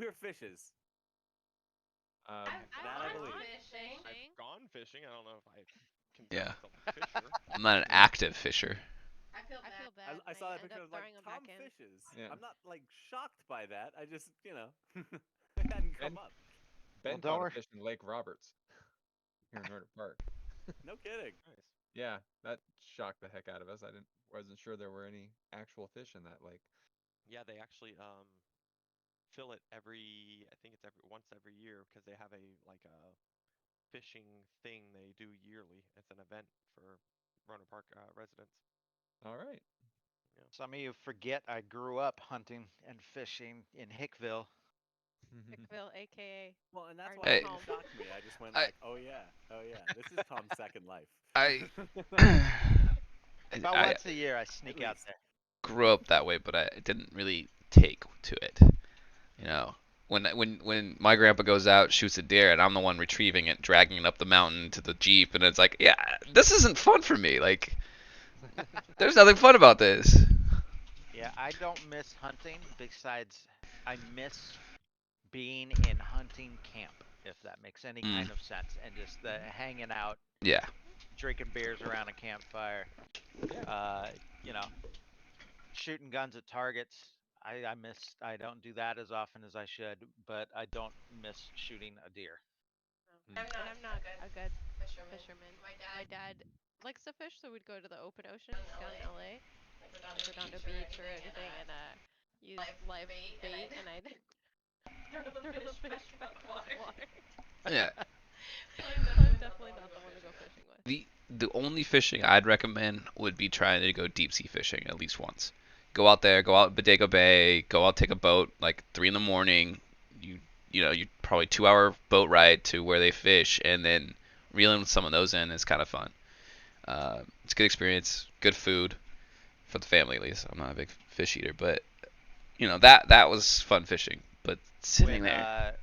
your fishes? That I I believe. fishing. I've gone fishing. I don't know if I can Yeah. myself a fisher. I'm not an active fisher. I feel bad. I when saw that end picture. I up was like, throwing 'em Tom back in. fishes. Yeah. I'm not like shocked by that. I just, it hadn't come up. Ben don't caught a worry. fish in Lake Roberts here in Murder Park. No kidding. Nice. Yeah, that shocked the heck out of us. Wasn't sure there were any actual fish in that lake. Yeah, they actually fill it I think it's once every year because they have a fishing thing they do yearly. It's an event for Roanoke Park residents. All right. Some of you forget I grew up hunting and fishing in Hickville. Hickville, aka. Well, and that's Our why Hey. it didn't shock me. I just went I- like, oh yeah, this is Tom's second life. I About I once a year, I sneak out least. there. grew up that way, but I didn't really take to it. You know, when my grandpa goes out, shoots a deer, and I'm the one retrieving it, dragging it up the mountain to the jeep, and it's like, yeah, this isn't fun for me. Like, there's nothing fun about this. Yeah, I don't miss hunting. Besides, I miss being in hunting camp, if that makes any kind of sense, and just the hanging out, Yeah. drinking beers around a campfire. You know, shooting guns at targets. I don't do that as often as I should, but I don't miss shooting a deer. I'm not a good fisherman. My dad likes to fish, so we'd go to the open ocean down in LA, like Redondo Beach or anything, and use live bait, and I'd throw the fish back in the water. Yeah. So I'm definitely not the one to go fishing with. The only fishing I'd recommend would be trying to go deep sea fishing at least once. Go out there, go out Bodega Bay, go out take a boat like 3 in the morning. You probably 2 hour boat ride to where they fish, and then reeling some of those in is kind of fun. It's a good experience, good food for the family at least. I'm not a big fish eater, but that was fun fishing. But sitting there,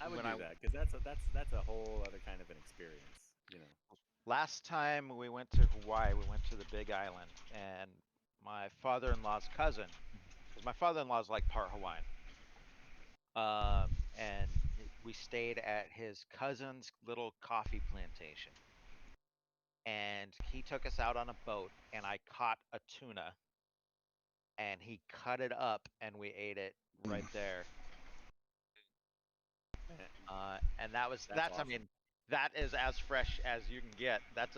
I would when do I- that because that's a whole other kind of an experience. Last time we went to Hawaii, we went to the Big Island, and my father-in-law's cousin, because my father-in-law's like part Hawaiian, and we stayed at his cousin's little coffee plantation, and he took us out on a boat, and I caught a tuna, and he cut it up, and we ate it right there. And that's I awesome. mean, that is as fresh as you can get. That's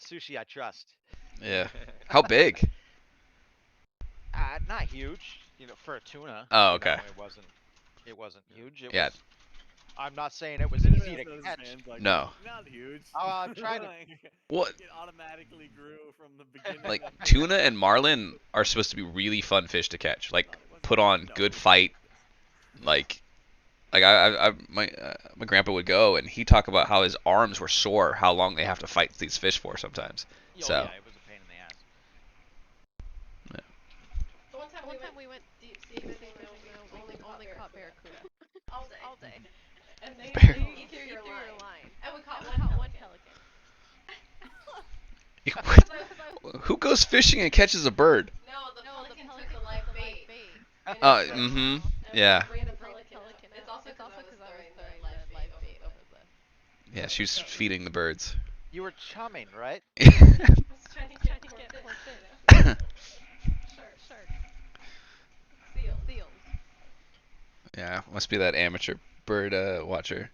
sushi I trust. yeah. How big? Not huge, for a tuna. Oh, okay. It wasn't huge. It Yeah. was. I'm not saying it was easy to catch. Like, No. Not huge. I'm trying to. What? It automatically grew from the beginning. Like tuna and marlin are supposed to be really fun fish to catch. Like put on good fight. Like my grandpa would go and he'd talk about how his arms were sore, how long they have to fight these fish for sometimes. Oh, So yeah, it was a pain in the ass. The one time we went deep sea fishing, we only caught barracuda all day. And they eat through your line. And we caught one pelican. who goes fishing and catches a bird? No, the pelican took the live bait. Yeah. The pelican. It's also because I was throwing the live bait over the. Yeah, she was feeding the birds. You were chumming, right? I was trying to get more fish. Shark. Seals. Yeah, must be that amateur bird watcher.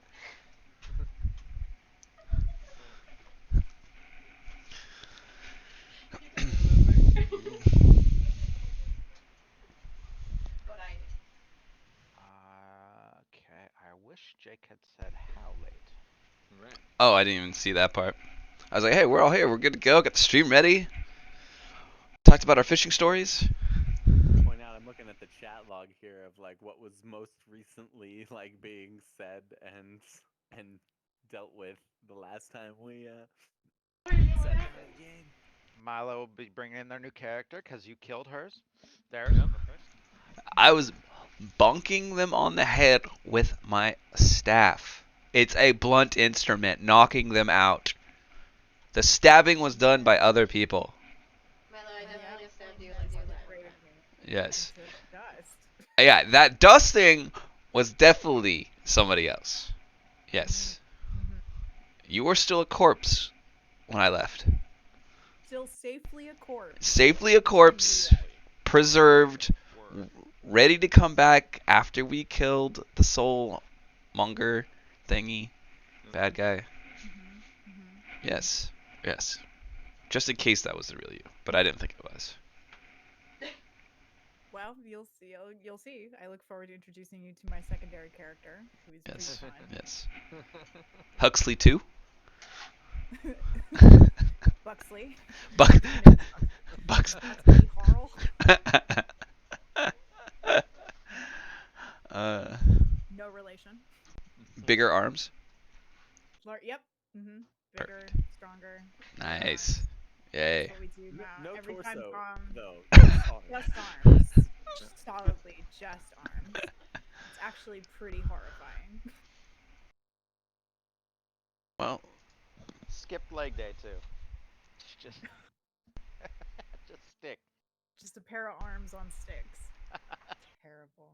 But I do. Okay. I wish Jake had said how late. Right. Oh, I didn't even see that part. I was like, hey, we're all here. We're good to go. Got the stream ready. Talked about our fishing stories. Point out, I'm looking at the chat log here of like what was most recently like being said and dealt with the last time we sat down the game. Milo will be bringing in their new character because you killed hers. There. I was bonking them on the head with my staff. It's a blunt instrument, knocking them out. The stabbing was done by other people. Milo, I definitely understand you. Yes. Dust. Yeah, that dust thing was definitely somebody else. Yes. You were still a corpse when I left. Still safely a corpse. Safely a corpse, preserved, Word. ready to come back after we killed the soul monger thingy, bad guy. Yes, yes. Just in case that was the real you, but I didn't think it was. Well, you'll see. You'll see. I look forward to introducing you to my secondary character, who is Yes, pretty fun. yes. Huxley too. Buxley. Buck. His name is Bucks. Buxley Harl. uh, No relation. bigger arms. Yep. Bigger, Perfect. stronger. Nice. arms. Yay. That's what we do now. No Every torso, time though. Just arms. just arms. Solidly just arms. It's actually pretty horrifying. Well, Skipped leg day too. Just, just stick. Just a pair of arms on sticks. Terrible.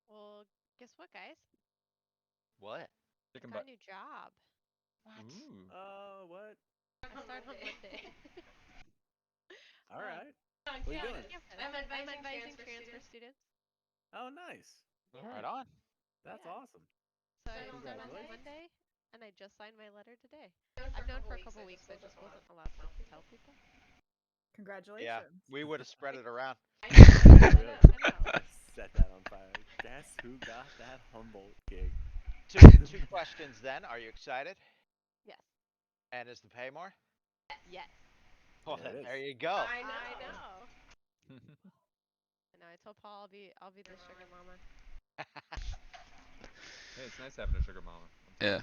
Well, guess what, guys? What? Chicken Got butt. a new job. Ooh. What? I start on Monday. All right. Yeah, What are you doing? I'm advising transfer students. Oh, nice. Right on. That's Yeah. awesome. So I start on Congratulations. Monday, and I just signed my letter today. I've known for a couple weeks, I just wasn't allowed to tell people. Congratulations. Yeah, we would have spread it around. I know. Set that on fire. Guess who got that Humboldt gig? Two questions then. Are you excited? Yes. And is the pay more? Yes. Well, Yeah, it then is. there you go. I know. I know. I told Paul I'll be the sugar mama. Hey, it's nice having a sugar mama. yeah.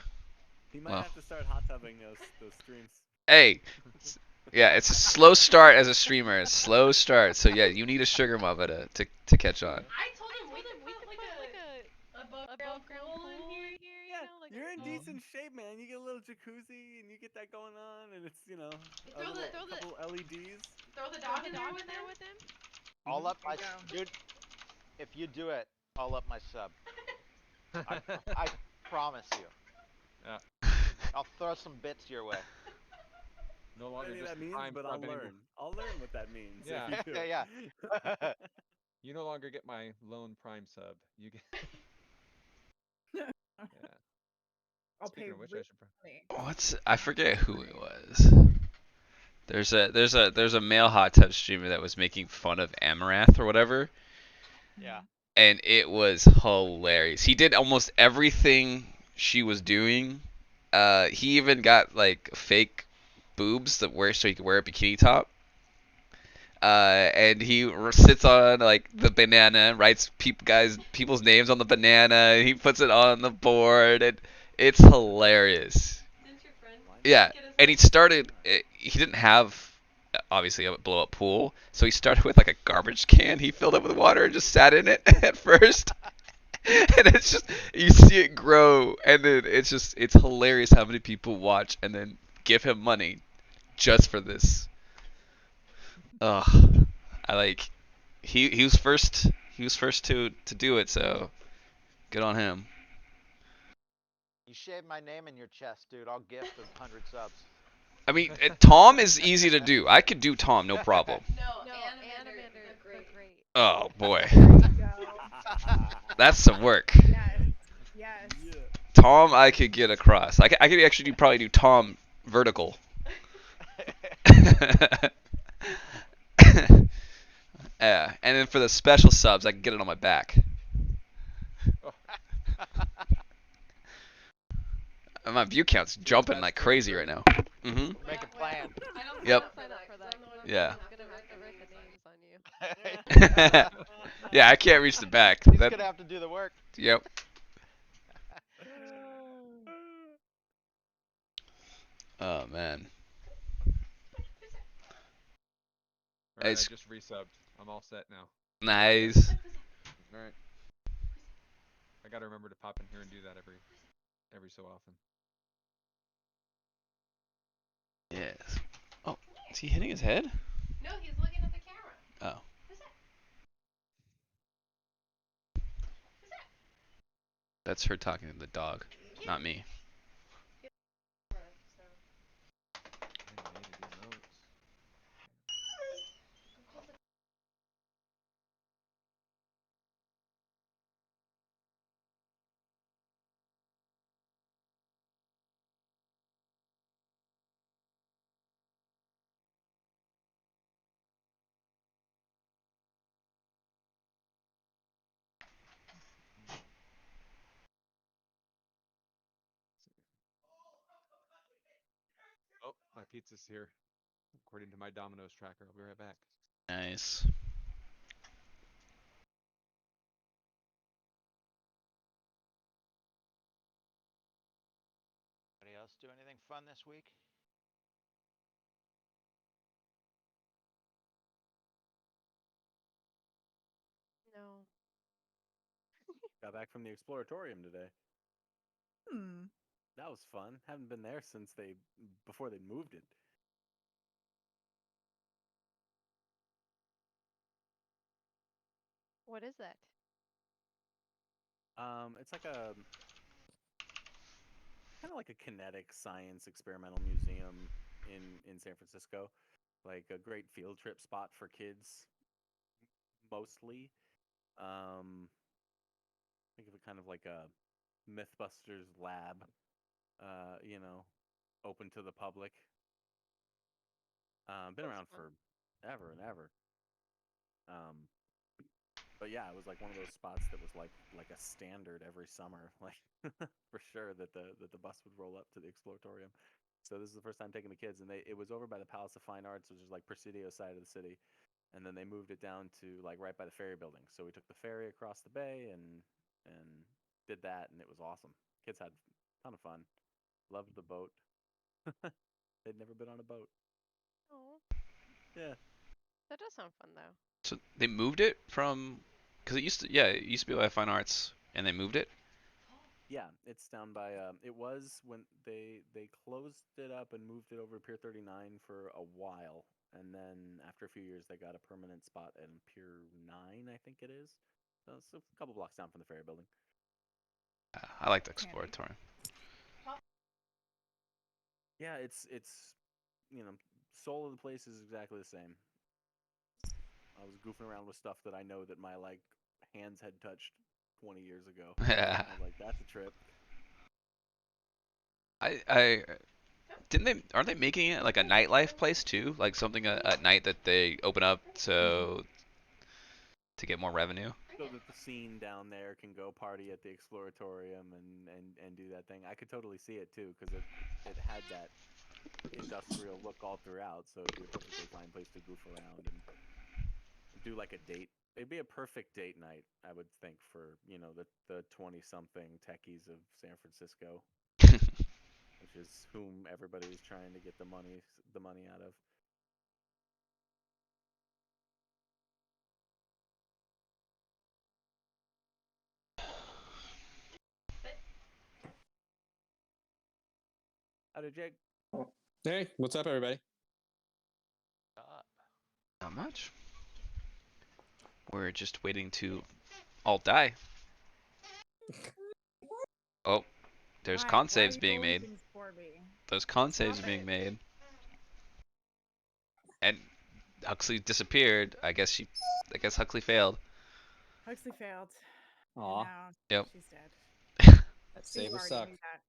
He might Well. have to start hot tubbing those streams. Hey. Yeah, it's a slow start as a streamer. A slow start. So yeah, you need a sugar mama to catch on. I told him we could put like a above ground pool in here. Yeah, You know, like you're in a, decent shape, man. You get a little jacuzzi and you get that going on, and it's Throw the- couple LEDs. throw the dog in there with him. I'll up my There you go. dude. If you do it, I'll up my sub. I promise you. Yeah. I'll throw some bits your way. No What longer any just that means, prime but sub I'll anymore. learn. I'll learn what that means. if Yeah. you do it. Yeah. You no longer get my lone prime sub. You get. Yeah. I'll Speaking pay of which, I rich should. money. I forget who it was. There's a male hot tub streamer that was making fun of Amaranth or whatever, Yeah. and it was hilarious. He did almost everything she was doing. He even got like fake boobs that wear so he could wear a bikini top. And he sits on like the banana, writes people's names on the banana. He puts it on the board, and it's hilarious. Yeah, and he started. He didn't have obviously a blow up pool, so he started with like a garbage can. He filled it with water and just sat in it at first. And it's just you see it grow, and then it's hilarious how many people watch and then give him money just for this. Ugh, I like he was first to do it, so good on him. You shave my name in your chest, dude. I'll gift 100 subs. I mean, Tom is easy to do. I could do Tom, no problem. No, Animander, the great. Oh boy, There you go. that's some work. Yes. Yes. Yeah. Tom, I could get across. I could actually probably do Tom vertical. Yeah, and then for the special subs, I can get it on my back. And my view count's jumping like crazy right now. Mm-hmm. Make a plan. Yep. Sign up for that. 'Cause I'm Yeah. gonna have to write the names on you. Yeah, I can't reach the back. He's That, gonna have to do the work. yep. Oh man. Alright, I It's just resubbed. I'm all set now. nice. Alright. I gotta remember to pop in here and do that every so often. Yes. Oh, is he hitting his head? No, he's looking at the camera. Oh. That's her talking to the dog, not me. I need to do notes. Oh, my pizza's here. According to my Domino's tracker, I'll be right back. Nice. Anybody else do anything fun this week? No. Got back from the Exploratorium today. Hmm. That was fun. Haven't been there since before they moved it. What is that? It's like a kind of like a kinetic science experimental museum in San Francisco. Like a great field trip spot for kids, mostly. Think of it kind of like a MythBusters lab, open to the public. Been around for ever and ever. Um, but yeah, it was like one of those spots that was like a standard every summer, like for sure that the bus would roll up to the Exploratorium. So this is the first time taking the kids, and it was over by the Palace of Fine Arts, which is like Presidio side of the city, and then they moved it down to like right by the ferry building. So we took the ferry across the bay and did that, and it was awesome. Kids had a ton of fun. Loved the boat. They'd never been on a boat. Oh, Yeah. that does sound fun though. So they moved it from, because it used to be by Fine Arts, and they moved it. Yeah, it's down by. It was when they closed it up and moved it over to Pier 39 for a while, and then after a few years, they got a permanent spot in Pier 9, I think it is. So it's a couple blocks down from the ferry building. I like the Handy. Exploratorium. Yeah, it's soul of the place is exactly the same. I was goofing around with stuff that I know that my like hands had touched 20 years ago. I was like, that's a trip. I didn't they aren't they making it like a nightlife place too? Like something at night that they open up so to get more revenue. So that the scene down there can go party at the Exploratorium and do that thing. I could totally see it too because it had that industrial look all throughout. So it'd be a perfectly fine place to goof around and do like a date. It'd be a perfect date night, I would think, for the 20-something techies of San Francisco, which is whom everybody is trying to get the money out of. How did Jake? Hey, what's up, everybody? Not much. We're just waiting to all die. Oh, there's Why? con Why are saves you being rolling made. things for me? Those con saves Stop being it. made. And Huxley disappeared. I guess Huxley failed. Huxley failed. And Aw, now Yep. she's dead. that See, save you will already suck. knew that.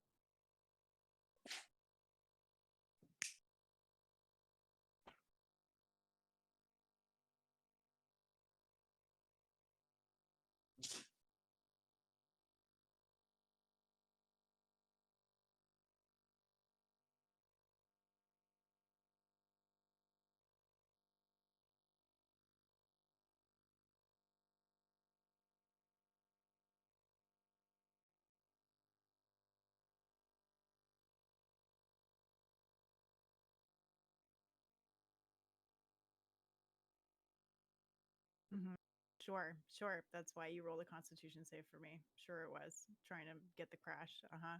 Mhm. Sure, sure. That's why you rolled a Constitution save for me. Sure, it was trying to get the crash. Uh huh.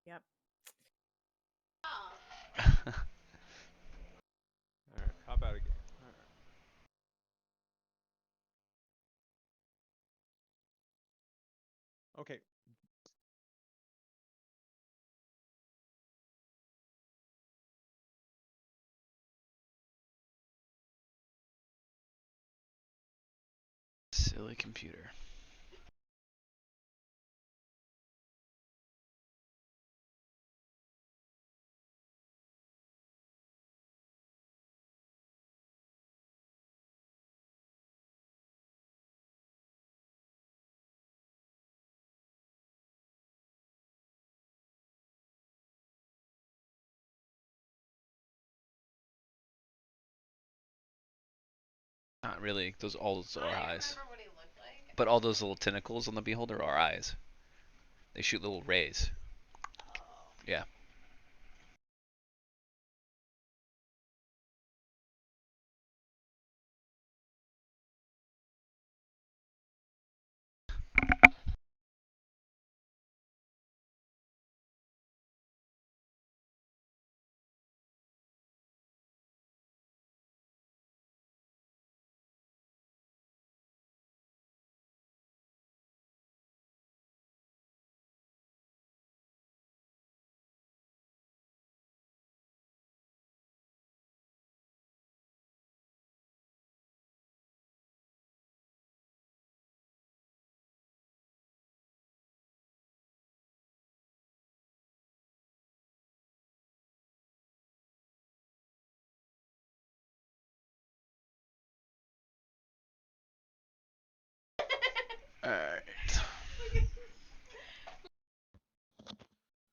Yep. All right, hop out again. All right. Okay. Silly computer. Not really. All those are eyes. But all those little tentacles on the beholder are eyes. They shoot little rays. Yeah. Alright.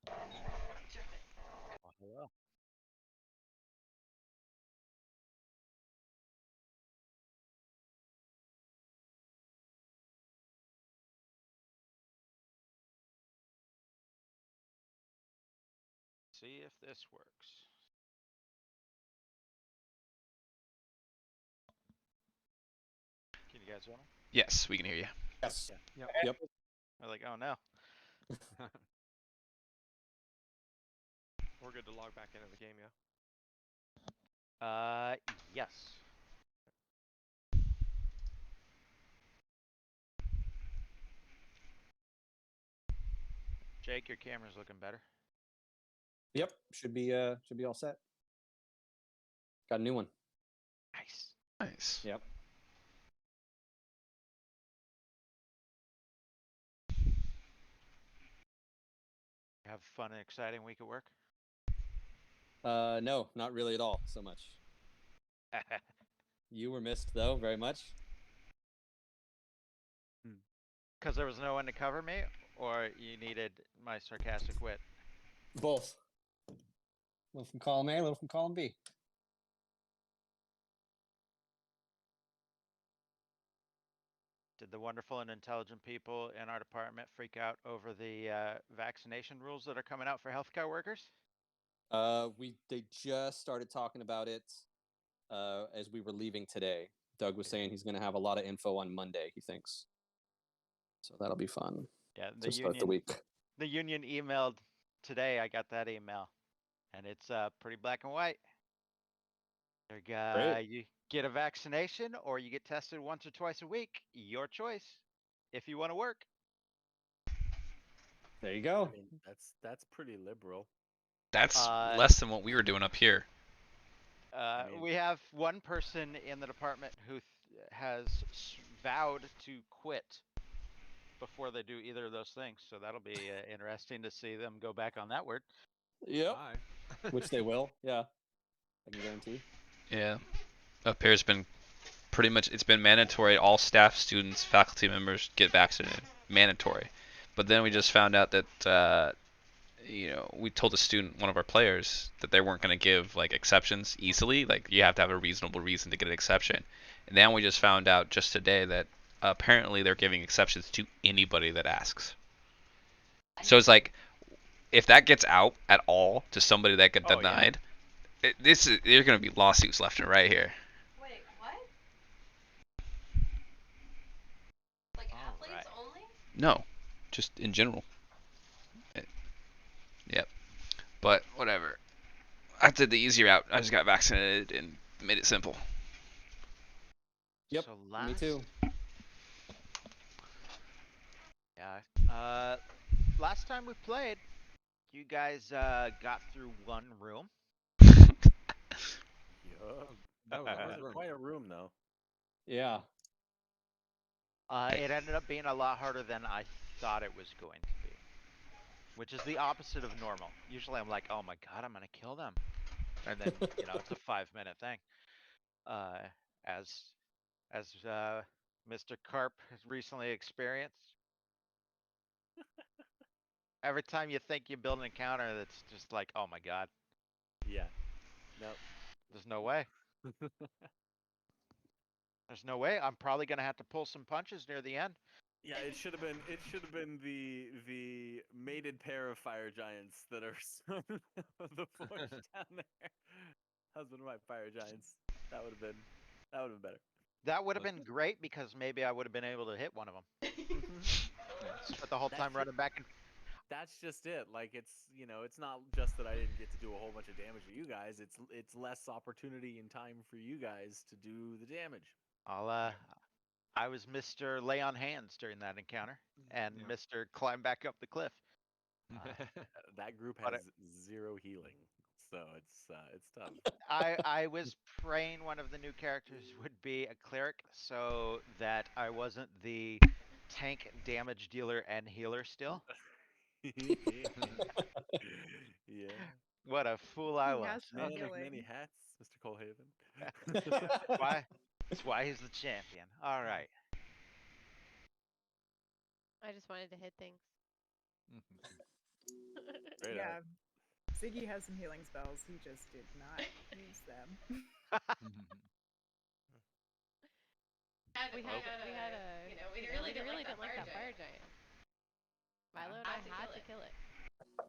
Oh, hello. See if this works. Can you guys hear me? Yes, we can hear you. Yes. Yeah. Yep. I'm like, oh no. We're good to log back into the game, yeah? Yes. Jake, your camera's looking better. Yep. Should be all set. Got a new one. Nice. Nice. Yep. Have a fun and exciting week at work. No, not really at all. So much. You were missed though, very much. Because there was no one to cover me, or you needed my sarcastic wit. Both. A little from column A, a little from column B. Did the wonderful and intelligent people in our department freak out over the vaccination rules that are coming out for healthcare workers? They just started talking about it as we were leaving today. Doug was saying he's going to have a lot of info on Monday. He thinks, so that'll be fun Yeah, to start the week. The union emailed today. I got that email, and it's pretty black and white. You get a vaccination or you get tested once or twice a week. Your choice. If you want to work. There you go. I mean, that's pretty liberal. That's less than what we were doing up here. We have one person in the department who has vowed to quit before they do either of those things. So that'll be interesting to see them go back on that word. Yep. Which they will. Yeah. I can guarantee. Yeah. Up here's been pretty much, it's been mandatory. All staff, students, faculty members get vaccinated. Mandatory. But then we just found out that, we told a student, one of our players, that they weren't going to give like exceptions easily. Like you have to have a reasonable reason to get an exception. And then we just found out just today that apparently they're giving exceptions to anybody that asks. So it's like, if that gets out at all to somebody that got denied, there's going to be lawsuits left and right here. Wait, what? Like athletes only? No, just in general. Yep. But whatever. I did the easy route. I just got vaccinated and made it simple. Yep. So Me too. Yeah. Last time we played, you guys got through one room. Yeah. That was Quite a room though. Yeah. It ended up being a lot harder than I thought it was going to be, which is the opposite of normal. Usually I'm like, oh my god, I'm gonna kill them, and then it's a 5-minute thing. Uh, as Mr. Carp has recently experienced, every time you think you build an encounter, that's just like, oh my god, Yeah. Nope. there's no way. There's no way. I'm probably gonna have to pull some punches near the end. Yeah, it should have been. It should have been the mated pair of fire giants that are storming the forge down there. Husband and wife fire giants. That would have been. That would have been better. That would have Well, been great because maybe I would have been able to hit one of them. Spent the whole That's time running back and That's just it. Like it's not just that I didn't get to do a whole bunch of damage to you guys. It's less opportunity and time for you guys to do the damage. I was Mr. Lay on Hands during that encounter and Yeah. Mr. Climb back up the cliff. That group But has 0 healing, so it's tough. I was praying one of the new characters would be a cleric so that I wasn't the tank damage dealer and healer still. Yeah. What a fool I He was. has huh? some Man of many healing. hats, Mr. Colehaven. That's why he's the champion. All right. I just wanted to hit things. Straight Yeah. up. Ziggy has some healing spells. He just did not use them. We had a we really didn't like that fire giant. Milo and I had to kill it.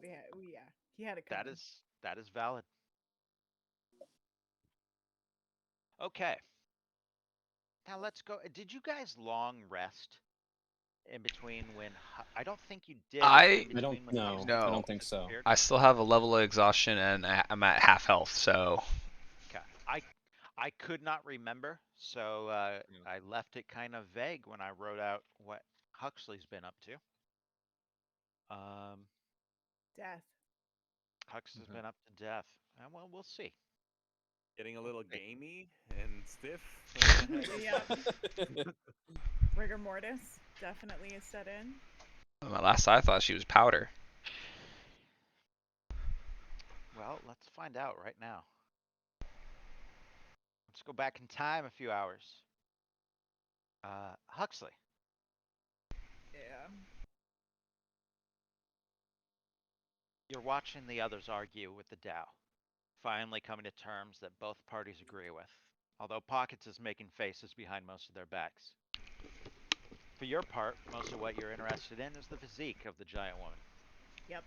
Yeah. He had it coming. That is valid. Okay. Now let's go. Did you guys long rest in between when I don't think you did. I in I don't between when know. Huxley I No. don't think so. disappeared? I still have a level of exhaustion and I'm at half health, so Okay. I could not remember, so Yeah. I left it kind of vague when I wrote out what Huxley's been up to. Death. Huxley's been up to death. Well, we'll see. Getting a little Okay. gamey and stiff. Yep. Rigor mortis definitely is set in. my last I thought she was powder. Well, let's find out right now. Let's go back in time a few hours. Huxley, Yeah. you're watching the others argue with the Dow, finally coming to terms that both parties agree with, although Pockets is making faces behind most of their backs. For your part, most of what you're interested in is the physique of the giant woman. Yep.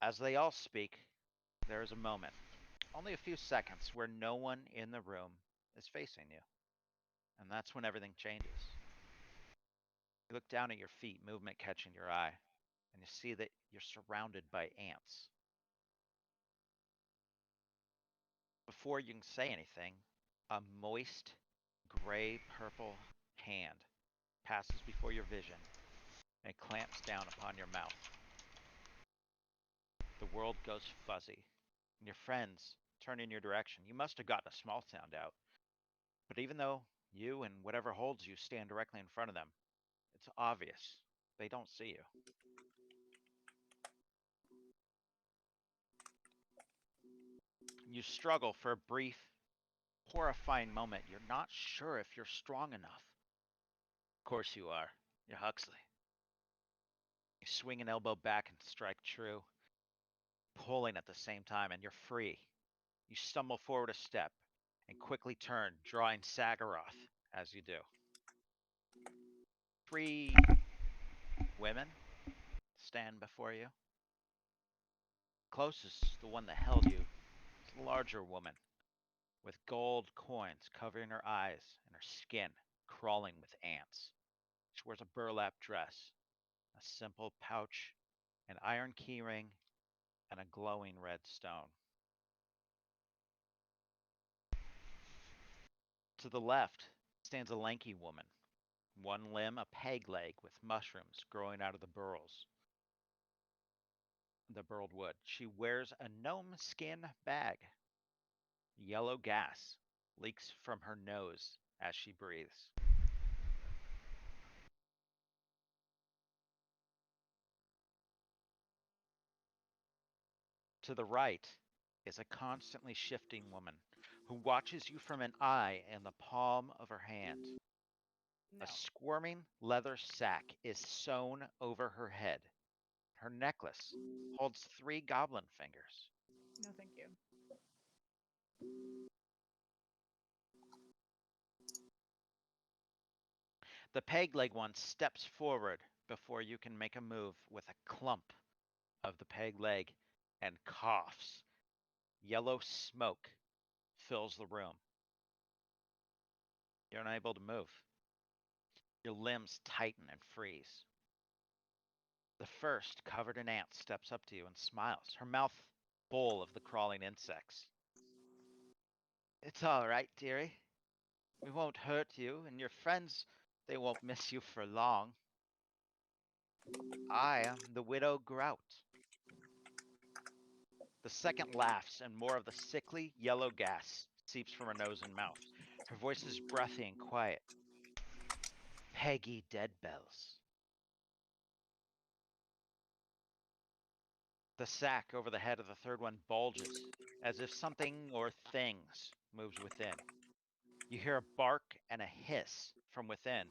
As they all speak, there is a moment, only a few seconds, where no one in the room is facing you. And that's when everything changes. You look down at your feet, movement catching your eye, and you see that you're surrounded by ants. Before you can say anything, a moist, gray-purple hand passes before your vision and it clamps down upon your mouth. The world goes fuzzy, and your friends turn in your direction. You must have gotten a small sound out. But even though you and whatever holds you stand directly in front of them, it's obvious they don't see you. You struggle for a brief, horrifying moment. You're not sure if you're strong enough. Of course you are. You're Huxley. You swing an elbow back and strike true, pulling at the same time, and you're free. You stumble forward a step and quickly turn, drawing Sagaroth as you do. 3 women stand before you. Closest, the one that held you, is a larger woman with gold coins covering her eyes and her skin crawling with ants. She wears a burlap dress, a simple pouch, an iron keyring, and a glowing red stone. To the left stands a lanky woman, one limb a peg leg with mushrooms growing out of the burled wood. She wears a gnome skin bag. Yellow gas leaks from her nose as she breathes. To the right is a constantly shifting woman who watches you from an eye in the palm of her hand. No. A squirming leather sack is sewn over her head. Her necklace holds 3 goblin fingers. No, thank you. The peg leg one steps forward before you can make a move with a clump of the peg leg and coughs. Yellow smoke fills the room. You're unable to move. Your limbs tighten and freeze. The first, covered in ants, steps up to you and smiles, her mouth full of the crawling insects. It's all right, dearie. We won't hurt you, and your friends, they won't miss you for long. I am the widow Grout. The second laughs, and more of the sickly yellow gas seeps from her nose and mouth. Her voice is breathy and quiet. Peggy Deadbells. The sack over the head of the third one bulges, as if something or things moves within. You hear a bark and a hiss from within,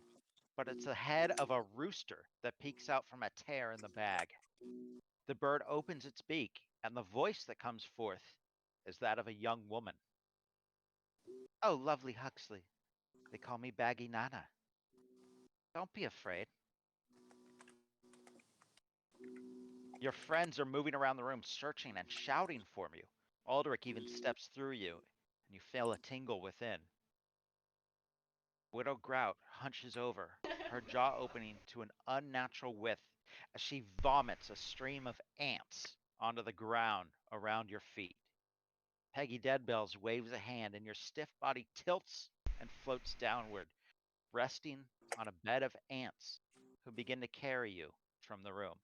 but it's the head of a rooster that peeks out from a tear in the bag. The bird opens its beak, and the voice that comes forth is that of a young woman. Oh, lovely Huxley. They call me Baggy Nana. Don't be afraid. Your friends are moving around the room, searching and shouting for you. Aldrich even steps through you, and you feel a tingle within. Widow Grout hunches over, her jaw opening to an unnatural width as she vomits a stream of ants onto the ground around your feet. Peggy Deadbells waves a hand, and your stiff body tilts and floats downward, resting on a bed of ants who begin to carry you from the room.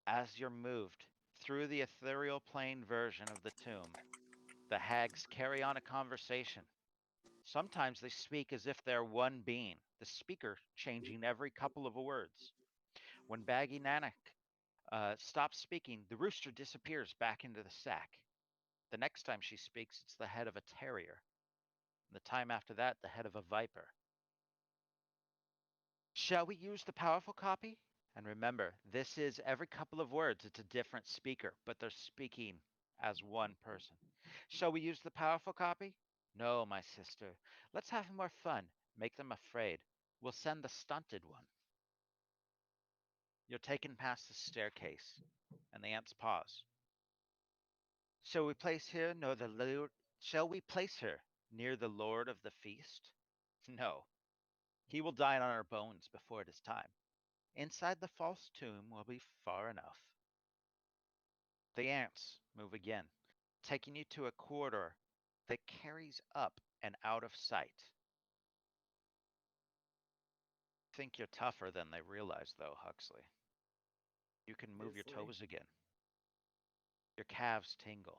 As you're moved through the ethereal plane version of the tomb, the hags carry on a conversation. Sometimes they speak as if they're one being, the speaker changing every couple of words. When Baggy Nanak stops speaking, the rooster disappears back into the sack. The next time she speaks, it's the head of a terrier. And the time after that, the head of a viper. Shall we use the powerful copy? And remember, this is every couple of words, it's a different speaker, but they're speaking as one person. Shall we use the powerful copy? No, my sister. Let's have more fun. Make them afraid. We'll send the stunted one. You're taken past the staircase, and the ants pause. Shall we place her near the Lord? Shall we place her near the Lord of the feast? No. He will dine on our bones before it is time. Inside the false tomb will be far enough. The ants move again, taking you to a corridor that carries up and out of sight. Think you're tougher than they realize, though, Huxley. You can move your Obviously. toes again. Your calves tingle.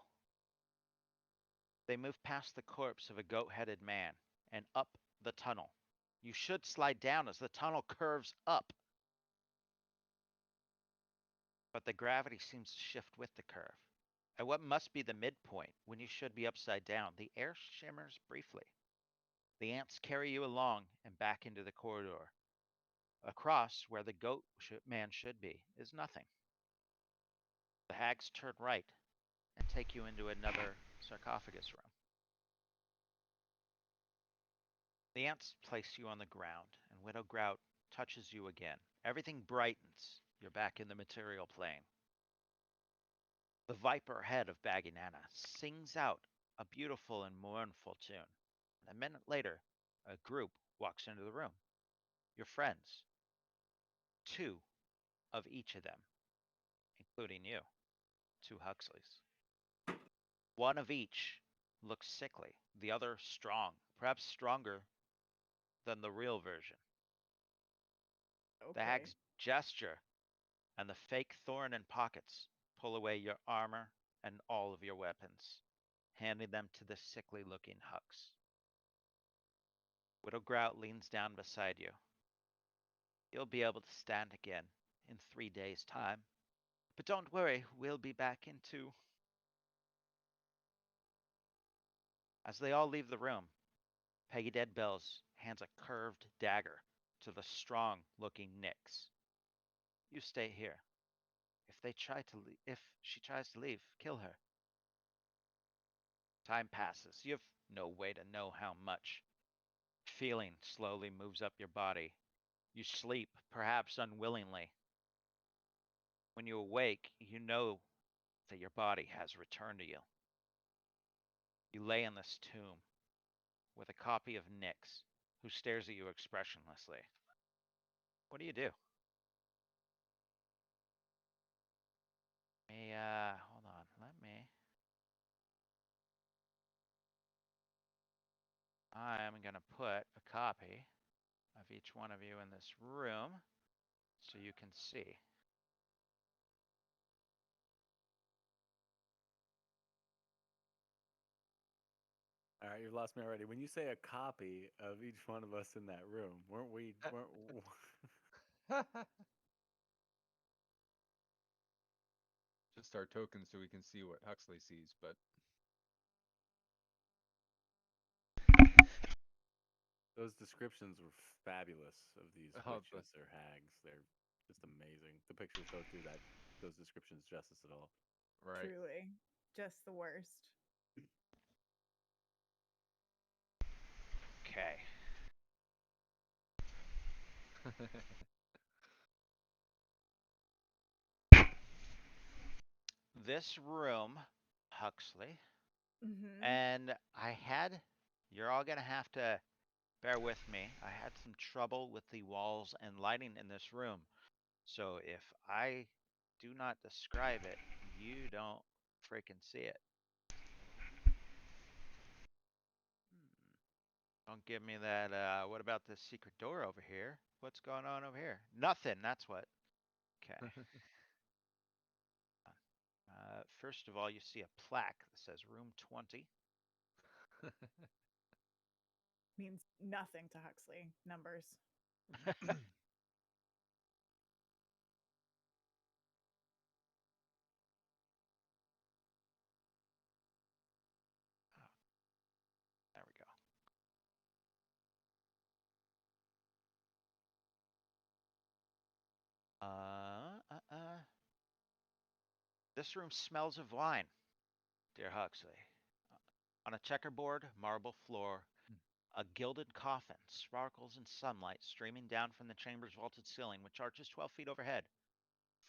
They move past the corpse of a goat-headed man and up the tunnel. You should slide down as the tunnel curves up. But the gravity seems to shift with the curve. At what must be the midpoint, when you should be upside down, the air shimmers briefly. The ants carry you along and back into the corridor. Across where the goat man should be is nothing. The hags turn right and take you into another sarcophagus room. The ants place you on the ground, and Widow Grout touches you again. Everything brightens. You're back in the material plane. The viper head of Baggy Nana sings out a beautiful and mournful tune. A minute later, a group walks into the room. Your friends. 2 of each of them, including you. 2 Huxleys. 1 of each looks sickly, the other strong, perhaps stronger than the real version. The Okay. hag's gesture and the fake thorn in pockets pull away your armor and all of your weapons, handing them to the sickly looking Hux. Widow Grout leans down beside you. You'll be able to stand again in 3 days' time. But don't worry, we'll be back in 2. As they all leave the room, Peggy Dead Bells hands a curved dagger to the strong-looking Nyx. You stay here. If she tries to leave, kill her. Time passes. You have no way to know how much. Feeling slowly moves up your body. You sleep, perhaps unwillingly. When you awake, you know that your body has returned to you. You lay in this tomb with a copy of Nyx, who stares at you expressionlessly. What do you do? Hold on. I am gonna put a copy of each one of you in this room so you can see. All right, you've lost me already. When you say a copy of each one of us in that room, weren't we? Just our tokens so we can see what Huxley sees, but Those descriptions were fabulous of these Oh, witches or hags. They're just amazing. The pictures don't do those descriptions justice at all. right. Truly. Just the worst. Okay. This room, Huxley, Mm-hmm. and you're all gonna have to bear with me. I had some trouble with the walls and lighting in this room. So if I do not describe it, you don't freaking see it. Don't give me that, what about this secret door over here? What's going on over here? Nothing, that's what. Okay. First of all, you see a plaque that says room 20. Means nothing to Huxley. Numbers. There we go. This room smells of wine, dear Huxley. On a checkerboard marble floor, a gilded coffin sparkles in sunlight streaming down from the chamber's vaulted ceiling, which arches 12 feet overhead.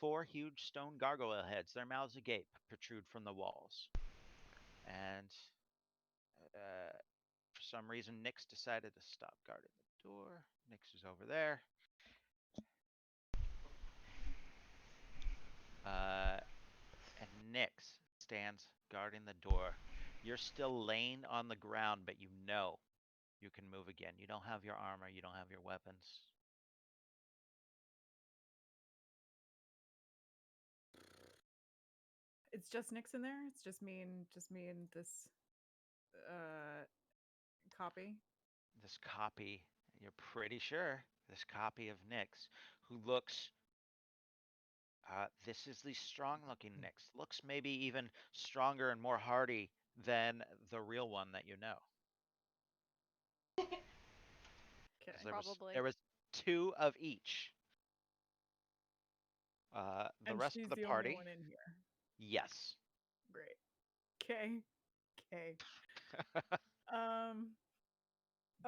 4 huge stone gargoyle heads, their mouths agape, protrude from the walls. And for some reason, Nyx decided to stop guarding the door. Nyx is over there. And Nyx stands guarding the door. You're still laying on the ground, but you know you can move again. You don't have your armor, you don't have your weapons. It's just Nyx in there. It's just me and this copy. This copy, you're pretty sure, this copy of Nyx, who looks. This is the strong looking Nyx. Looks maybe even stronger and more hardy than the real one that you know. Okay. Probably. There was 2 of each. The And rest she's of the the party. only one in here. Yes. Great. Okay. Okay.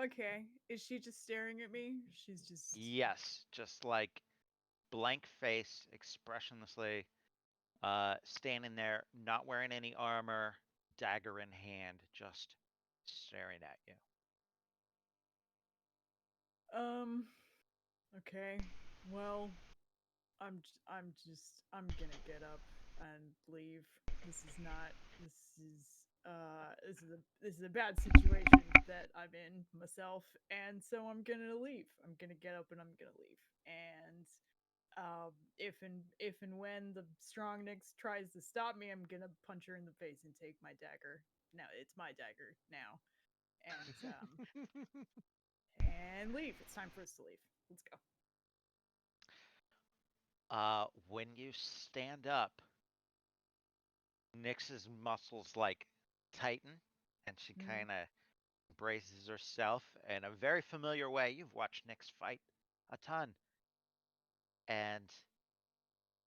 Okay. Is she just staring at me? She's just. Yes. Just like blank face, expressionlessly, standing there, not wearing any armor, dagger in hand, just staring at you. Okay. Well, I'm gonna get up and leave. This is a bad situation that I'm in myself, and so I'm gonna leave. I'm gonna get up and I'm gonna leave. And if and when the strong Nyx tries to stop me, I'm gonna punch her in the face and take my dagger. No, it's my dagger now. And leave. It's time for us to leave. Let's go. When you stand up, Nyx's muscles like tighten, and she Mm. kind of braces herself in a very familiar way. You've watched Nyx fight a ton, and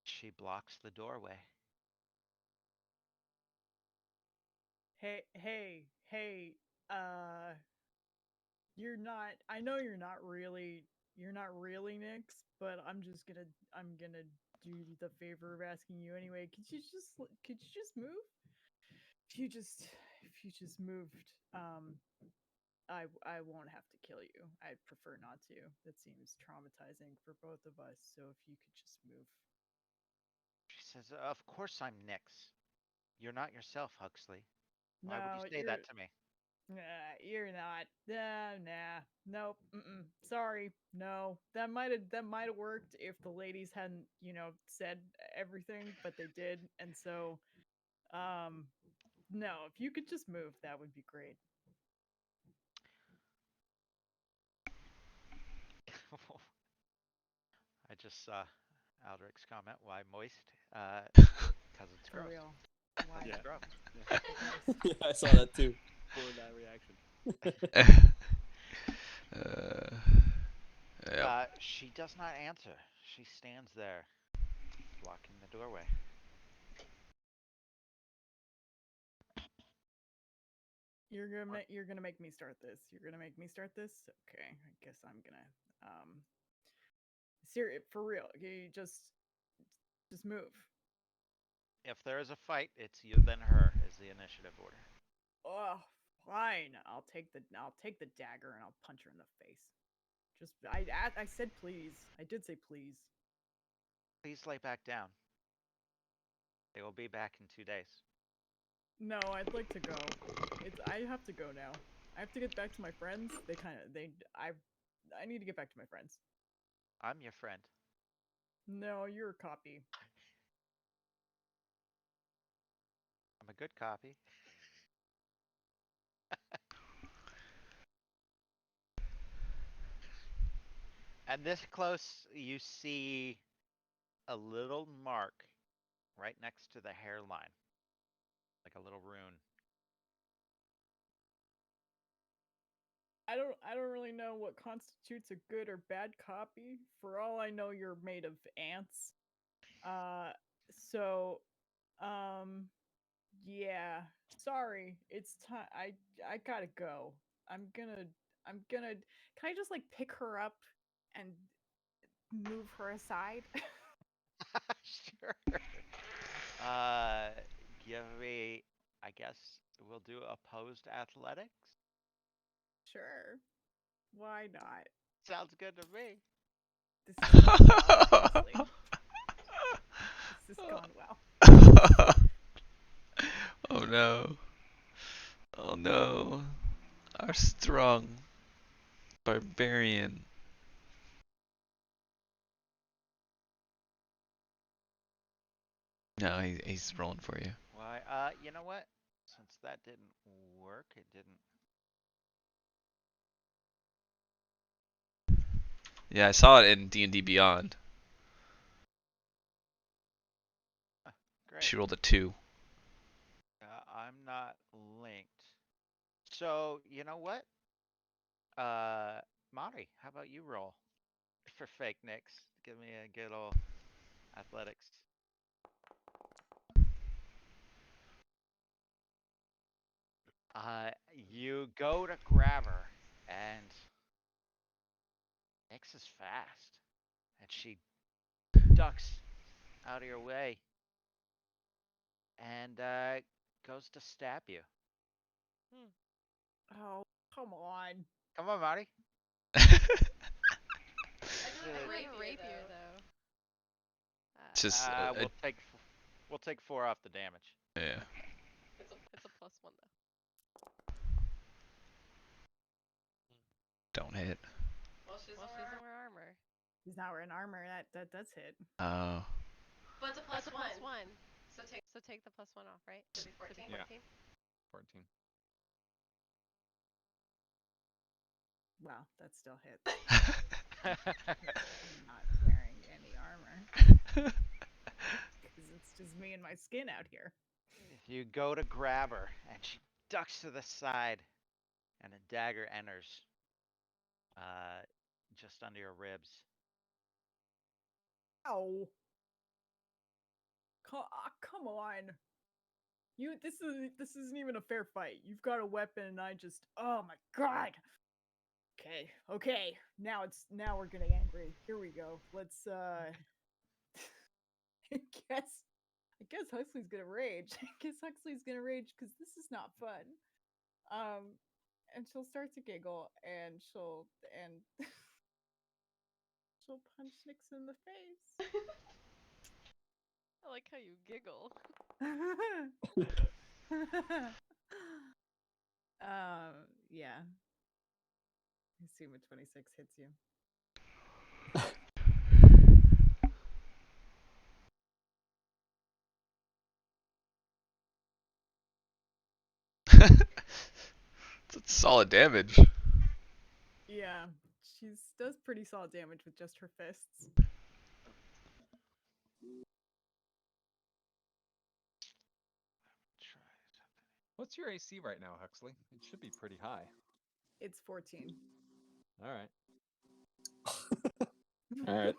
she blocks the doorway. Hey, you're not, I know you're not really Nyx, but I'm gonna do the favor of asking you anyway. Could you just move? If you just moved, I won't have to kill you. I'd prefer not to. That seems traumatizing for both of us. So if you could just move. She says, "Of course I'm Nyx. You're not yourself, Huxley. Why would you No, say that to me?" you're not. Nah. Nope. Sorry. No. That might have worked if the ladies hadn't, said everything, but they did. And so, um, no, if you could just move, that would be great. I just saw Aldrich's comment. Why moist? Because it's For gross. real. Why? Yeah. Gross. Yeah. Gross. Yeah, I saw that too. For that reaction. uh, yep. She does not answer. She stands there, blocking the doorway. You're gonna make me start this. You're gonna make me start this. Okay, I guess I'm gonna for real. You just move. If there is a fight, it's you then her is the initiative order. Oh, fine. I'll take the dagger and I'll punch her in the face. I said please. I did say please. Please lay back down. They will be back in 2 days. No, I'd like to go. I have to go now. I have to get back to my friends. I need to get back to my friends. I'm your friend. No, you're a copy. I'm a good copy. And this close, you see a little mark right next to the hairline, like a little rune. I don't really know what constitutes a good or bad copy. For all I know, you're made of ants. Uh, so, um, yeah. Sorry, it's time. I gotta go. I'm gonna. Can I just like pick her up and move her aside? Sure. Give me, I guess we'll do opposed athletics. Sure. Why not? Sounds good to me. This has gone well, honestly. This has gone well. Oh no. Oh no. Our strong barbarian. No, he's rolling for you. Why? You know what? Since that didn't work, it didn't. Yeah, I saw it in D&D Beyond. Great. She rolled a 2. I'm not linked. So you know what? Mari, how about you roll for fake Nicks? Give me a good old athletics. You go to grab her, and Nyx is fast, and she ducks out of your way and goes to stab you. Oh, come on. Come on, Marty. I do have a rapier though. Just We'll take 4 off the damage. yeah. It's a +1 though. Don't hit. Well, she doesn't wear armor. He's not wearing armor. That does hit. Oh. But it's a +1. So take the +1 off, right? To be 14. Yeah. 14. Wow, that still hits. I'm not wearing any armor. Because it's just me and my skin out here. You go to grab her, and she ducks to the side, and a dagger enters just under your ribs. Ow. Come on. This isn't even a fair fight. You've got a weapon and I just oh my god. Okay. Now we're getting angry. Here we go. Let's I guess I guess Huxley's gonna rage. I guess Huxley's gonna rage because this is not fun. And she'll start to giggle and she'll she'll punch Nix in the face. I like how you giggle. Yeah. I assume a 26 hits you. That's solid damage. Yeah, she does pretty solid damage with just her fists. Try something. What's your AC right now, Huxley? It should be pretty high. It's 14. All right. All right.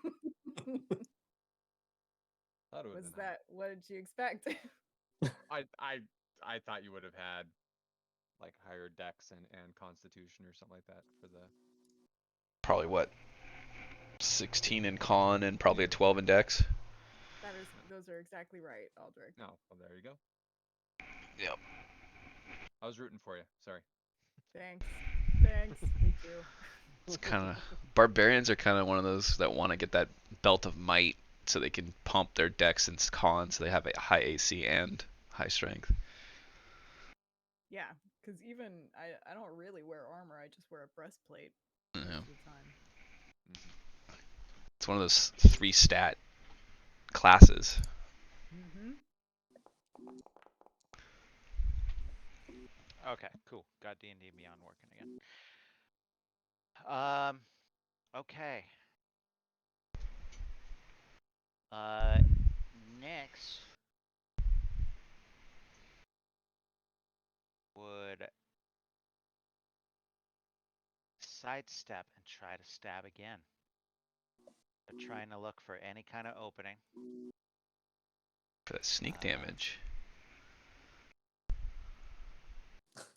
Thought it would Was have been high. that what did you expect? I thought you would have had like higher dex and constitution or something like that for the. Probably what? 16 in con and probably a 12 in dex. Those are exactly right, Aldrich. No, well there you go. Yep. I was rooting for you. Sorry. Thanks. Me too. It's kind of barbarians are kind of one of those that want to get that belt of might so they can pump their dex and con so they have a high AC and high strength. Yeah, because even I don't really wear armor. I just wear a breastplate Yeah. most of the time. It's one of those 3 stat classes. Mm-hmm. Okay, cool. Got D&D Beyond working again. Okay. Next would sidestep and try to stab again. They're trying to look for any kind of opening. For that sneak damage.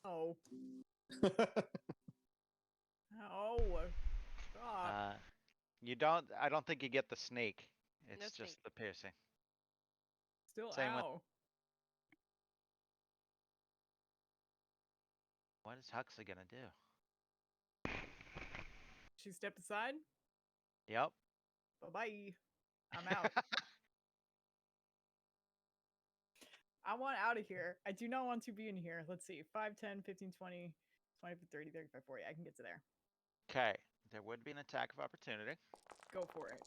Oh. Oh. God. You don't. I don't think you get the snake. It's No just snake. the piercing. Still same with- ow. What is Huxley gonna do? She stepped aside. Yep. Bye-bye. I'm out. I want out of here. I do not want to be in here. Let's see. 5, 10, 15, 20, 20, 30, 35, 40. I can get to there. Okay. There would be an attack of opportunity. Go for it.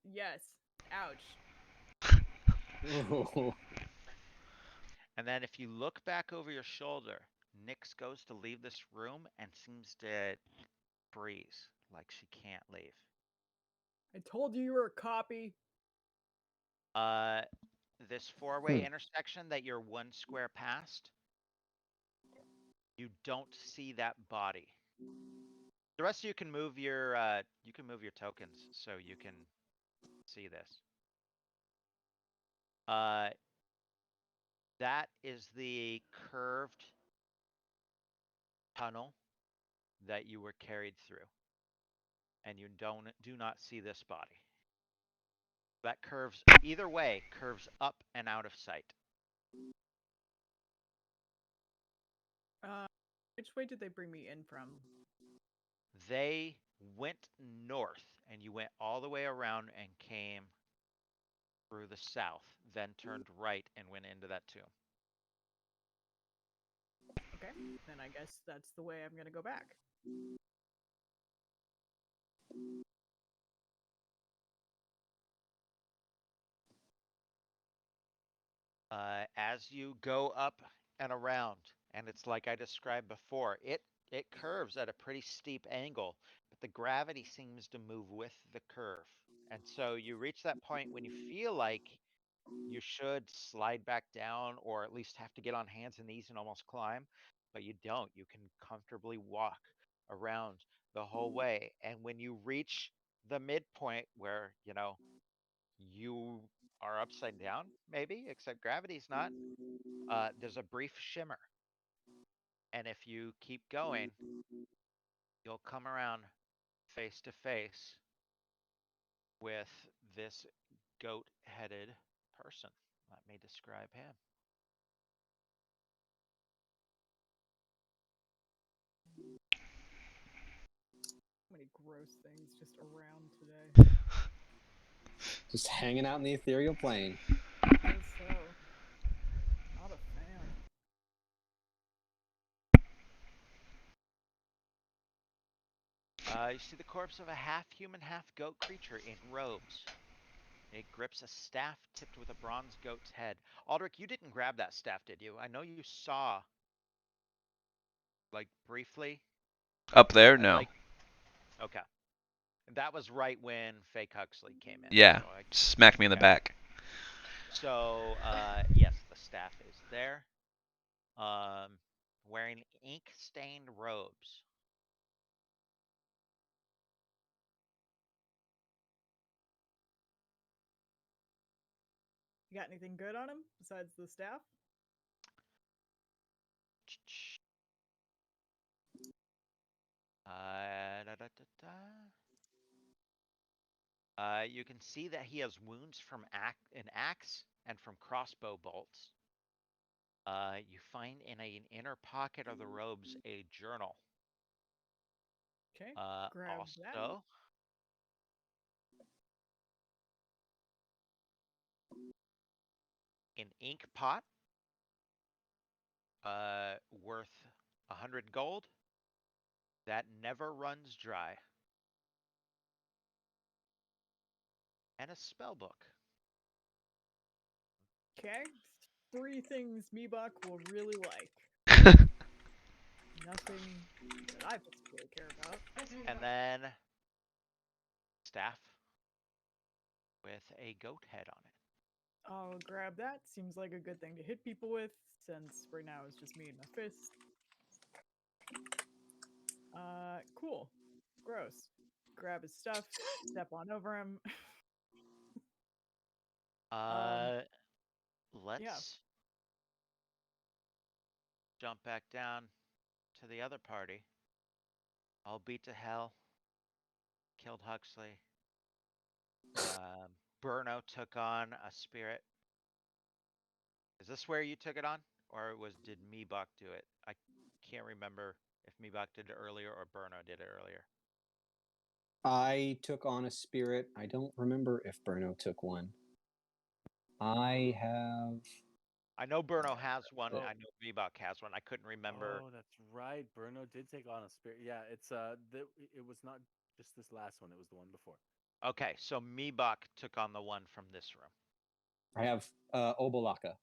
Yes. Ouch. And then if you look back over your shoulder, Nyx goes to leave this room and seems to freeze, like she can't leave. I told you were a copy. This four-way intersection that you're 1 square past, you don't see that body. The rest of you can move your tokens so you can see this. That is the curved tunnel that you were carried through, and you do not see this body. That curves either way, curves up and out of sight. Which way did they bring me in from? They went north, and you went all the way around and came through the south, then turned right and went into that tomb. Okay, then I guess that's the way I'm gonna go back. As you go up and around, and it's like I described before, it curves at a pretty steep angle, but the gravity seems to move with the curve. And so you reach that point when you feel like you should slide back down or at least have to get on hands and knees and almost climb, but you don't. You can comfortably walk around the whole way. And when you reach the midpoint where, you are upside down, maybe, except gravity's not, there's a brief shimmer. And if you keep going, you'll come around face to face with this goat headed person. Let me describe him. So many gross things just around today. Just hanging out in the ethereal plane. Guess so. Not a fan. You see the corpse of a half human, half goat creature in robes. It grips a staff tipped with a bronze goat's head. Aldrich, you didn't grab that staff, did you? I know you saw, like, briefly. Up there, no. Okay. That was right when Fake Huxley came in. Yeah, So smacked me in the back. So, yes, the staff is there. Wearing ink-stained robes. You got anything good on him besides the staff? You can see that he has wounds from an axe and from crossbow bolts. You find in an inner pocket of the robes a journal. Okay, grab that. Also, an ink pot, worth 100 gold. That never runs dry. And a spell book. Okay, 3 things Meebok will really like. Nothing that I particularly care about. And then staff with a goat head on it. I'll grab that. Seems like a good thing to hit people with, since right now it's just me and my fist. Cool. Gross. Grab his stuff, step on over him. Let's jump back down to the other party. All beat to hell. Killed Huxley. Burno took on a spirit. Is this where you took it on? Or did Meebok do it? I can't remember if Meebok did it earlier or Burno did it earlier. I took on a spirit. I don't remember if Burno took one. I know Burno has one. Oh. I know Meebok has one. I couldn't remember. Oh, that's right. Bruno did take on a spirit. Yeah, it was not just this last one. It was the one before. Okay, so Meebok took on the one from this room. I have Obolaka.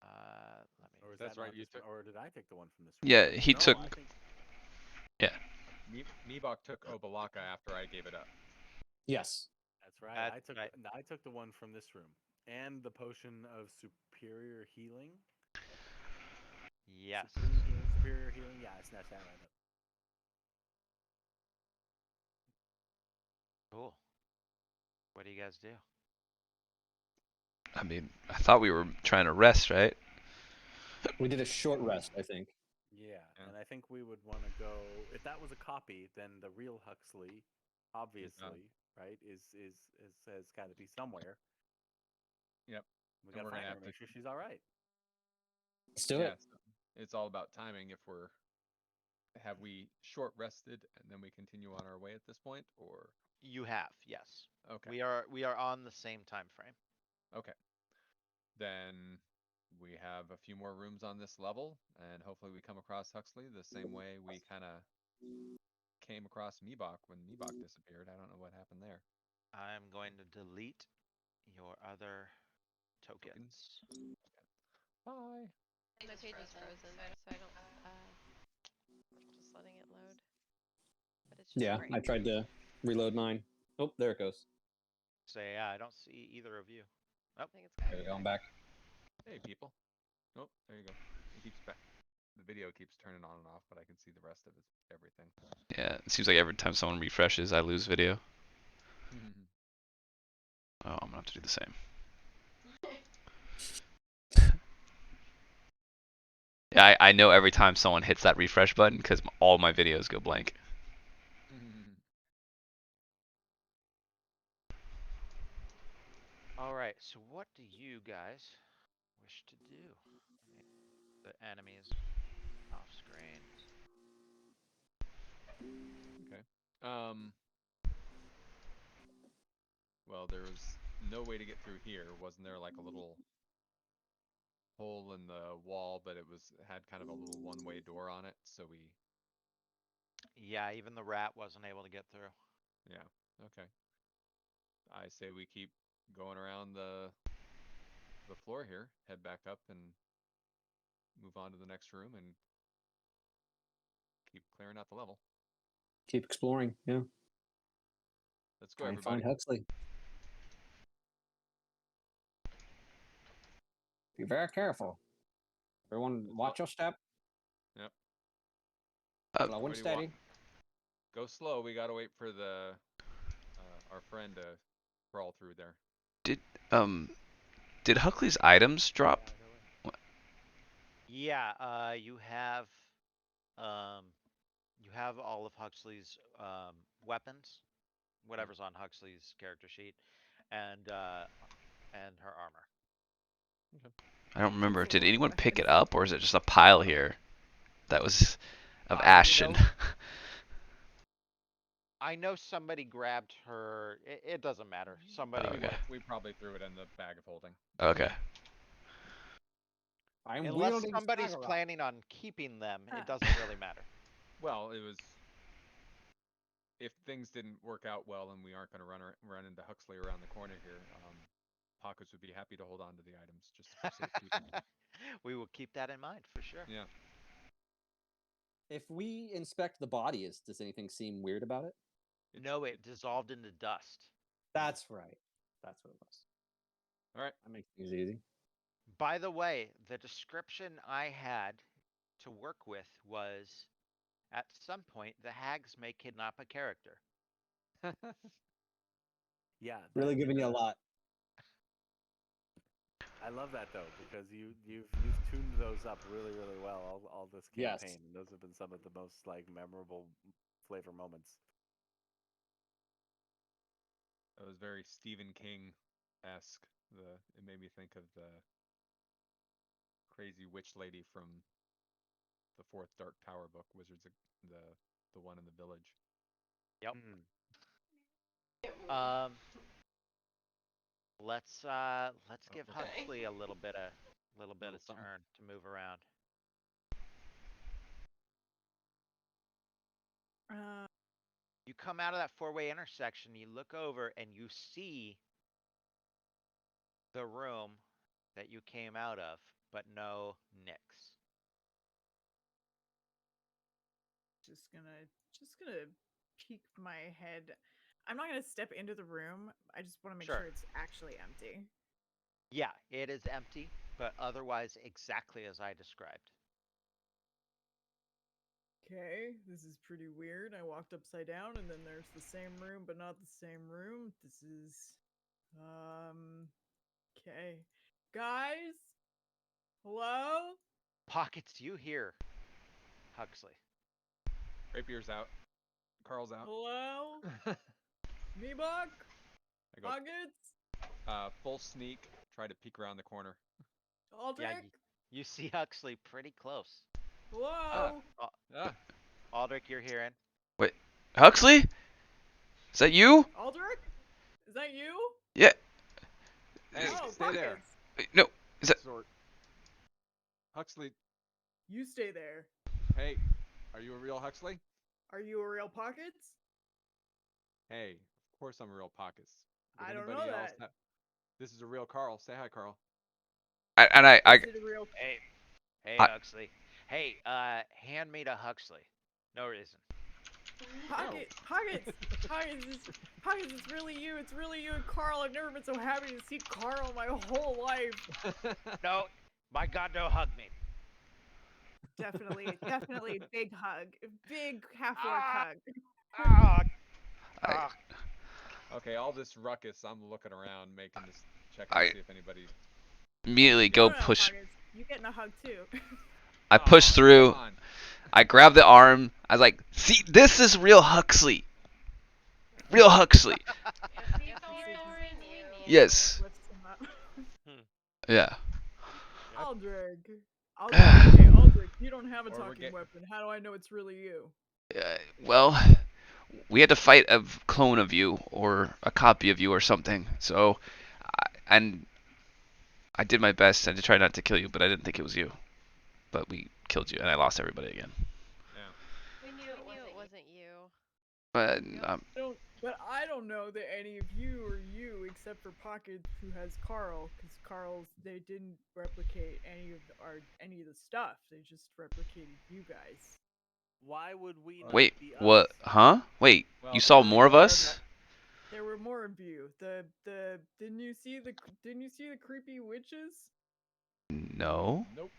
Let me. Or is That's that right, not you this one? took- Or did I take the one from this room? Yeah, he No, took. I think Meebok took Obalaka after I gave it up. Yes. that's right. That's right. I took the one from this room and the potion of superior healing. Yes. Superior healing. Yeah, I snatched that right up. Cool. What do you guys do? I mean, I thought we were trying to rest, right? We did a short rest, I think. Yeah, and I think we would want to go. If that was a copy, then the real Huxley, obviously, right, has got to be somewhere. Yep. We And got to we're find gonna her, have make to- sure she's all right. Let's do Yeah, it. so it's all about timing. If have we short rested and then we continue on our way at this point, or You have, yes. okay, We are on the same time frame. okay. Then we have a few more rooms on this level, and hopefully we come across Huxley the same way we kind of came across Meebok when Meebok disappeared. I don't know what happened there. I'm going to delete your other tokens. Bye. My page is frozen, so I don't. Just letting it load. But it's just Yeah, great. I tried to Reload mine. Oh, there it goes. Say, yeah, I don't see either of you. I think it's There we go. I'm back. Hey, people. Oh, there you go. It keeps back. The video keeps turning on and off, but I can see the rest of it, everything. Yeah, it seems like every time someone refreshes, I lose video. Oh, I'm gonna have to do the same. Yeah, I know every time someone hits that refresh button because all my videos go blank. All right, so what do you guys wish to do? The enemies off screen. Okay. Well, there was no way to get through here. Wasn't there like a little hole in the wall, but it had kind of a little one-way door on it, so we. Yeah, even the rat wasn't able to get through. Yeah. Okay. I say we keep going around the floor here, head back up, and move on to the next room, and keep clearing out the level. Keep exploring. Yeah. Let's go, Try and everybody. find Huxley. Be very careful. Everyone, watch your step. Yep. Slow and Everybody steady. Go slow. We gotta wait for the our friend to crawl through there. Did Huckley's items drop? Yeah, you have all of Huxley's weapons, whatever's on Huxley's character sheet, and her armor. I don't remember. That's a Did lot of anyone pick it weapons. up, or is it just a pile here that was of You ash know, and? I know somebody grabbed her. It doesn't matter. Somebody Okay. We probably threw it in the bag of holding. Okay. I'm Unless wielding somebody's Stagger Rock. planning on keeping them, Ah. it doesn't really matter. Well, it was. If things didn't work out well and we aren't going to run into Huxley around the corner here, Pockets would be happy to hold on to the items just for safekeeping. We will keep that in mind for sure. Yeah. If we inspect the body, does anything seem weird about it? No, it dissolved into dust. That's right. That's what it was. All right. That makes things easy. By the way, the description I had to work with was at some point the hags may kidnap a character. Yeah, Really giving you a lot. I love that though because you've tuned those up really well all this Yes. campaign. And those have been some of the most like memorable flavor moments. That was very Stephen King-esque. It made me think of the crazy witch lady from the fourth Dark Tower book, Wizards of the one in the village. Yep. Mm. Let's give okay. Huxley a little bit of Little something. turn to move around. You come out of that four-way intersection, you look over and you see the room that you came out of, but no Nyx. Just gonna peek my head. I'm not gonna step into the room. I just want to make Sure. sure it's actually empty. Yeah, it is empty, but otherwise exactly as I described. Okay, this is pretty weird. I walked upside down and then there's the same room but not the same room. This is okay. Guys? Hello? Pockets, you hear Huxley. Rapier's out. Carl's out. Hello? Meebok? I go Pockets? full sneak. Try to peek around the corner. Aldrich? Yeah, you see Huxley pretty close. Hello? Ah, Aldrich, you're hearing. Wait, Huxley? Is that you? Aldrich? Is that you? Yeah. hey, Oh, stay there. Pockets. Wait, no. Is that? Sort. Huxley, You stay there. hey, are you a real Huxley? Are you a real Pockets? Hey, of course I'm a real Pockets. Would I don't anybody know else that. This is a real Carl. Say hi, Carl. I Is it a real? Hey, I- Huxley. Hey, hand me to Huxley. No reason. Pockets, it's really you. It's really you and Carl. I've never been so happy to see Carl my whole life. No, my God, no, hug me. Definitely big hug. Big half orc Ah, hug. ah, I, ah. Okay, all this ruckus, I'm looking around, making this, checking to I see if anybody. immediately No, go no, no, push. Pockets. You getting a hug too. I push Aw, through. come on. I grab the arm. I was like, see, this is real Huxley. Real Huxley. See, Thorin, we knew. Yes. Lifts him up. Hmm. Yeah. Yep. Aldrich, you don't have a Or we're talking get- weapon. How do I know it's really you? Well, we had to fight a clone of you or a copy of you or something. So, and I did my best to try not to kill you, but I didn't think it was you. But we killed you, and I lost everybody again. Yeah. We knew it wasn't you. But But I don't know that any of you are you, except for Pocket, who has Carl, because they didn't replicate any of the stuff. They just replicated you guys. Why would we not wait, be us? what? Huh? Wait, Well, you saw you're more of aware us? There were more of you. The didn't you see the creepy witches? No. Nope.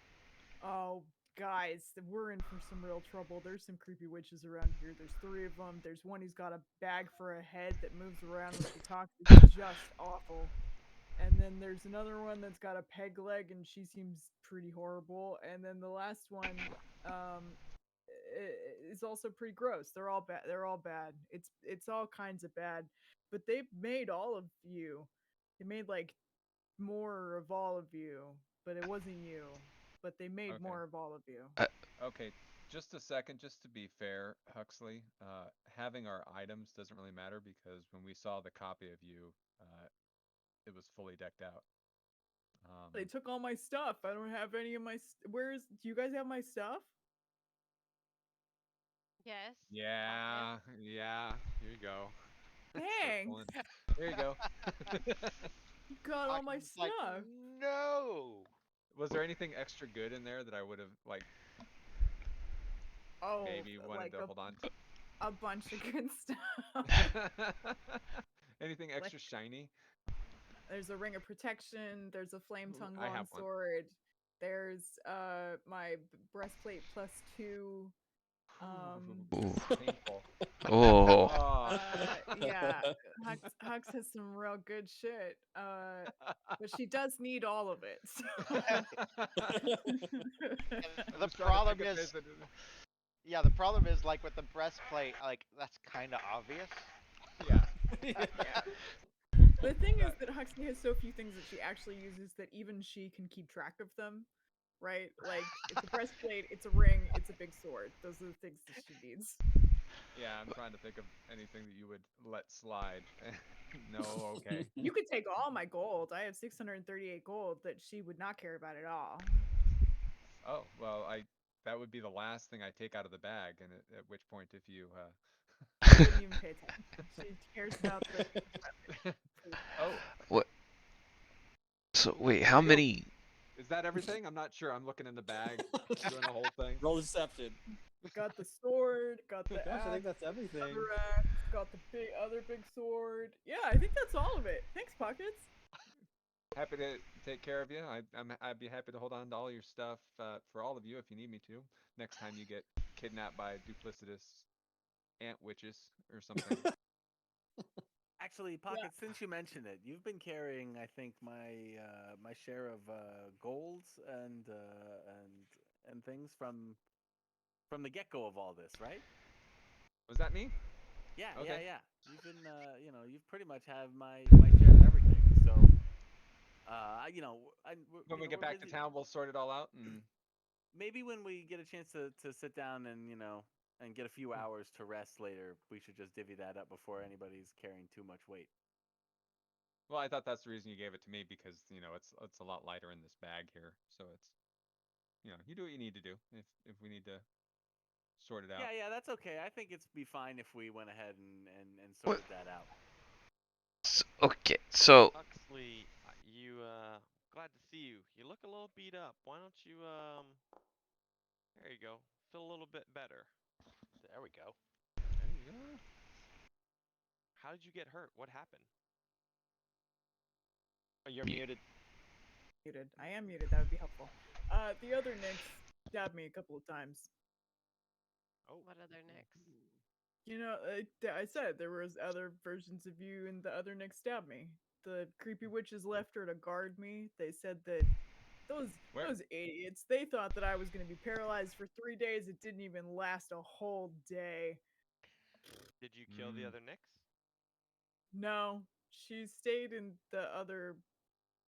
Oh, guys, we're in for some real trouble. There's some creepy witches around here. There's 3 of them. There's one who's got a bag for a head that moves around when she talks. It's just awful. And then there's another one that's got a peg leg, and she seems pretty horrible. And then the last one, um, is also pretty gross. They're all bad. They're all bad. It's all kinds of bad. But they made all of you. They made like more of all of you, but it wasn't you. But they made Okay. more of all of you. Okay, just a second, just to be fair, Huxley. Having our items doesn't really matter because when we saw the copy of you, it was fully decked out. They took all my stuff. I don't have any of my. Where's? Do you guys have my stuff? Yes. Yeah, yeah. Here you go. Thanks. Circling. Here you go. You got all my Pocket's like, stuff. no. Was there anything extra good in there that I would have like Oh, maybe wanted like to hold on a bunch of good stuff. to? Anything extra shiny? There's a ring of protection. There's a flame tongue I have one. longsword. There's my breastplate +2. Ooh. Painful. Oh. Oh. Yeah, Hux has some real good shit. But she does need all of it. And the Just trying to problem think if is, there's yeah, the problem is like with the breastplate, like that's kind of obvious. yeah. Yeah. The thing is that Huxley has so few things that she actually uses that even she can keep track of them, right? Like, it's a breastplate, it's a ring, it's a big sword. Those are the things that she needs. Yeah, I'm trying to think of anything that you would let slide. No, okay. You could take all my gold. I have 638 gold that she would not care about at all. Oh, well, that would be the last thing I take out of the bag, and at which point if you She wouldn't even pay attention. She cares about the. Oh, What? So wait, how there you go. many? Is that everything? I'm not sure. I'm looking in the bag, doing the whole thing. Roll deception. Got the sword, got the Gosh, axe, I think that's everything. other axe, got the other big sword. Yeah, I think that's all of it. Thanks, Pockets. Happy to take care of you. I'd be happy to hold on to all your stuff for all of you if you need me to. Next time you get kidnapped by duplicitous ant witches or something. Actually, Pocket, since you mentioned it, you've been carrying, I think, my share of golds and things from the get go of all this, right? Was that me? Yeah, Okay. yeah. You've been, you've pretty much have my share of everything. So, When we get back to town, we'll sort it all out and maybe when we get a chance to sit down and and get a few hours to rest later, we should just divvy that up before anybody's carrying too much weight. well, I thought that's the reason you gave it to me because, it's a lot lighter in this bag here. So it's, you do what you need to do if we need to sort it out. Yeah, that's okay. I think it's be fine if we went ahead and What? sorted that out. Okay, so Huxley, glad to see you. You look a little beat up. Why don't you, there you go. Feel a little bit better. There we go. There you How did you get hurt? What happened? Oh, you're Mute. muted. Muted. I am muted. That would be helpful. The other Nyx stabbed me a couple of times. Oh, What other Nicks? You know, I said there was other versions of you, and the other Nyx stabbed me. The creepy witches left her to guard me. They said that Where? those idiots. They thought that I was going to be paralyzed for 3 days. It didn't even last a whole day. did you kill the Mm. other Knicks? No, she stayed in the other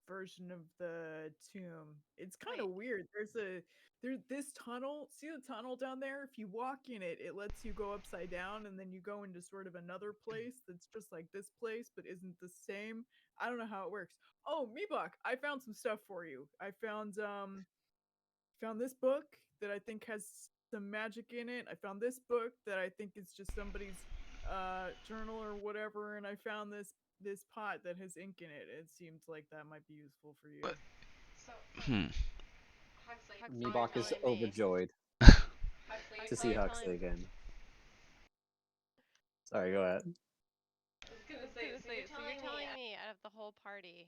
version of the tomb. It's kind of Wait. weird. There's this tunnel. See the tunnel down there? If you walk in it, it lets you go upside down and then you go into sort of another place that's just like this place but isn't the same. I don't know how it works. Oh, Meebok, I found some stuff for you. I found this book that I think has some magic in it. I found this book that I think is just somebody's journal or whatever, and I found this pot that has ink in it. It seems like that might be useful for you. What? Hmm. Huxley, you're Meebok is telling me. overjoyed to see you're Huxley telling- again. Sorry, go ahead. I was gonna say, so you're telling me out of the whole party,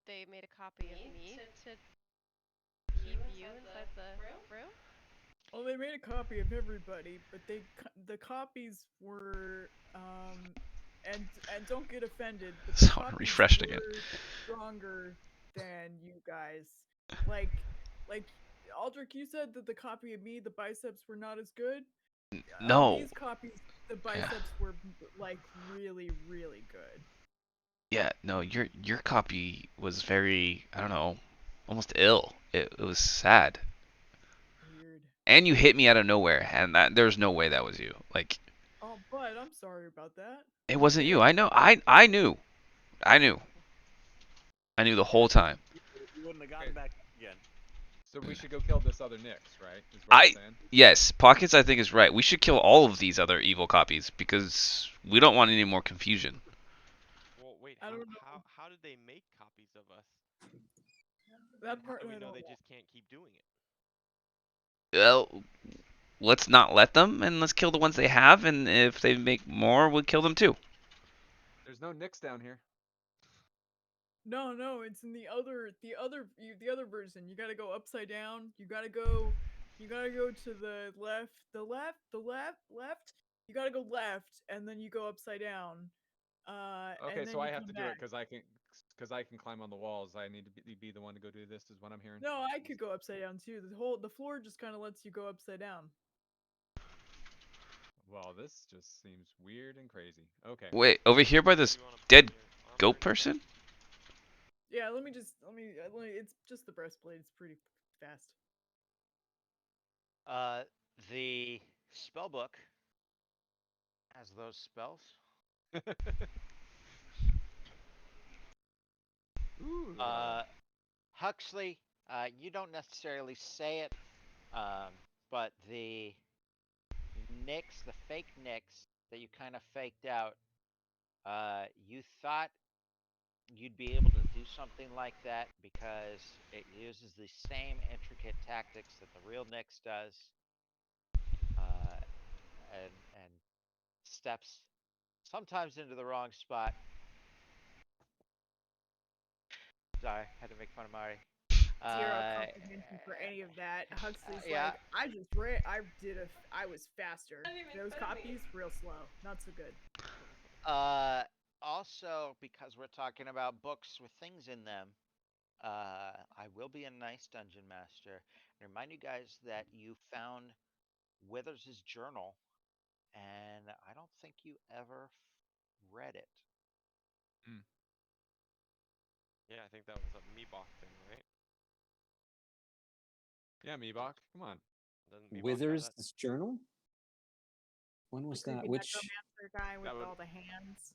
they made a copy of me to keep you inside the room? Well, they made a copy of everybody, but the copies were and don't get offended, but the Someone copies refreshed again. were stronger than you guys. Like Aldrich, you said that the copy of me, the biceps were not as good. No. These copies, the biceps were like really, really good. Yeah, no, your copy was very, I don't know, almost ill. It was sad. Weird. And you hit me out of nowhere, and there's no way that was you. Like, Oh, but I'm sorry about that. it wasn't you. I know. I knew. I knew. I knew the whole time. You wouldn't have gotten Okay. back again. So we should go kill this other Nyx, right? Is what you're saying? Yes, Pockets I think is right. We should kill all of these other evil copies because we don't want any more confusion. Well, wait. I don't know. How did they make copies of us? That And how part do I we know don't they know. just can't keep doing it? Well, let's not let them, and let's kill the ones they have, and if they make more, we'll kill them too. There's no Nyx down here. No, it's in the other version. You gotta go upside down. You gotta go to the left. You gotta go left, and then you go upside down. Okay, And then so I you have come to do it back. because I can climb on the walls. I need to be the one to go do this. Is what I'm hearing. No, I could go upside down too. The floor just kind of lets you go upside down. Well, this just seems weird and crazy. Okay. Wait, over here by this You wanna put dead your armor goat in? person? Yeah, let me. It's just the breastplate. It's pretty fast. The spell book has those spells. Ooh. Huxley, you don't necessarily say it, but the Nyx, the fake Nyx that you kind of faked out, you thought you'd be able to do something like that because it uses the same intricate tactics that the real Nyx does, and steps sometimes into the wrong spot. Sorry, had to make fun of Marty. Zero comprehension for any of that. Huxley's yeah. like, I just read. I was faster. Those copies, real slow. Not so good. Also, because we're talking about books with things in them, I will be a nice dungeon master. Remind you guys that you found Withers' journal, and I don't think you ever read it. Mm. Yeah, I think that was a Meebok thing, right? Yeah, Meebok. Come on. Doesn't Meebok have Withers' that? journal? When was The that? creepy Which necromancer guy with would- all the hands.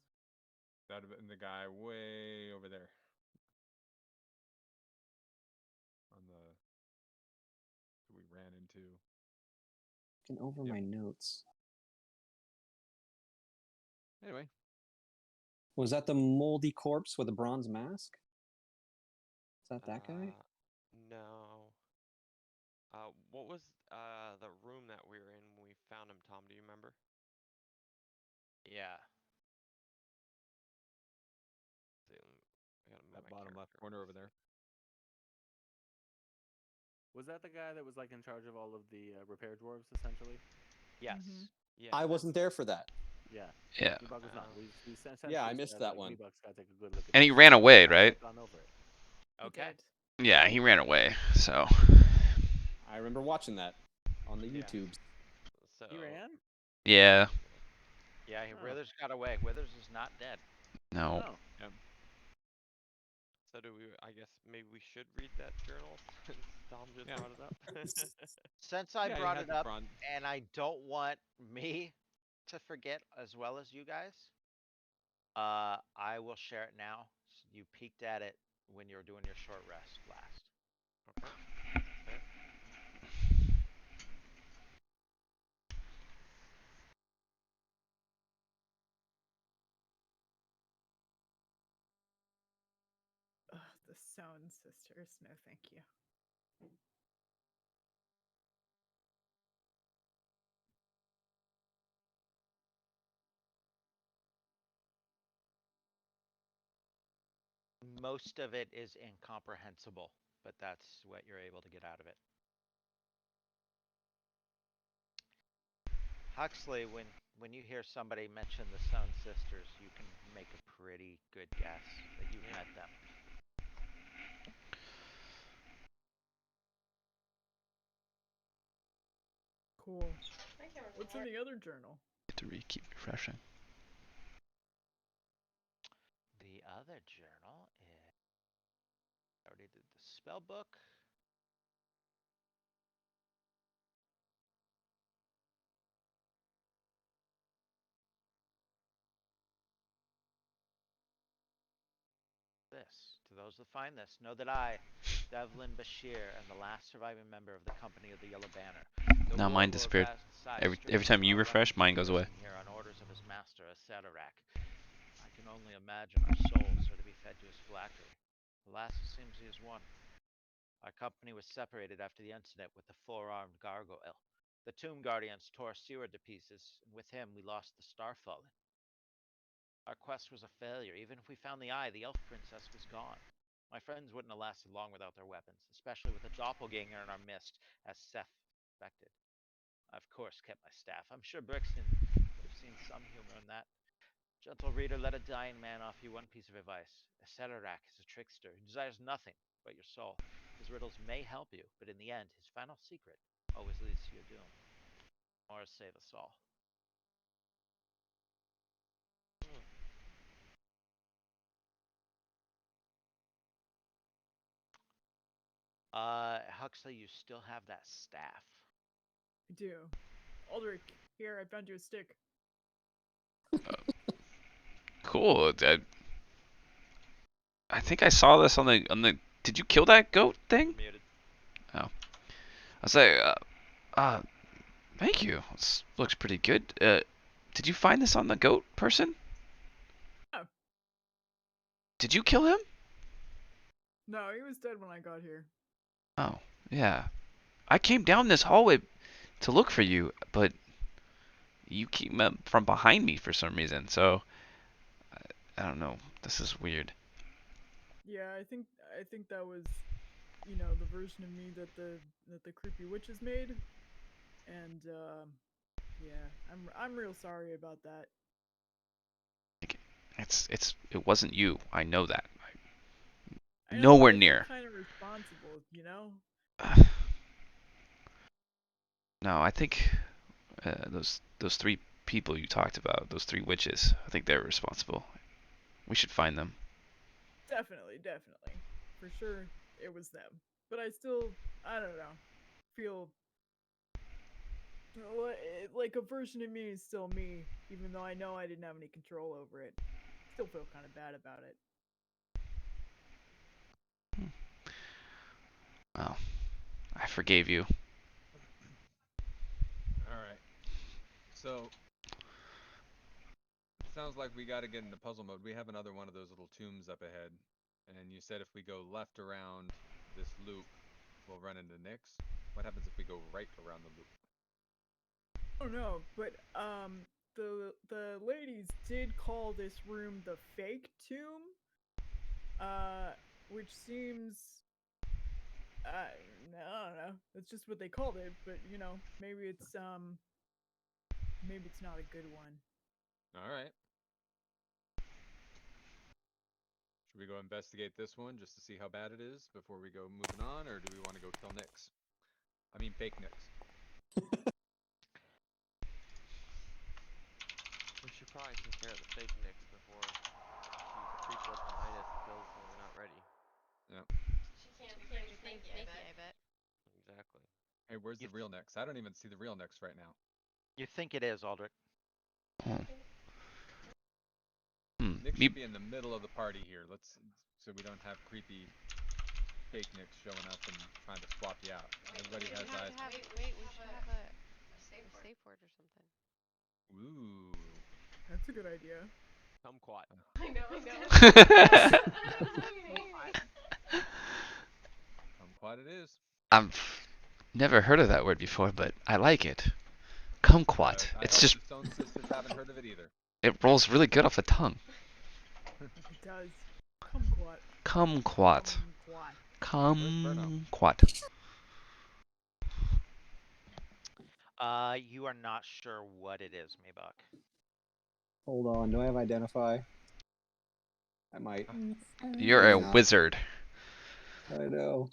That would have been the guy way over there. On the who we ran into. looking over Yep. my notes? Anyway, Was that the moldy corpse with a bronze mask? Is that guy? No. What was the room that we were in when we found him, Tom? Do you remember? Yeah. See, I gotta move That my bottom left character corner over over there. Was that the guy that was like in charge of all of the repair dwarves, essentially? Yes. Yeah. I wasn't there for that. Yeah. Yeah. Meebug was not. Oh. We Yeah, I essentially missed said that like one. Meebug's gotta take a good look at And he this. ran away, I've right? gone over it. He Okay. did. Yeah, he ran away. So I remember watching that on the Yeah. YouTubes. So. He ran? yeah, Yeah, Oh. Withers got away. Withers is not dead. no. Oh. So do we? I guess maybe we should read that journal since Dom just Yeah. brought it up. Since I Yeah, he brought had it the up, bronze. and I don't want me to forget as well as you guys, I will share it now. You peeked at it when you were doing your short rest last. Okay. Fair. Ugh, the Sown sisters. No, thank you. Most of it is incomprehensible, but that's what you're able to get out of it. Huxley, when you hear somebody mention the Sown sisters, you can make a pretty good guess that you've met them. Cool. What's in the other journal? Have to keep refreshing. The other journal is. I already did the spell book. This. To those that find this, know that I, Devlin Bashir, am the last surviving member of the Company of the Yellow Banner. The Now mine warlord disappeared. Vazensai Every stripped time some you of our refresh, weapons mine and goes away. imprisoned here on orders of his master, Sadarak. I can only imagine our souls are to be fed to his phylactery. Alas, it seems he has won. Our company was separated after the incident with the four-armed gargoyle. The Tomb Guardians tore Seward to pieces, and with him we lost the Starfallen. Our quest was a failure. Even if we found the eye, the elf princess was gone. My friends wouldn't have lasted long without their weapons, especially with a doppelganger in our midst, as Seth expected. I, of course, kept my staff. I'm sure Brixton would have seen some humor in that. Gentle reader, let a dying man offer you one piece of advice. Acelerak is a trickster who desires nothing but your soul. His riddles may help you, but in the end, his final secret always leads to your doom. Or save us all. Huxley, you still have that staff. I do. Aldrich, here, I found you a stick. Cool. I think I saw this on the. Did you kill that goat thing? Muted. Oh, I was like, thank you. This looks pretty good. Did you find this on the goat person? Oh. Did you kill him? No, he was dead when I got here. Oh, yeah. I came down this hallway to look for you, but you came up from behind me for some reason. So I don't know. This is weird. Yeah, I think that was, you know, the version of me that the creepy witches made, and yeah, I'm real sorry about that. It wasn't you. I know that. I know, Nowhere but I near. feel kind of responsible, you know. No, I think those three people you talked about, those three witches, I think they're responsible. We should find them. Definitely, definitely, for sure, it was them. But I still, I don't know, feel like a version of me is still me, even though I know I didn't have any control over it. Still feel kind of bad about it. Well, I forgave you. All right. So it sounds like we got to get into puzzle mode. We have another one of those little tombs up ahead, and you said if we go left around this loop, we'll run into Nyx. What happens if we go right around the loop? Oh no, but the ladies did call this room the fake tomb, which seems I don't know. That's just what they called it, but maybe it's not a good one. All right. Should we go investigate this one just to see how bad it is before we go moving on, or do we want to go kill Nyx? I mean, fake Nyx. We should probably take care of the fake Nyx before she creeps up behind us and kills us when we're not ready. She can't be pretty sneaky, I bet. Exactly. Hey, where's the real Nyx? I don't even see the real Nyx right now. You think it is, Aldrich? Nyx should be in the middle of the party here. So we don't have creepy fake Nyx showing up and trying to swap you out. Everybody has eyes. Wait, we should have a safe word or something. Ooh. That's a good idea. Kumquat. I know. Kumquat it is. I've never heard of that word before, but I like it. Kumquat. I It's hope just the Stone Sisters haven't heard of it either. it rolls really good off the tongue. It does. Kumquat. Kumquat. Kumquat. Kumquat. You are not sure what it is, Maybach. Hold on. Do I have identify? I might. You're Maybe a not. wizard I know.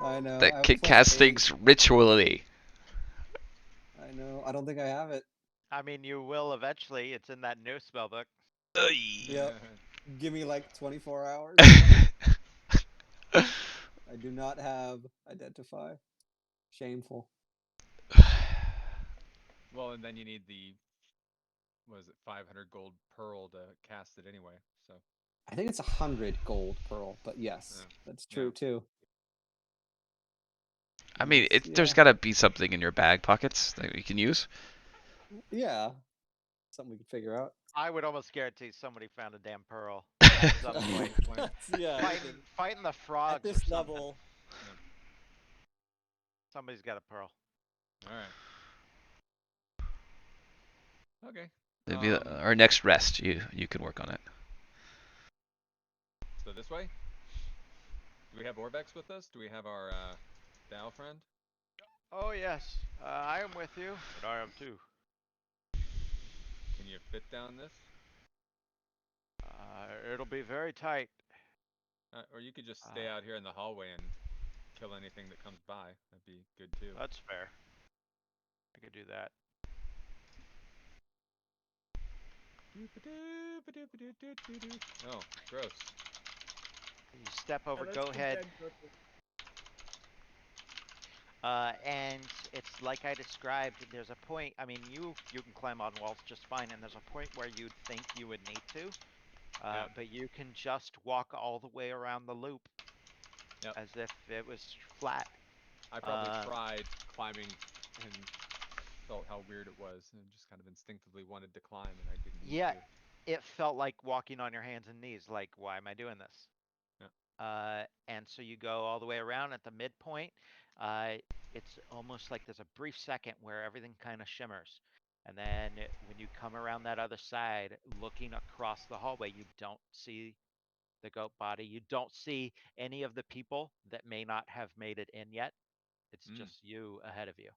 I know. I that have can plus cast 8. things ritually. I know. I don't think I have it. I mean, you will eventually. It's in that new spell book. Yep. Give me like 24 hours. I do not have identify. Shameful. Well, and then you need the, what is it, 500 gold pearl to cast it anyway. So. I think it's 100 gold pearl, but yes, that's true too. I mean, there's got to be something in your bag pockets that you can use. Yeah, something we could figure out. I would almost guarantee somebody found a damn pearl at some point. Yeah, Fighting the frogs at this or something. level. Somebody's got a pearl. All right. Okay. It'd be our next rest. You can work on it. So this way? Do we have Orbex with us? Do we have our Dow friend? Oh yes, I am with you. And I am too. Can you fit down this? It'll be very tight. Or you could just stay out here in the hallway and kill anything that comes by. That'd be good too. That's fair. I could do that. Oh, gross. You step over, that's go the ahead. dead purple. And it's like I described, there's a point, I mean, you can climb on walls just fine, and there's a point where you'd think you would need to, but you can just walk all the way around the loop as if it was flat. I probably tried climbing and felt how weird it was and just kind of instinctively wanted to climb and I didn't need to. It felt like walking on your hands and knees, like, why am I doing this? And so you go all the way around at the midpoint. It's almost like there's a brief second where everything kind of shimmers. And then when you come around that other side, looking across the hallway, you don't see the goat body. You don't see any of the people that may not have made it in yet. It's just you ahead of you.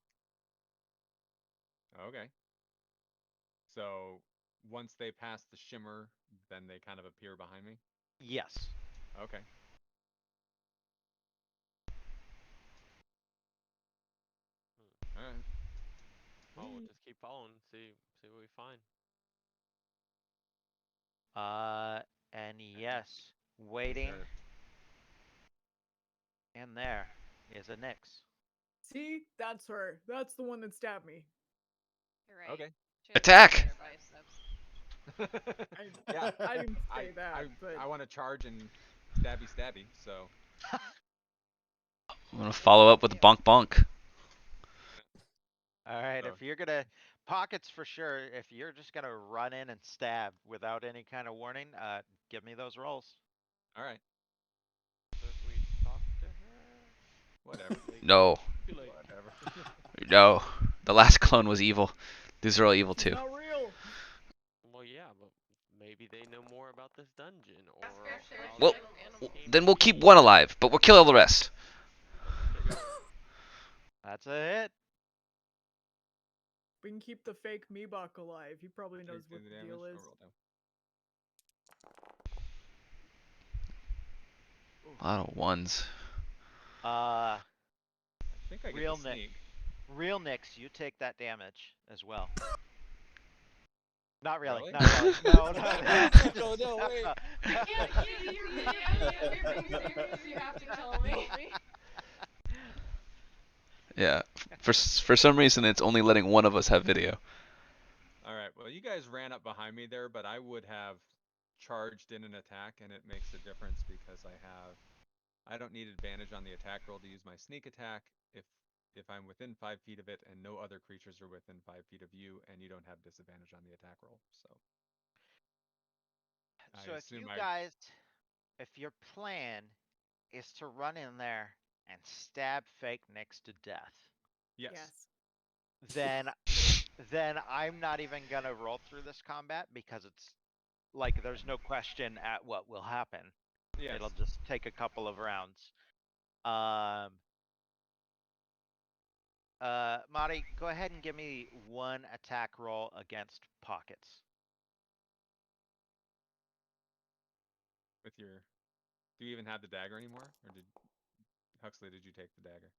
Okay. So once they pass the shimmer, then they kind of appear behind me? Yes. Okay. Alright. Well, we'll just keep following, see what we find. And yes, waiting. And there is a Nyx. See, that's her. That's the one that stabbed me. You're right. Okay. Attack! Yeah. I didn't say that, but I want to charge and stabby, so. I'm gonna follow up with bonk bonk. All right, if you're gonna pockets for sure, if you're just gonna run in and stab without any kind of warning, give me those rolls. All right. So if we talk to her, whatever. No. Whatever. No. The last clone was evil. These are all evil too. not real. Maybe they know more about this dungeon, or how Well, the animals. game then should we'll keep be. one alive, but we'll kill all the rest. There you go. That's a hit. We can keep the fake Meebok alive. He probably knows Do what the the damage. deal is. Oh, roll down. A lot of ones. Uh, I think I get Real the Nick. sneak. Real Nix, you take that damage as well. Not really. Really? Not really. No, no, no. No, no, wait. I can't see you. You're being serious. You have to kill me. Yeah. For some reason, it's only letting one of us have video. All right. Well, you guys ran up behind me there, but I would have charged in an attack, and it makes a difference because I don't need advantage on the attack roll to use my sneak attack if I'm within 5 feet of it and no other creatures are within 5 feet of you, and you don't have disadvantage on the attack roll. So. So I if you assume guys, if your plan is to run in there and stab fake Nix to death, yes. then I'm not even gonna roll through this combat because it's like there's no question at what will happen. Yes. It'll just take a couple of rounds. Marty, go ahead and give me one attack roll against pockets. With your, do you even have the dagger anymore, or did Huxley? Did you take the dagger?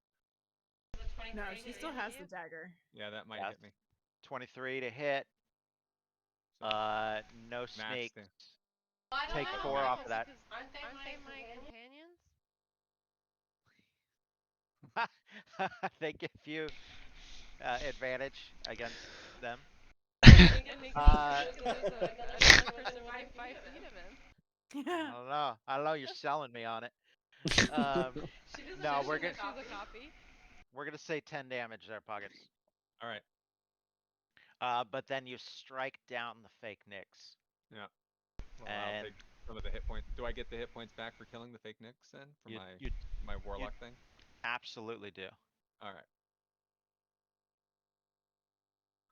No, she still has the dagger. Yeah, that might Yes. hit me. 23 to hit. So No max sneaks. thing. Take I don't 4 know, off of that. Aren't they my companions? They give you advantage against them. And Uh, there's another person within 5 feet of him. I don't know. I don't know. You're selling me on it. She doesn't No, know we're she's gonna a copy. we're gonna say 10 damage there, pockets. All right. But then you strike down the fake Nix. Yeah. Well, And I'll take some of the hit points. Do I get the hit points back for killing the fake Nix then for you my warlock thing? absolutely do. All right.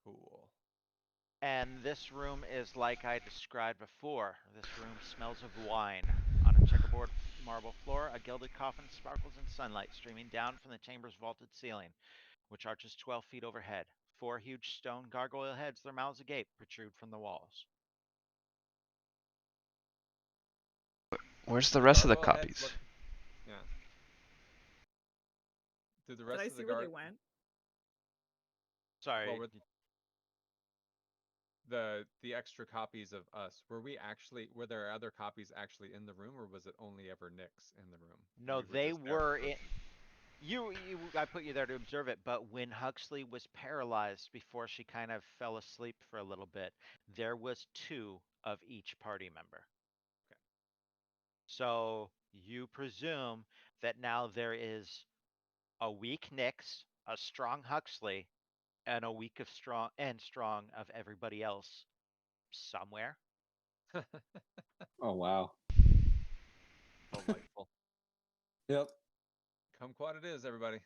Cool. And this room is like I described before. This room smells of wine. On a checkerboard marble floor, a gilded coffin sparkles in sunlight streaming down from the chamber's vaulted ceiling, which arches 12 feet overhead. 4 huge stone gargoyle heads, their mouths agape, protrude from the walls. Where's the rest of the Gargoyle heads copies? look- Yeah. Do the Did rest I of the see where they went? Sorry. Well, with the extra copies of us, were there other copies actually in the room, or was it only ever Nix in the room? No, We they just there were for- in. I put you there to observe it, but when Huxley was paralyzed before she kind of fell asleep for a little bit, there was 2 of each party member. Okay. So you presume that now there is a weak Nix, a strong Huxley, and a weak of strong of everybody else somewhere. Oh wow. Delightful. Yep. Kumquat it is, everybody.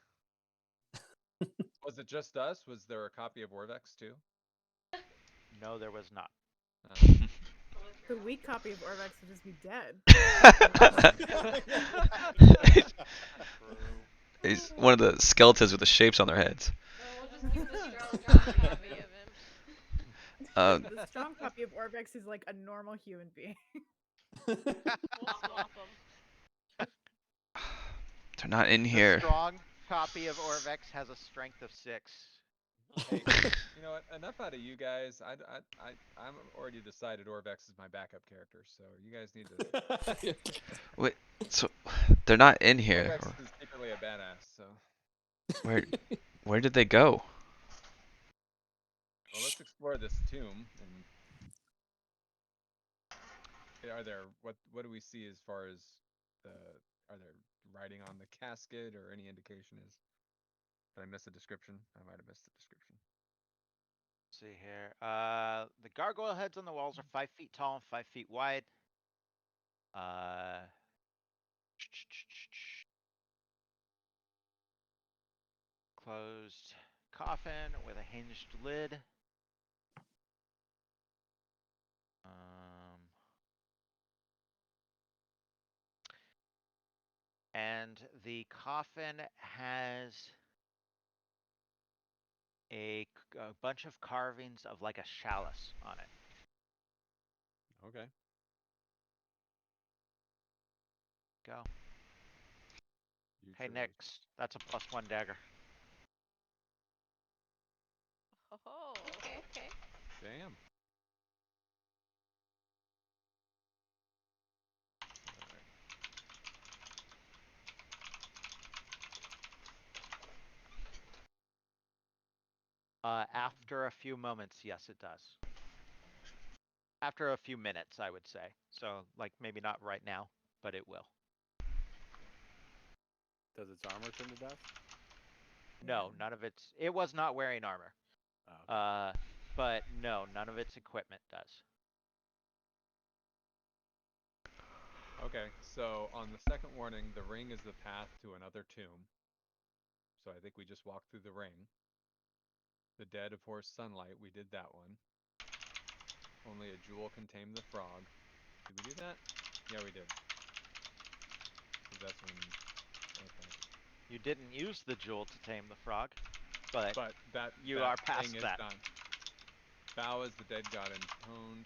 Was it just us? Was there a copy of Orvex too? No, there was not. The weak copy of Orvex would just be dead. He's one of the skeletons with the shapes on their heads. We'll just use the strong copy of him. The strong copy of Orvex is like a normal human being. We'll swap them. They're not in The here. strong copy of Orvex has a strength of 6. Hey, you know what? Enough out of you guys. I'm already decided Orvex is my backup character, so you guys need to. Wait, so they're not in here. Orvex is secretly a badass, so. Where did they go? Well, let's explore this tomb and. Are there what do we see as far as are there writing on the casket or any indication is? Did I miss a description? I might have missed the description. Let's see here. The gargoyle heads on the walls are 5 feet tall and 5 feet wide. Closed coffin with a hinged lid. and the coffin has a bunch of carvings of like a chalice on it. Okay. Go. You Hey, choose. Nix, that's a +1 dagger. Oh, okay. Damn. Alright. After a few moments, yes, it does. After a few minutes, I would say. So, like, maybe not right now, but it will. Does its armor turn to dust? No, none of its. It was not wearing armor. Oh, okay. But no, none of its equipment does. Okay, so on the second warning, the ring is the path to another tomb. So I think we just walked through the ring. The dead of horse sunlight, we did that one. Only a jewel can tame the frog. Did we do that? Yeah, we did. 'Cause that's when. Okay. You didn't use the jewel to tame the frog, but that you that are past thing is that. done. Bow as the dead god intoned.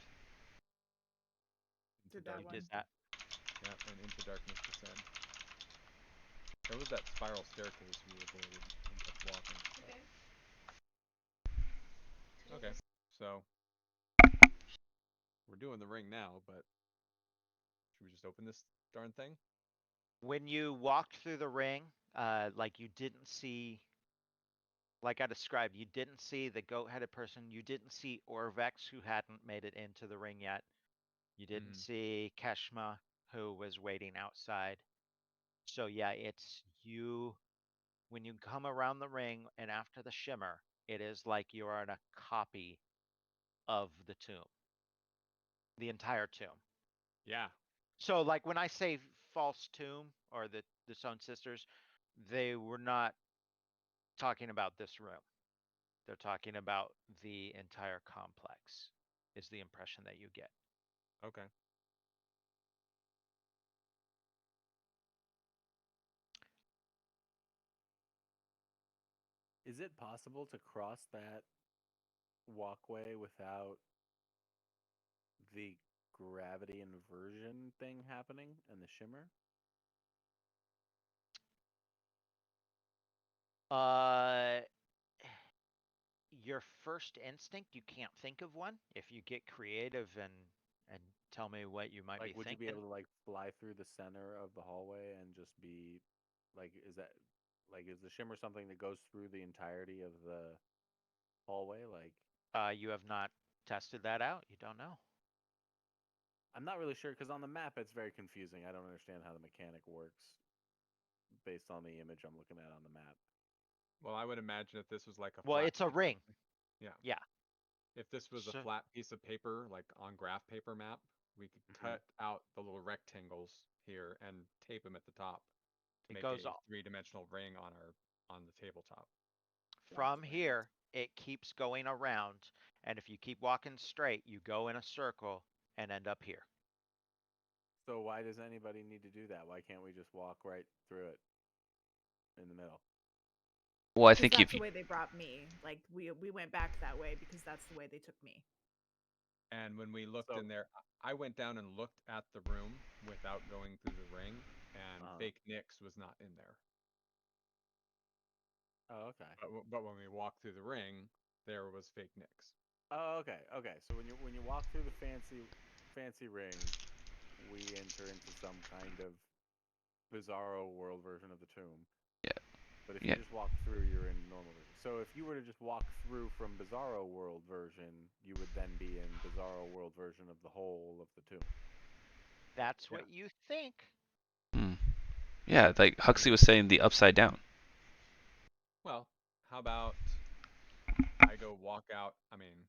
Into Did that You one. did that. Yeah, and into darkness descend. There was that spiral staircase we avoided and kept walking. Okay, so we're doing the ring now, but should we just open this darn thing? When you walked through the ring, like you didn't see, like I described, you didn't see the goat-headed person. You didn't see Orvex, who hadn't made it into the ring yet. You didn't Mhm. see Keshma, who was waiting outside. So yeah, it's you. When you come around the ring and after the shimmer, it is like you are in a copy of the tomb, the entire tomb. Yeah. So like when I say false tomb or the Stone Sisters, they were not talking about this room. They're talking about the entire complex, is the impression that you get. Okay. Is it possible to cross that walkway without the gravity inversion thing happening and the shimmer? Uh, your first instinct, you can't think of one. If you get creative and tell me what you might Like, be would you be thinking. able to like fly through the center of the hallway and just be like, is that like is the shimmer something that goes through the entirety of the hallway? Like, You have not tested that out. You don't know. I'm not really sure because on the map it's very confusing. I don't understand how the mechanic works based on the image I'm looking at on the map. Well, I would imagine if this was like a Well, flat it's a piece ring. yeah. Yeah. If this was a So flat piece of paper, like on graph paper map, we could Mhm. cut out the little rectangles here and tape them at the top to it make goes a all, three-dimensional ring on the tabletop. from Gotcha. here, it keeps going around. And if you keep walking straight, you go in a circle and end up here. So why does anybody need to do that? Why can't we just walk right through it in the middle? Well, I Because think that's if the you, way they brought me. Like we went back that way because that's the way they took me. And when we looked So, in there, I went down and looked at the room without going through the ring, and uh, fake Nyx was not in there. oh, okay. But when we walked through the ring, there was fake Nyx. Oh, okay. Okay. So when you walk through the fancy ring, we enter into some kind of bizarro world version of the tomb. yeah, But if you yeah. just walk through, you're in normal version. So if you were to just walk through from bizarro world version, you would then be in bizarro world version of the whole of the tomb. That's Yeah. what you think. Hmm. Yeah, like Huxley was saying, the upside down. Well, how about I go walk out? I mean,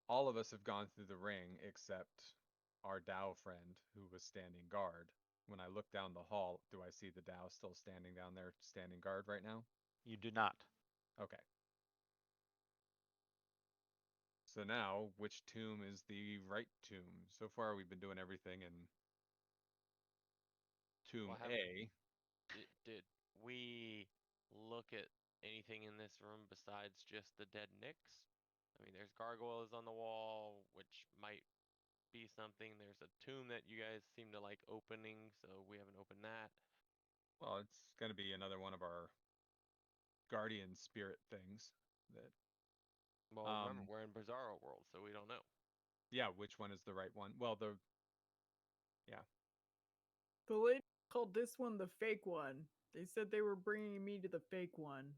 all of us have gone through the ring except our Dow friend who was standing guard. When I look down the hall, do I see the Dow still standing down there, standing guard right now? You do not. Okay. So now, which tomb is the right tomb? So far, we've been doing everything in tomb Well, A. Did we look at anything in this room besides just the dead Nicks? I mean, there's gargoyles on the wall, which might be something. There's a tomb that you guys seem to like opening, so we haven't opened that. Well, it's gonna be another one of our guardian spirit things. That Well, remember, we're in Bizarro World, so we don't know. yeah, which one is the right one? Well, The lady called this one the fake one. They said they were bringing me to the fake one.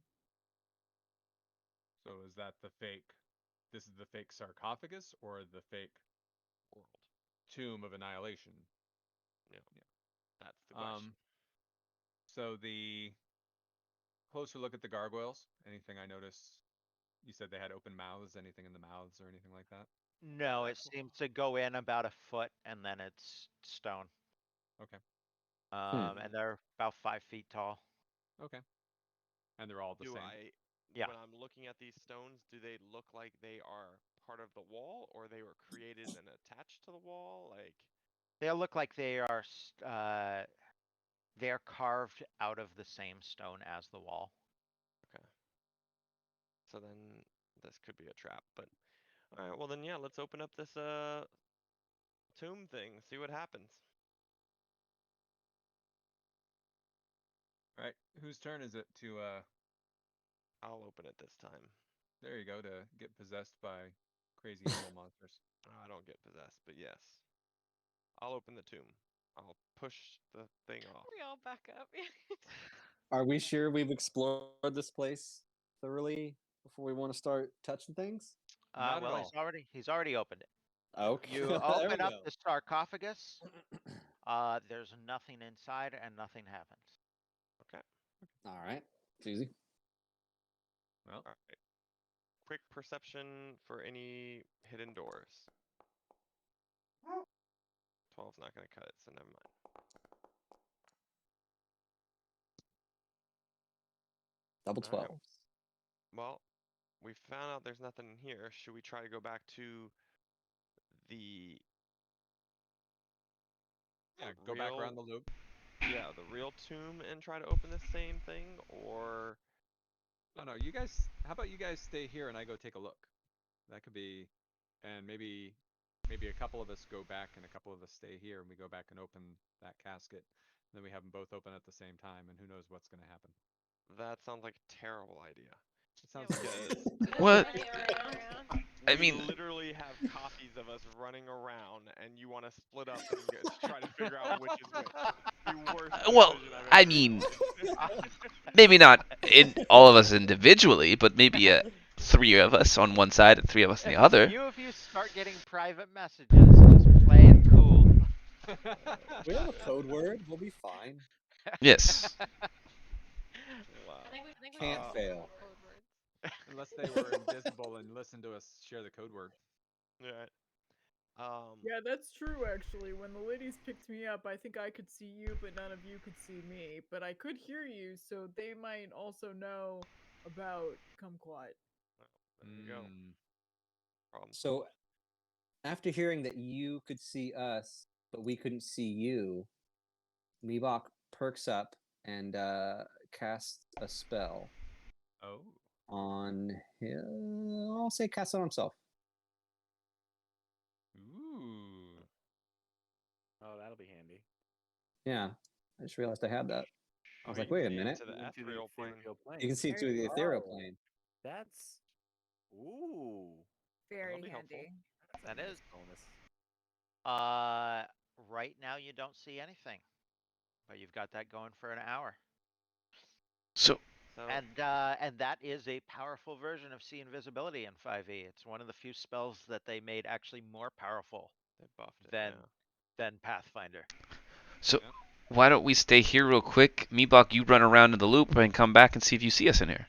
so is that the fake? This is the fake sarcophagus or the fake World. tomb of annihilation? That's the question. So the closer look at the gargoyles. Anything I notice? You said they had open mouths. Anything in the mouths or anything like that? No, it seems to go in about a foot and then it's stone. Okay. And they're about 5 feet tall. Okay. And they're all the Do same. Yeah. When I'm looking at these stones, do they look like they are part of the wall, or they were created and attached to the wall? Like, They look like they're carved out of the same stone as the wall. okay. So then this could be a trap, but all right. Well then, yeah. Let's open up this tomb thing. See what happens. All right. Whose turn is it to? I'll open it this time. There you go. To get possessed by crazy animal monsters. I don't get possessed, but yes. I'll open the tomb. I'll push the thing off. We all back up. Are we sure we've explored this place thoroughly before we want to start touching things? Not at Well, all. he's already opened it. Okay. You There open we up go. the sarcophagus. There's nothing inside and nothing happens. Okay. All right. It's easy. Well, All right. Quick perception for any hidden doors. 12's not going to cut it, so never mind. Double All right. 12. Well, we found out there's nothing in here. Should we try to go back to the go back around the loop. the real tomb and try to open the same thing, or No, you guys. How about you guys stay here and I go take a look? That could be, and maybe a couple of us go back and a couple of us stay here and we go back and open that casket. And then we have them both open at the same time, and who knows what's going to happen. that sounds like a terrible idea. It sounds Because What? I we mean- literally have copies of us running around, and you want to split up and try to figure out which is which. The worst Well, decision I've I ever mean, made. maybe not in all of us individually, but maybe 3 of us on one side and 3 of us on the other. If you start getting private messages, just play it cool. We have a code word. We'll be fine. Yes. Wow. I think we Can't should fail. code words. Unless they were invisible and listened to us share the code word. Right. Yeah, that's true actually. When the ladies picked me up, I think I could see you, but none of you could see me. But I could hear you, so they might also know about Kumquat. There you go. Problem So, solved. after hearing that you could see us, but we couldn't see you, Meebok perks up and casts a spell Oh. on him. I'll say cast it on himself. Ooh. Oh, that'll be handy. Yeah, I just realized I had that. I was like, You wait a can see minute. into the Into the ethereal plane. ethereal plane. You can see There through the you ethereal go. plane. That's ooh. Very be helpful. handy. That's a That nice is. bonus. Right now you don't see anything, but you've got that going for an hour. So So And that is a powerful version of see invisibility in 5e. It's one of the few spells that they made actually more powerful they buffed it. than yeah. than Pathfinder. why don't we stay here real quick? Meebok, you run around in the loop and come back and see if you see us in here.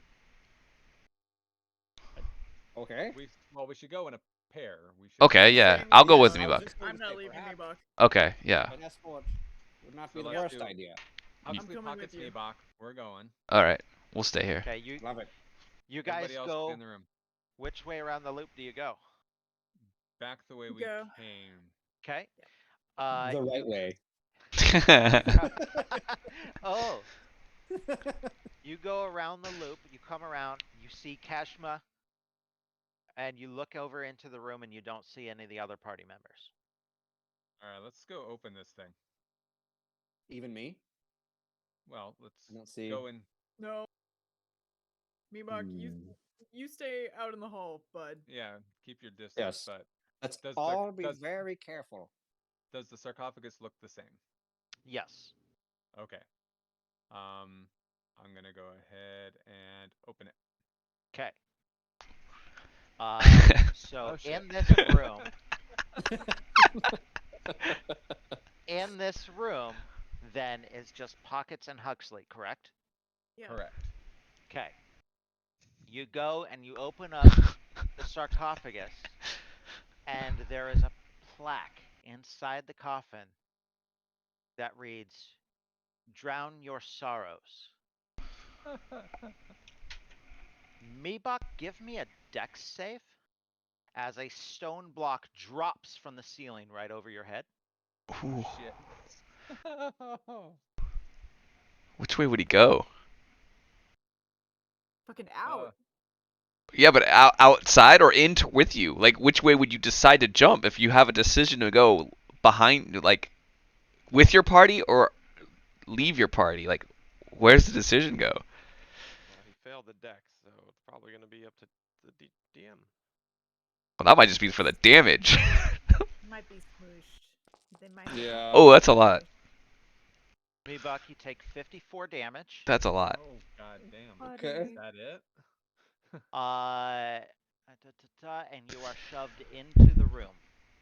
Okay. We should go in a pair. We should. Okay, yeah. Same I'll go with with you. Meebok. I'm not leaving Meebok. Okay, yeah. An escort would not So be the let's worst do- idea. Huxley coming pockets with you. Meebok. We're going. All right. We'll stay here. Okay, Love it. you guys Everybody else go. get in the room. Which way around the loop do you go? Back the way we Go. came. Okay. The right way. Oh, You go around the loop, you come around, you see Kashma, and you look over into the room and you don't see any of the other party members. All right, let's go open this thing. Even me? Well, I let's don't see. go in. No, Mimok, Hmm. you stay out in the hall, bud. Yeah, keep your distance. Yes. But Let's does all be does very careful. does the sarcophagus look the same? Yes. Okay. I'm gonna go ahead and open it. Okay. So Oh, shit. in this room, in this room, then is just Pockets and Huxley, correct? Yeah. Correct. Okay. You go and you open up the sarcophagus, and there is a plaque inside the coffin that reads, "Drown your sorrows." Meebok, give me a dex save as a stone block drops from the ceiling right over your head. Ooh. Shit. Which way would he go? Fucking out. Yeah, but outside or with you? Like, which way would you decide to jump if you have a decision to go behind, like, with your party or leave your party? Like, where's the decision go? Well, he failed the dex, so it's probably going to be up to the DM. Well, that might just be for the damage. Might be smooshed. They might. Yeah. Oh, that's a lot. Meebok, you take 54 damage. That's a lot. Oh, god damn. Okay. Is that it? And you are shoved into the room.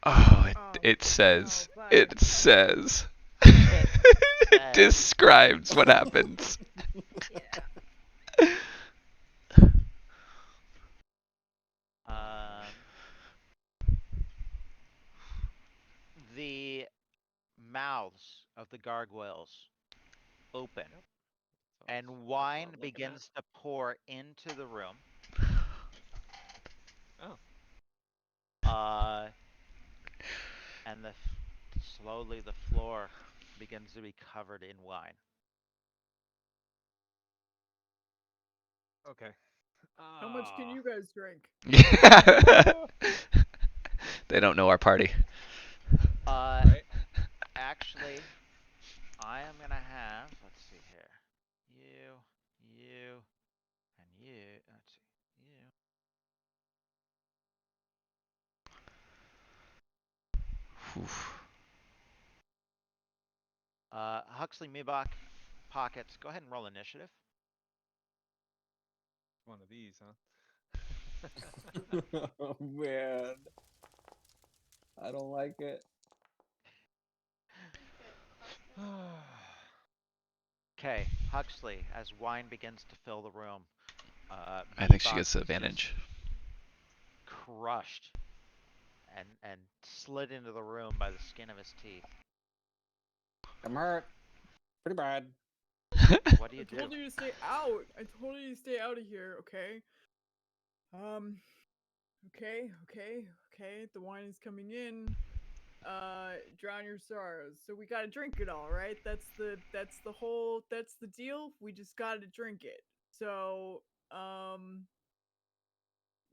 Oh, Oh, it says. no, It but- says. It It describes what happens. Yeah. The mouths of the gargoyles open, Yep. So and that's what wine I'm looking at. begins to pour into the room. Oh. And slowly the floor begins to be covered in wine. Okay. How much can you guys drink? They don't know our party. Right? Actually, I am gonna have, let's see here, you, and you. Let's see, you. Huxley, Mibach, Pockets, go ahead and roll initiative. One of these, huh? Oh man. I don't like it. Okay, Huxley, as wine begins to fill the room, I think she Mibach gets is the just advantage. crushed and slid into the room by the skin of his teeth. I'm hurt. Pretty bad. What do you I do? told you to stay out. I told you to stay out of here, okay? Okay. The wine is coming in. Drown your sorrows. So we gotta drink it all, right? That's the deal. We just gotta drink it. So,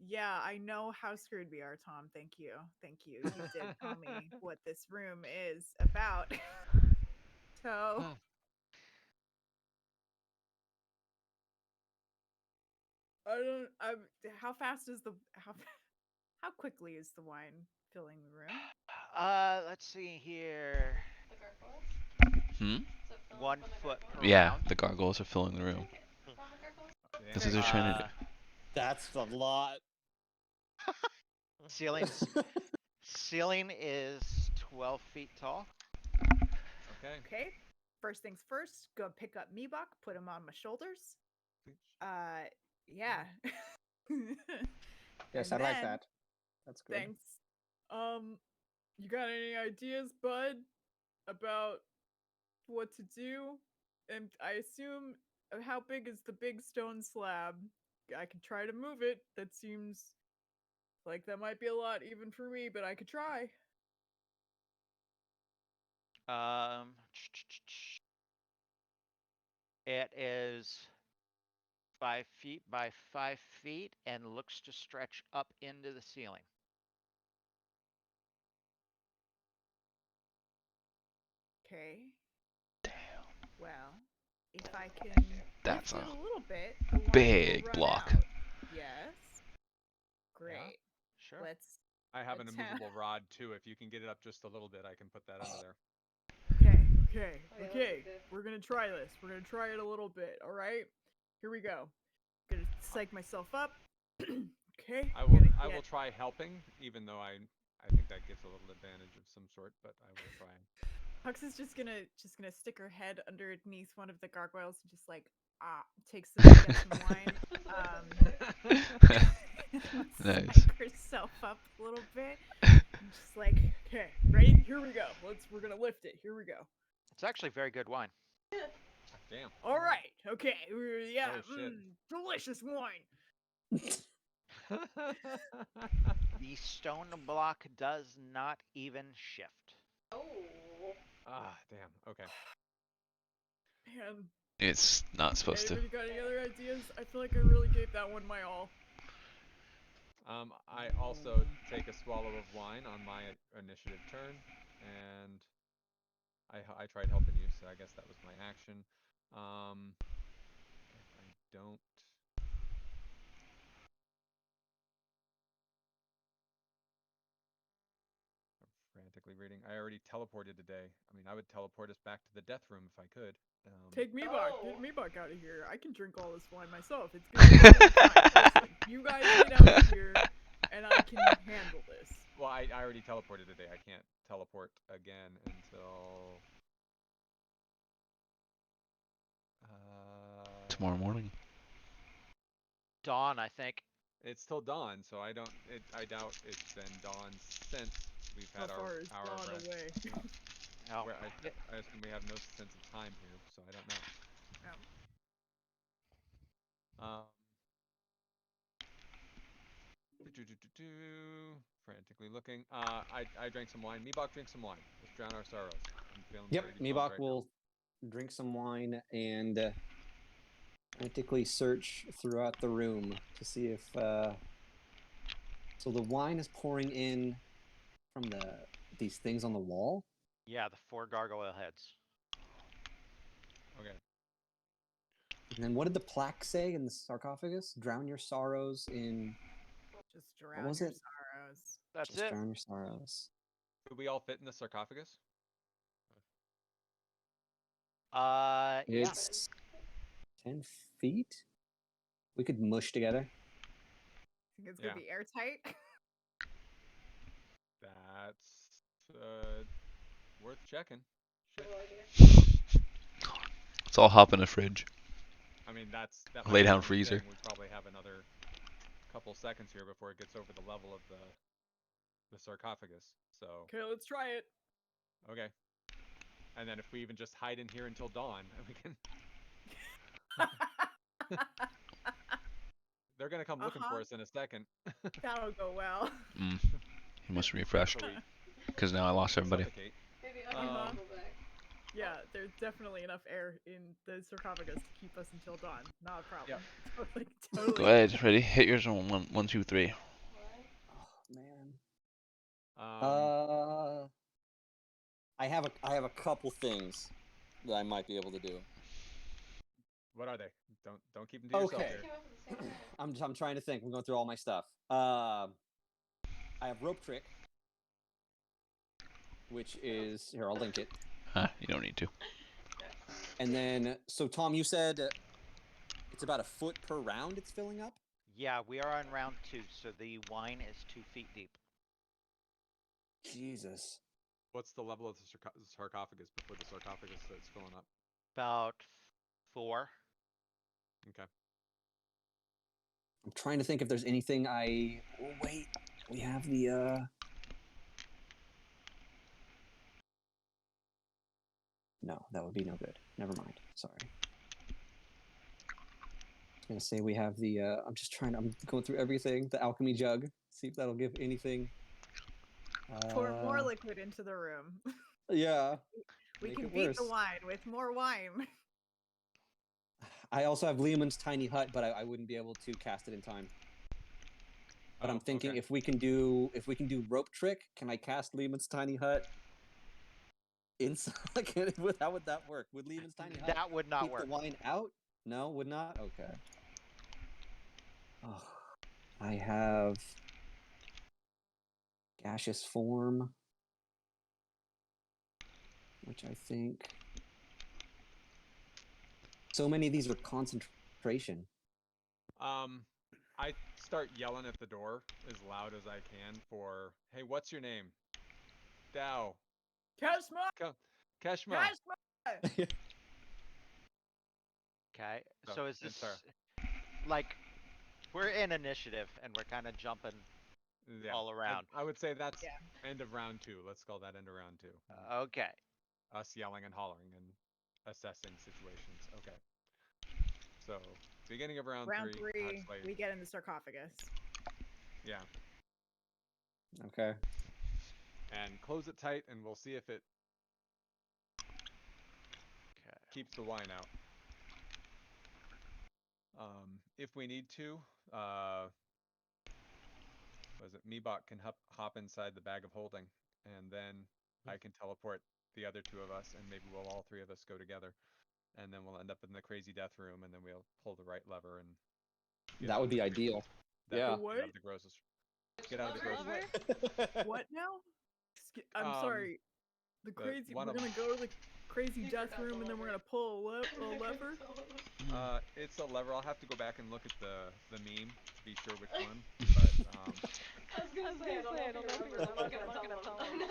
yeah, I know how screwed we are, Tom. Thank you. You did tell me what this room is about. So, how fast is how quickly is the wine filling the room? Let's see here. Hmm? 1 foot per Yeah, round. the gargoyles are filling the room. That's what Damn. they're trying to do. That's a lot. Ceiling is 12 feet tall. Okay. Okay. First things first, go pick up Meebok, put him on my shoulders. Yeah. Yes, And I like then- that. That's good. Thanks. You got any ideas, bud, about what to do? And I assume, how big is the big stone slab? I could try to move it. That seems like that might be a lot even for me, but I could try. Um, It is 5 feet by 5 feet and looks to stretch up into the ceiling. Okay. Damn. Well, if I can That's lift it a a little bit, the wine big will run block. out. Yes. Great. Sure. Let's. I have an attempt- immovable rod too. If you can get it up just a little bit, I can put that under there. Okay. We're gonna try this. We're gonna try it a little bit. All right. Here we go. Gonna psych myself up. Okay. I will get- try helping, even though I think that gives a little advantage of some sort, but I will try. Hux is just gonna stick her head underneath one of the gargoyles and just like takes some get some wine. Nice. Psych herself up a little bit. And just like, okay, ready? Here we go. We're gonna lift it. Here we go. It's actually very good wine. Damn. All right. Okay. Yeah. Oh, shit. Delicious wine. The stone block does not even shift. Ah, damn. Okay. Man, It's not supposed to. anybody got any other ideas? I feel like I really gave that one my all. I also take a swallow of wine on my initiative turn, and I tried helping you, so I guess that was my action. If I don't. I'm frantically reading. I already teleported today. I mean, I would teleport us back to the death room if I could. Take Meebok. Get Meebok out of here. I can drink all this wine myself. It's good. Listen, you guys get out of here, and I can handle this. Well, I already teleported today. I can't teleport again until Tomorrow morning. Dawn, I think. it's till dawn, so I don't. I doubt it's been dawn since we've How had far our is hour Dawn of rest. away? Oh, Where I assume we have no sense of time here, so I don't know. Frantically looking. I drank some wine. Meebok, drink some wine. Let's drown our sorrows. I'm feeling Yep, pretty bummed Meebok right will drink some wine and frantically search throughout the room to see if. So the wine is pouring in from these things on the wall. yeah, the 4 gargoyle heads. now. Okay. And then what did the plaque say in the sarcophagus? Drown your sorrows in. Just drown was your it? sorrows. That's Just it. drown your sorrows. Do we all fit in the sarcophagus? Yeah. It's 10 feet. We could mush together. Think it's gonna Yeah. be airtight. That's worth checking. Shit. Let's all hop in a fridge. I mean, that Lay might be down the only freezer. thing. We probably have another couple seconds here before it gets over the level of the sarcophagus. So Okay, let's try it. okay. And then if we even just hide in here until dawn, we can. They're gonna come looking for us in a second. That'll go well. He must be refreshed. So we Because now I lost everybody. suffocate. Uh-huh. Yeah, there's definitely enough air in the sarcophagus to keep us until dawn. Not a problem. Totally. Go ahead. Ready? Hit yours on one, two, three. Oh man. Um, I have a couple things that I might be able to do. What are they? Don't keep them to yourself Okay. here. I'm trying to think. I'm going through all my stuff. I have rope trick, which is here. I'll link it. You don't need to. And then, so Tom, you said it's about a foot per round. It's filling up. Yeah, we are on round 2, so the wine is 2 feet deep. Jesus. What's the level of the sarcophagus before the sarcophagus starts filling up? About 4. Okay. I'm trying to think if there's anything I. Oh, wait, we have the. No, that would be no good. Never mind. Sorry. I was gonna say we have the. I'm just trying. I'm going through everything. The alchemy jug. See if that'll give anything. Pour more liquid into the room. Yeah. We Make can it beat worse. the wine with more wine. I also have Lehman's tiny hut, but I wouldn't be able to cast it in time. But Oh, I'm thinking okay. if we can do rope trick, can I cast Lehman's tiny hut inside? How would that work? Would Lehman's tiny hut That would not keep work. the wine out? No, would not. Okay. Oh, I have gaseous form, which I think so many of these are concentration. I start yelling at the door as loud as I can for, hey, what's your name? Dow. Kashma! Come. Keshma. Kashma! Okay. So, So is and this Sarah. like we're in initiative and we're kind of jumping Yeah. all around? I would say that's Yeah. end of round 2. Let's call that end of round 2. Okay. Us yelling and hollering and assessing situations. Okay. So, beginning of round, Round 3, three, Huxley. we get in the sarcophagus. Yeah. Okay. And close it tight and we'll see if it Okay. keeps the wine out. If we need to, was it Meebot can hop inside the bag of holding, and then I can teleport the other 2 of us, and maybe we'll all 3 of us go together, and then we'll end up in the crazy death room, and then we'll pull the right lever and get That out would of be the ideal. Yeah. What? Get out of the grossest. Get out of the grossest. Lever? What now? I'm Um, sorry. The crazy. one We're of- gonna go to the crazy death room, and then we're gonna pull a lever. It's a lever. I'll have to go back and look at the meme to be sure which one. But I was gonna say, I don't know if you remember. I'm not gonna tell him.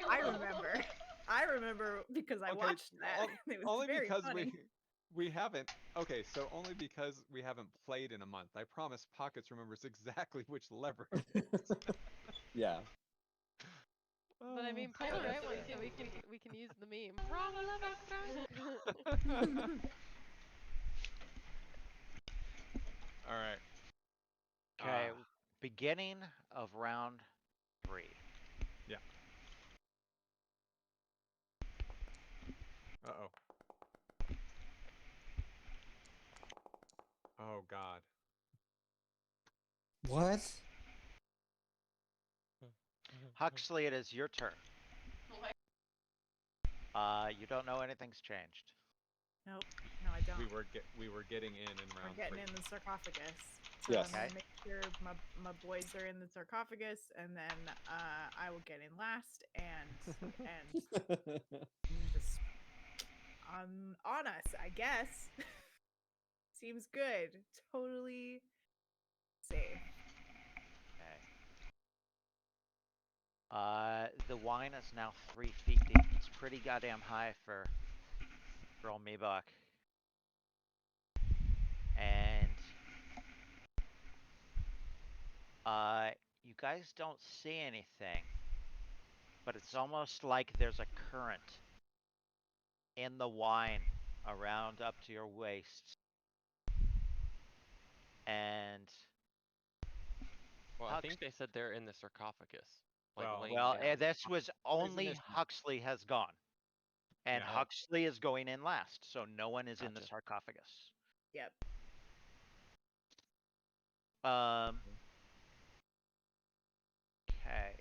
I remember. I remember because I Okay, watched that. It was only very because funny. we haven't. Okay, so only because we haven't played in a month. I promise Pockets remembers exactly which lever. Yeah. But I mean, pull the right one so we can use the meme. Wrong lever. All right. Okay. Ah. Beginning of round 3. Yeah. Uh-oh. Oh God. What? Huxley, it is your turn. You don't know anything's changed. Nope. No, I don't. We were getting in We're round getting 3. in the sarcophagus. So Yes. I'm gonna make sure my boys are in the sarcophagus, and then I will get in last, and just on us, I guess. Seems good. Totally safe. Okay. The wine is now 3 feet deep. It's pretty goddamn high for old Meebach. And you guys don't see anything, but it's almost like there's a current in the wine around up to your waist. And Well, I think they said they're in the sarcophagus. Like Well- laying well, down. this was only this- Huxley has gone. And Yeah. Huxley is going in last, so no one is in the Gotcha. sarcophagus. Yep. Okay.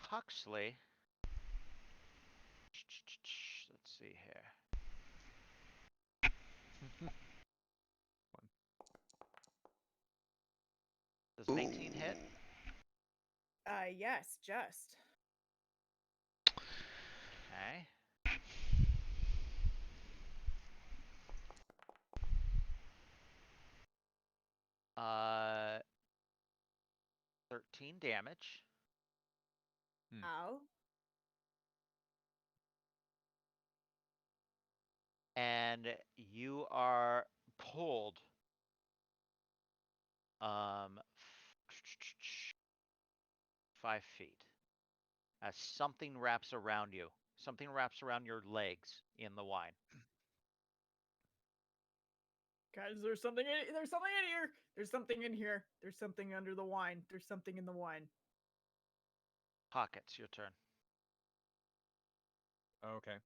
Huxley. Let's see here. Does 19 hit? Yes, just. Okay. 13 damage. Ow. And you are pulled 5 feet as something wraps around you. Something wraps around your legs in the wine. Guys, there's something in here. There's something in here. There's something under the wine. There's something in the wine. Pockets, your turn. Okay.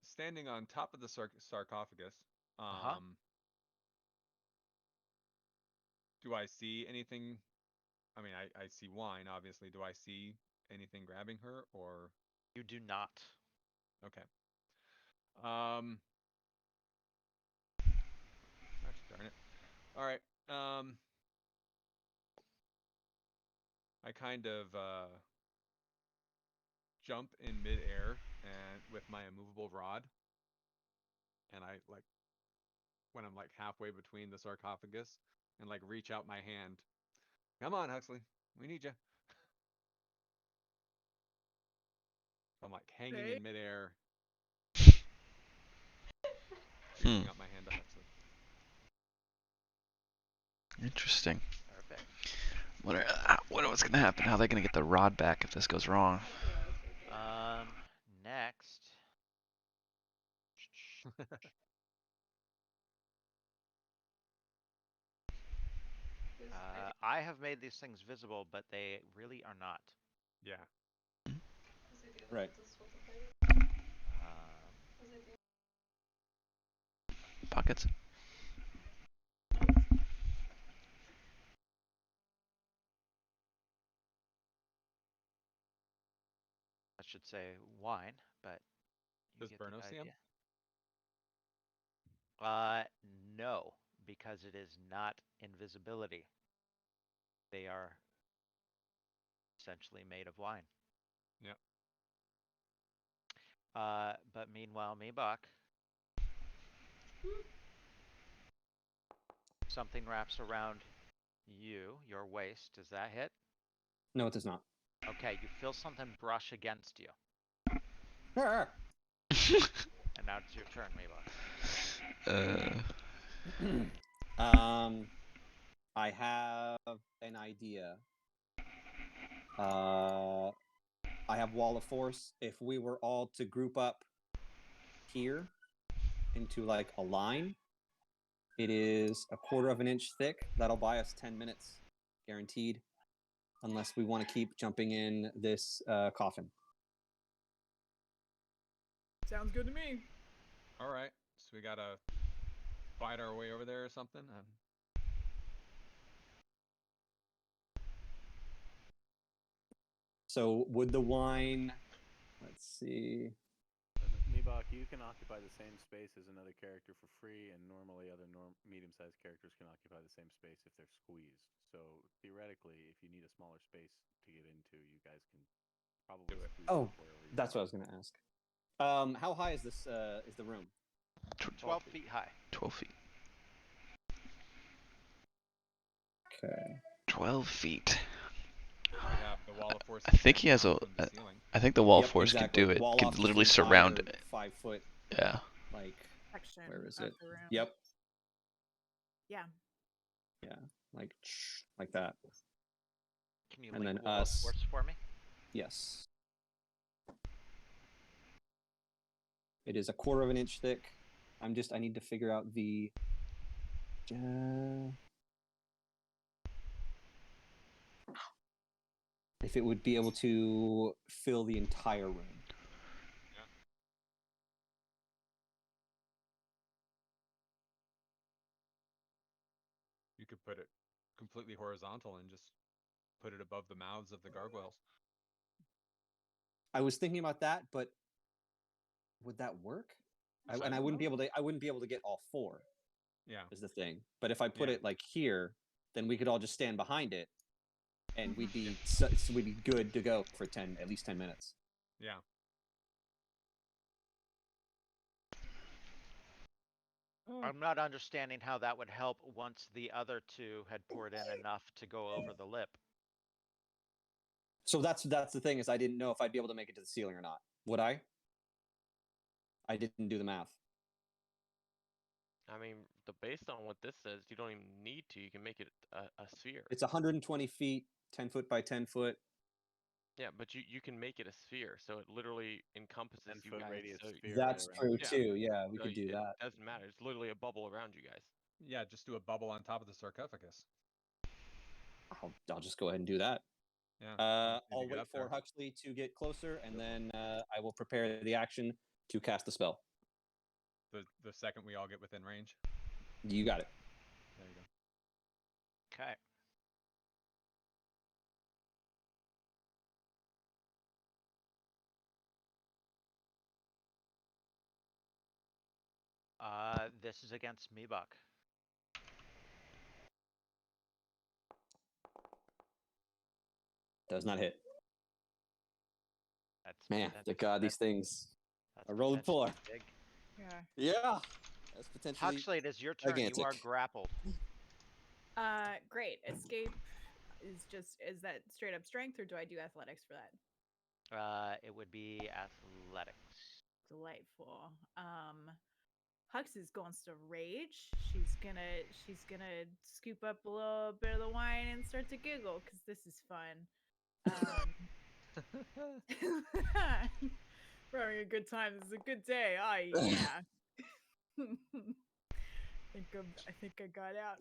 Standing on top of the sarcophagus, Uh-huh. Do I see anything? I mean, I see wine, obviously. Do I see anything grabbing her or? You do not. Okay. Um, Gosh darn it. All right. I kind of jump in midair and with my immovable rod, and I like when I'm like halfway between the sarcophagus, and like reach out my hand. Come on, Huxley, we need you. I'm like hanging Okay. in midair, Hmm. reaching out my hand to Huxley. Interesting. Perfect. What's gonna happen? How are they gonna get the rod back if this goes wrong? Next. I have made these things visible, but they really are not. Yeah. Right. Um, Pockets. I should say wine, but you Does get the Berno see him? idea. No, because it is not invisibility. They are essentially made of wine. Yep. But meanwhile, Meebach, something wraps around you, your waist. Does that hit? No, it does not. Okay, you feel something brush against you. Arr! And now it's your turn, Meebach. I have an idea. I have Wall of Force. If we were all to group up here into like a line, it is a quarter of an inch thick. That'll buy us 10 minutes, guaranteed, unless we want to keep jumping in this coffin. Sounds good to me. All right. So we gotta fight our way over there or something. So would the wine? Let's see. Mibok, you can occupy the same space as another character for free, and normally other medium-sized characters can occupy the same space if they're squeezed. So theoretically, if you need a smaller space to get into, you guys can probably Do it. squeeze Oh, up wherever you that's what I want. was going to ask. How high is this? Is the room? 12 feet high. 12 feet. Okay. 12 feet. We have the wall of force. I think he has extending a. out from the ceiling. I think the wall Yep, force exactly. could do it. Wall Could off literally this surround entire it. 5 foot. Yeah. Like, Section where is of it? the room. Yep. Yeah. Yeah. Like that. Can you And link then wall of us. force for me? Yes. It is a quarter of an inch thick. I need to figure out the. If it would be able to fill the entire room. You could put it completely horizontal and just put it above the mouths of the gargoyles. I was thinking about that, but would that work? I wouldn't be able to. I wouldn't be able to get all 4. Yeah. Is the thing. But if I put Yeah. it like here, then we could all just stand behind it, and we'd be we'd be good to go for at least 10 minutes. Yeah. I'm not understanding how that would help once the other 2 had poured in enough to go over the lip. So that's the thing, is I didn't know if I'd be able to make it to the ceiling or not. Would I? I didn't do the math. I mean, based on what this says, you don't even need to. You can make it a sphere. It's 120 feet, 10 foot by 10 foot. Yeah, but you can make it a sphere, so it literally encompasses 10 you foot guys. radius So sphere That's right around true the Yeah. too. Yeah, we so could do it that. doesn't matter. It's literally a bubble around you guys. Yeah. Just do a bubble on top of the sarcophagus. I'll just go ahead and do that. Yeah. I'll get wait up for there. Huxley to get closer, and then I will prepare the action to cast the spell. The second we all get within range. You got it. There you go. Okay. This is against Meebok. Does not hit. That's Man, poten- thank God that- these things that's are rolling potentially poor. big. Yeah. Yeah. That's potentially Huxley, it is your turn. You are gigantic. grappled. Great. Escape is that straight up strength, or do I do athletics for that? It would be athletics. Delightful. Hux is going to rage. She's gonna scoop up a little bit of the wine and start to giggle because this is fun. We're having a good time. This is a good day. Oh yeah. I think I got out.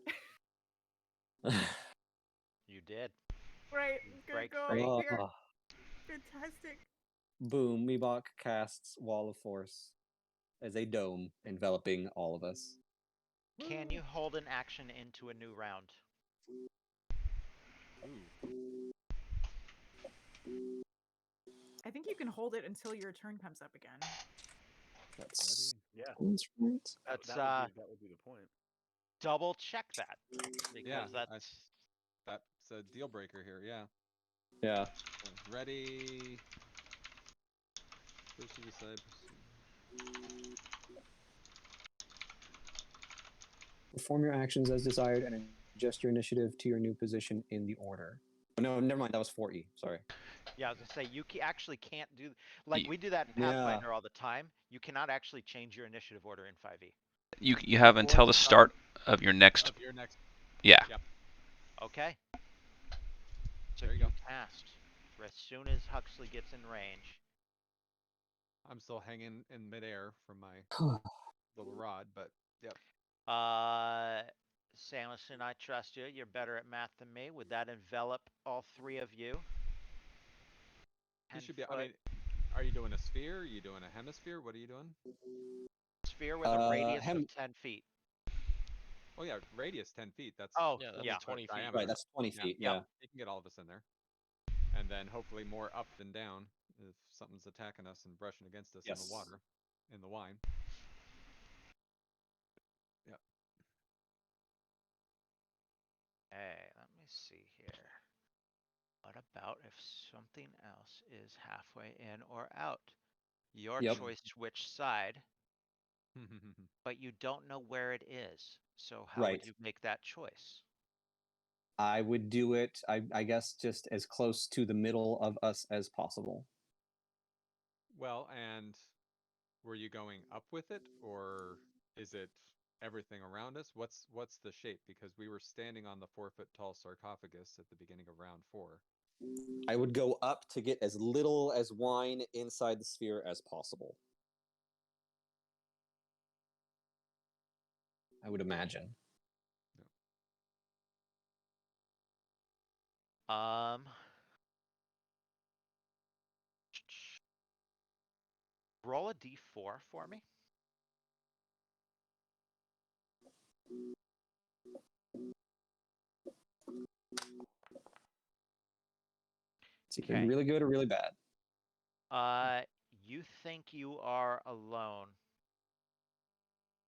You did. Right. You It's gonna break go free. up here. Oh, Fantastic. boom. Meebok casts Wall of Force as a dome enveloping all of us. Can you hold an action into a new round? Ooh. I think you can hold it until your turn comes up again. That's Yeah, right. That's that would be the point. double check that Yeah, because that's that's a deal breaker here. Yeah. Yeah. Ready. Push to the side. Perform your actions as desired and adjust your initiative to your new position in the order. Oh, no, never mind. That was 4E. Sorry. yeah. I was gonna say you actually can't do like Ye- we do that in Yeah. Pathfinder all the time. You cannot actually change your initiative order in 5e. You have until the start of your next. Of your next. Yeah. Yep. Okay. So There you you go. cast as soon as Huxley gets in range. I'm still hanging in midair from my little rod, but yep. Samuelson, I trust you. You're better at math than me. Would that envelop all three of you? You 10 should be. I foot mean, are you doing a sphere? Are you doing a hemisphere? What are you doing? sphere with a radius Hem- of 10 feet. Oh yeah, radius 10 feet. That's Oh, Yeah, that's yeah. 20 feet. diameter. Right, that's 20 Yeah. feet. Yep. Yeah. You can get all of us in there, and then hopefully more up than down if something's attacking us and brushing against us in Yes. the water, in the wine. Yep. Hey, let me see here. What about if something else is halfway in or out? Your Yep. choice which side, but you don't know where it is. So how would Right. you make that choice? I would do it, I guess, just as close to the middle of us as possible. Well, and were you going up with it, or is it everything around us? What's the shape? Because we were standing on the 4 foot tall sarcophagus at the beginning of round 4. I would go up to get as little as wine inside the sphere as possible. I would imagine. Um, roll a d4 for me. It's either Okay. really good or really bad. You think you are alone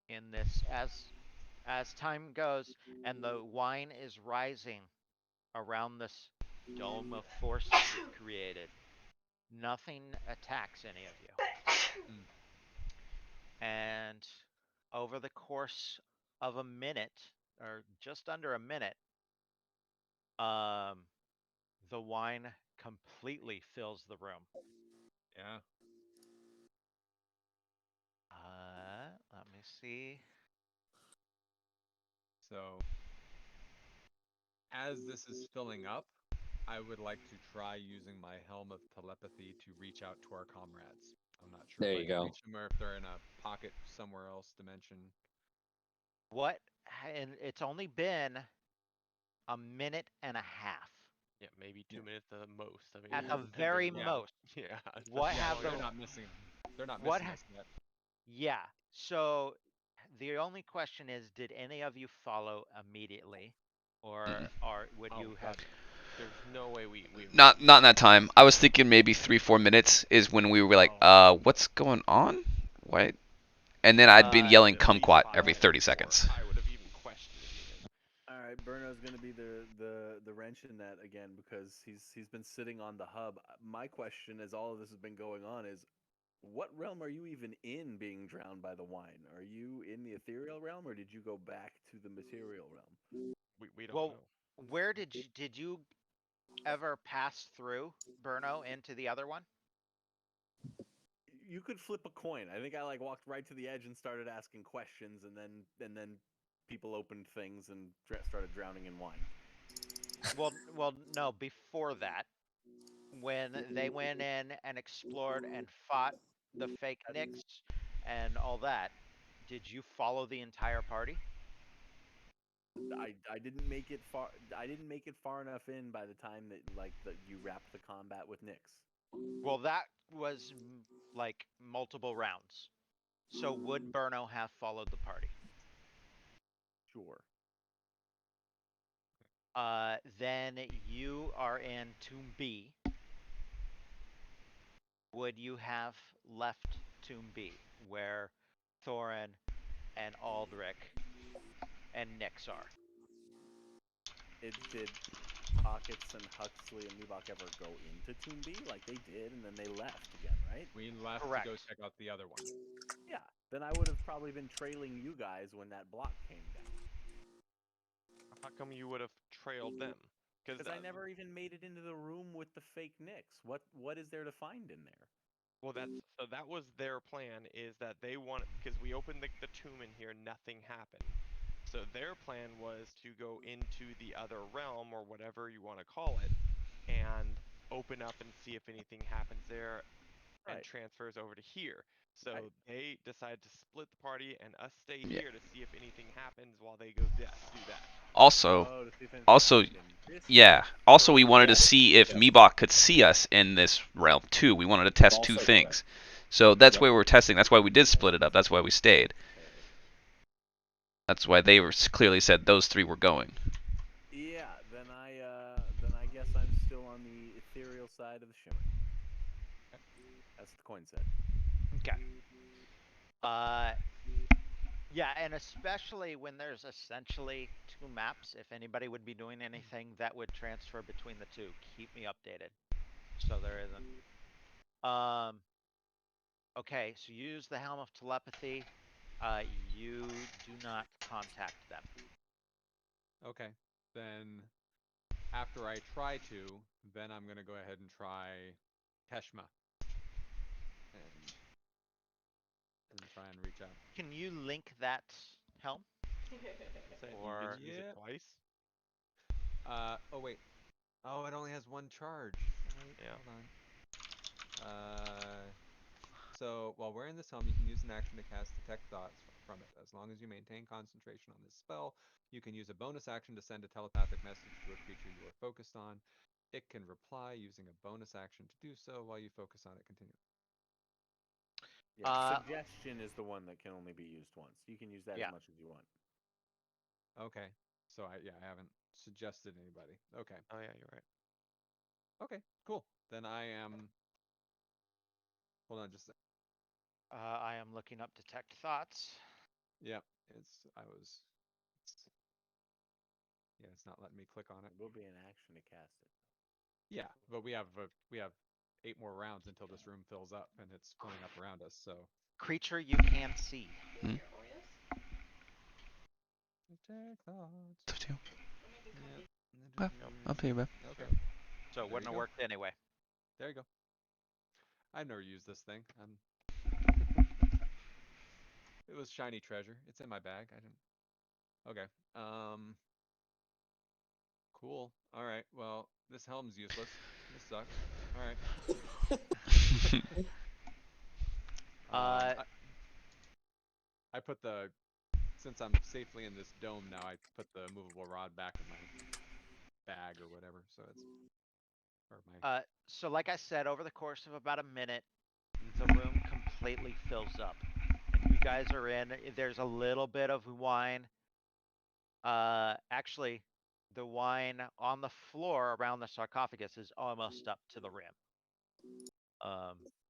in this as time goes and the wine is rising around this dome of force that you've created. Nothing attacks any of you. And over the course of a minute, or just under a minute, the wine completely fills the room. Yeah. Let me see. So, as this is filling up, I would like to try using my helm of telepathy to reach out to our comrades. I'm not sure There if I you can go. reach them or if they're in a pocket somewhere else dimension. What? And it's only been a minute and a half. Yeah, maybe 2 minutes at the most. I mean, At it the hasn't very been long. most. Yeah. What especially Yeah, have long the they're enough. not missing. They're not what missing ha- us yet. Yeah, So the only question is, did any of you follow immediately, Mm-mm. or would Oh you have? god, there's no way we Not in that time. I was thinking maybe 3-4 minutes is when we were like, Oh, what's going on? What? And then I'd been yelling at least kumquat 5 every minutes 30 before seconds. I would have even questioned it even. All right, Burno's gonna be the wrench in that again because he's been sitting on the hub. My question, as all of this has been going on, is what realm are you even in being drowned by the wine? Are you in the ethereal realm or did you go back to the material realm? We don't Well, know. where did you ever pass through Burno into the other one? You could flip a coin. I think I like walked right to the edge and started asking questions, and then people opened things and started drowning in wine. Well, no. Before that, when they went in and explored and fought the fake Nicks and all that, did you follow the entire party? I didn't make it far. I didn't make it far enough in by the time that you wrapped the combat with Nyx. Well, that was like multiple rounds. So would Burno have followed the party? Sure. Then you are in Tomb B. Would you have left Tomb B, where Thorin and Aldrich and Nyx are? It did Pockets and Huxley and Mebach ever go into Tomb B? Like they did, and then they left again, right? We left to go Correct. check out the other one. Yeah. Then I would have probably been trailing you guys when that block came down. How come you would have trailed them? Because Because I never even made it into the room with the fake Nyx. What is there to find in there? well, that was their plan is that they want because we opened the tomb in here, nothing happened. So their plan was to go into the other realm or whatever you want to call it, and open up and see if anything happens there and Right. transfers over to here. So they decided to split the party and us stay Yeah. here to see if anything happens while they go do that. Also, Oh, to see if anything also, happened in this yeah. realm. Also, we Correct. wanted to Yes. see if Yes. Mebach could see us in this realm too. We wanted to test two Also things. So that's Yep. why we were testing. That's why we did split it up. That's why we stayed. Okay. That's why they were clearly said those three were going. Yeah, then I guess I'm still on the ethereal side of the shimmer. That's what the coin said. Okay. Uh, yeah, and especially when there's essentially two maps, if anybody would be doing anything that would transfer between the two, keep me updated. So there isn't. Um, okay, so you use the Helm of Telepathy. You do not contact them. Okay. Then after I try to, then I'm gonna go ahead and try Teshma and try and reach out. Can you link that helm? Say you Or just use it Yep. twice. Oh wait. Oh, it only has one charge. Wait, Yeah. hold on. So while wearing this helm, you can use an action to cast Detect Thoughts from it. As long as you maintain concentration on this spell, you can use a bonus action to send a telepathic message to a creature you are focused on. It can reply using a bonus action to do so while you focus on it continually. Yeah, uh suggestion is the one that can only be used once. You can use that as yeah. much as you want. Okay. So I haven't suggested anybody. Okay. Oh yeah, you're right. Okay, cool. Then I am hold on just a I am looking up Detect Thoughts. Yep. It's yeah, it's not letting me click on it. It will be an action to cast it. Yeah, but we have 8 more rounds until this room fills up and it's filling up around us. So Creature you can see. Hmm? detect thoughts. It's up to you. Yep. Well, up to you, bro. Okay. So it There you wouldn't have go. worked anyway. There you go. I've never used this thing. It was shiny treasure. It's in my bag. I didn't. Okay. Cool. All right. Well, this helm's useless. This sucks. All right. Uh, I, I put the since I'm safely in this dome now, I put the movable rod back in my bag or whatever. So it's or my. so like I said, over the course of about a minute, the Mhm. room completely fills up, and you You guys are in. There's a little bit of wine. Actually, the wine on the floor around the sarcophagus is almost up to the rim.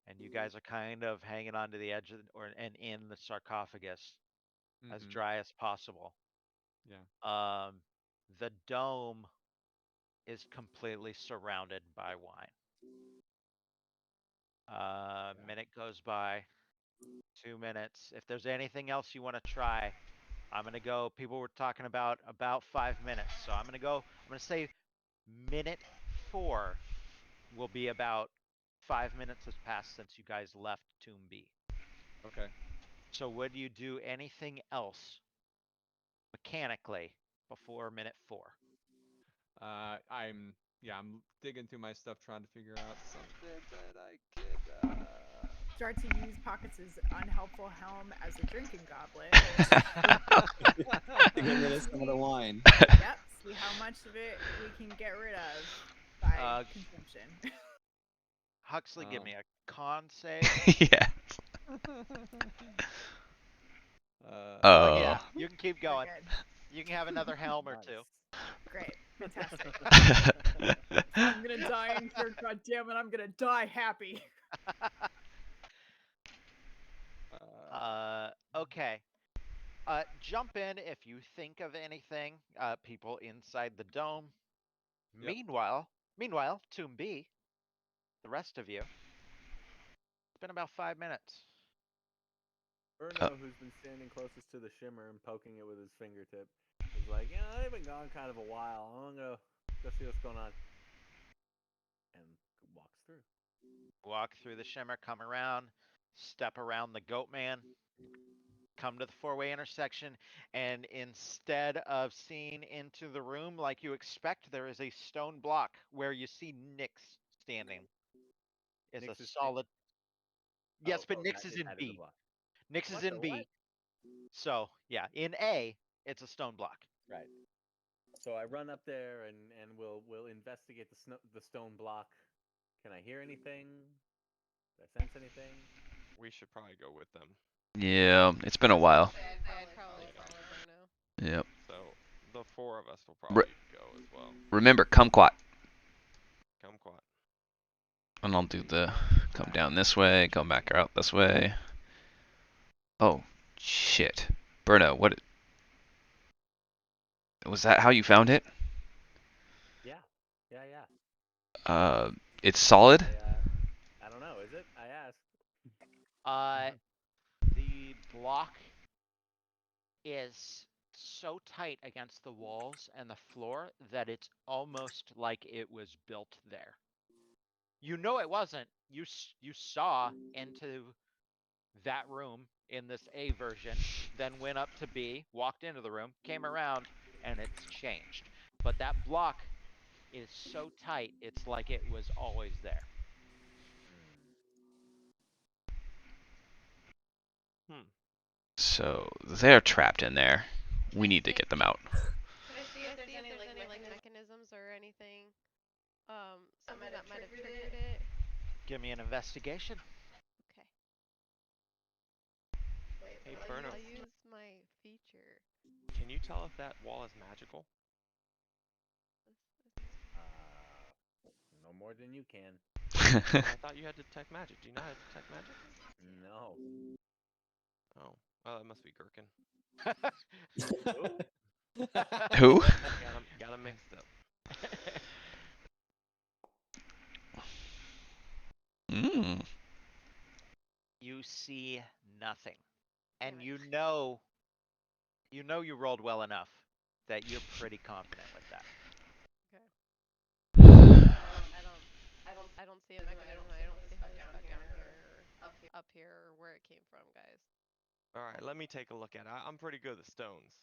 And you guys are kind of hanging on to the edge of, and in the sarcophagus as Mhm. dry as possible. Yeah. The dome is completely surrounded by wine. Minute goes by, 2 minutes. If there's anything else you want to try, I'm gonna go. People were talking about 5 minutes, so I'm gonna say minute 4 will be about 5 minutes has passed since you guys left Tomb B. Okay. So would you do anything else mechanically before minute 4? I'm digging through my stuff trying to figure out something that I could. Start to use Pockets' unhelpful helm as a drinking goblet. To get rid of some of the wine. Yep, see how much of it we can get rid of by consumption. Huxley, give Oh. me a con save. Yeah. Oh yeah, Oh. you can keep We're going. good. You can have another helm or two. Great. Fantastic. I'm gonna die in here, goddammit, I'm gonna die happy. Okay. Jump in if you think of anything. People inside the dome. Yep. Meanwhile, Tomb B, the rest of you. It's been about 5 minutes. Bruno, who's been standing closest to the shimmer and poking it with his fingertip, is like, they've been gone kind of a while. I'm gonna go see what's going on. And walks through. Walk through the shimmer, come around, step around the goat man, come to the four-way intersection, and instead of seeing into the room like you expect, there is a stone block where you see Nyx standing. It's a Nyx is solid. Yes, but not Nyx is in inside of the B. block. Nyx is What in the B. what? So yeah, in A, it's a stone block. Right. So I run up there and we'll investigate the stone block. Can I hear anything? Do I sense anything? We should probably go with them. Yeah, it's been a while. I'd probably follow Bruno. Yep. So the 4 of us will Re- probably go as well. Remember, kumquat. Kumquat. And I'll do the come down this way, come back out this way. Oh, shit. Bruno, what? Was that how you found it? Yeah. It's solid? I don't know. Is it? I asked. The block is so tight against the walls and the floor that it's almost like it was built there. You know it wasn't. You saw into that room in this A version, then went up to B, walked into the room, came around, and it's changed. But that block is so tight, it's like it was always there. So they're trapped in there. We need to get them out. Could I see if there's any like mechanisms or anything, something that might have triggered it? Give me an investigation. Okay. Hey, Bruno. I'll use my feature. Can you tell if that wall is magical? No more than you can. I thought you had to detect magic. Do you know how to detect magic? No. Oh. Oh, that must be Gherkin. Who? Got 'em mixed up. Mm. You see nothing. And you know you rolled well enough that you're pretty confident with that. Okay. I don't see a mechanism. I don't see how they got down here or up here or where it came from, guys. Alright, let me take a look at it. I'm pretty good with stones.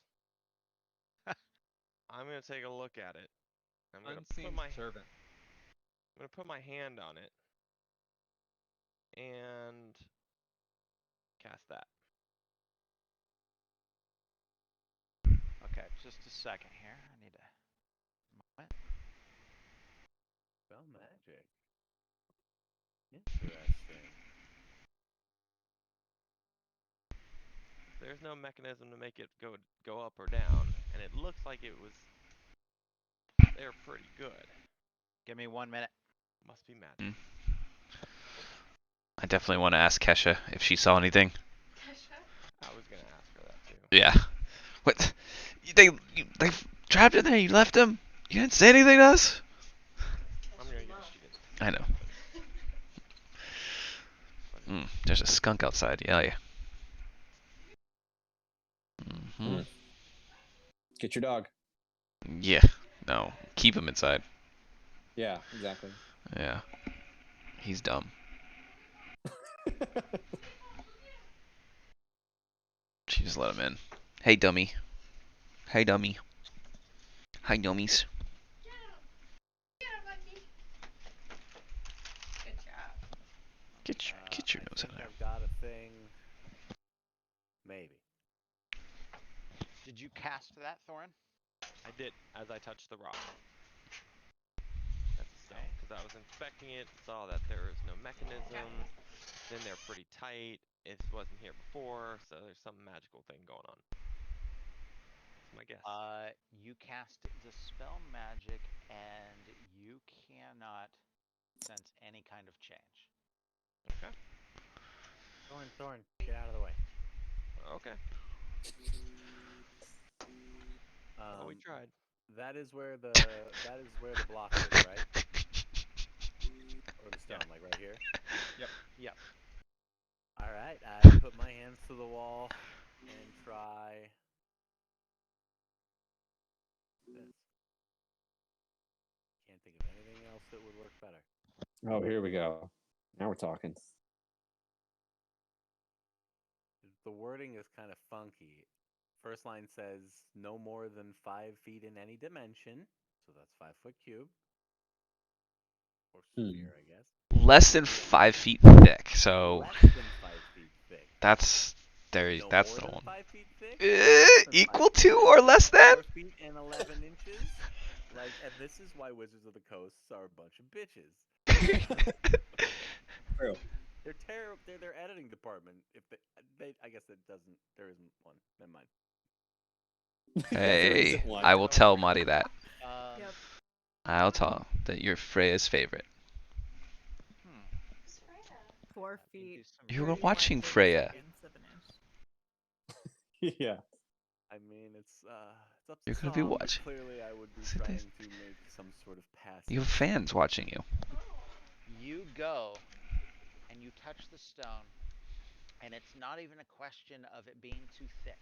I'm gonna take a look at it. I'm gonna Unseen servant. put my hand on it. And cast that. Okay, just a second here. I need a moment. Spell magic. Interesting. there's no mechanism to make it go up or down, and it looks like it was there pretty good. Give me 1 minute. Must be magic. I definitely want to ask Kesha if she saw anything. I was gonna ask her that too. Yeah. What? They trapped in there. You left them. You didn't say anything to us. I'm gonna guess she didn't. I know. But There's a skunk outside. Yeah. Hmm. Get your dog. Yeah. No. Keep him inside. Yeah, exactly. Yeah. He's dumb. She just let him in. Hey, dummy. Hey, dummy. Hi, dummies. Get your I nose out think of there. I've got a thing. Maybe. Did you cast that, Thorin? I did as I touched the rock. That's a stone, because I was inspecting it, saw that there is no mechanism. Then they're pretty tight. It wasn't here before, so there's some magical thing going on. That's my guess. You cast the spell magic, and you cannot sense any kind of change. Okay. Thorn, get out of the way. Okay. Well, we tried. That is where the block is, right? Or the stone, like right here. Yep. All right, I put my hands to the wall and try this. Can't think of anything else that would work better. Oh, here we go. Now we're talking. The wording is kind of funky. First line says no more than 5 feet in any dimension, so that's 5 foot cube or sphere, I guess. Less than 5 feet thick. So Less than 5 feet thick. that's No that's more the than one. 5 feet thick. Less than Equal 5 feet to thick, or less than? 4 feet and 11 inches. Like, and this is why Wizards of the Coast are a bunch of bitches. True. They're terrible. They're their editing department. If they, I guess it doesn't. There isn't one. Never mind. There Hey, isn't one. I will tell Marty that. Yep. I'll tell that you're Freya's favorite. 4 I can do feet. some You were 31 watching 30 Freya. seconds of an inch. Yeah. I mean, it's up to You're gonna be Tom, but watching. clearly, I would be Sit there. trying to make some sort of pass. You have fans watching you. You go and you touch the stone, and it's not even a question of it being too thick.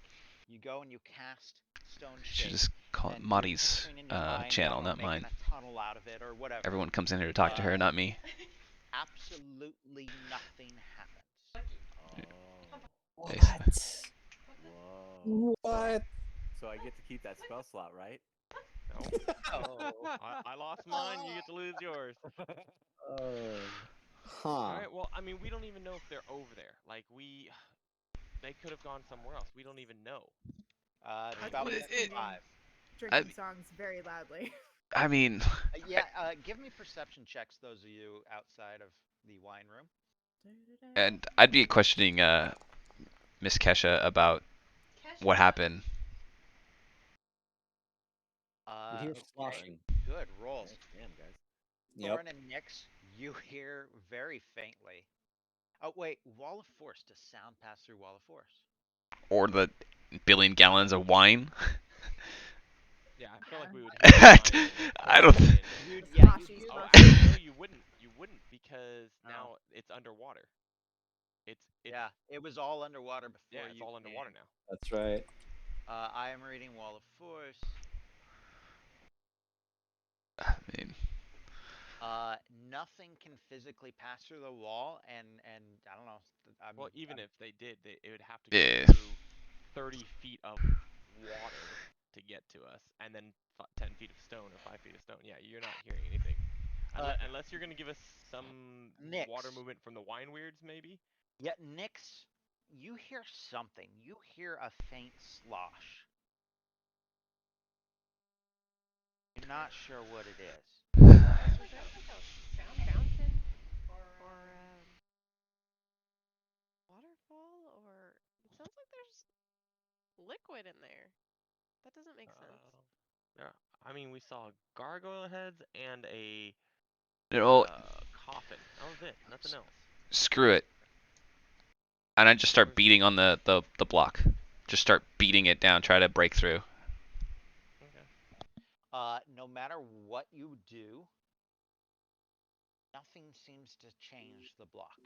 You go and you cast stone You should shape. just call it and you're Marty's picturing in your mind, channel, I don't not know, mine. making a tunnel out of it or whatever. Everyone comes in here to talk to her, not me. Absolutely nothing happens. Oh. Whoa. What? So I get to keep that spell slot, right? No. Oh. I lost mine. You get to lose yours. Huh. All right. Well, I mean, we don't even know if they're over there. Like they could have gone somewhere else. We don't even know. It's about Well, minute it- 5. Drinking songs very loudly. I mean, Give me perception checks, those of you outside of the wine room. and I'd be questioning Miss Kesha about what happened. You hear Okay, sloshing. good rolls. Damn, guys. Yep. Thorin and Nyx, you hear very faintly. Oh wait, Wall of Force. Does sound pass through Wall of Force? Or the billion gallons of wine. Yeah, I feel like we would. I don't. You'd, yeah, you'd, you'd- Oh, Sloshy. actually, no, you wouldn't. You wouldn't because now it's underwater. It's yeah, it was all underwater before yeah, it's you all underwater came. now. That's right. I am reading Wall of Force. I mean, Nothing can physically pass through the wall, and I don't know. Well, even if they did, it would have to Yeah. go through 30 feet of water to get to us, and then 10 feet of stone or 5 feet of stone. Yeah, you're not hearing anything. Unless you're going to give us some Nyx. water movement from the wine weirds, maybe? Yeah, Nyx, you hear something. You hear a faint slosh. You're not sure what it is. Is there like a fountain or waterfall or it sounds like there's liquid in there. That doesn't make sense. Yeah. I mean, we saw gargoyle heads and a No, coffin. That was it. Nothing else. screw it. And I just start Where's- beating on the block. Just start beating it down, try to break through. Okay. No matter what you do, nothing seems to change the block.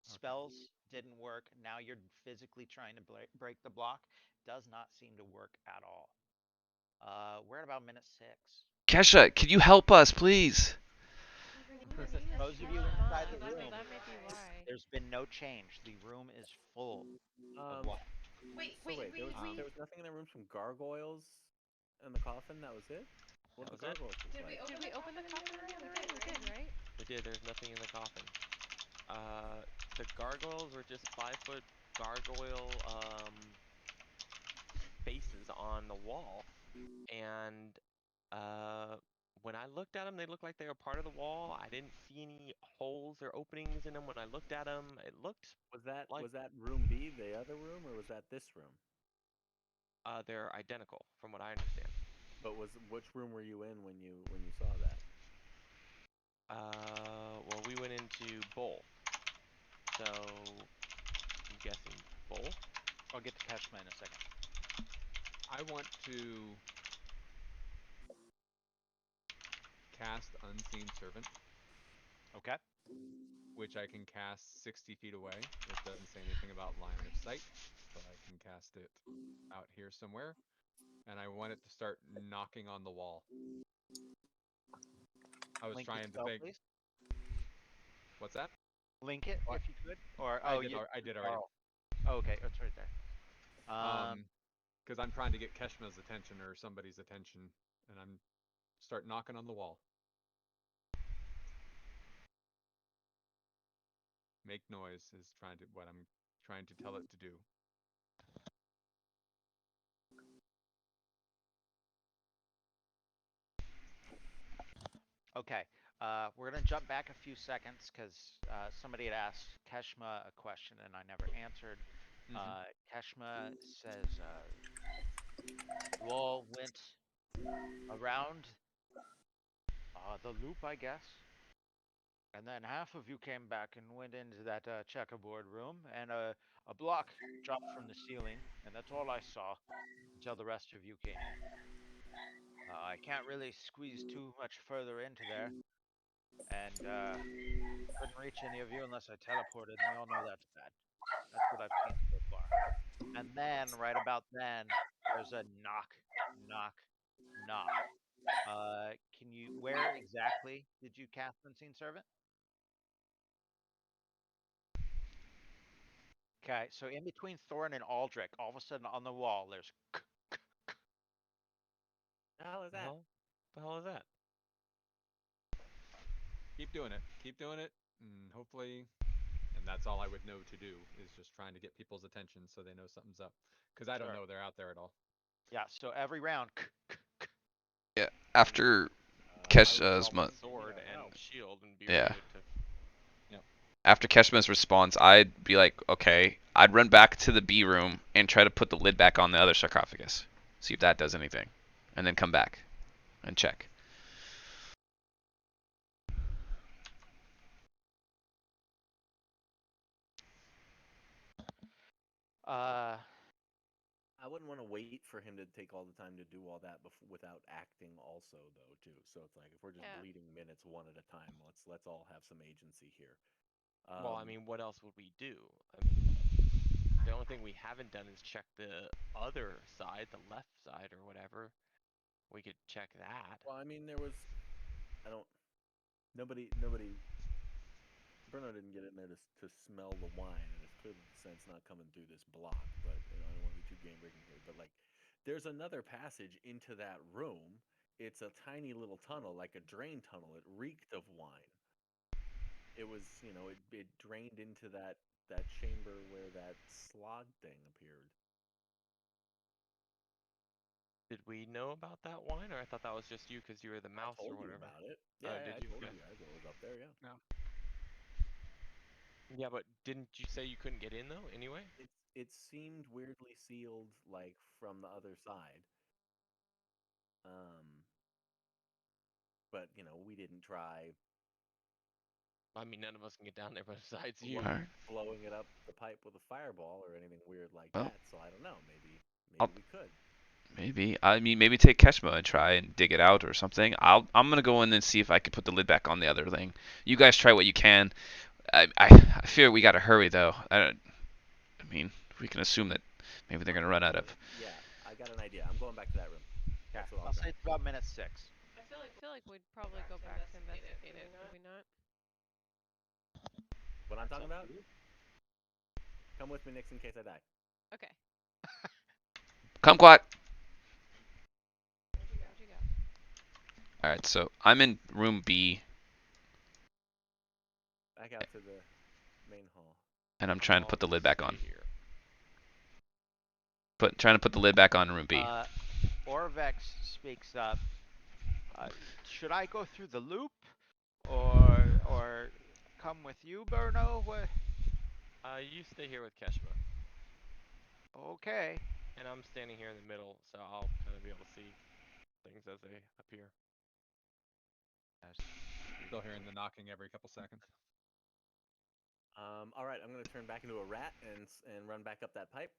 Spells didn't work. Now you're physically trying to break the block. Does not seem to work at all. We're at about minute 6. Kesha, can you help us, please? Her name is Those of you Kesha inside the Moss, so room, that may be why. there's been no change. The room is full of Um, water. so wait, there was nothing in the rooms from gargoyles and the coffin. That was it. What That the was it. gargoyles look like? Did we open the coffin room? We did, right? We did. There's nothing in the coffin. The gargoyles were just 5-foot gargoyle faces on the wall, and when I looked at them, they looked like they were part of the wall. I didn't see any holes or openings in them when I looked at them. It looked like Was that room B the other room, or was that this room? they're identical from what I understand. But which room were you in when you saw that? Well, we went into both, so I'm guessing both. I'll get to Keshma in a second. I want to cast Unseen Servant, Okay. which I can cast 60 feet away. It doesn't say anything about line of sight, but I can cast it out here somewhere. And I want it to start knocking on the wall. I was Link your trying to spell, think. please. What's that? Link it What? if you could. Or I did already. Oh, okay, it's right there. Because I'm trying to get Keshma's attention or somebody's attention, and I'm start knocking on the wall. Make noise is what I'm trying to tell it to do. Okay. We're gonna jump back a few seconds because somebody had asked Keshma a question and I never answered. Keshma says, "You all went around the loop, I guess, and then half of you came back and went into that checkerboard room, and a block dropped from the ceiling, and that's all I saw until the rest of you came in. I can't really squeeze too much further into there, and couldn't reach any of you unless I teleported, and we all know that's bad. That's what I've seen so far." And then, right about then, there's a knock, knock, knock. Where exactly did you cast Unseen Servant? Okay, so in between Thorn and Aldrich, all of a sudden on the wall, there's The hell is The that? hell? The hell is that? Keep doing it. Keep doing it, and hopefully, and that's all I would know to do is just trying to get people's attention so they know something's up. Because I don't Sure. know they're out there at all. Yeah, so every round. Yeah. After I would Kesha's draw my mo- sword Yeah, and wow. shield and be Yeah. ready to. after Keshma's response, I'd be like, okay, I'd run back to the B room and try to put the lid back on the other sarcophagus, see if that does anything, and then come back and check. I wouldn't want to wait for him to take all the time to do all that without acting also though too. So it's like if we're just Yeah. bleeding minutes one at a time, let's all have some agency here. Well, I mean, what else would we do? I mean, the only thing we haven't done is check the other side, the left side or whatever. We could check that. Well, I mean, I don't, nobody, Bruno didn't get in there to smell the wine, and it's clear that the scent's not coming through this block. But I don't want to be too game breaking here. But like, there's another passage into that room. It's a tiny little tunnel, like a drain tunnel. It reeked of wine. It was, it drained into that chamber where that slog thing appeared. Did we know about that wine, or I thought that was just you because you were the mouse I told or you whatever? about it. Oh, Yeah, did I you? told Okay. you guys what was up there. Yeah. Yeah, but didn't you say you couldn't get in though? Anyway. It seemed weirdly sealed, like from the other side. Um, but we didn't try I mean, none of us can get down there besides you. Alright. blowing it up the pipe with a fireball or anything weird like Well, that. So I don't know. Maybe I'll- we could. Maybe. I mean, maybe take Keshma and try and dig it out or something. I'm gonna go in and see if I can put the lid back on the other thing. You guys try what you can. I fear we gotta hurry though. I mean, we can assume that maybe they're gonna run out of. Yeah, I got an idea. I'm going back to that room. Yeah, That's what I'll I'll say try. it's about minute 6. I feel like we'd probably go back to investigate it. Would we not? What I'm That's talking up about? to you. Come with me, Nix, in case I die. Okay. Kumquat. Where'd you go? All right, so I'm in room B, Back out to the main hall. and I'm trying to I'll put the lid just back stay on. Here. Trying to put the lid back on in room B. Orvex speaks up. Should I go through the loop, or come with you, Berno? What? You stay here with Keshma, Okay. and I'm standing here in the middle, so I'll kind of be able to see things as they appear. Still hearing the knocking every couple seconds. All right, I'm gonna turn back into a rat and run back up that pipe.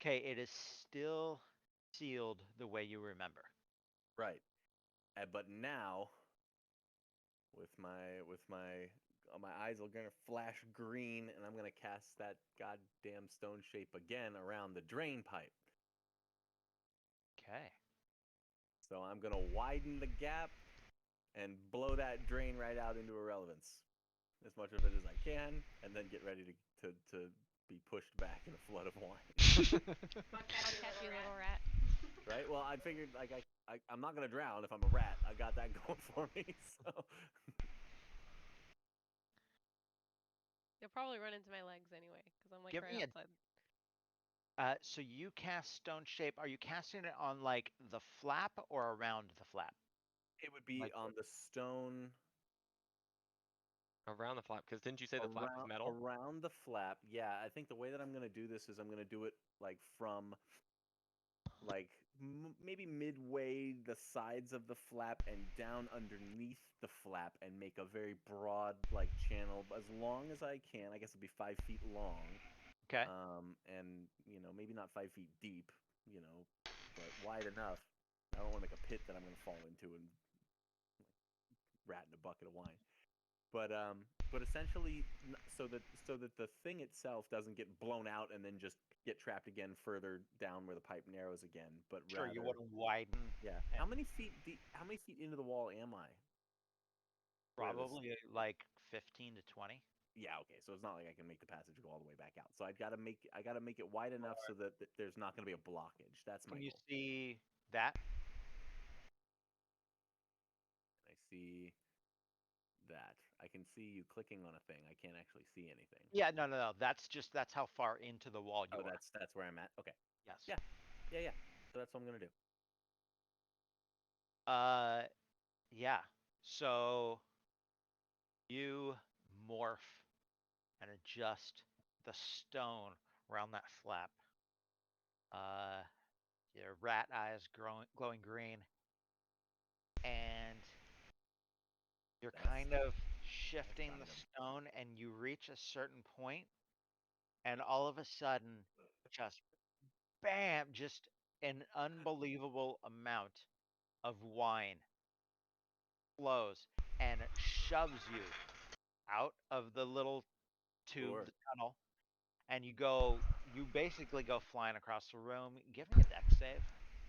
Okay, it is still sealed the way you remember. Right. But now, with my eyes are gonna flash green, and I'm gonna cast that goddamn stone shape again around the drain pipe. Okay. So I'm gonna widen the gap and blow that drain right out into irrelevance, as much of it as I can, and then get ready to be pushed back in a flood of wine. I'll catch you, little rat. Right? Well, I figured like I'm not gonna drown if I'm a rat. I got that going for me. So You'll probably run into my legs anyway, because I'm like Give right me a- outside. So you cast stone shape. Are you casting it on like the flap or around the flap? it would be Like on the stone Around the flap, because didn't you say the flap was metal? around the flap. Yeah, I think the way that I'm gonna do this is I'm gonna do it like from like maybe midway the sides of the flap and down underneath the flap and make a very broad like channel as long as I can. I guess it'll be 5 feet long. Okay. And maybe not 5 feet deep, but wide enough. I don't want to make a pit that I'm gonna fall into and rat in a bucket of wine. But essentially, so that the thing itself doesn't get blown out and then just get trapped again further down where the pipe narrows again, but Sure, rather, you want to widen. yeah. How many feet How many feet into the wall am I? Where this- Probably like 15 to 20. Yeah. Okay. So it's not like I can make the passage go all the way back out. So I gotta make it wide enough so that there's not gonna be a blockage. That's my Can you goal. see that? I see that. I can see you clicking on a thing. I can't actually see anything. Yeah, no. That's how far into the wall you Oh, are. that's where I'm at. Okay. Yes. Yeah. So that's what I'm gonna do. Yeah. So you morph and adjust the stone around that flap. Your rat eyes glowing green, and you're That's- kind of shifting the Gundam. stone, and you reach a certain point, and all of a sudden, just bam, just an unbelievable amount of wine flows and it shoves you out of the little tube, Sure. the tunnel, and you basically go flying across the room. Give me a deck save.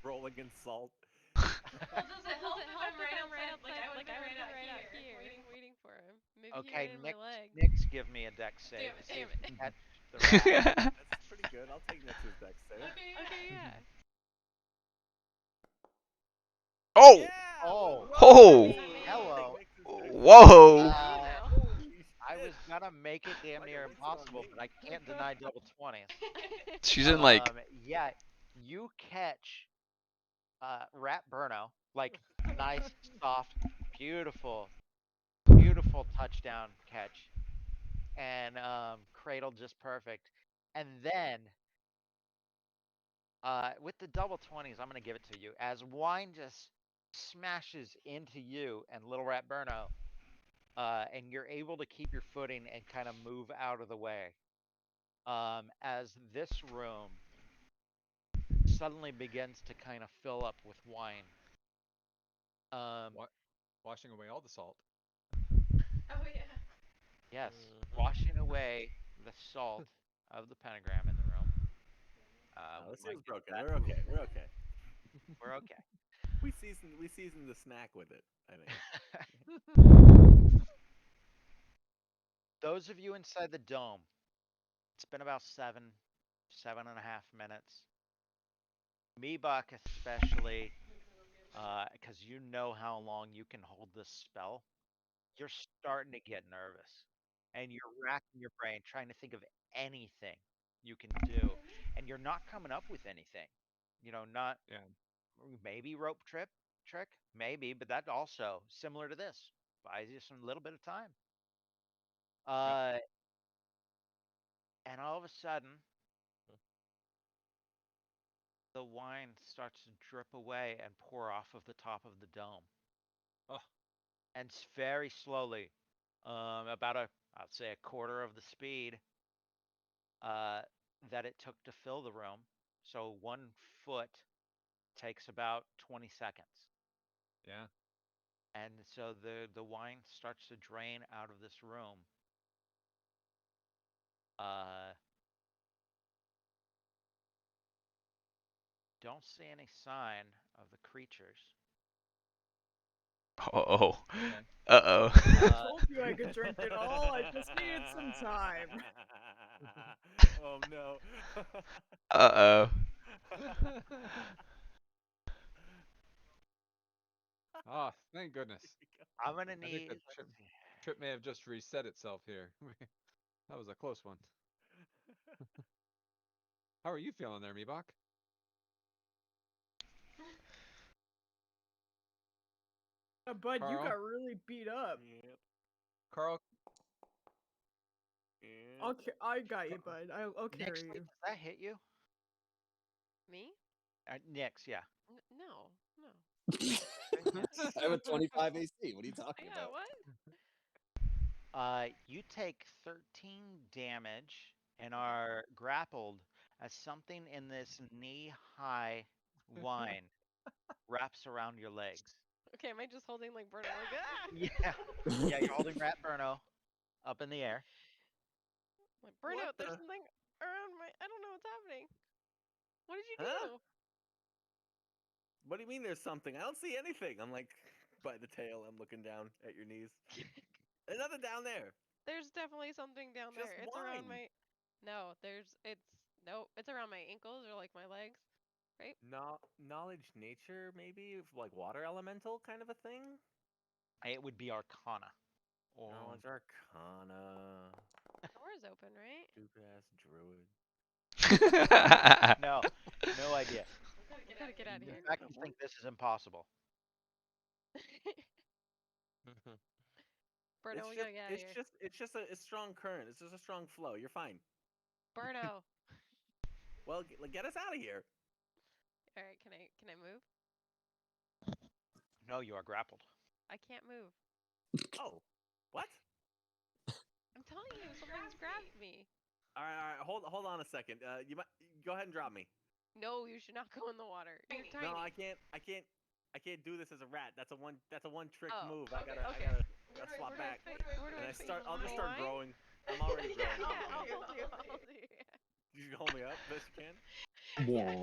Rolling in salt. Well, does it help if I'm right outside? Like I would have been right out here, waiting for him. Maybe he Okay, ran in my leg. Nix, give me a deck save. Damn to it, see if damn you it. catch the rat. That's pretty good. I'll take Nix's deck save. Okay, yeah. Oh! Yeah! Oh. Oh! Nix's Hello. deck save. Whoa! Me Uh, now. Holy I was shit. gonna make it damn Why'd you near waste it on impossible, me? but I can't deny double 20s. She's in like Yeah, you catch rat Burno, like nice, soft, beautiful beautiful touchdown catch, and cradled just perfect. And then with the double 20s, I'm gonna give it to you as wine just smashes into you and Little Rat Burno, and you're able to keep your footing and kind of move out of the way. As this room suddenly begins to kind of fill up with wine. Um, Washing away all the salt. yes, Mhm. washing away the salt of the pentagram in the room. No, We this might is get broken. that. We're okay. We're okay. We're okay. We seasoned the snack with it, I think. Those of you inside the dome, it's been about 7.5 minutes. Meebach especially, because you know how long you can hold this spell. You're starting to get nervous, and you're racking your brain trying to think of anything you can do, and you're not coming up with anything. Not Yeah. maybe rope trick, maybe, but that also similar to this buys you some little bit of time. Yep. Uh, and all of a sudden, the wine starts to drip away and pour off of the top of the dome, Oh, and very slowly, about I'd say a quarter of the speed uh, that it took to fill the room. So 1 foot takes about 20 seconds. yeah. And so the wine starts to drain out of this room. Uh, don't see any sign of the creatures. Oh. Okay. Uh I Uh, told you I could drink it all. I just needed some time. Oh no. oh. Uh Oh, thank goodness. I'm gonna I think need. the Let's see. trip may have just reset itself here. That was a close one. How are you feeling there, Meebach? Bud, you Carl? got really beat up. Yep. Carl? Yep. I got you, Bud. I'll carry Nixley, you. does that hit you? Me? Nix, yeah. No, no. I have a 25 AC. What are you talking Yeah, about? what? You take 13 damage and are grappled as something in this knee-high wine wraps around your legs. Okay, am I just holding like Bruno like ah? Yeah, yeah, you're holding Rat Burno up in the air. Like Bruno, What there's the? something around my. I don't know what's happening. What did you Huh? do? What do you mean there's something? I don't see anything. I'm like by the tail. I'm looking down at your knees. There's nothing down there. There's definitely something down Just there. It's around wine. my. No, it's no. It's around my ankles or like my legs, right? No, knowledge nature maybe like water elemental kind of a thing. It would be Arcana. Or Knowledge arcana. Door is open, right? Stupid ass druid. no, no idea. We gotta get out of In here. fact, you think this is impossible. Bruno, we gotta get out of here. It's just a strong current. It's just a strong flow. You're fine. Bruno. Well, get us out of here. All right, can I move? No, you are grappled. I can't move. Oh, what? I'm telling you, something's grabbed me. All right. Hold on a second. You might go ahead and drop me. No, you should not go in the water. You're tiny. No, I can't do this as a rat. That's a one trick Oh, move. okay. I gotta swap Where do I back. fit? Where do And I I fit start. you? I'll just The start line? growing. I'm already Yeah, growing. yeah, I'll hold you. I'll hold you. You can hold me up best you can. Yeah.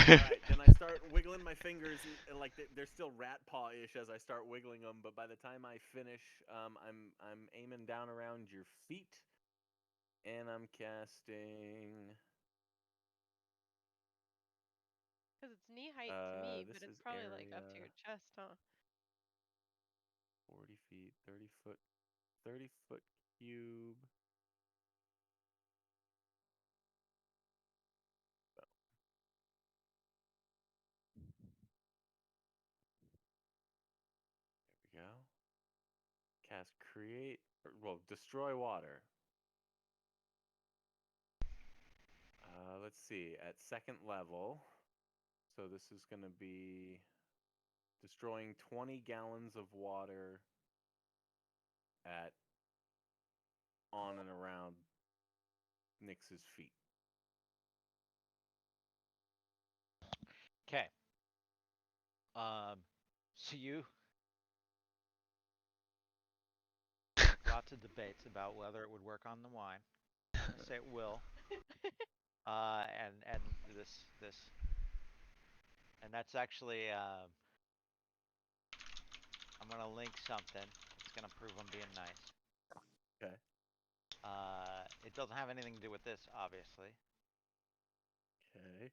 All right, then I start wiggling my fingers, and like they're still rat paw-ish as I start wiggling them. But by the time I finish, I'm aiming down around your feet, and I'm casting. Because it's knee height to me, This but it's is probably like up to area your chest, huh? 40 feet, 30 foot cube. There we go. cast create, well, destroy water. Let's see, at second level, so this is going to be destroying 20 gallons of water at on and around Nyx's feet. Okay. So you lots of debates about whether it would work on the wine. I'm gonna say it will. And this and that's actually I'm gonna link something. It's gonna prove I'm being nice. Okay. It doesn't have anything to do with this, obviously, Okay.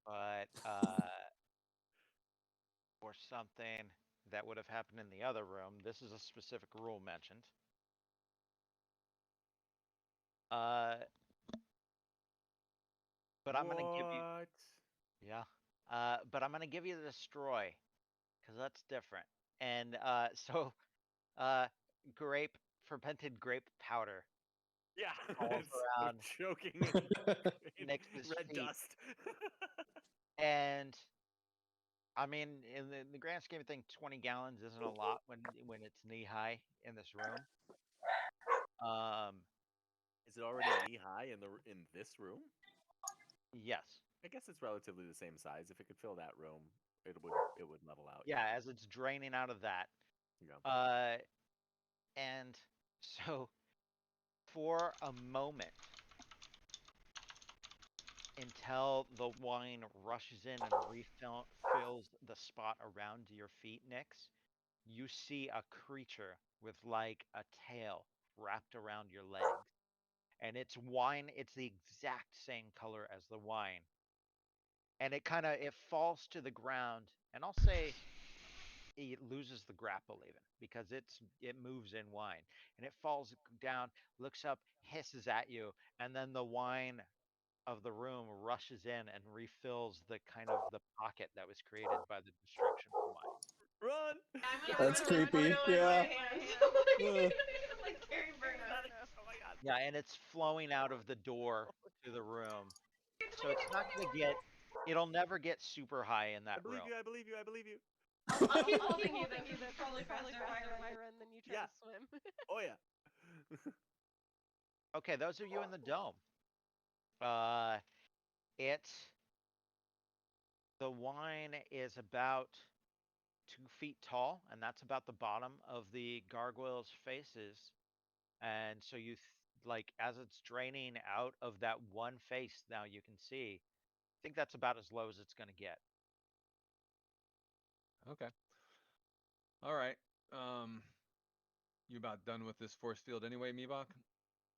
but for something that would have happened in the other room, this is a specific rule mentioned. Uh, but I'm gonna give you, What? yeah. But I'm gonna give you the destroy, because that's different. And so, uh, grape fermented grape powder Yeah, falls it's around choking in Nyx's red feet, dust. and I mean, in the grand scheme of things, 20 gallons isn't a lot when it's knee high in this room. Um, Is it already knee high in this room? yes. I guess it's relatively the same size. If it could fill that room, it would level out. Yeah, as it's draining out of that. Yeah. And so for a moment until the wine rushes in and refills the spot around your feet, Nyx, you see a creature with like a tail wrapped around your legs. And it's wine, it's the exact same color as the wine. And it falls to the ground, and I'll say it loses the grapple even because it moves in wine, and it falls down, looks up, hisses at you, and then the wine of the room rushes in and refills the pocket that was created by the destruction from wine. Run! That's creepy. Yeah. Like Carrie Burnett. Oh my god. Yeah, and it's flowing out of the door to the room. So it's not going to get, it'll never get super high in I that believe room. you. I believe you. I believe you. I'll keep I'll holding keep you holding then, you 'cause then, it's 'cause probably it's probably faster faster if if I I run. run than you try Yeah. to swim. Oh yeah. Okay, those of you in the dome. Uh, it's the wine is about 2 feet tall, and that's about the bottom of the gargoyle's faces. And so like as it's draining out of that one face, now you can see. I think that's about as low as it's going to get. Okay. All right. You about done with this force field anyway, Mebok?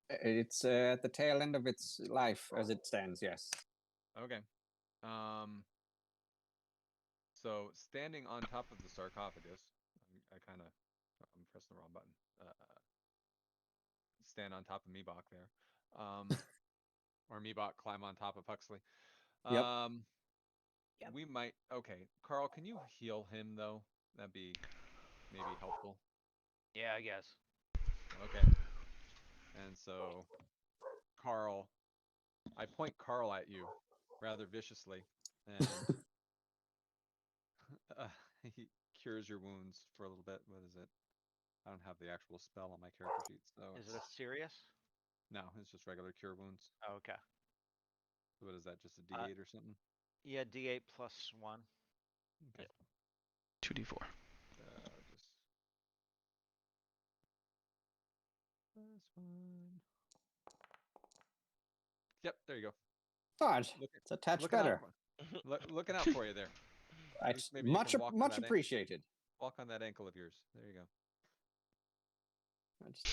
It's at the tail end of its life as it stands, yes. Okay. Um. So standing on top of the sarcophagus, I kind of, I'm pressing the wrong button. Stand on top of Mebok there. Or Mebok climb on top of Huxley. Yep. Yep. We might. Okay, Carl, can you heal him though? That'd be maybe helpful. Yeah, I guess. Okay. And so, Carl, I point Carl at you rather viciously, and he cures your wounds for a little bit. What is it? I don't have the actual spell on my character sheet, so Is it a serious? no, it's just regular cure wounds. Oh, okay. So what is that? Just a D8 or something? Yeah, D8 plus 1. Okay. 2d4. Just plus 1. Yep, there you go. God, Look, it's a touch looking better. looking out for you there. At least maybe you Much can walk on much that appreciated. walk on that ankle of yours. There you go. I just-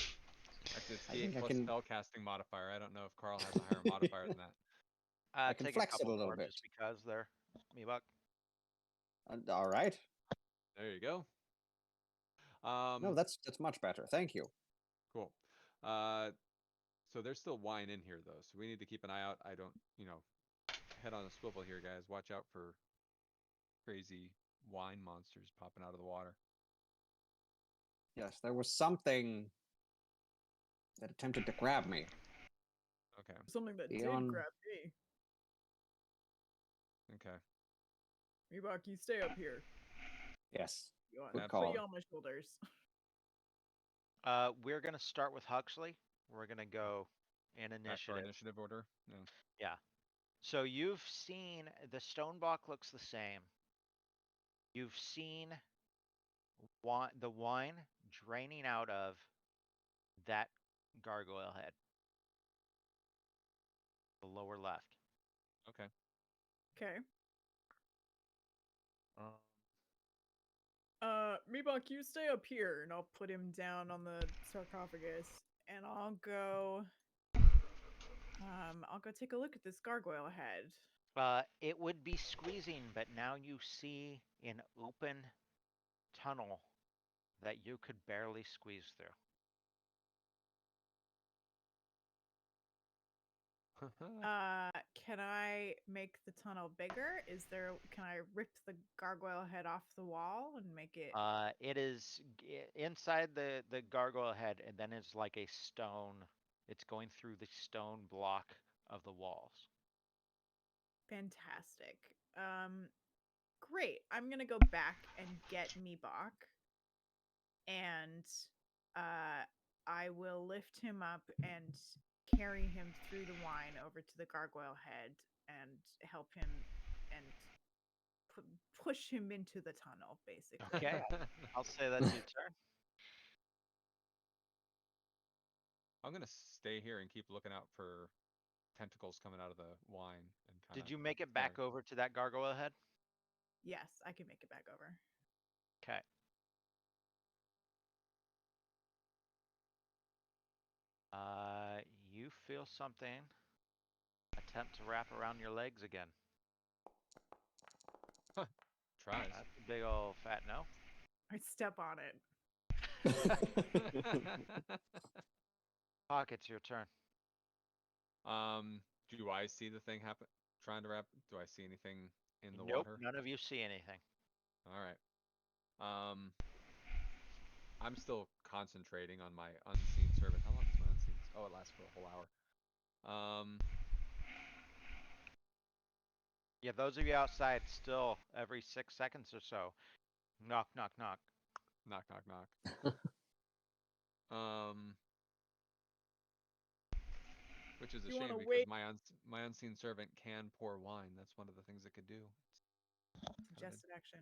Actually, it's I D8 think I plus can- spell casting modifier. I don't know if Carl has a higher modifier than that. I can Take flex a it couple a little more bit. just because they're Mebok. All right. There you go. No, that's much better. Thank you. Cool. So there's still wine in here though, so we need to keep an eye out. I don't, head on a swivel here, guys. Watch out for crazy wine monsters popping out of the water. Yes, there was something that attempted to grab me. Okay. Something that did Beyond- grab me. Okay. Reebok, you stay up here. Yes. You want Good put call. you on my shoulders. We're gonna start with Huxley. We're gonna go in Back to our initiative. initiative order. Yeah. Yeah. So you've seen the stone block looks the same. You've seen the wine draining out of that gargoyle head. The lower left. Okay. Okay. Um, Reebok, you stay up here, and I'll put him down on the sarcophagus, and I'll go take a look at this gargoyle head. It would be squeezing, but now you see an open tunnel that you could barely squeeze through. Can I make the tunnel bigger? Can I rip the gargoyle head off the wall and make it? It is inside the gargoyle head, and then it's like a stone. It's going through the stone block of the walls. Fantastic. Great. I'm gonna go back and get Meebok, and I will lift him up and carry him through the wine over to the gargoyle head and help him and push him into the tunnel, basically. Okay, I'll say that's your turn. I'm gonna stay here and keep looking out for tentacles coming out of the wine and kind of. Did you make it back over to that gargoyle head? Yes, I can make it back over. Okay. You feel something attempt to wrap around your legs again. Tries. That's a big old fat no. I step on it. Pockets, your turn. Do I see the thing happen? Trying to wrap? Do I see anything in the Nope, water? none of you see anything. All right. I'm still concentrating on my unseen servant. How long is my unseen? Oh, it lasts for a whole hour. Yeah, those of you outside still every 6 seconds or so. Knock, knock, knock. Knock, knock, knock. Which is a You shame wanna because wait- my unseen servant can pour wine. That's one of the things it could do. Suggested action.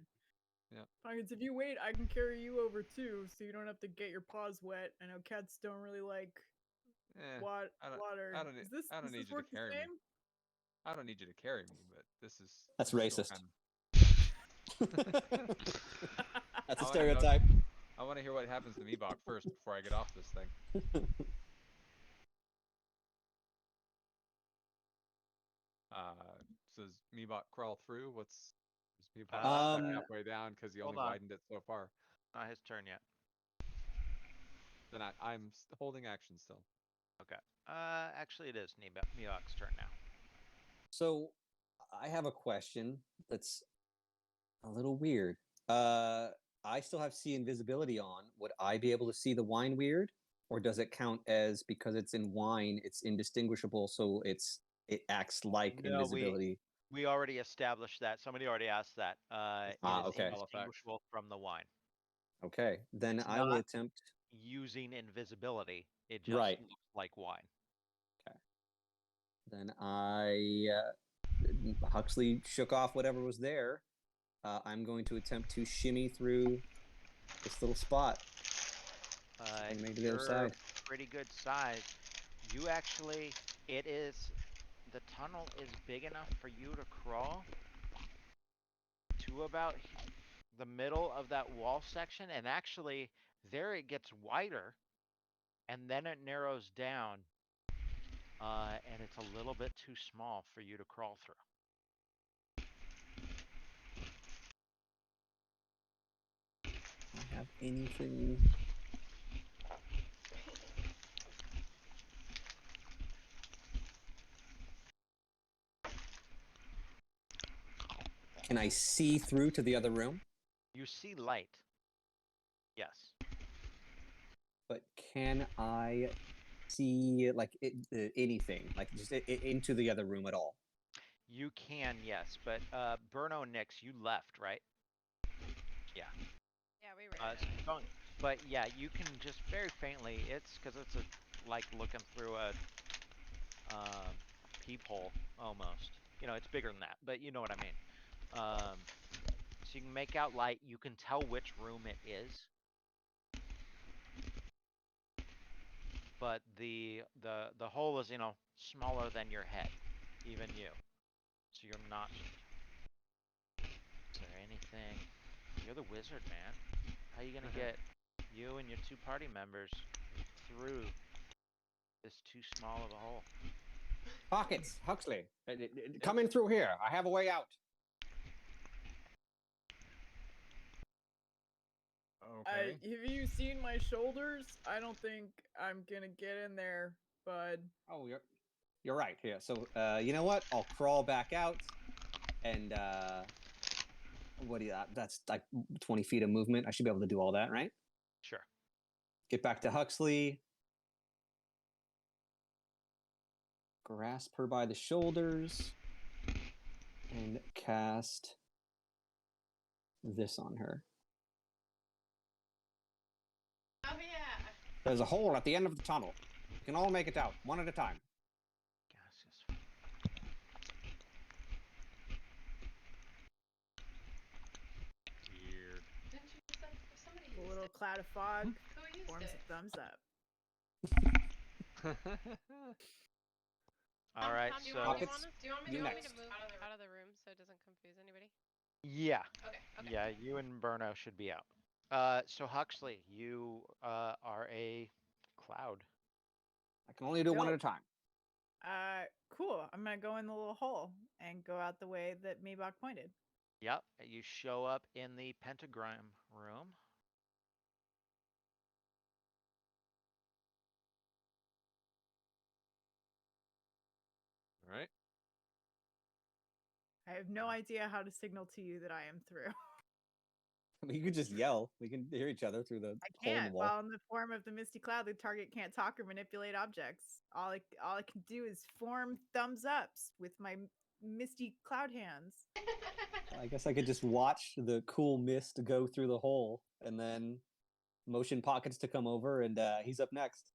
Yeah. Pockets, if you wait, I can carry you over too, so you don't have to get your paws wet. I know cats don't really like Eh, water. I don't Is this need you to work the carry me. same? I don't need you to carry me, but this is. That's this is still racist. That's a I wanna go- stereotype. I want to hear what happens to Meebok first before I get off this thing. Does Meebok crawl through? Is Meebok stuck halfway down because he hold only on. widened it so far? Not his turn yet. Then I'm holding action still. Okay. Actually, it is Miok's turn now. So, I have a question that's a little weird. I still have see invisibility on. Would I be able to see the wine weird, or does it count as because it's in wine, it's indistinguishable, so it acts like No, invisibility? We already established that. Somebody already asked that. It is Okay. indistinguishable from the wine. Okay, then It's I will not- attempt. Using invisibility, it just Right. looks like wine. Then Huxley shook off whatever was there. I'm going to attempt to shimmy through this little spot. And make it to the other You're side. pretty good size. The tunnel is big enough for you to crawl to about the middle of that wall section, and actually there it gets wider, and then it narrows down, and it's a little bit too small for you to crawl through. I have anything. Can I see through to the other room? You see light. Yes. but can I see like anything, like just into the other room at all? You can, yes, but Burno Nix, you left, right? Yeah. Yeah, we ran. So you're going, but yeah, you can just very faintly. It's because it's like looking through a peephole almost. You know, it's bigger than that, but you know what I mean. So you can make out light. You can tell which room it is, but the hole is smaller than your head, even you. So you're not. Is there anything? You're the wizard, man. How are you gonna get you and your 2 party members through this too small of a hole? Pockets, Huxley, come in through here. I have a way out. Okay. Have you seen my shoulders? I don't think I'm gonna get in there, bud. Oh, you're right. Yeah. So, you know what? I'll crawl back out, and what do you? That's like 20 feet of movement. I should be able to do all that, right? Sure. Get back to Huxley. Grasp her by the shoulders, and cast this on her. Oh yeah. There's a hole at the end of the tunnel. You can all make it out, one at a time. Gaseous. Weird. Didn't you use that? Somebody A used little it. cloud of fog Who used forms it? a thumbs up. All right. Tom, do you So want, Pockets, do you want me you to next. move out of the room so it doesn't confuse anybody? yeah, Okay. Okay. yeah, you and Burno should be out. So Huxley, you are a cloud. I can only do one at a Dope. time. Cool. I'm gonna go in the little hole and go out the way that Maybach pointed. Yep. You show up in the pentagram room. All right. I have no idea how to signal to you that I am through. I mean, you could just yell. We can hear each other through the I hole in the can't. wall. While in the form of the misty cloud, the target can't talk or manipulate objects. All I can do is form thumbs ups with my misty cloud hands. I guess I could just watch the cool mist go through the hole, and then motion Pockets to come over, and he's up next.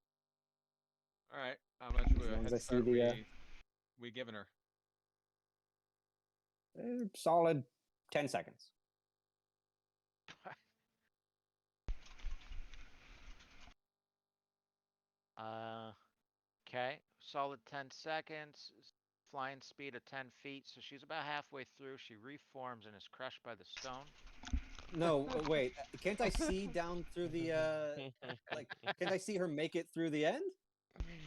All right. How much As of a long as head I see start the, we giving her? Solid 10 seconds. Okay. Solid 10 seconds. Flying speed of 10 feet. So she's about halfway through. She reforms and is crushed by the stone. No, wait. Can't I see down through the like? Can't I see her make it through the end?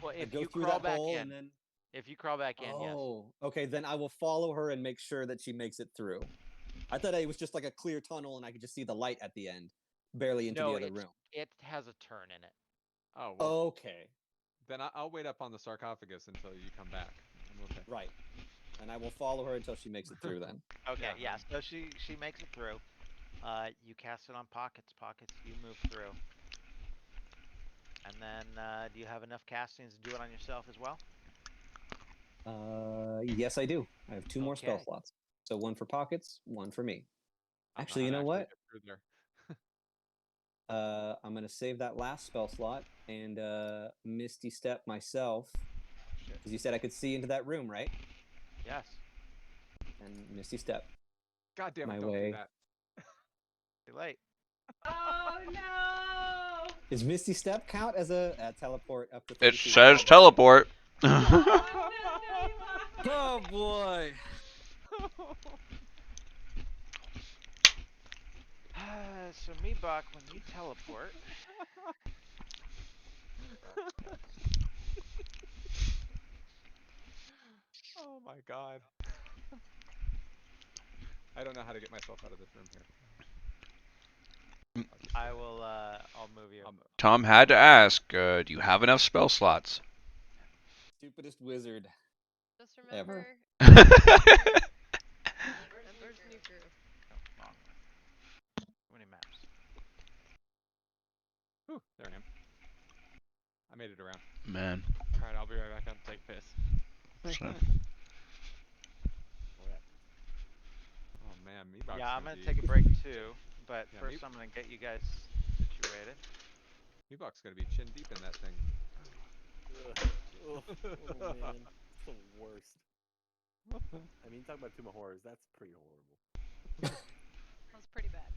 Well, Like if go you through crawl that back hole in, and then. if you crawl back in, yes. Oh, okay. Then I will follow her and make sure that she makes it through. I thought it was just like a clear tunnel and I could just see the light at the end, barely into No, the other room. it has a turn in it. Oh well. Okay, Then I'll wait up on the sarcophagus until you come back. I'm okay. right. And I will follow her until she makes it through. Then. Okay, Yeah. yeah. So she makes it through. You cast it on Pockets. Pockets, you move through. And then, do you have enough castings to do it on yourself as well? Yes, I do. I have 2 more spell Okay. slots. So 1 for Pockets, 1 for me. I don't Actually, you how to know what? get through there. I'm gonna save that last spell slot and Misty Step myself, Shit. because you said I could see into that room, right? Yes. And Misty Step. God damn it! My Don't way. do that. Too late. Oh no! Does Misty Step count as a teleport up to? 30 It feet says above? teleport. Oh boy! So Meebok, when you teleport, Oh my god. I don't know how to get myself out of this room here. I'll just I do it. will. I'll move you. Tom had to ask, do you have enough spell slots? Stupidest wizard. Just Ever. remember. Ember's new groove. Oh, wrong one. Too many maps. Whew, there I am. made it around. Man. All right, I'll be right back down to take a piss. So, Correct. Oh man, Meebok's Yeah, I'm gonna gonna be take a break too, but Yeah, first I'm gonna get you guys situated. Meebok's gonna be chin deep in that thing. Ugh. Oh man, it's the worst. I mean, talk about Tomb of Horrors. That's pretty horrible. That was pretty bad.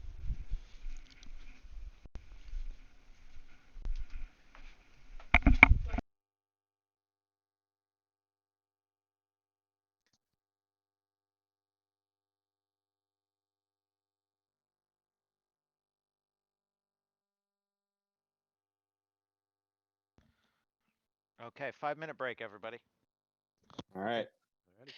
Okay, 5-minute break, everybody. All right. Alrighty.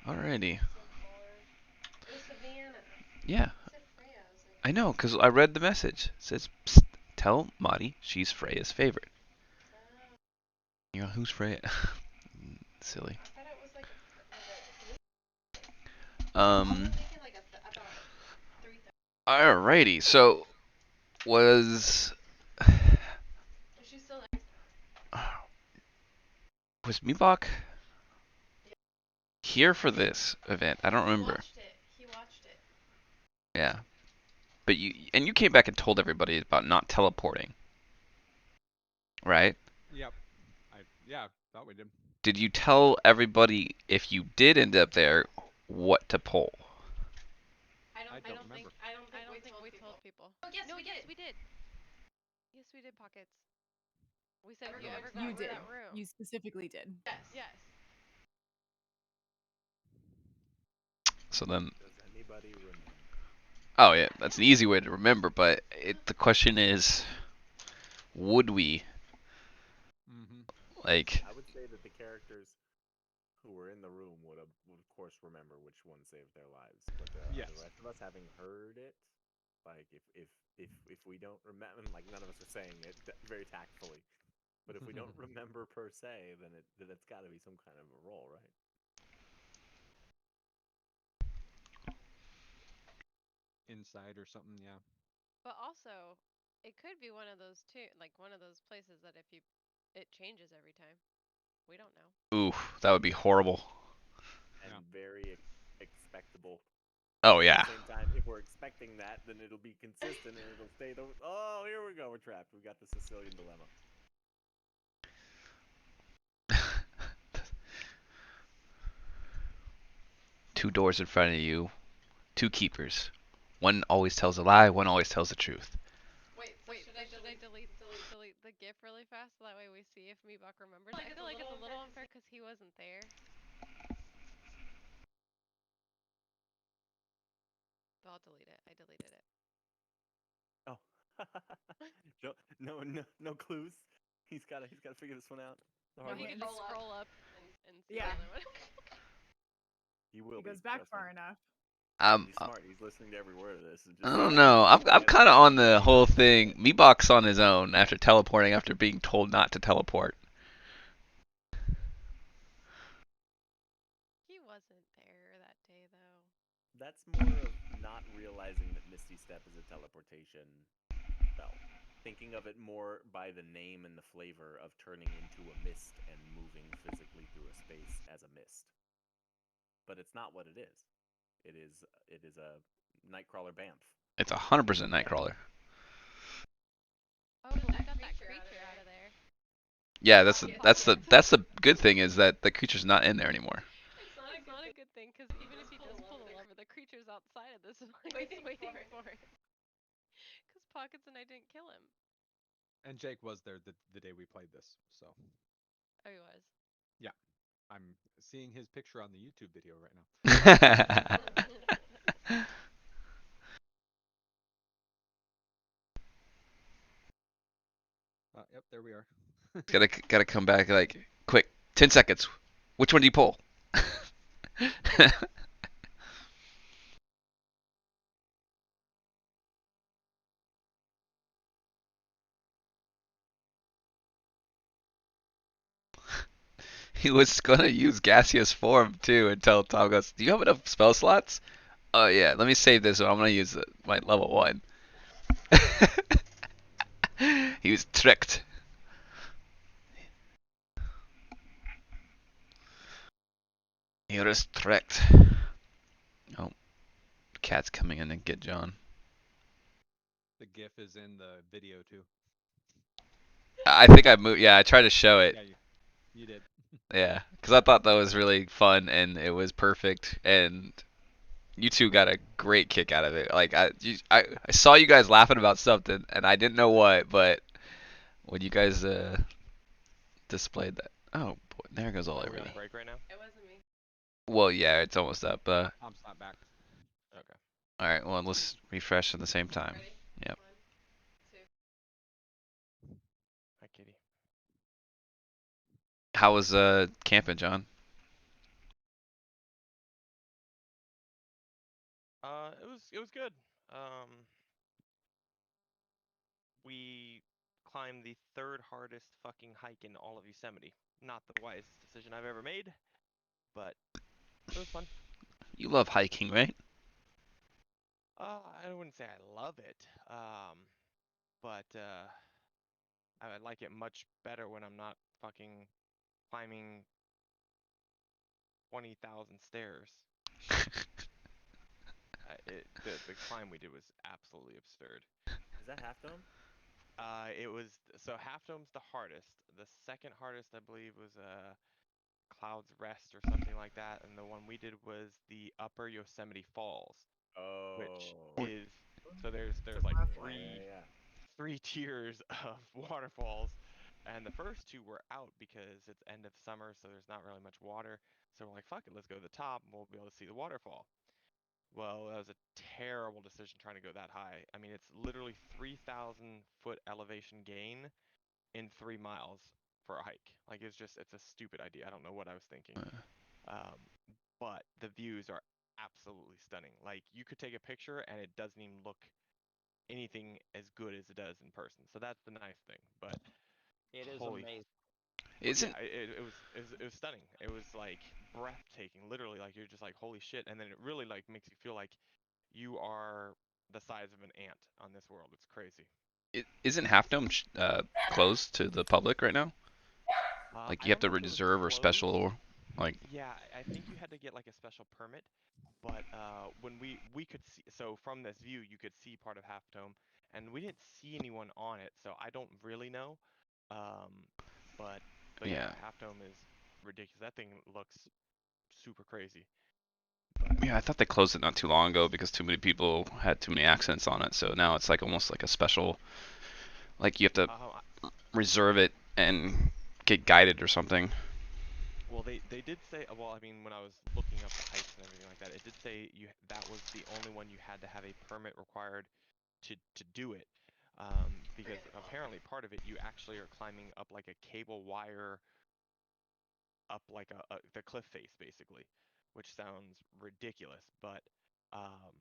alrighty. Yeah. I know, because I read the message. It says, "Psst, tell Marty she's Freya's favorite." You know, who's Freya? Silly. Um. Alrighty, so was was Meebok here for this event? I don't remember. He watched it. Yeah, but you came back and told everybody about not teleporting, right? Yep. Yeah, thought we did. Did you tell everybody if you did end up there what to pull? I don't remember. I don't think we told people. Oh yes, we did. Yes, we did pockets. We said if you ever go You into did. that room. You specifically did. Yes. So then, Does anybody remember? oh yeah, that's an easy way to remember. But the question is, would we Mm-hmm. like? I would say that the characters who were in the room would of course remember which one saved their lives. But Yes. the rest of us, having heard it, like if we don't remember, like none of us are saying it very tactfully. But if we don't remember per se, then it's got to be some kind of a roll, right? Inside or something, yeah. But also, it could be one of those two, like one of those places that if you, it changes every time. We don't know. Ooh, that would be horrible. And Yeah. very expectable. Oh At yeah. the same time, if we're expecting that, then it'll be consistent and it'll stay the. Oh, here we go. We're trapped. We got the Sicilian dilemma. Two doors in front of you, two keepers. One always tells a lie, one always tells the truth. Wait, should I delete the GIF really fast so that way we see if Meebok remembers? I feel like it's a little unfair because he wasn't there. But I'll delete it. I deleted it. Oh, no clues. He's gotta figure this one out. The hard He way. can just scroll up and see Yeah. the other one. He will He be. goes back trust me. far enough. He's smart. He's listening to every word of this. And just I don't know. I'm kind of on the whole thing. Meebok's on his own after teleporting after being told not to teleport. He wasn't there that day though. That's more of not realizing that Misty Step is a teleportation spell. thinking of it more by the name and the flavor of turning into a mist and moving physically through a space as a mist. But it's not what it is. It is a Nightcrawler Bamf. It's 100% Nightcrawler. Oh, but we got that creature out of there. Yeah, that's the good thing is that the creature's not in there anymore. It's not a good thing, because even if he does pull the lever, the creature's outside of this like it's waiting for it. Because Pockets and I didn't kill him. And Jake was there the day we played this, so Oh, he was. yeah, I'm seeing his picture on the YouTube video right now. Yep, there we are. Gotta come back like quick. 10 seconds. Which one do you pull? He was gonna use gaseous form too until Tom goes, "Do you have enough spell slots?" Oh yeah, let me save this one. I'm gonna use my level 1. He was tricked. He was tricked. Oh, cat's coming in and get John. The GIF is in the video too. I think I moved. Yeah, I tried to show it. Yeah, you did. Yeah, because I thought that was really fun and it was perfect, and you two got a great kick out of it. Like I saw you guys laughing about something, and I didn't know what, but when you guys displayed that, oh boy, there goes all Are we on everything. break right now? It wasn't me. Well, yeah, it's almost up. Tom's not back. Okay. All right, well let's refresh at the same time. Ready? Yep. 1, 2. Hi, Kitty. How was camping, John? It was good. We climbed the third hardest fucking hike in all of Yosemite. Not the wisest decision I've ever made, but it was fun. You love hiking, right? I wouldn't say I love it, but I like it much better when I'm not fucking climbing 20,000 stairs. The climb we did was absolutely absurd. Is that Half Dome? It was so Half Dome's the hardest. The second hardest, I believe, was Cloud's Rest or something like that, and the one we did was the Upper Yosemite Falls, which Oh. is so there's like Yeah, yeah. three tiers of waterfalls, and the first two were out because it's end of summer, so there's not really much water. So we're like, fuck it, let's go to the top, and we'll be able to see the waterfall. Well, that was a terrible decision trying to go that high. I mean, it's literally 3,000 foot elevation gain in 3 miles for a hike. Like it's a stupid idea. I don't know what I was thinking. Um, but the views are absolutely stunning. Like you could take a picture and it doesn't even look anything as good as it does in person. So that's the nice thing. But It is holy, amazing. Isn't yeah, it was stunning. It was like breathtaking. Literally, like you're just like holy shit. And then it really like makes you feel like you are the size of an ant on this world. It's crazy. isn't Half Dome closed to the public right now? Like I you have don't to know if it was reserve or closed. special, like Yeah, I think you had to get like a special permit. But when we could see, so from this view, you could see part of Half Dome, and we didn't see anyone on it, so I don't really know. Um, but but yeah, yeah. Half Dome is ridiculous. That thing looks super crazy. But Yeah, I thought they closed it not too long ago because too many people had too many accidents on it. So now it's like almost like a special, like you have to uh, reserve it and get guided or something. well, they did say, well, I mean, when I was looking up the hikes and everything like that, it did say that was the only one you had to have a permit required to do it. Because apparently part of it you actually are climbing up like a cable wire up like the cliff face basically, which sounds ridiculous, but um,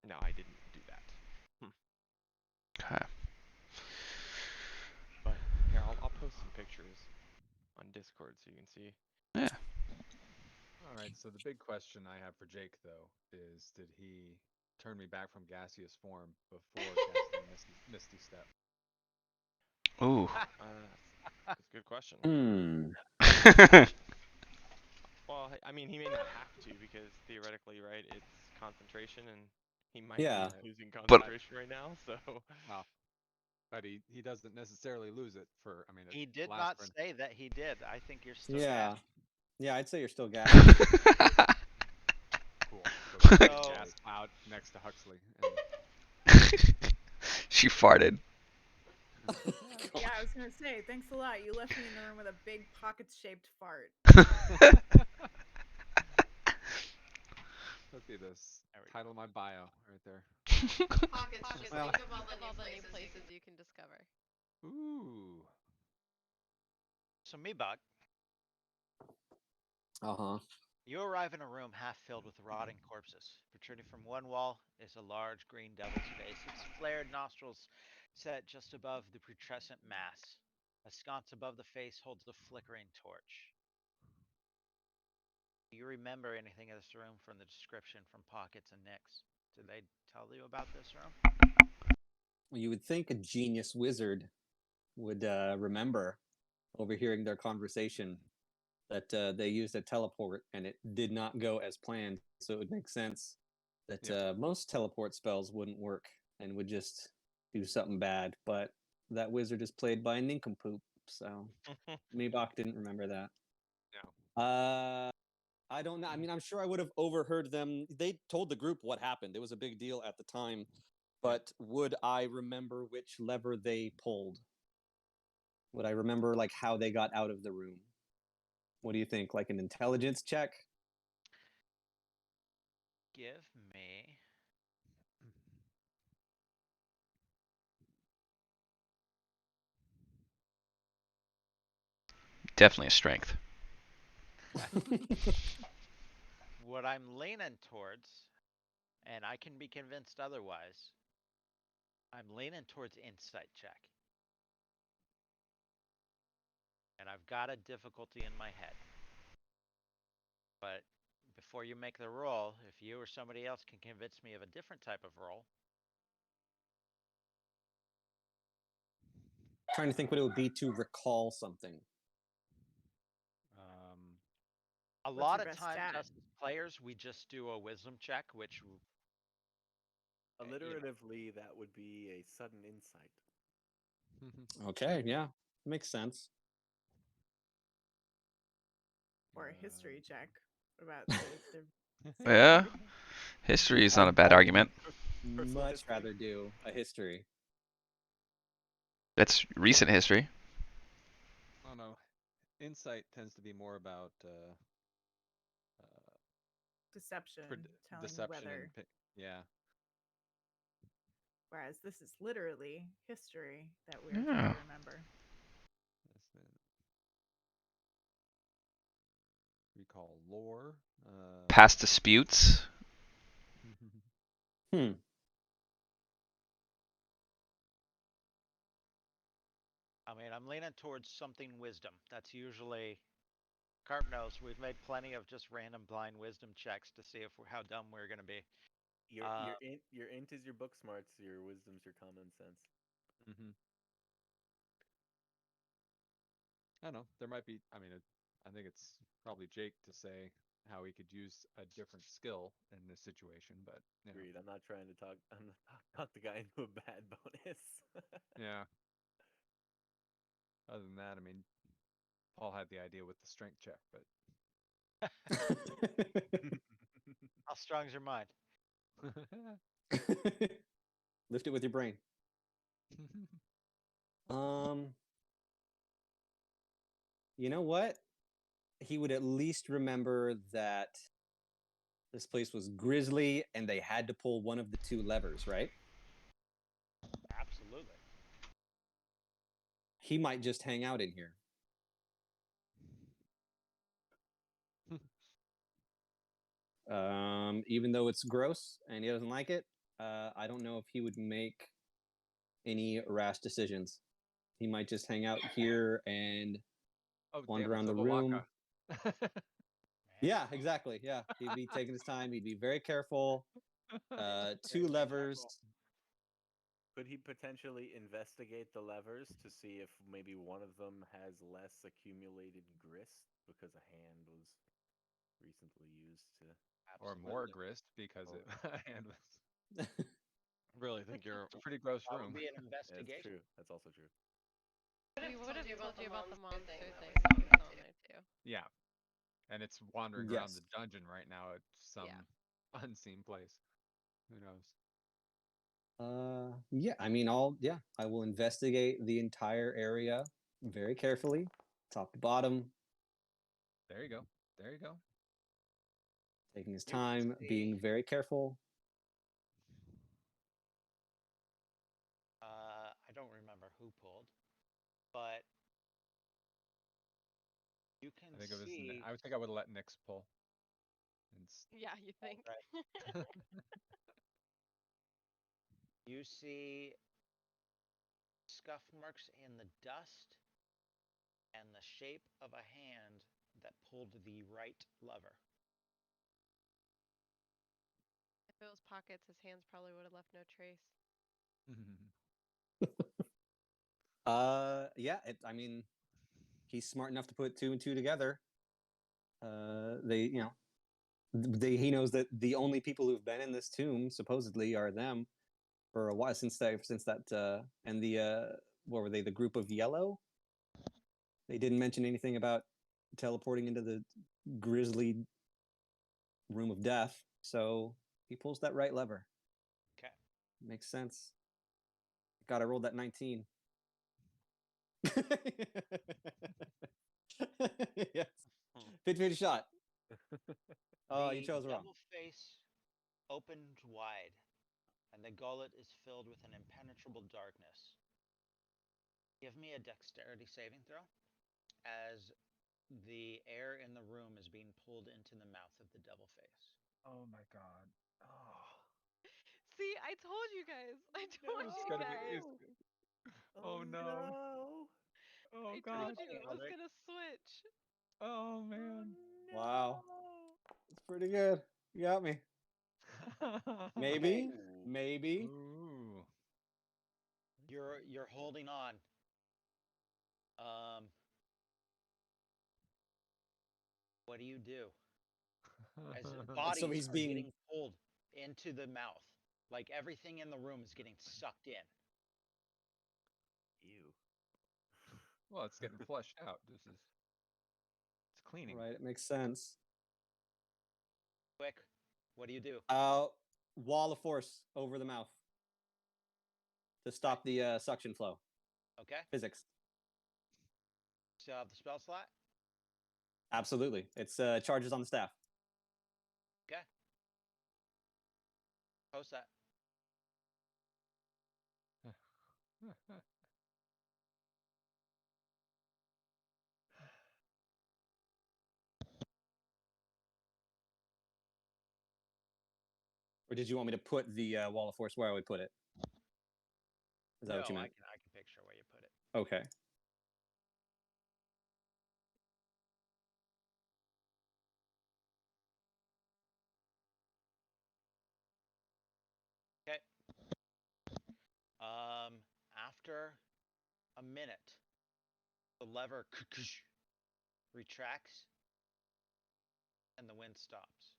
no, I didn't do that. Okay. But here, I'll post some pictures on Discord so you can see. Yeah. All right, so the big question I have for Jake though is, did he turn me back from gaseous form before casting Misty Step? Ooh. That's a good question. Hmm. Well, I mean, he may not have to because theoretically, right? It's concentration, and he might be Yeah. losing But concentration right now. So Well, but he doesn't necessarily lose it for. I mean, it He did lasts not for. say that he did. I think you're still Yeah. gassed. Yeah, I'd say you're still gassed. Cool. So there's a So- gas cloud next to Huxley. She farted. Yeah, I was gonna say, thanks a lot. You left me in the room with a big pocket-shaped fart. That'd be this There we title of my bio right there. Pockets, Well- think of all the new places you can discover. Ooh. So Meebug, Uh-huh. you arrive in a room half filled with rotting corpses. Protruding from one wall is a large green devil's face, its flared nostrils set just above the putrescent mass. A sconce above the face holds a flickering torch. Do you remember anything of this room from the description from Pockets and Nix? Did they tell you about this room? You would think a genius wizard would remember overhearing their conversation that they used a teleport and it did not go as planned. So it would make sense that Yep. most teleport spells wouldn't work and would just do something bad. But that wizard is played by a nincompoop, so Maybach didn't remember that. No. I don't know. I mean, I'm sure I would have overheard them. They told the group what happened. It was a big deal at the time. But would I remember which lever they pulled? Would I remember like how they got out of the room? What do you think? Like an intelligence check? Give me. Definitely a strength. What I'm leaning towards, and I can be convinced otherwise, I'm leaning towards insight check. And I've got a difficulty in my head. But before you make the roll, if you or somebody else can convince me of a different type of roll, Trying to think what it would be to recall something. a What's lot your of best times stat? us as players, we just do a wisdom check, which you know, Alliteratively, that would be a sudden insight. Okay, yeah, makes sense. Or a history check. What about the Yeah. history? History is not a bad I'd argument. Personal much history? rather do a history. That's recent history. I don't know. Insight tends to be more about Deception, telling deception weather. and yeah. Whereas this is literally history that we're trying Yeah. to remember. That's the recall lore. Past disputes. Hmm. I mean, I'm leaning towards something wisdom. That's usually Carp knows we've made plenty of just random blind wisdom checks to see if how dumb we're gonna be. Your int is your book smarts. Your wisdom's your common sense. I don't know. There might be. I mean, I think it's probably Jake to say how he could use a different skill in this situation, but you know, Agreed. I'm not trying to talk. I'm not talk the guy into a bad bonus. yeah. Other than that, I mean, Paul had the idea with the strength check, but How strong's your mind? Lift it with your brain. Um, you know what? He would at least remember that this place was grisly and they had to pull one of the two levers, right? Absolutely. He might just hang out in here. Even though it's gross and he doesn't like it, I don't know if he would make any rash decisions. He might just hang out here and oh, wander damn, around it's the a room. Valaka. Yeah, exactly. Yeah, he'd be taking his time. He'd be very careful. Two levers. Could he potentially investigate the levers to see if maybe one of them has less accumulated grist because a hand was recently used to? Or more Absolutely. grist because Oh. it and was Really think you're. it's a pretty gross That room. would be an That's investigation. true. That's also true. We would have told you about the monster thing that was on there too. Yeah. And it's wandering around Yes. the dungeon right now at some Yeah. unseen place. Who knows? Yeah, I mean, I will investigate the entire area very carefully, top to bottom, There you go. There you go. taking his You can time, being see- very careful. I don't remember who pulled, but you can I think it was. see. I would think I would have let Nyx pull. Yeah, you think? Right. You see scuff marks in the dust and the shape of a hand that pulled the right lever. If it was pockets, his hands probably would have left no trace. Yeah, I mean, he's smart enough to put two and two together. He knows that the only people who've been in this tomb supposedly are them for a while since that and the what were they, the group of yellow? They didn't mention anything about teleporting into the grisly room of death, so he pulls that right lever. Okay. Makes sense. God, I rolled that 19. Yes. 50 shot. Oh, you chose The wrong. devil face opened wide, and the gullet is filled with an impenetrable darkness. Give me a dexterity saving throw as the air in the room is being pulled into the mouth of the devil face. Oh my god. Oh. See, I told you guys. I told It's you gonna guys. be. Oh no. Oh I god. told you it was gonna switch. Oh man. Wow. It's pretty good. You got me. Maybe. Ooh. Maybe. Ooh. You're holding on. What do you do? As bodies So he's are being getting pulled into the mouth, like everything in the room is getting sucked in. Ew. Well, it's getting flushed out. It's cleaning. right. It makes sense. Quick, what do you do? Wall of force over the mouth to stop the suction flow. Okay, Physics. still have the spell slot. Absolutely. It's charges on the staff. Okay, post that. Or did you want me to put the wall of force where I would put it? Is that No, what you meant? I can picture where you put it. Okay. Okay. After a minute, the lever retracts and the wind stops.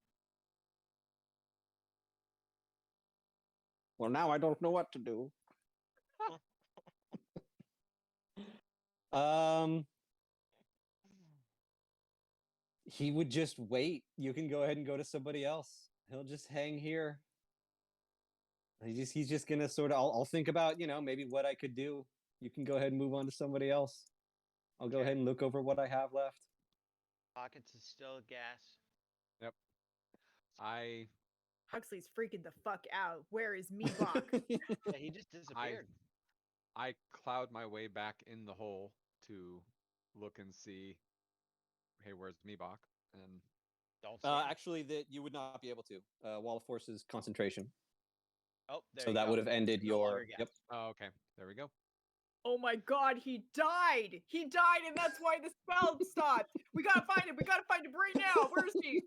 Well, now I don't know what to do. He would just wait. You can go ahead and go to somebody else. He'll just hang here. He's just gonna sort of. I'll think about maybe what I could do. You can go ahead and move on to somebody else. I'll go Okay. ahead and look over what I have left. Pockets is still gas. Yep. I Huxley's freaking the fuck out. Where is Meebach? Yeah, he just disappeared. I cloud my way back in the hole to look and see. Hey, where's Meebach? And Don't see him. Actually, that you would not be able to. Wall of force is concentration. Oh, there So you that go. would have ended No longer your. gas. Yep. oh, okay, there we go. Oh my god, he died! He died, and that's why the spell stopped. We gotta find him. We gotta find him right now. Where is he?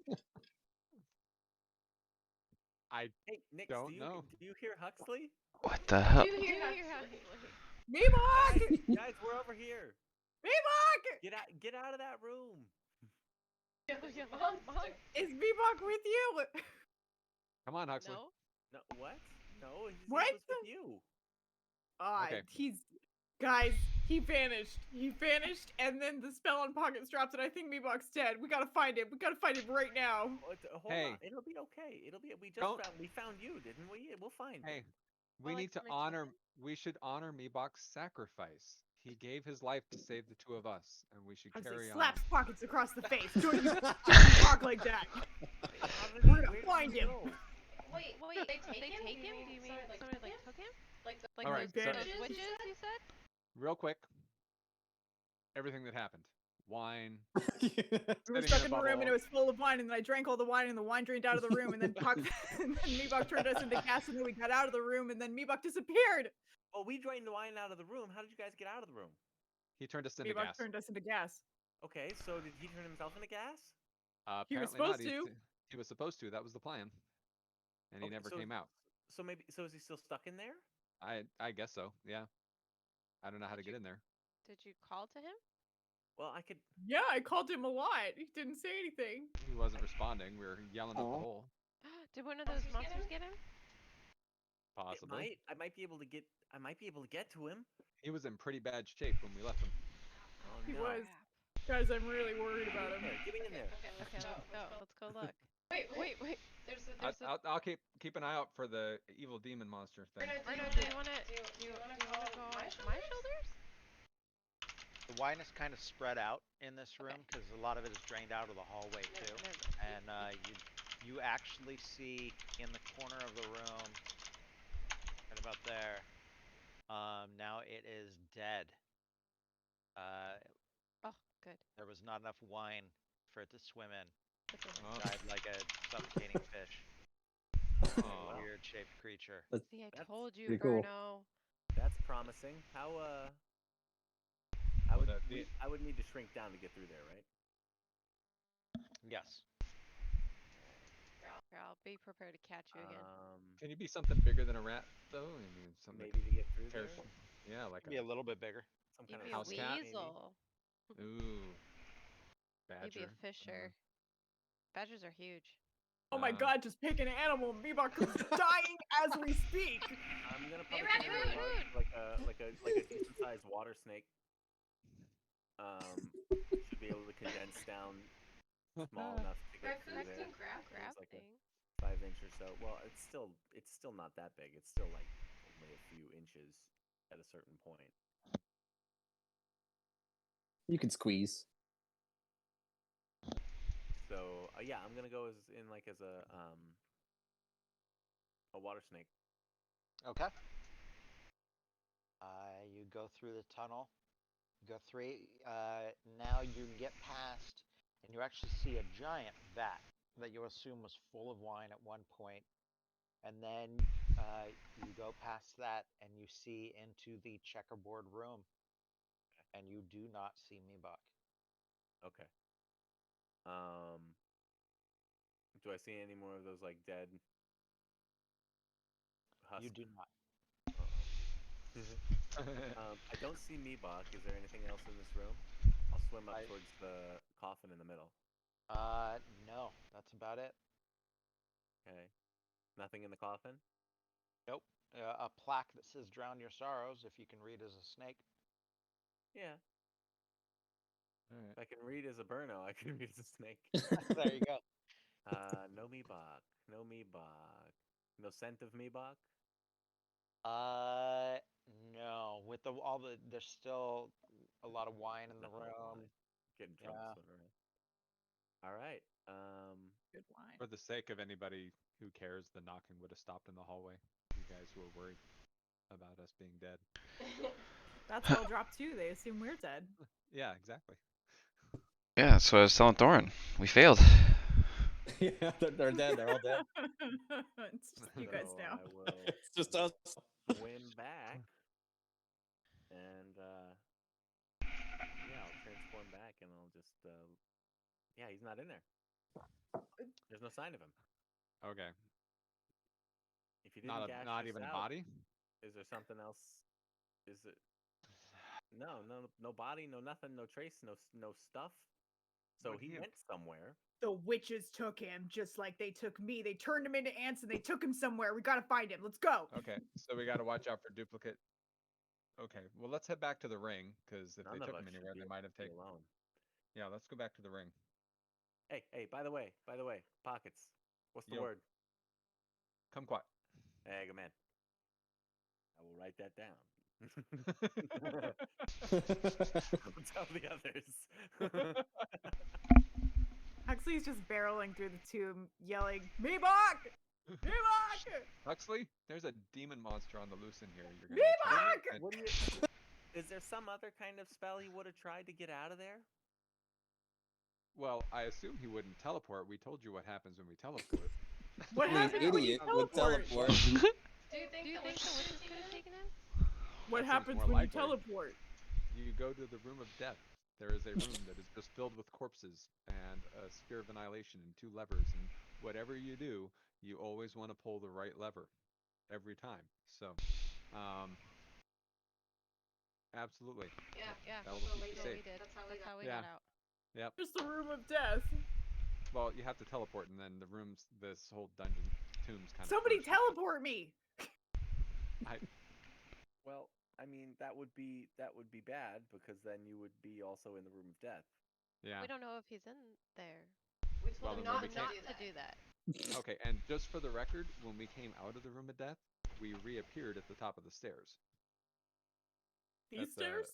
I Hey, Nick, Don't know. Do you hear Huxley? What the hell? You hear Huxley. Meebok! Guys, we're over here. Meebok! Get out of that room. Is Meebok with you? Come on, Huxley. No. No, what? No, he What? was with you. Okay. Guys, he vanished. He vanished, and then the spell on pockets dropped, and I think Meebok's dead. We gotta find him. We gotta find him right now. Hold Hey. on, it'll be okay. Don't- We found you, didn't we? We'll find Hey, him. we Well, like need to somebody told honor. him. We should honor Meebok's sacrifice. He gave his life to save the two of us, and we should I say carry on. slaps pockets across the face. Don't you talk like that. We're gonna find him. Wait, they take him? Do you mean somebody like took him? Like All right, those so- witches you said? Real quick. Everything that happened. Wine. We were Sitting stuck in a in the room, and it bubble. was full of wine, and then I drank all the wine, and the wine drained out of the room, and then and then Meebok turned us into gas, and then we got out of the room, and then Meebok disappeared. Well, we drained the wine out of the room. How did you guys get out of the room? He turned us into Meebok gas. turned us into gas. Okay, so did he turn himself into gas? He was Apparently not. supposed to. He was supposed to. That was the plan. And he Okay, never so- came out. So is he still stuck in there? I guess so. Yeah. I don't know how to Did get in there. Did you call to him? Well, I could. Yeah, I called him a lot. He didn't say anything. He wasn't responding. We were yelling up the Aw. hole. Did one of those monsters get him? Possibly. I might be able to get. I might be able to get to him. He was in pretty bad shape when we left him. Oh He no. was. Guys, I'm really worried about him. Here, get me in there. Okay, let's go. Let's go look. Wait. There's I'll keep an eye out for the evil demon monster thing. Bruno, do you wanna go on my shoulders? The wine is kind of spread out in this room because a lot of it is drained out of the hallway too. And you actually see in the corner of the room, right about there. Now it is dead. Oh, good. There was not enough wine for it to swim in. That's a- Oh. Died like a suffocating fish. Aw. Weird shaped creature. See, I That's told you, pretty cool. Bruno. That's promising. How Well, the- I would need to shrink down to get through there, right? Yes. Here, I'll be prepared to catch you again. Can you be something bigger than a rat though? I mean, something Maybe to get through that there. tears- Yeah, like Be a little bit bigger. Some You'd kind be of a house cat, maybe. weasel. Ooh. Badger. You'd be a fisher. Badgers are huge. Oh my god, just pick an animal. Meebok is dying as we speak. I'm gonna probably rat, pick a food! large- like a decent sized water snake. Should be able to condense down small enough to get through there. Grab It's like a thing. 5 inch or so. Well, it's still not that big. It's still like only a few inches at a certain point. You can squeeze. So yeah, I'm gonna go as a water snake. Okay. You go through the tunnel. You go through. Now you get past, and you actually see a giant vat that you assume was full of wine at one point, and then you go past that, and you see into the checkerboard room, and you do not see Meebok. Okay. Do I see any more of those like dead husks? You do not. I don't see Meebok. Is there anything else in this room? I'll swim up towards the coffin in the middle. No, that's about it. Okay. Nothing in the coffin? Nope. A plaque that says "Drown your sorrows" if you can read as a snake. Yeah. Alright. If I can read as a Burno, I can read as a snake. There you go. No Meebok. No Meebok. No scent of Meebok? No. With there's still a lot of wine in the room. Getting drunk Yeah. swimming around. Alright. Good wine. For the sake of anybody who cares, the knocking would have stopped in the hallway. You guys were worried about us being dead. That's all dropped too. They assume we're dead. Yeah, exactly. Yeah, that's what I was telling Thorin. We failed. Yeah, they're dead. They're all dead. It's just you guys so now. I will It's just us. swim back. And yeah, I'll transform back and I'll just yeah, he's not in there. There's no sign of him. Okay. If you didn't gash Not even a yourself- body? Is there something else? Is it? No body, no nothing, no trace, no stuff. So Would he he have- went somewhere. The witches took him just like they took me. They turned him into ants and they took him somewhere. We gotta find him. Let's go. Okay, so we got to watch out for duplicate. Okay, well let's head back to the ring because if None they of took us him should anywhere, be they able might to have be taken. alone. Yeah, let's go back to the ring. Hey, by the way, pockets. What's the Yo. word? Kumquat. Hey, good man. I will write that down. Don't tell the others. Huxley's just barreling through the tomb, yelling, "Meebok! Meebok! Huxley, there's a demon monster on the loose in here. You're gonna Meebok!" and- What do you? Is there some other kind of spell he would have tried to get out of there? Well, I assume he wouldn't teleport. We told you what happens when we teleport. What Only an happens when you idiot would teleport? teleport. Do you think the witches could have taken him? What That seems happens more when you likely. teleport? You go to the room of death. There is a room that is just filled with corpses and a sphere of annihilation and 2 levers. And whatever you do, you always want to pull the right lever every time. So, absolutely. Yeah, That'll that's keep what you we safe. did. That's how we Yeah. got out. Yep. Just the room of death. Well, you have to teleport, and then the rooms, this whole dungeon, tombs kind of. Somebody teleport me. Well, I mean that would be bad because then you would be also in the room of death. Yeah. We don't know if he's in there. Well, Told then him we not can't- to do that. Okay, and just for the record, when we came out of the room of death, we reappeared at the top of the stairs. These That's, stairs?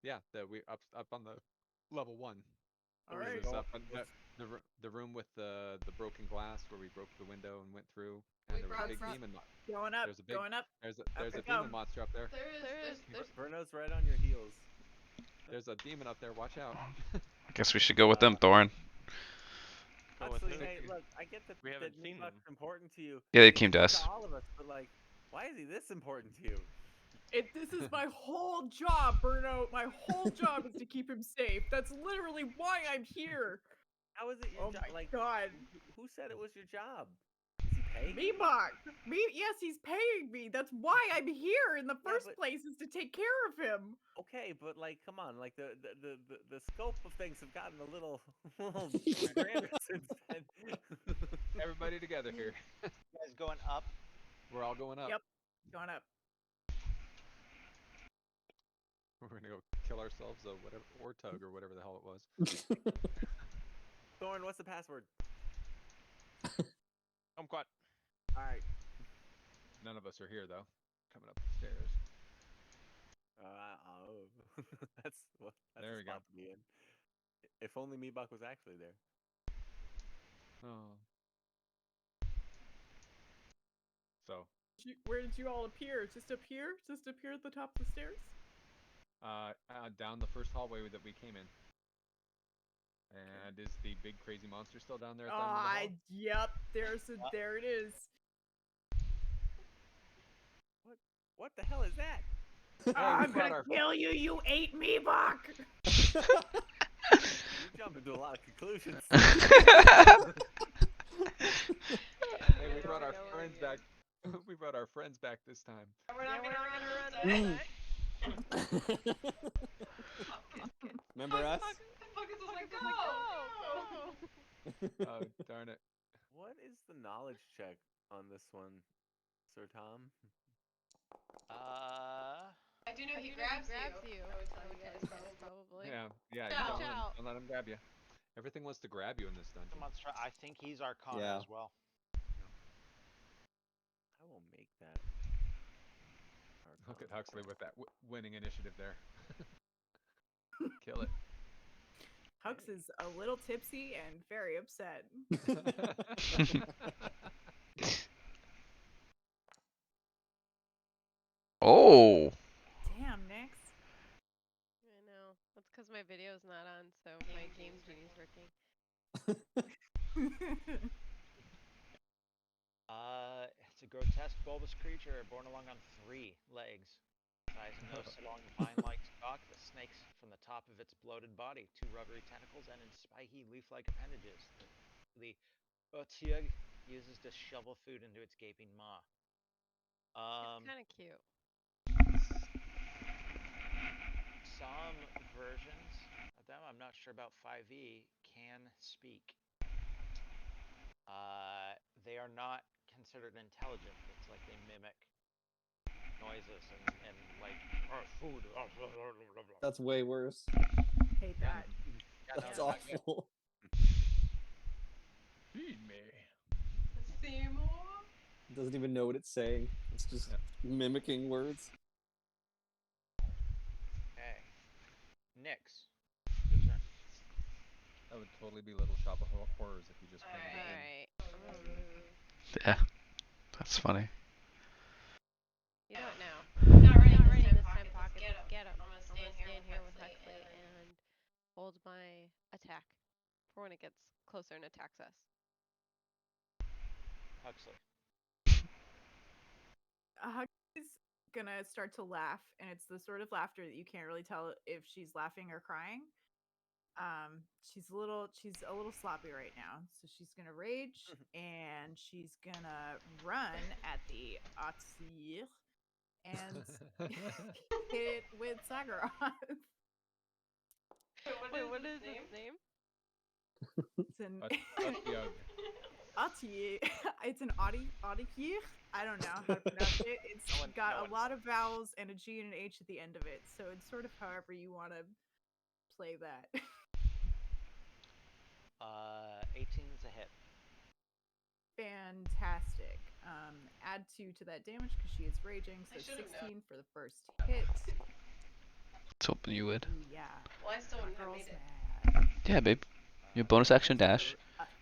Yeah, that we up on the level 1. All It right. was up on the room with the broken glass where we broke the window and went through, and there was a big demon. Going up. There's a big- Going up. There's a we demon go. monster up there. There's Verno's right on your heels. There's a demon up there. Watch out. I guess we should go with them, Thorin. Go with Huxley, who? hey, look, I get that We haven't seen Meatbuck's them. important to you. Yeah, they He's came to important us. all of us, but like, why is he this important to you? This is my whole job, Burno. My whole job is to keep him safe. That's literally why I'm here. How is it your Oh job? my Like, god. who said it was your job? Is he paying? you? Meebok! Yes, he's paying me. That's why I'm here in the Yeah, first but- place, is to take care of him. Okay, but like, come on, like the scope of things have gotten a little grander since then. Everybody together here. You guys going up? We're all going up. Yep. Going up. We're gonna go kill ourselves, or tug, or whatever the hell it was. Thorn, what's the password? Kumquat. All right. None of us are here though. Coming up the stairs. That's There a we go. spot to be in. If only Meatbuck was actually there. Oh. So, Where did you all appear? Just up here? Just up here at the top of the stairs? down the first hallway that we came in. And is the big crazy monster still down there at the end of the hall? Yep. There it is. What the hell is that? Hey, we I'm brought gonna our- kill you, you ate Meebok! You jump into a lot of conclusions. Hey, we brought our friends back. We brought our friends back this time. we're not gonna run Remember us? Oh, darn it. What is the knowledge check on this one, Sir Tom? I do know he grabs you. I would tell you guys probably. Yeah, you Watch out. don't let him grab you. Everything was to grab you in this dungeon. Someone's I think he's Arcana Yeah. as well. I will make that. Look at Arcana. Huxley with that winning initiative there. Kill it. Hux is a little tipsy and very upset. Oh. Damn, Nix. I know. That's because my video's not on, so my game genie's working. It's a grotesque bulbous creature borne along on 3 legs. Eyes and nose sit along a vine-like stalk that snakes from the top of its bloated body, 2 rubbery tentacles, and in spiky leaf-like appendages. The otyug uses to shovel food into its gaping maw. It's kind of cute. Some versions of them, I'm not sure about 5e, can speak. They are not considered intelligent. It's like they mimic noises and like food. That's way worse. Hate that. Yeah, That's no, not good. awful. Feed me. Seymour? It doesn't even know what it's saying. It's just mimicking words. Okay. Nyx. Your turn. That would totally be Little Shop of Horrors if you just played it in. Alright, I'm gonna move. Yeah, that's funny. You know what now? Not ready Not this ready time, this time, Pockets. Pockets. Let's Get up. I'm gonna I'm gonna stand stand here with Huxley Huxley and and hold my attack for when it gets closer and attacks us. Huxley. Huxley's gonna start to laugh, and it's the sort of laughter that you can't really tell if she's laughing or crying. She's a little sloppy right now, so she's gonna rage and she's gonna run at the Atsir and hit it with Sagarath. Wait, what is his name? It's an Atyr. It's an Audikir. I don't know how to pronounce it. It's got a lot of vowels and a G and an H at the end of it, so it's sort of however you want to play that. 18's a hit. Fantastic. Add 2 to that damage because she is raging, so 16 for the first hit. Let's hope you would. Yeah. Well, I still My wouldn't have girl's made it. mad. Yeah, babe. Your bonus action dash,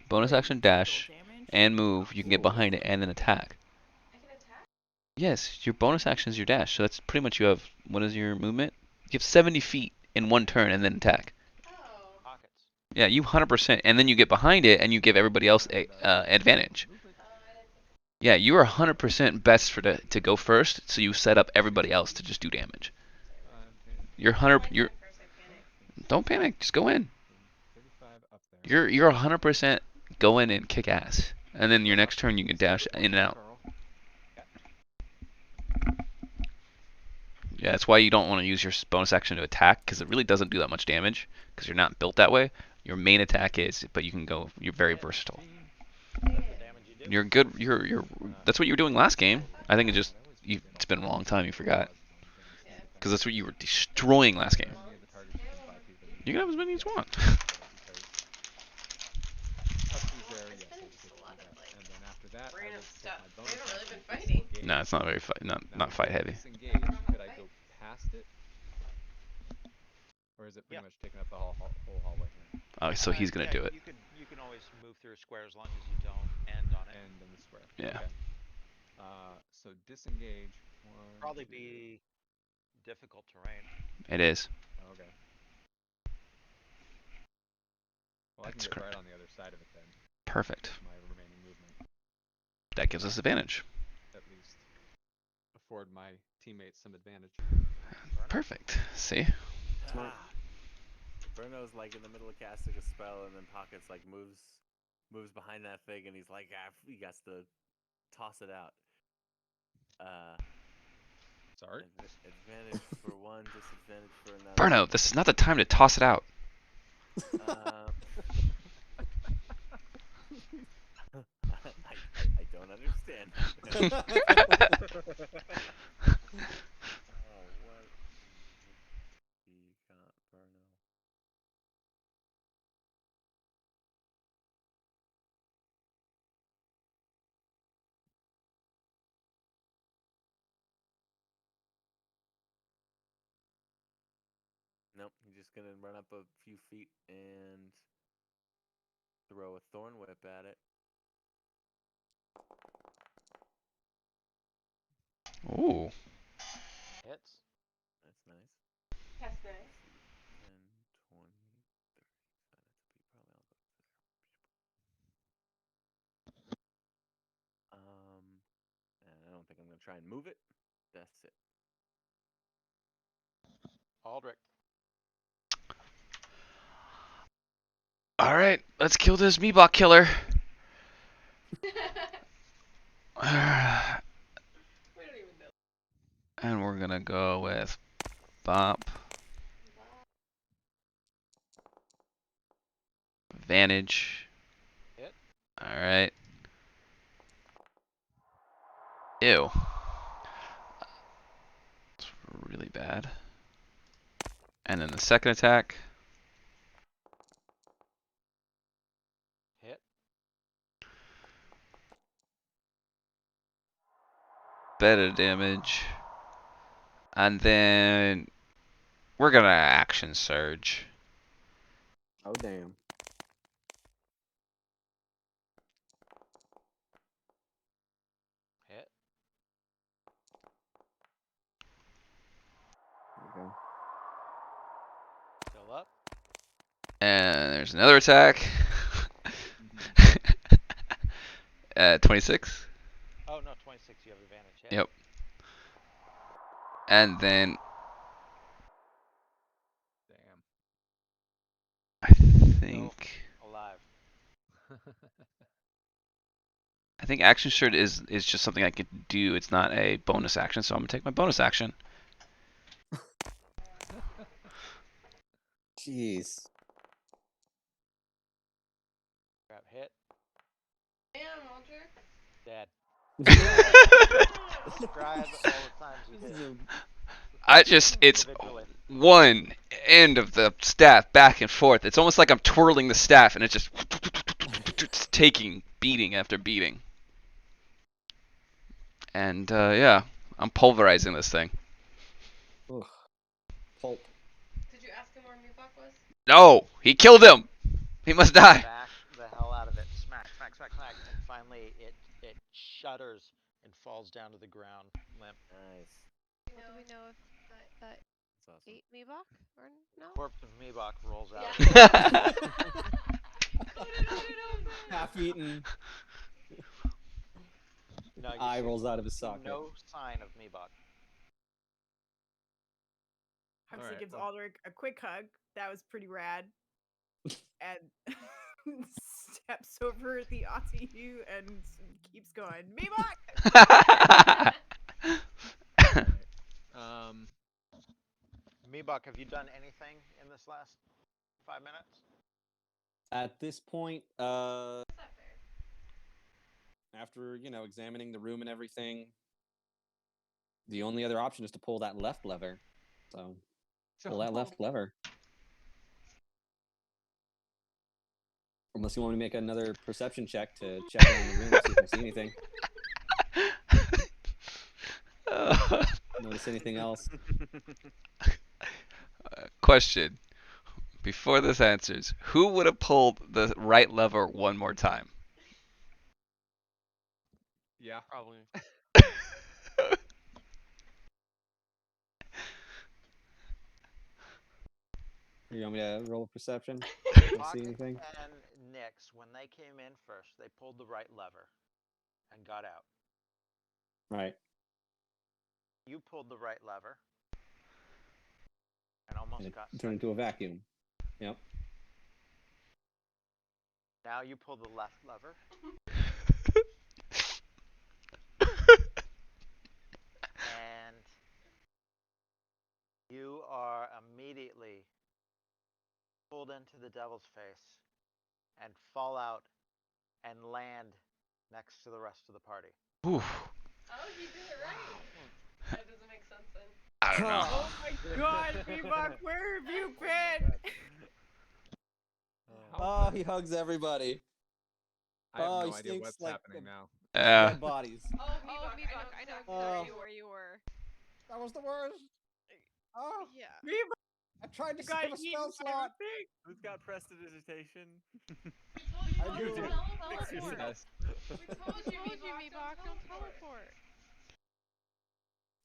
bonus action dash, and move. You can get behind it and then attack. I can attack? Yes, your bonus action is your dash, so that's pretty much you have. What is your movement? You have 70 feet in one turn and then attack. Oh. Pockets. Yeah, you 100%, and then you get behind it and you give everybody else a advantage. I didn't think Yeah, you are 100% best for to go first, so you set up everybody else to just do damage. You're 100. I You're first, I panicked. don't panic, just go in. 35 up there. You're 100% go in and kick ass, and then your next turn you can dash in and out. Yeah, that's why you don't want to use your bonus action to attack, because it really doesn't do that much damage, because you're not built that way. Your main attack is, but you can go. You're very versatile. That's the damage you do. You're good. You're. That's what you were doing last game. I think it just. It's been a long time. You forgot, Yeah. because that's what you were destroying last game. Well, You can have as many as you want. it's been just a lot of like And then after that, I random would take stuff. my We bonus haven't really action been to fighting. disengage. No, it's not very fight. Not Now, fight heavy. Disengage. I don't know how Could to I go fight. past it, or is it pretty Yeah. much taking up the whole hallway here? Oh, so he's gonna Yeah, do it. You can always move through a square as long as you don't end on it. End in the square. Yeah. Okay. So disengage. Probably be difficult terrain. It is. Okay. Well, I can That's get correct. right on the other side of it then. Perfect. My remaining movement, That gives us advantage. at least, afford my teammates some advantage. Perfect. See? Smart. Bruno's like in the middle of casting a spell, and then Pockets like moves behind that thing, and he's like, he got to toss it out. Sorry. Advantage for one, disadvantage for another. Burnout. This is not the time to toss it out. I don't understand. Oh, what? He got Burno. Nope, he's just gonna run up a few feet and throw a thorn whip at it. Ooh. Hits. That's nice. That's nice. 10, 20, 30. So that's be probably all those there. And I don't think I'm gonna try and move it. That's it. Aldrich. All right, let's kill this Meebok killer. We don't even And we're gonna go with Bop. Advantage. Hit. Alright. Ew. It's really bad. And then the second attack. Hit. Better damage. And then we're gonna action surge. Oh damn. Hit. There we go. Still up. And there's another attack. 26. Oh no, 26. You have advantage. Hit. Yep. And then Damn. I think Alive. I think action surge is just something I could do. It's not a bonus action, so I'm gonna take my bonus action. Jeez. Crap. Hit. Damn, Aldrich. Dead. This Describe all the times you is hit. it's Individually. one end of the staff back and forth. It's almost like I'm twirling the staff and it's just taking beating after beating. And yeah, I'm pulverizing this thing. Ugh. Pulp. Did you ask him where Mibok was? No, he killed him. He must die. Bash the hell out of it. Smack, smack, smack, smack, and finally it shudders and falls down to the ground limp. Nice. Well, do we know if that That's awesome. ate Mibok or no? Corpse of Mibok rolls out. Yeah. Half eaten. No, you Eye see rolls out of his socket. no sign of Mibok. Huxley Alright, gives well- Aldrich a quick hug. That was pretty rad. And steps over the Atu and keeps going. Mibok! Um, Mibok, have you done anything in this last 5 minutes? At this point, Is that fair? after examining the room and everything, the only other option is to pull that left lever. So pull that left lever. Unless you want me to make another perception check to check around the room and see if I see anything. Notice anything else? Question. Before this answers, who would have pulled the right lever one more time? yeah. Probably. You want me to roll a perception? Pocket See anything? and Nyx, when they came in first, they pulled the right lever and got out. Right. You pulled the right lever and almost And it got turned stuck. into a vacuum. Yep. Now you pull the left lever. And you are immediately pulled into the devil's face and fall out and land next to the rest of the party. Oof. Oh, he did it right. That doesn't make sense then. I don't know. Oh my god, Mibok, where have you been? Oh, he hugs everybody. I have Oh, no he idea stinks what's like happening the- now. Yeah. Dead bodies. Oh, Oh, Mibok, I know exactly where you were. That was the worst. Oh, Yeah. Mibok I tried to got save a eaten spell by slot. a pig. Who's got prestidigitation? We told you I not do. to Fix teleport. yourself. Yes. We told you, Mibok, don't teleport.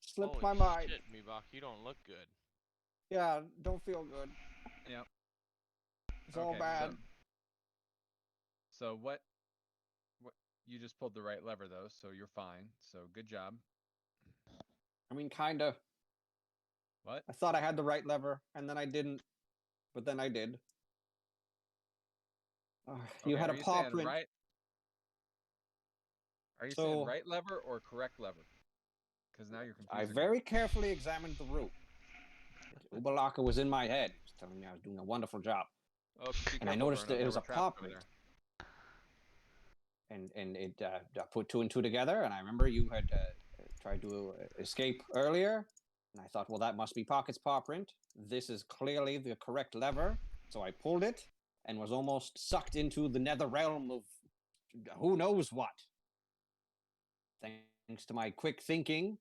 Slipped Holy my mind. shit, Mibok, you don't look good. Yeah, don't feel good. Yep. It's all Okay, bad. So what? You just pulled the right lever though, so you're fine. So good job. I mean, kinda. What? I thought I had the right lever, and then I didn't. But then I did. You Okay, had a are you paw saying print. right? Are you So- saying right lever or correct lever? Because now you're I confusing very carefully examined the room. Ubalaka was in my head. He was telling me I was doing a wonderful job. me. Oh, be And I careful, noticed Bruno. that it There was were a traps pop over print. there. And it I put two and two together, and I remember you had tried to escape earlier, and I thought, well, that must be Pocket's paw print. This is clearly the correct lever, so I pulled it and was almost sucked into the nether realm of who knows what. Thanks to my quick thinking,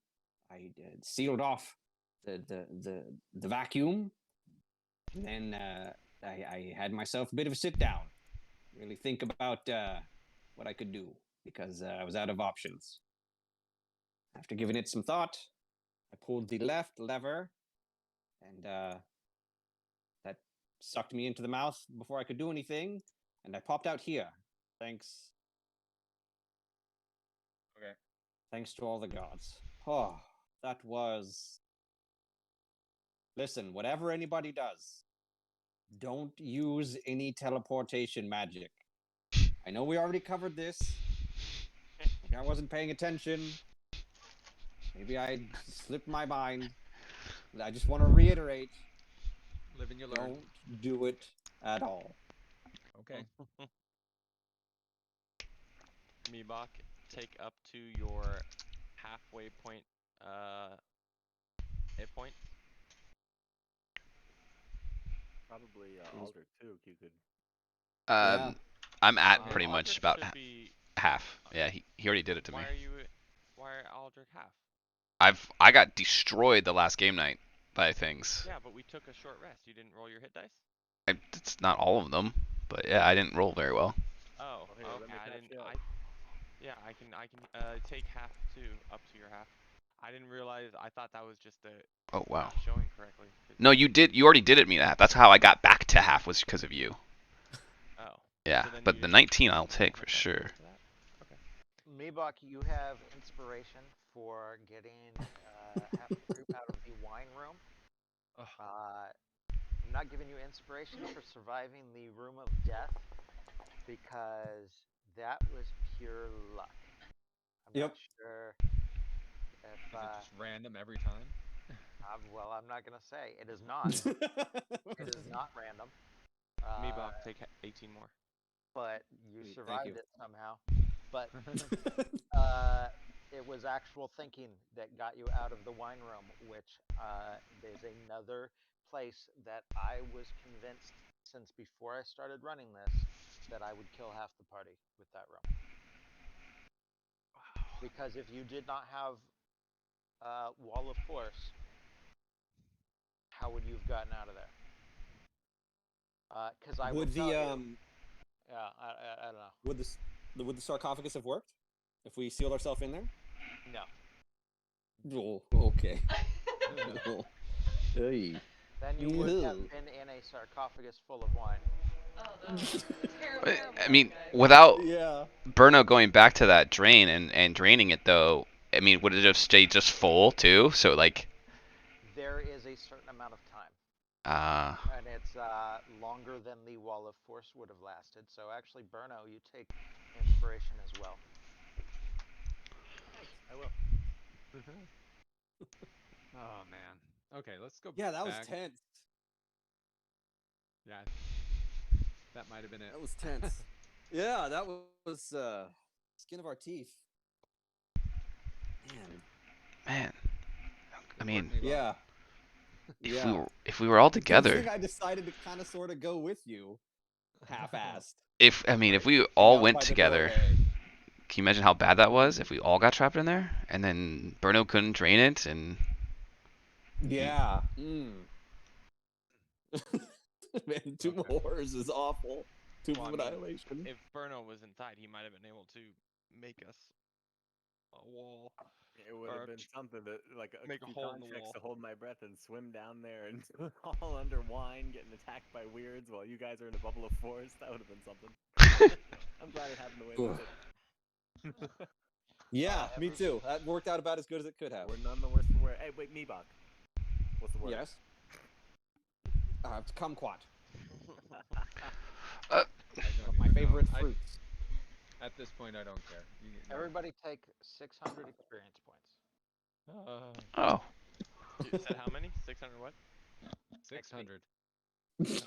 I sealed off the vacuum, and then I had myself a bit of a sit down, really think about what I could do because I was out of options. After giving it some thought, I pulled the left lever, and that sucked me into the mouth before I could do anything, and I popped out here. Thanks, Okay. thanks to all the gods. Oh, that was. Listen, whatever anybody does, don't use any teleportation magic. I know we already covered this. Maybe I wasn't paying attention. Maybe I slipped my mind. I just want to reiterate, Live and you learn. don't do it at all. Okay. Meebok, take up to your halfway point hit points. Probably Alder too. You could. Um, I'm at Yeah. pretty much Aldrich about should be. half. Yeah, he already did it to me. Why are you? Why are Aldrich half? I got destroyed the last game night by things. Yeah, but we took a short rest. You didn't roll your hit dice. It's not all of them, but yeah, I didn't roll very well. Oh, Oh, here, let okay. me I catch didn't. you up. Yeah, I can take half too, up to your half. I didn't realize. I thought that was just a Oh wow. not showing correctly. No, you did. You already did it me that. That's how I got back to half was because of you. Oh. Yeah, So then but you the didn't 19 I'll take for make up sure. for that? Okay. Meebok, you have inspiration for getting half the group out of the wine room. Ugh. I'm not giving you inspiration for surviving the room of death because that was pure luck. I'm Yep. not sure if. Is it just random every time? Well, I'm not gonna say it is not. It is not random. Meebok, take 18 more. But you Thank survived you. it somehow. But it was actual thinking that got you out of the wine room, which is another place that I was convinced since before I started running this that I would kill half the party with that room. Because if you did not have Wall of Force, how would you have gotten out of there? Because I will would tell the you. Yeah, I don't know. would the sarcophagus have worked if we sealed ourselves in there? No. Oh, okay. Oh. Hey. Then you would have Ew. been in a sarcophagus full of wine. Oh, that was terrible. But, terrible I mean, guys. without Yeah. Burno going back to that drain and draining it though, I mean, would it have stayed just full too? So like, There is a certain amount of time, uh, and it's longer than the Wall of Force would have lasted. So actually, Burno, you take inspiration as well. Thanks. I will. Oh man. Okay, let's go Yeah, that was back. tense. Yeah. That might have been it. That was tense. Yeah, that was skin of our teeth. Man. man, I Good mean, work, Meebok. Yeah. Yeah. if we were all Good together, thing I decided to kind of sort of go with you, half-assed. if I mean, if we Hang all out went by the together, doorway. can you imagine how bad that was if we all got trapped in there and then Burno couldn't drain it and Yeah. Mm. Man, Tomb of Okay. Horrors is awful. Tomb Well, of I mean, Annihilation. if Burno was inside, he might have been able to make us a wall. It would have been something to like a Make a few hole in the contracts wall. to hold my breath and swim down there and all under wine, getting attacked by weirds while you guys are in a bubble of force. That would have been something. I'm glad it happened the way Ugh. it did. Yeah, me every- too. That worked out about as good as it could have. We're none the worse for wear. Hey, wait, Meebok. What's the word? Yes. Kumquat. I don't My even know. favorite fruits. At this point, I don't care. You, no. Everybody take 600 experience points. Oh, You said how many? 600 what? 600. Okay.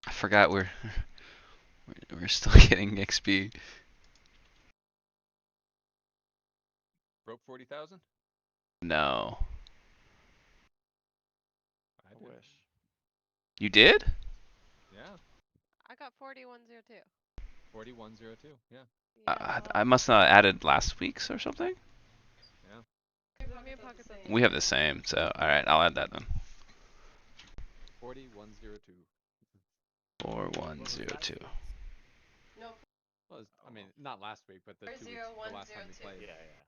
I forgot we're still getting XP. Broke 40,000? No, I I did. wish. you did? Yeah. I got 4102. 4102. Yeah. Yeah. I must not have added last week's or something. Yeah. Because me and Pockets have the We have the same, so all right, I'll add that then. 4102. 4102. Well, I mean, not last week, but the 2 weeks, the last time we played. Yeah, yeah.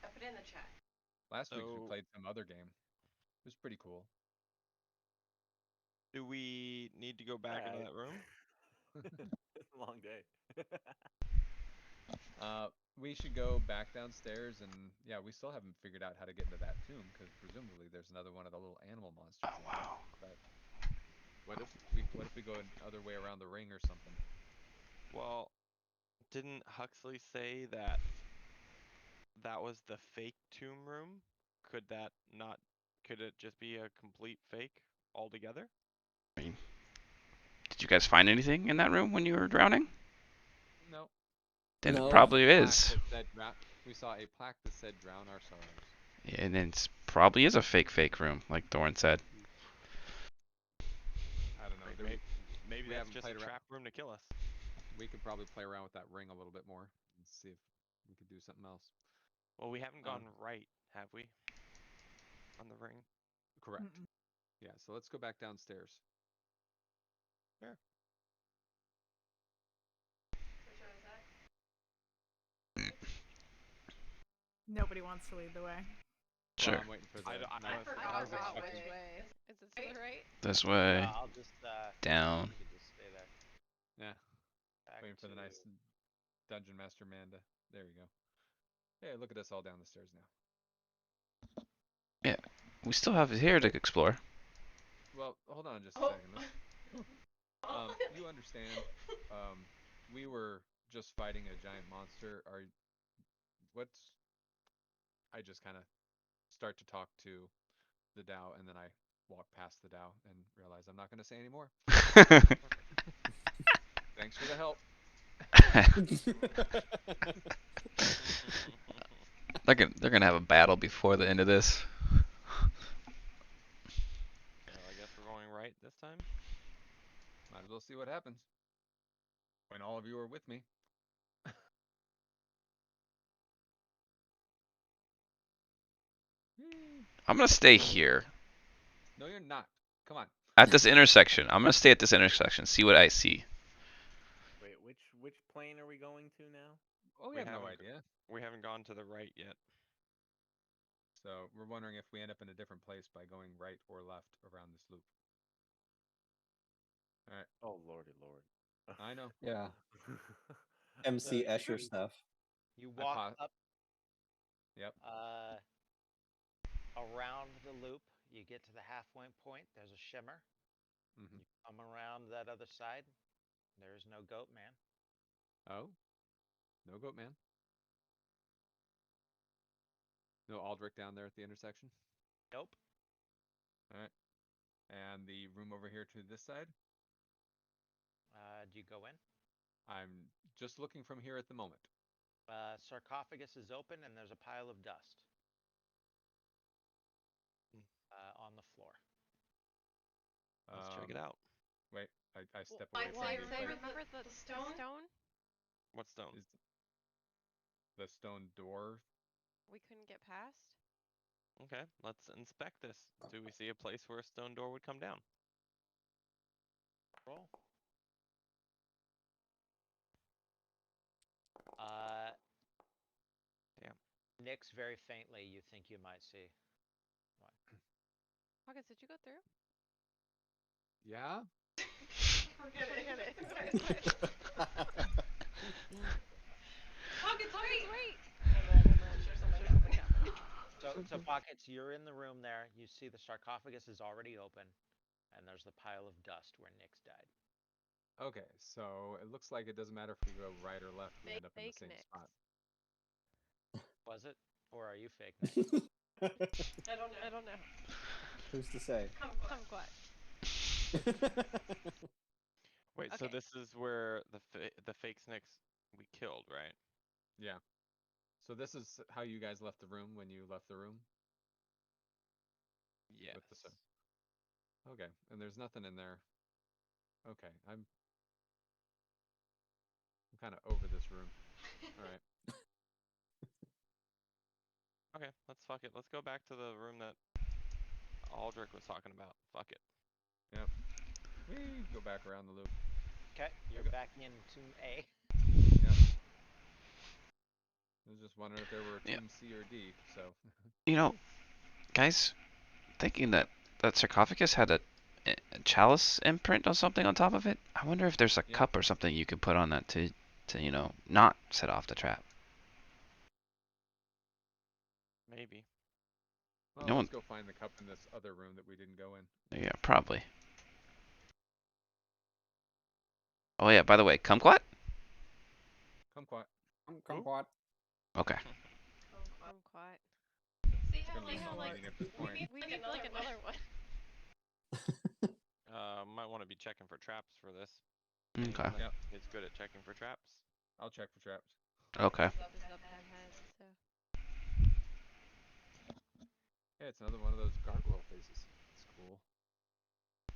I put it in the chat. Last week we So, played some other game. It was pretty cool. do we need to go back into Alright. that room? It's a long day. We should go back downstairs, and yeah, we still haven't figured out how to get into that tomb because presumably there's another one of the little animal monsters Oh in there. wow. But what if we go another way around the ring or something? Well, didn't Huxley say that that was the fake tomb room? Could that not? Could it just be a complete fake altogether? Did you guys find anything in that room when you were drowning? No. Then No. it probably Plaque is. that said we saw a plaque that said "Drown our sorrows." And it probably is a fake room, like Doran said. I don't know. Maybe We that's haven't just a played around. trap room to kill us. We could probably play around with that ring a little bit more and see if we could do something else. Well, we haven't Um, gone right, have we? On the ring. Correct. Mm-mm. Yeah. So let's go back downstairs. Sure. Which one is that? Nobody wants to lead the way. Sure. Well, I'm waiting for the. I don't- I night- forgot I was forgot expecting- which way. Is it to the right? This way. I'll just Down. You can just stay there. Yeah. Back Waiting for the nice to- dungeon master man to. There we go. Hey, look at us all down the stairs now. Yeah. We still have it here to explore. Well, hold on just a Oh. second. You understand? We were just fighting a giant monster. What's? I just kind of start to talk to the Dow, and then I walk past the Dow and realize I'm not going to say anymore. Thanks for the help. They're gonna have a battle before the end of this. Well, I guess we're going right this time. Might as well see what happens. When all of you are with me. I'm gonna stay here No, you're not. Come on. at this intersection. I'm gonna stay at this intersection. See what I see. Wait, which plane are we going to now? Oh, we We have no haven't- idea. We haven't gone to the right yet. So we're wondering if we end up in a different place by going right or left around this loop. All right. Oh lordy lord. I know. Yeah. MC Escher stuff. You I walk pa- up Yep. around the loop. You get to the halfway point. There's a shimmer. Hmm. You come around that other side. There's no goat man. Oh. No goat man. No Aldrich down there at the intersection. Nope. All right. And the room over here to this side. Do you go in? I'm just looking from here at the moment. Sarcophagus is open and there's a pile of dust on the floor. Let's check it out. Wait, I step Well, away I'd from say the remember plate. Remember the stone? What stone? Is the stone door? We couldn't get past? Okay, let's inspect this. Do we see a place where a stone door would come down? Roll. Damn. Nix very faintly. You think you might see. Pockets, did you go through? Yeah. Forget it. Forget it. Pockets, wait! Wait! And then I'm sure something happened. So Pockets, you're in the room there. You see the sarcophagus is already open, and there's the pile of dust where Nix died. Okay, so it looks like it doesn't matter if we go right or left. We end up in the Fake same Nix. spot. Was it? Or are you fake, Nick? I don't know. Who's to say? Kumquat. Wait, so Okay. this is where the fake snakes we killed, right? Yeah. So this is how you guys left the room when you left the room Yes. with the Okay, and there's nothing in there. Okay, I'm kind of over this room. All right. Okay, let's fuck it. Let's go back to the room that Aldrich was talking about. Fuck it. Yep. We go back around the loop. Okay, you're Okay. back into A. Yep. I was just wondering if there were Yeah. Team C or D. So. You know, guys, thinking that that sarcophagus had a chalice imprint or something on top of it. I wonder if there's a Yeah. cup or something you could put on that to not set off the trap. Maybe. Well, No let's one. go find the cup in this other room that we didn't go in. Yeah, probably. Oh yeah. By the way, kumquat. Kumquat. Kumquat. Okay. Kumquat. It's gonna See lose how the like meaning at this point. we need like another one. Might want to be checking for traps for this. Okay. Anyone that Yep. is good at checking for traps. I'll check for traps. Okay. Get the Zub have head, so. Yeah, it's another one of those gargoyle faces. It's cool.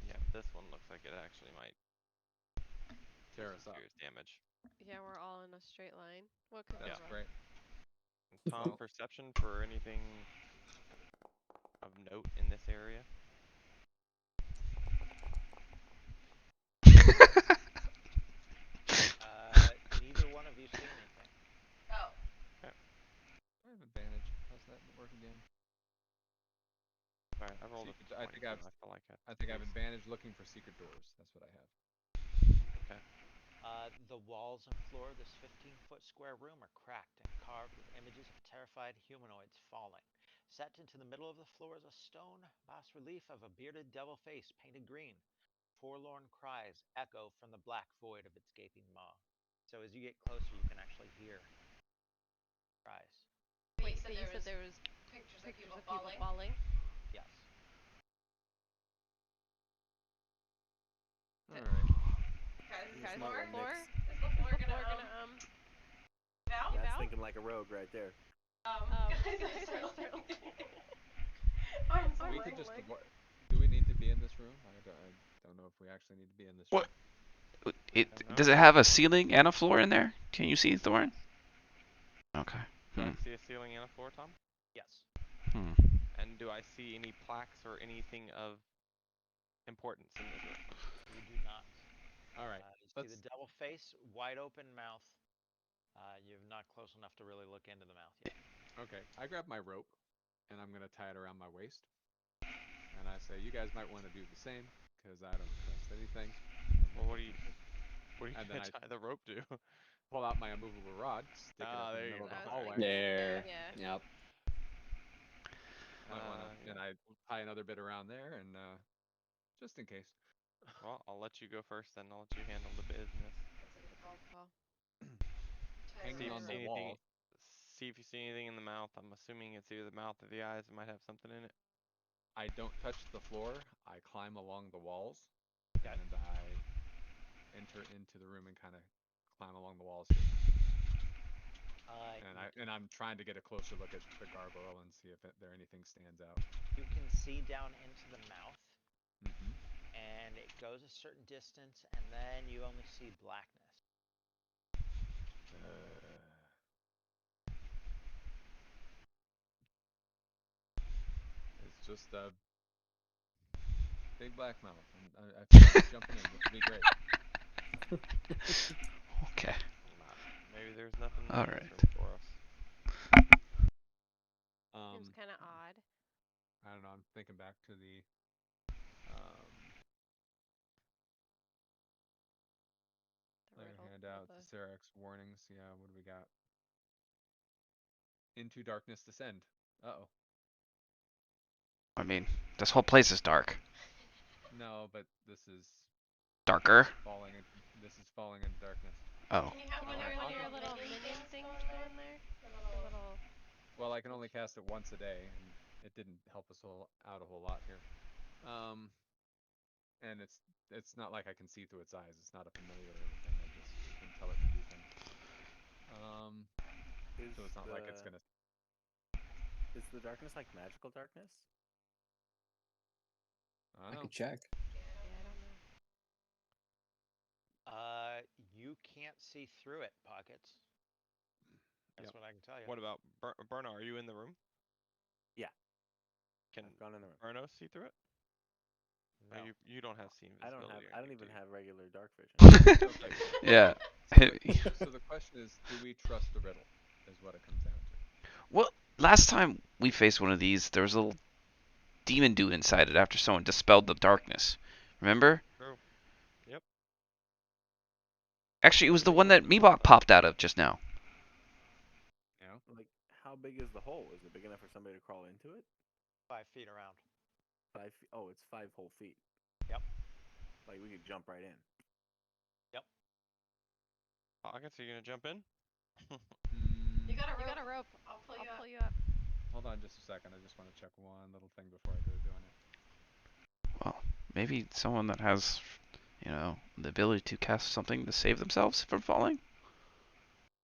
Yeah, this one looks like it actually might do Tear some us up. serious damage. Yeah, we're all in a straight line. What could That's go wrong? great. And Tom, Well, perception for anything of note in this area? Neither one of you see anything. Oh. Okay. I have advantage. How's that work again? Alright, I rolled a Secret. 20, so I feel like I think I have advantage looking for secret doors. That's what I have. Okay. The walls and floor of this 15-foot square room are cracked and carved with images of terrified humanoids falling. Set into the middle of the floor is a stone bas-relief of a bearded devil face painted green. Forlorn cries echo from the black void of its gaping maw. So as you get closer, you can actually hear cries. Wait, but you said there was pictures pictures of of people people falling. falling? Yes. All right. Guys, You're is the smart floor? one, Floor? Nix. Is the Is floor the floor gonna gonna give out? give That's out? thinking like a rogue right there. Guys, I Guys, I start start looking. I'm I'm We could just. rolling. Do we need to be in this room? I don't know if we actually need to be in this room. What? It don't know. does it have a ceiling and a floor in there? Can you see, Thorin? Okay. Do I see a ceiling and a floor, Tom? Yes. Hmm. And do I see any plaques or anything of importance in this room? You do not. All right. You see the devil face, wide open mouth. You're not close enough to really look into the mouth yet. Okay. I grab my rope, and I'm gonna tie it around my waist. And I say, you guys might want to do the same, because I don't trust anything. Well, what are you And then gonna tie the rope to? pull out my immovable rod, stick it Ah, up in there the you middle go. of the I was hallway. thinking, There. yeah. Yep. Might wanna, Yeah. and I tie another bit around there, and just in case. Well, I'll let you go first, then I'll let you handle the business. That's a good call. Hanging See if on you the see anything. wall. See if you see anything in the mouth. I'm assuming it's either the mouth or the eyes. It might have something in it. I don't touch the floor. I climb along the walls, Okay. and I enter into the room and kind of climb along the walls here. And I'm trying to get a closer look at the gargoyle and see if there anything stands out. You can see down into the mouth, Mm-hmm. and it goes a certain distance, and then you only see blackness. It's just a big black mouth. I feel like jumping in. This would be great. Okay. Maybe there's nothing All in this right. room for us. Seems kind of odd. I don't know. I'm thinking back to the player riddle. handout, the Serax warnings. Yeah, what do we got? Into darkness descend. Uh-oh. I mean, this whole place is dark. No, but this is Darker. this is falling into darkness. Oh. Can you have Can one you of have your one of your little little minion minion things things go go in in there? there? Your little Well, I can only cast it once a day, and it didn't help us out a whole lot here. Um, and it's not like I can see through its eyes. It's not a familiar or anything. I just can tell it to do things. Is So it's not like it's the gonna. is the darkness like magical darkness? I I don't know. could check. Yeah, I don't know. You can't see through it, Pockets. That's Yep. what I can tell you. What about Berno? Are you in the room? Yeah, Can I've gone in the room. Berno see through it? No. Or you don't have seen I don't visibility. have. or I don't anything, even do you? have regular dark vision. Okay. Yeah. So the question is, do we trust the riddle? Is what it comes down to. Well, last time we faced one of these, there was a little demon dude inside it after someone dispelled the darkness. Remember? True. Yep. Actually, it was How the big one is that Meebok popped out of just now. You know? like how big is the hole? Is it big enough for somebody to crawl into it? 5 feet around. 5 feet. Oh, it's 5 whole feet. Yep. Like we could jump right in. Yep. Pockets, are you gonna jump in? You got a You rope. got a rope. I'll pull I'll you up. pull you up. Hold on just a second. I just want to check one little thing before I go doing it. Well, maybe someone that has, the ability to cast something to save themselves from falling.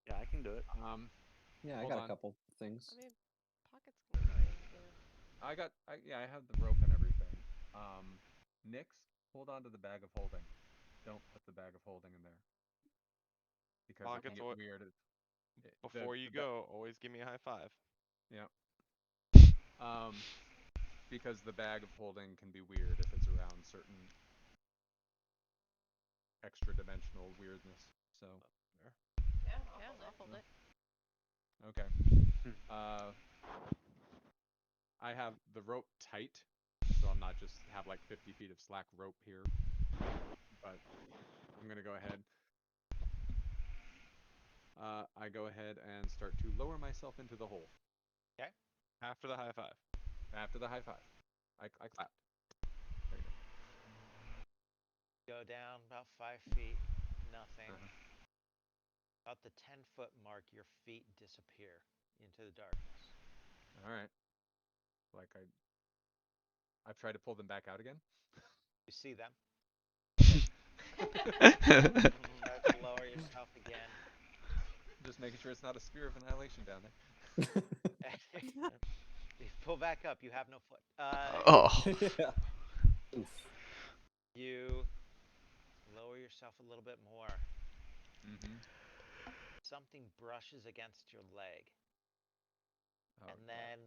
Yeah, I can do it. Yeah, I Hold got a on. couple things. I mean, pockets can kind of do. Yeah, I have the rope and everything. Nix, hold on to the bag of holding. Don't put the bag of holding in there because it can Pockets, get what? weird. Before you go, always give me a high five. Yeah. Because the bag of holding can be weird if it's around certain extra dimensional weirdness. So, There. Yeah, Yeah, I'll I'll hold hold it. it. okay. Hmm. I have the rope tight, so I'm not just have like 50 feet of slack rope here. But I'm gonna go ahead. I go ahead and start to lower myself into the hole. Okay. After the high five. After the high five, I clapped. There you Go down about 5 feet. Nothing. go. About the 10-foot mark, your feet disappear into the darkness. All right. Like I've tried to pull them back out again. You see them. That's Start to lower yourself again. Just making sure it's not a spear of annihilation down there. You pull back up. You have no foot. oh. Yeah. Oof. You lower yourself a little bit more. Mm-hmm. Something brushes against your leg. Oh, And then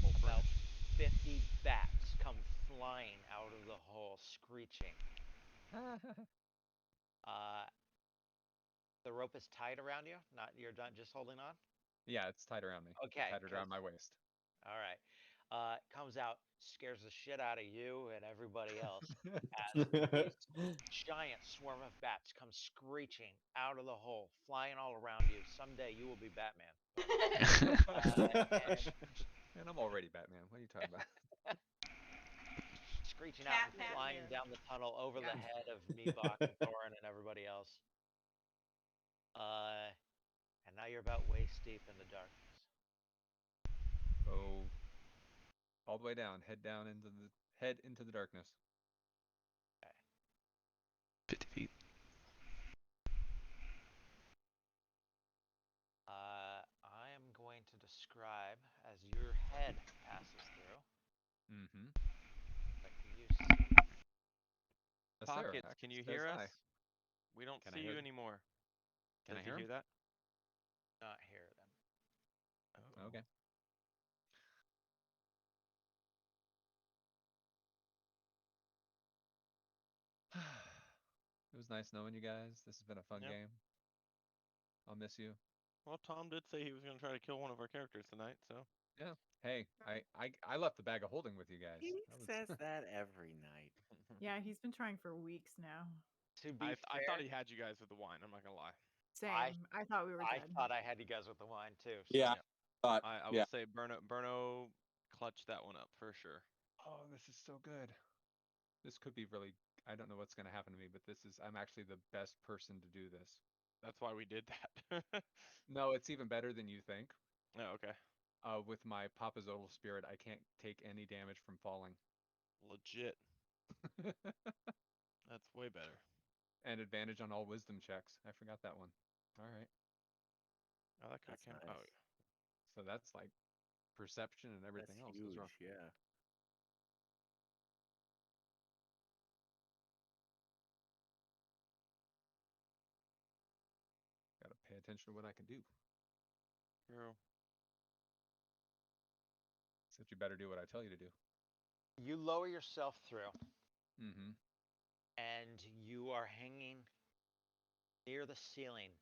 full about furnish. 50 bats come flying out of the hole, screeching. Uh, the rope is tied around you. Not you're done just holding on. Yeah, it's tied around me. Okay, Tied it around my waist. all right. Comes out, scares the shit out of you and everybody else as a giant swarm of bats comes screeching out of the hole, flying all around you. Someday you will be Batman. And Man, I'm already Batman. What are you talking about? screeching out and Cat flying Batman. down the tunnel over Yeah. the head of Meebach and Thorin and everybody else. And now you're about waist deep in the darkness. Go all the way down. Head into the darkness. Okay. 50 feet. I am going to describe as your head passes through. Mm-hmm. What do you see? Yes, sir. Pockets, can you hear us? We don't Can I see hear you them? anymore. Can I Does he hear hear him? that? Not hear them. Oh. Okay. It was nice knowing you guys. This has been a fun Yep. game. I'll miss you. Well, Tom did say he was gonna try to kill one of our characters tonight, so. Yeah. Hey, I left the bag of holding with you guys. He That was says that every night. Yeah, he's been trying for weeks now. To be I thought fair, he had you guys with the wine. I'm not gonna lie. Same. I thought we were I dead. thought I had you guys with the wine too. So. Yeah. But I yeah. will say Burno clutched that one up for sure. Oh, this is so good. This could be really. I don't know what's going to happen to me, but I'm actually the best person to do this. That's why we did that. No, it's even better than you think. Oh, okay. With my Papazodal Spirit, I can't take any damage from falling. Legit. That's way better. And advantage on all wisdom checks. I forgot that one. All right. Oh, that could That's have came. nice. Oh, So that's like perception and everything That's else huge. as well. Yeah. Gotta pay attention to what I can do. true. Except you better do what I tell you to do. You lower yourself through, Mm-hmm. and you are hanging near the ceiling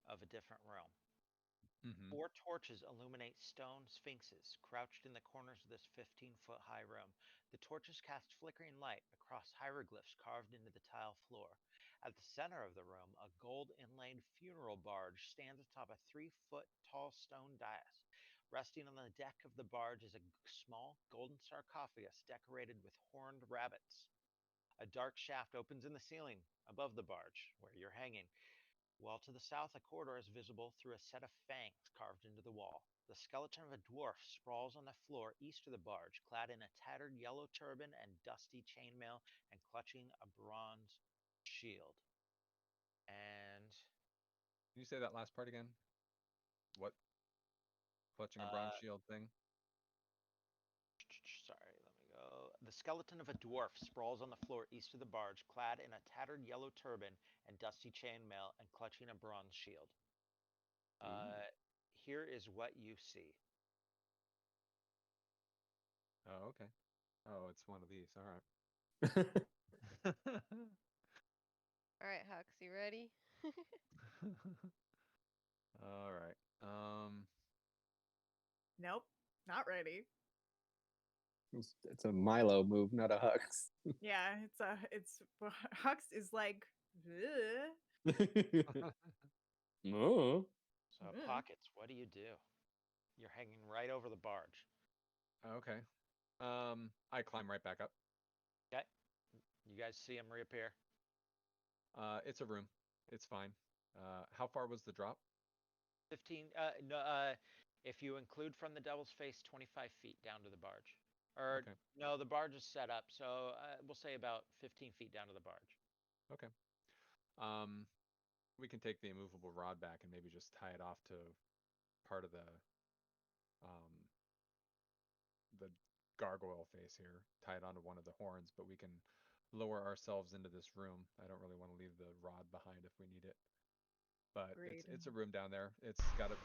of a different room. Mm-hmm. 4 torches illuminate stone sphinxes crouched in the corners of this 15-foot high room. The torches cast flickering light across hieroglyphs carved into the tile floor. At the center of the room, a gold inlaid funeral barge stands atop a 3-foot tall stone dais. Resting on the deck of the barge is a small golden sarcophagus decorated with horned rabbits. A dark shaft opens in the ceiling above the barge, where you're hanging, while to the south a corridor is visible through a set of fangs carved into the wall. The skeleton of a dwarf sprawls on the floor east of the barge, clad in a tattered yellow turban and dusty chainmail and clutching a bronze shield. And Can you say that last part again? What? Clutching a bronze uh, shield thing? sorry, let me go. The skeleton of a dwarf sprawls on the floor east of the barge, clad in a tattered yellow turban and dusty chainmail and clutching a bronze shield. Uh, Here is what you see. Oh, okay. Oh, it's one of these. All right. All right, Hux, you ready? All right. Nope, not ready. It's a Milo move, not a Hux. Yeah, it's Hux is like, "Ugh." Oh. So, Mm. Pockets, what do? You're hanging right over the barge. Okay. I climb right back up. Okay? You guys see him reappear? It's a room. It's fine. How far was the drop? 15, no, if you include from the Devil's Face, 25 feet down to the barge. Or, Okay. no, the barge is set up, so we'll say about 15 feet down to the barge. Okay. Um, we can take the immovable rod back and maybe just tie it off to part of the gargoyle face here, tie it onto one of the horns, but we can lower ourselves into this room. I don't really want to leave the rod behind if we need it. But Agreed. it's a room down there. It's got a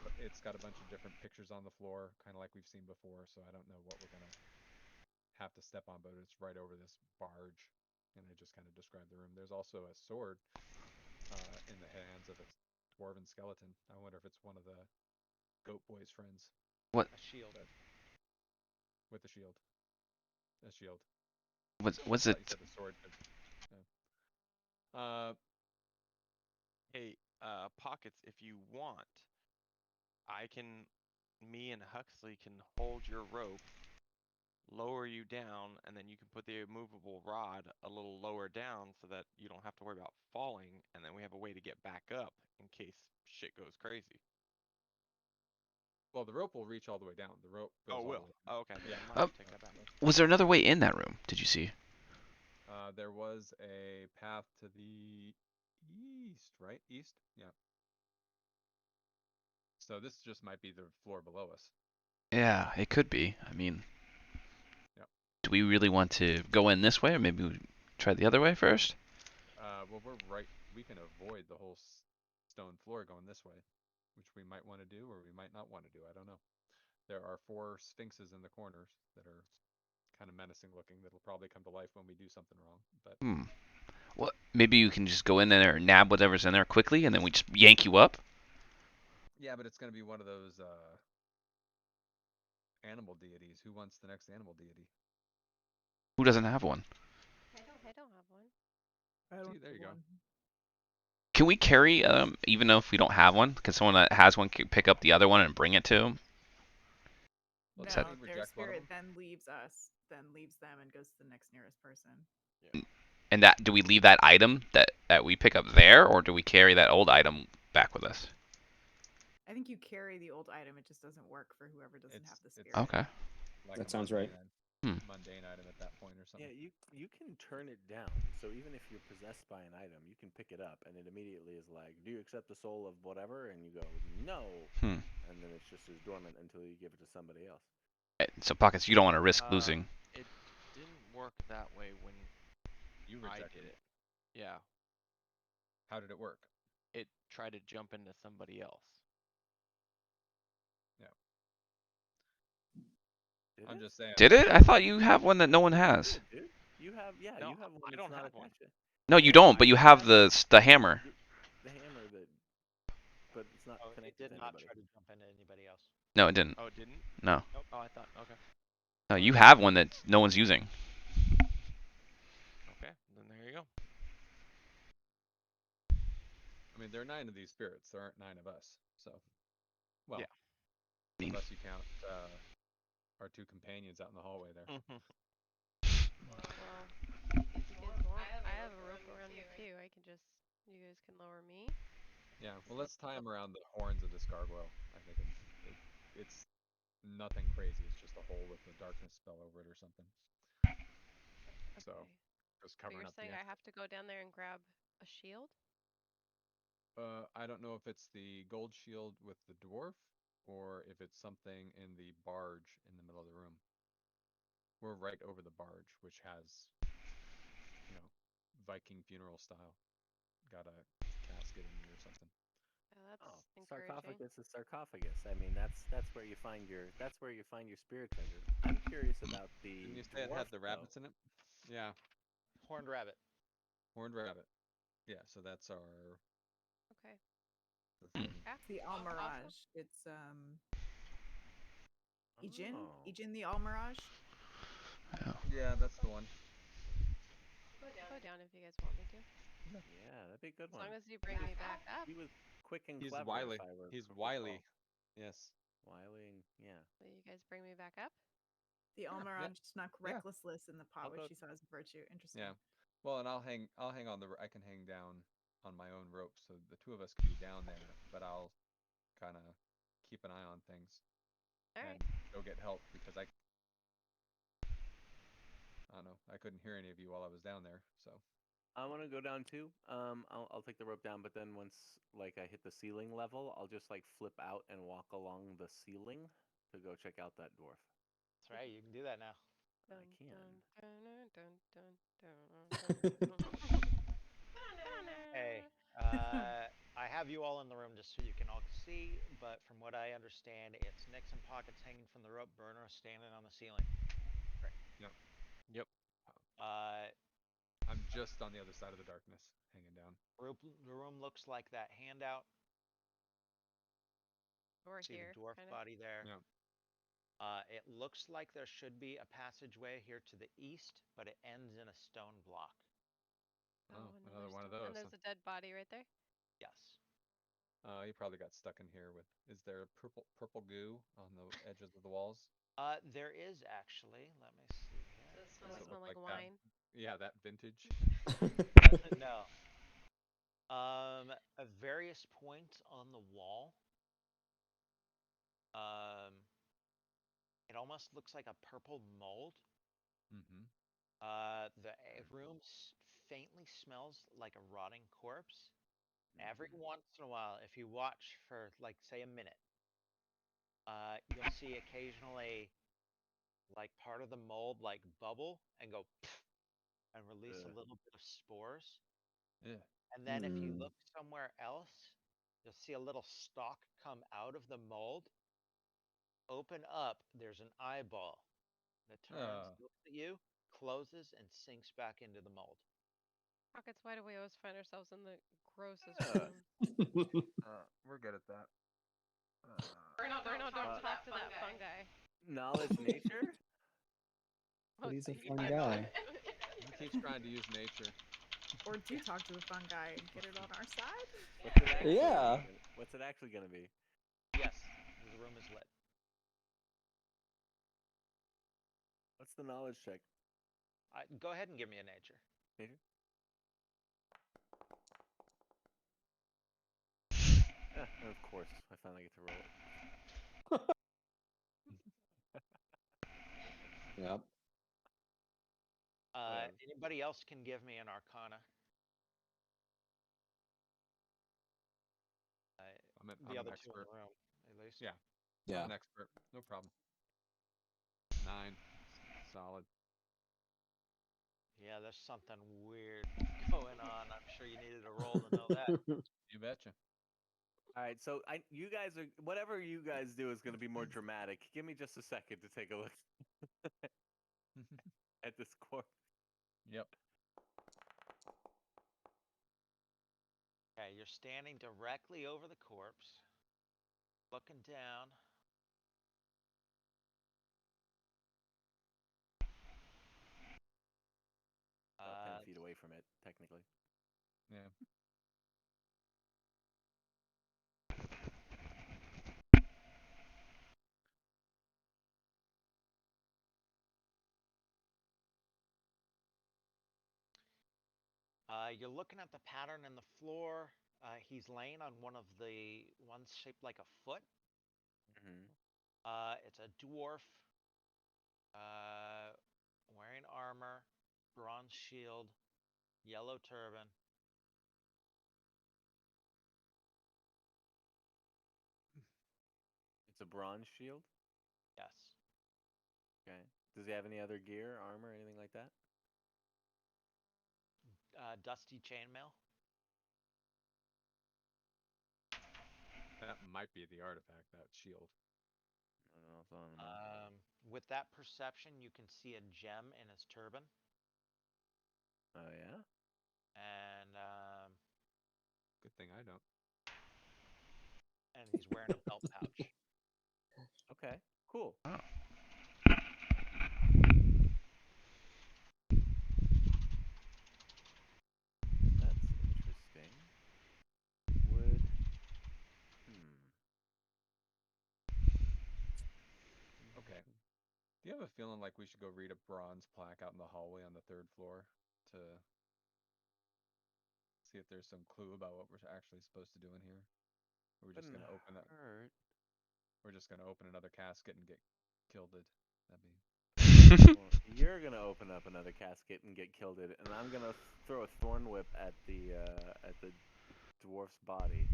bunch of different pictures on the floor, kind of like we've seen before. So I don't know what we're gonna have to step on, but it's right over this barge, and I just kind of described the room. There's also a sword in the hands of a dwarven skeleton. I wonder if it's one of the goat boy's friends. What? A shield. But with the shield, a shield. Was I thought you it? said the sword. But, uh, Hey, Pockets, if you want, me and Huxley can hold your rope, lower you down, and then you can put the immovable rod a little lower down so that you don't have to worry about falling, and then we have a way to get back up in case shit goes crazy. well, the rope will reach all the way down. The rope goes Oh, all will. the way. Oh, okay. Yeah. Never mind. Take that back. Was there another way in that room? Did you see? There was a path to the east, right? East? Yeah. So this just might be the floor below us. Yeah, it could be. I mean, Yep. do we really want to go in this way, or maybe we try the other way first? Well, we're right. We can avoid the whole stone floor going this way, which we might want to do or we might not want to do. I don't know. There are 4 sphinxes in the corners that are kind of menacing looking that'll probably come to life when we do something wrong. But Hmm. Well, maybe you can just go in there and nab whatever's in there quickly, and then we just yank you up. yeah, but it's going to be one of those animal deities. Who wants the next animal deity? Who doesn't have one? I don't have one. I don't See, there you have go. one. Can we carry, even though if we don't have one, can someone that has one pick up the other one and bring it to him? Well, No, didn't we their reject one of spirit them? then leaves us, then leaves them, and goes to the next nearest person. And that, do we leave that item that we pick up there, or do we carry that old item back with us. I think you carry the old item. It just doesn't work for whoever doesn't have the It's spirit. Okay. like That a sounds right. mundane item at that point or something. Yeah, you can turn it down. So even if you're possessed by an item, you can pick it up, and it immediately is like, "Do you accept the soul of whatever?" And you go, "No," Hmm. and then it's just as dormant until you give it to somebody else. So pockets, you don't want to risk Uh, losing. It didn't work that way when You I rejected did it. Yeah, How did it work? it tried to jump into somebody else. Did I'm it? just saying. Did it? I thought you have one that no one has. Did, dude. You have No, you have one I that's don't not have one. attached. No, you Yeah, don't. But you have the hammer. the hammer that, but it's not Oh, it connected did to not anybody. try to jump into anybody else. No, it didn't. Oh, it didn't? No. Oh, I thought. Okay. No, you have one that no one's using. Okay. Then there you go. I mean, there are 9 of these spirits. There aren't 9 of us. So, well, Yeah. unless you count our 2 companions out in the hallway there. Well, if you guys want, I have a rope around me too. I can just, you guys can lower me. Yeah. Well, let's tie him around the horns of this gargoyle. I think it's nothing crazy. It's just a hole with a darkness spell over it or something. So, Okay. just But covering you're up the saying I entrance. have to go down there and grab a shield? I don't know if it's the gold shield with the dwarf or if it's something in the barge in the middle of the room. We're right over the barge, which has, Viking funeral style. Got a casket in it or something. Oh, that's Oh, encouraging. sarcophagus is sarcophagus. I mean, that's where you find your spirit treasure. I'm curious about Didn't the you say it dwarf had the though. rabbits in it? Yeah, Horned rabbit. horned rabbit. Yeah, so that's our Okay. the thing. Yeah. The I'll go. Almirage. It's Ijin. Oh, Ijin the Almirage. Yeah, that's the one. I'll go down if you guys want me to. yeah, that'd be a good As one. long as you bring me back up. He was quick and He's clever, wily. if I were. He's recall. wily. Yes. Wily, and yeah. Will you guys bring me back up? The Yeah, Almirage snuck yeah. recklessness in the pot, I'll which go- she saw as a virtue. Interesting. Yeah. Well, and I'll hang on I can hang down on my own rope so the 2 of us can be down there, but I'll kind of keep an eye on things All and right. go get help because I don't know. I couldn't hear any of you while I was down there. So, I want to go down too. I'll take the rope down, but then once like I hit the ceiling level, I'll just like flip out and walk along the ceiling to go check out that dwarf. That's right. You can do that now. Dun, I can. dun, dun, dun, dun, dun, dun. Hey, I have you all in the room just so you can all see, but from what I understand, it's Nix and Pockets hanging from the rope, Burner standing on the ceiling. Yep. Uh, I'm just on the other side of the darkness, hanging down. the room looks like that handout. We're See here, the dwarf kind of. body there. Yeah. It looks like there should be a passageway here to the east, but it ends in a stone block. Oh, and then another there's one of still- those. And there's a dead body right there. Yes. He probably got stuck in here with. Is there purple goo on the edges of the walls? There is actually. Let me see here. Does it Does it smell look like like that? wine? Yeah, that vintage. No. At various points on the wall, um, it almost looks like a purple mold. Mm-hmm. The room faintly smells like a rotting corpse. Every once in a while, if you watch for like say a minute, you'll see occasionally like part of the mold like bubble and go and release a Ugh. little bit of spores. Yeah. And then if you Hmm. look somewhere else, you'll see a little stalk come out of the mold, open up, there's an eyeball that turns, looks at you, closes, and sinks back into the mold. Pockets, why do we always find ourselves in the grossest Yeah. room? We're good at that. Bruno, don't talk to that fungi. Knowledge nature. Oh, But he's a you fun talk guy. He keeps trying to use nature. Or do talk to the fungi and get it on our side. What's it actually? Yeah. What's it actually gonna be? Yes, the room is lit. What's the knowledge check? Go ahead and give me a nature. Nature? Of course, I finally get to roll it. Yep. Whatever. Anybody else can give me an Arcana. I'm The an other two in expert. the room, at least. Yeah, Yeah. I'm an expert. No problem. 9. Solid. Yeah, there's something weird going on. I'm sure you needed a roll to know that. You betcha. All right, so you guys are whatever you guys do is going to be more dramatic. Give me just a second to take a look at this corpse. Yep. Okay, you're standing directly over the corpse, looking down. About 10 feet away from it, technically. Yeah. You're looking at the pattern in the floor. He's laying on one of the ones shaped like a foot. Mm-hmm. It's a dwarf, uh, wearing armor, bronze shield, yellow turban. It's a bronze shield. Yes. Okay. Does he have any other gear, armor, anything like that? Dusty chainmail. That might be the artifact, that shield. I don't know. It's on him. With that perception, you can see a gem in his turban, Oh yeah. and Good thing I don't. he's wearing a belt pouch. Okay. Cool. Oh. That's interesting. Would. Okay. Do you have a feeling like we should go read a bronze plaque out in the hallway on the 3rd floor to see if there's some clue about what we're actually supposed to do in here? Or we're just Wouldn't gonna open that. hurt. We're just gonna open another casket and get killed. That'd be. Well, you're gonna open up another casket and get killed in it, and I'm gonna throw a thorn whip at the dwarf's body.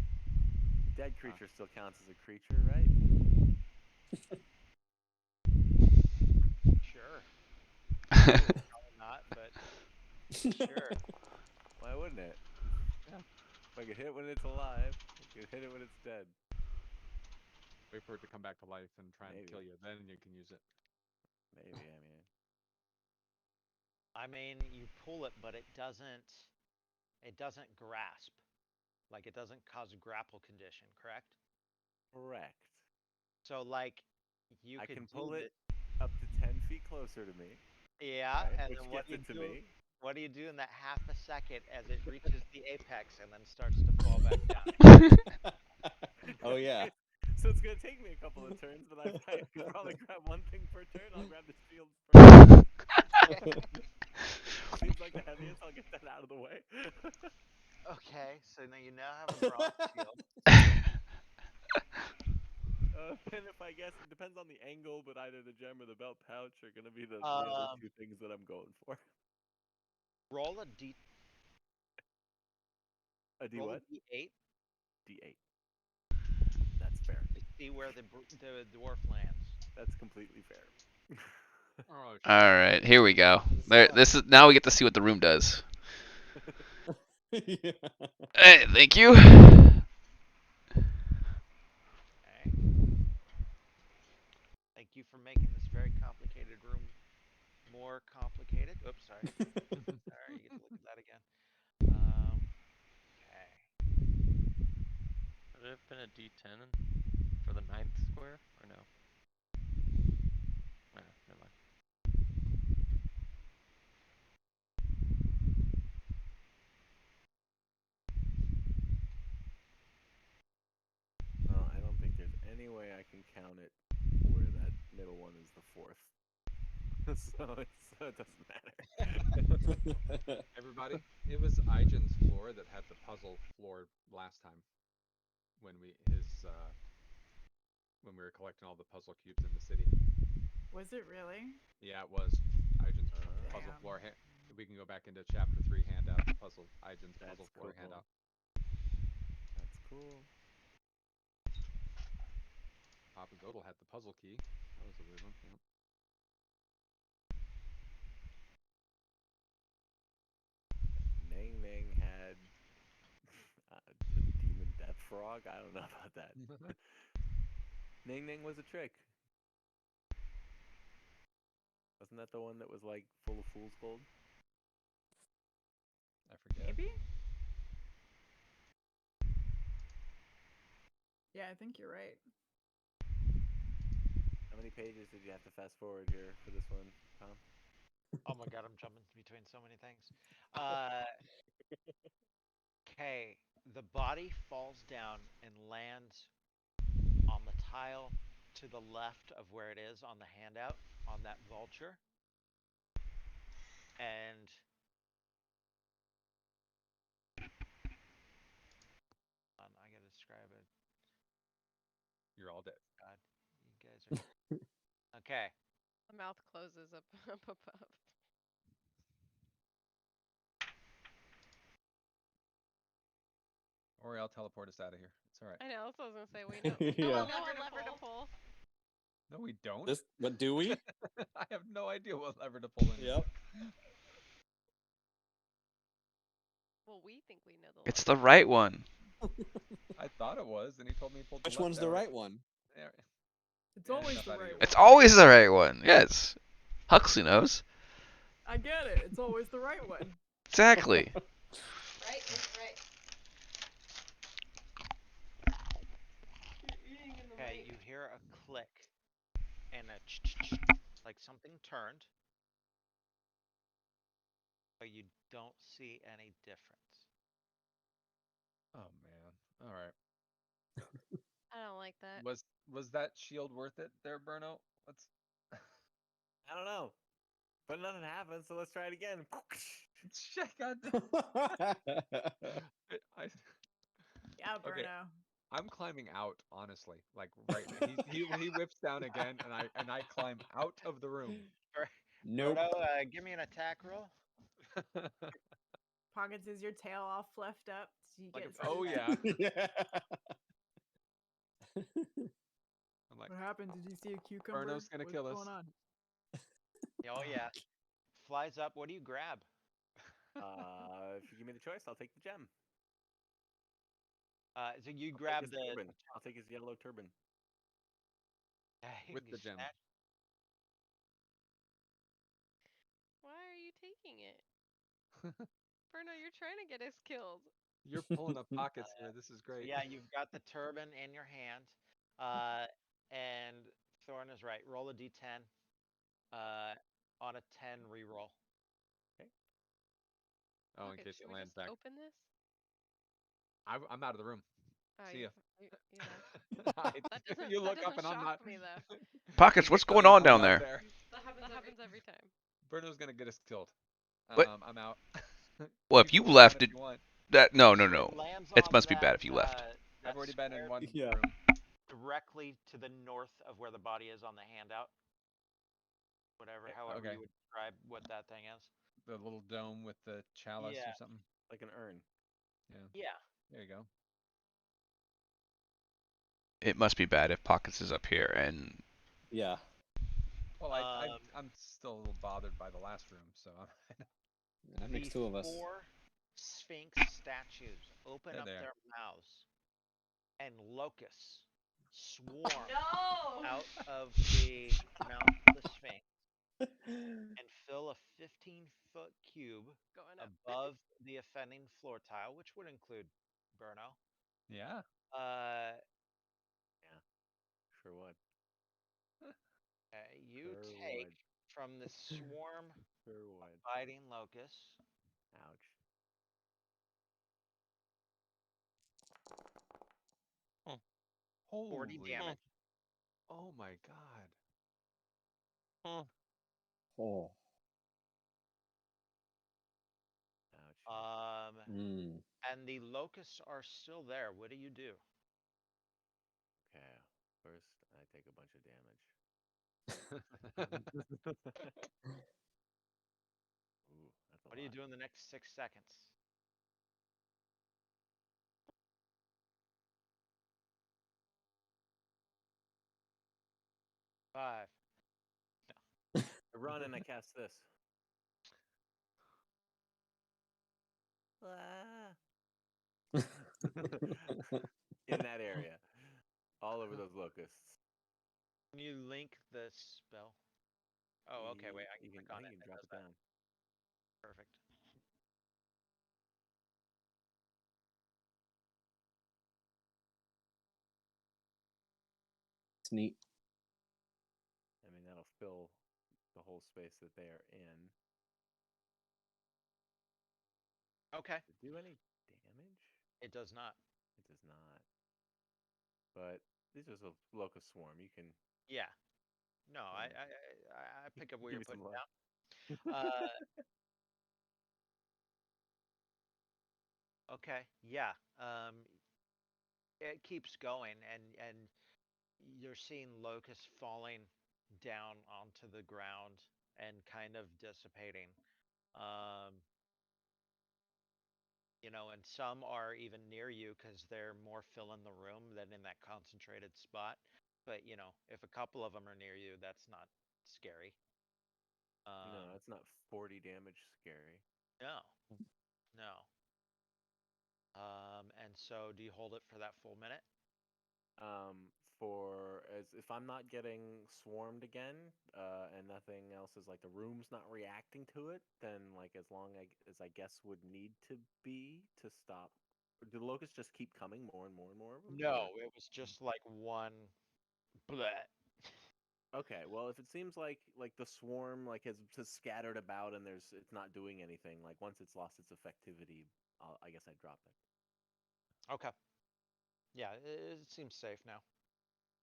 Dead creature still counts as a creature, right? Sure. Probably not, but sure. Why wouldn't it? Yeah. If I could hit it when it's alive, I could hit it when it's dead. Wait for it to come back to life and try and Maybe. kill you. Then you can use it. Maybe. I mean, you pull it, but it doesn't grasp. Like it doesn't cause a grapple condition, correct? Correct. So like you I could can do pull it it. up to 10 feet closer to me. Yeah, Right? and Which then what gets do you it to do? me. What do you do in that half a second as it reaches the apex and then starts to fall back down? Oh yeah. So it's gonna take me a couple of turns, but I can probably grab one thing per turn. I'll grab the shield first. Seems like the heaviest. I'll get that out of the way. Okay, so now you have a bronze shield. And if I guess it depends on the angle, but either the gem or the belt pouch are gonna be the other two things that I'm going for. Roll a d. A D Roll what? a d8 D8. That's fair. to see where the dwarf lands. That's completely fair. Oh, All right, here we go. There, this is now we get to see what the room does. Yeah. Hey, thank you. Okay. Thank you for making this very complicated room more complicated. Oops, sorry. Sorry, you get to look at that again. Okay. Would it have been a D10 for the 9th square, or no? No, never mind. I don't think there's any way I can count it where that middle one is the 4th. So it doesn't matter. Everybody, it was Ijan's floor that had the puzzle floor last time when when we were collecting all the puzzle cubes in the city. Was it really? Yeah, it was. Ijan's puzzle Damn. floor. We can go back into chapter 3 handout. Ijan's puzzle That's floor cool. handout. That's cool. Papa Godel had the puzzle key. That was a weird one. Yeah. Nang Nang had the demon death frog. I don't know about that. Nang Nang was a trick. Wasn't that the one that was like full of fool's gold? I forget. Maybe? Yeah, I think you're right. How many pages did you have to fast forward here for this one, Tom? Oh my god, I'm jumping between so many things. Okay, the body falls down and lands on the tile to the left of where it is on the handout on that vulture. And I gotta describe it. You're all dead. God, you guys are okay. The mouth closes up, up above. Or I'll teleport us out of here. It's all right. I know. That's what I was gonna say. We know. Yeah. We know what lever to pull. No, we don't. But do we? I have no idea what lever to pull in. Yep. Well, we think we know the. It's lever. the right one. I thought it was, and he told me he pulled the Which left one's the arrow. right one? There. It's Yeah, always enough the out of right you. one. It's always the right one. Yes. Huxley knows. I get it. It's always the right one. Exactly. Right is right. You're eating in the Okay, mic. you hear a click and a like something turned, but you don't see any difference. Oh man. All right. I don't like that. Was that shield worth it there, Burno? Let's. I don't know. But nothing happened, so let's try it again. Shit, God. I, Yeah, Okay. Bruno. I'm climbing out, honestly. Like right now, he whips down again, and I climb out of the room. Nope. Frodo, give me an attack roll. Pockets, is your tail all fluffed up? So you Like, get oh scared? yeah. Yeah. I'm like, What happened? Did you see a cucumber? Burno's gonna What's kill us. going on? Oh yeah. Flies up. What do you grab? If you give me the choice, I'll take the gem. So you I'll grab take his turban. I'll take his yellow turban. with you the gem. snatch- Why are you taking it? Bruno, you're trying to get us killed. You're pulling up pockets here. This is great. Yeah, you've got the turban in your hand. And Thorn is right. Roll a d10. On a 10 reroll. Oh, in Okay, case should it we lands just back. open this? I'm out of the room. Oh, See you, ya. you left. That doesn't. You that look up doesn't and I'm shock not. me though. Pockets, what's going on down I'm there? That That happens happens every. every time. Burno's gonna get us killed. What? I'm out. Well, You if you can hold on left if it, you want. no, So no, no. it lands It on must be that, bad if you left. I've that already been in square one Yeah. room. directly to the north of where the body is on the handout. Whatever, however Okay. you would describe what that thing is. The little dome with the chalice Yeah. or something. Like an urn. Yeah. Yeah. There you go. It must be bad if Pockets is up here and Yeah. Well, Um, I'm still a little bothered by the last room, so That makes two of us. 4 Sphinx statues open They're up there. their mouths, and locusts swarm No. out of the mouth of the Sphinx and fill a 15-foot cube Going up. above the offending floor tile, which would include Burno. yeah. Sure would. You Sure take would. from the swarm Sure would. biting locusts Ouch. Holy 40 damage. Oh my god. Oh. Ouch. Um, Mm. and the locusts are still there. What do you do? First, I take a bunch of damage. Ooh, that's a What do you lot. do in the next 6 seconds? Five. I run and I cast this. In that area, all over those locusts. Can you link the spell? Oh, okay. Wait, I can You can, click I on think it. you can It drop does it that. down. Perfect. It's neat. I mean, that'll fill the whole space that they are in. Okay. Does it do any damage? It does not. It does not. But this is a locust swarm. You can Yeah. No, I Hmm. I pick up where give you're me some putting love. down. Okay. Yeah. It keeps going, and you're seeing locusts falling down onto the ground and kind of dissipating. Um, and some are even near you because they're more filling the room than in that concentrated spot. But if a couple of them are near you, that's not scary. No, Um, it's not 40 damage scary. no, no. And so, do you hold it for that full minute? For as if I'm not getting swarmed again, and nothing else is like the room's not reacting to it, then like as long as I guess would need to be to stop. Do the locusts just keep coming more and more and more of them? No, it was just like one. Bleh. Okay, well if it seems like the swarm like has scattered about and it's not doing anything, like once it's lost its effectivity, I guess I drop it. Okay. Yeah, it seems safe now.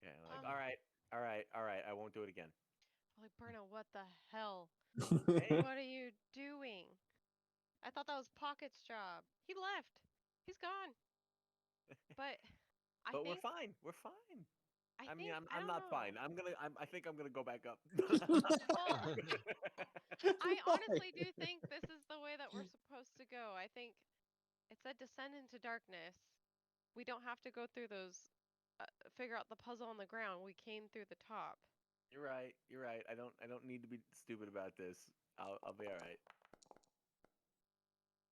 Yeah, like all right, all right, all right, I won't do it again. Like, Burno, what the hell? Hey, What are you doing? I thought that was Pocket's job. He left. He's gone. But I but we're think fine. We're fine. I mean, I I'm don't not know. fine. I think I'm gonna go back up. Well, I honestly do think this is the way that we're supposed to go. I think it said descend into darkness. We don't have to go through those figure out the puzzle on the ground. We came through the top. You're right. You're right. I don't need to be stupid about this. I'll be all right.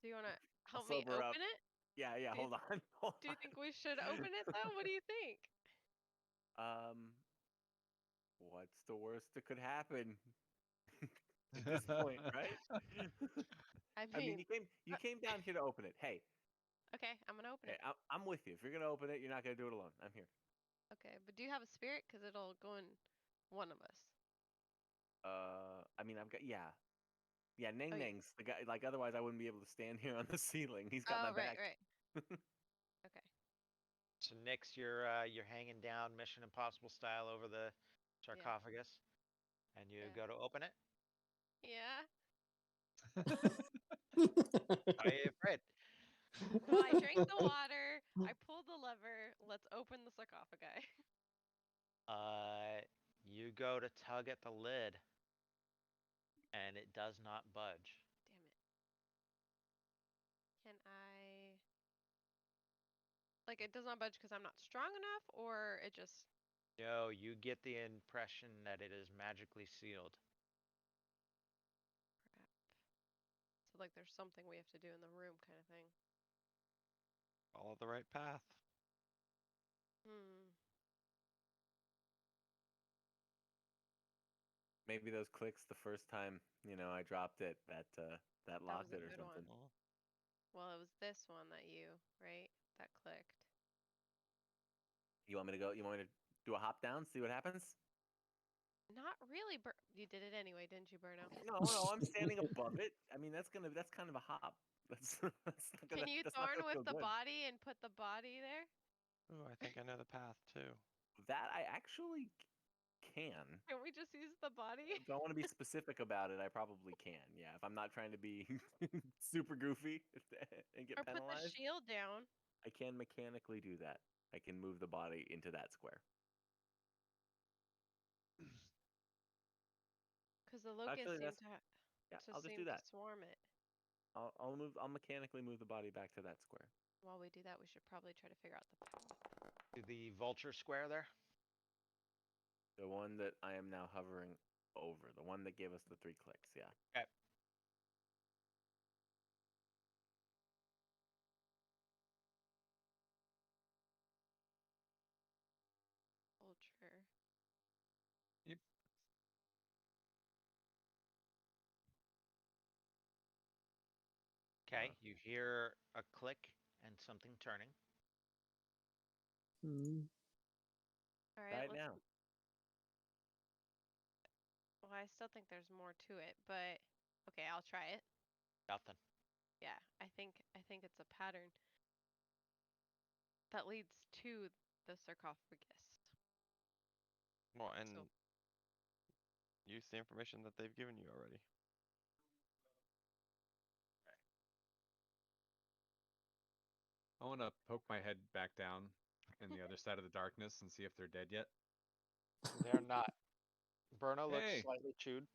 Do you want to I'll help me sober up. open it? Yeah, yeah. Do you, Hold on. Hold do you on. think we should open it though? What do you think? Um, what's the worst that could happen at this point, right? I I mean, mean, you came down here to open it. Hey, okay, I'm gonna open hey, it. I'm with you. If you're gonna open it, you're not gonna do it alone. I'm here. Okay, but do you have a spirit? Because it'll go in one of us. I mean, I've got yeah. Nang Oh, Nang's the guy. Like, otherwise, I wouldn't be able to stand here on the ceiling. He's got my oh, right, back. right. Okay. So Nix, you're hanging down Mission Impossible style over the sarcophagus, and you Yeah. go to open it. Yeah. Are you afraid? Well, I drank the water. I pulled the lever. Let's open the sarcophagi. You go to tug at the lid, and it does not budge. Damn it. Can I? Like, it does not budge because I'm not strong enough, or it just. No, you get the impression that it is magically sealed. Crap. So, like, there's something we have to do in the room, kind of thing. Follow the right path. Hmm. Maybe those clicks the first time I dropped it that That was locked a it or good one. something. Well, it was this one that right? That clicked. You want me to go? You want me to do a hop down, see what happens? Not really. You did it anyway, didn't you, Burno? No, no, I'm standing above it. I mean, that's kind of a hop. Can you that's not thorn gonna with feel the good. body and put the body there? Ooh, I think I know the path too. That I actually can. Can we just use the body? If I want to be specific about it, I probably can. Yeah, if I'm not trying to be super goofy and get Or put the penalized, shield down? I can mechanically do that. I can move the body into that square. Because the locusts Actually, seem that's to yeah. to I'll just seem do to that. swarm it. I'll move. I'll mechanically move the body back to that square. While we do that, we should probably try to figure out the path. To the vulture square there. The one that I am now hovering over. The one that gave us the 3 clicks. Yeah. Okay. Ultra. Yep. Okay. You hear a click and something turning. All Try right, it let's. now. Well, I still think there's more to it, but okay, I'll try it. Nothing. Yeah, I think it's a pattern that leads to the sarcophagus. Well, and So use the information that they've given you already. I want to poke my head back down in the other side of the darkness and see if they're dead yet. They're not. Berna looks Hey. slightly chewed.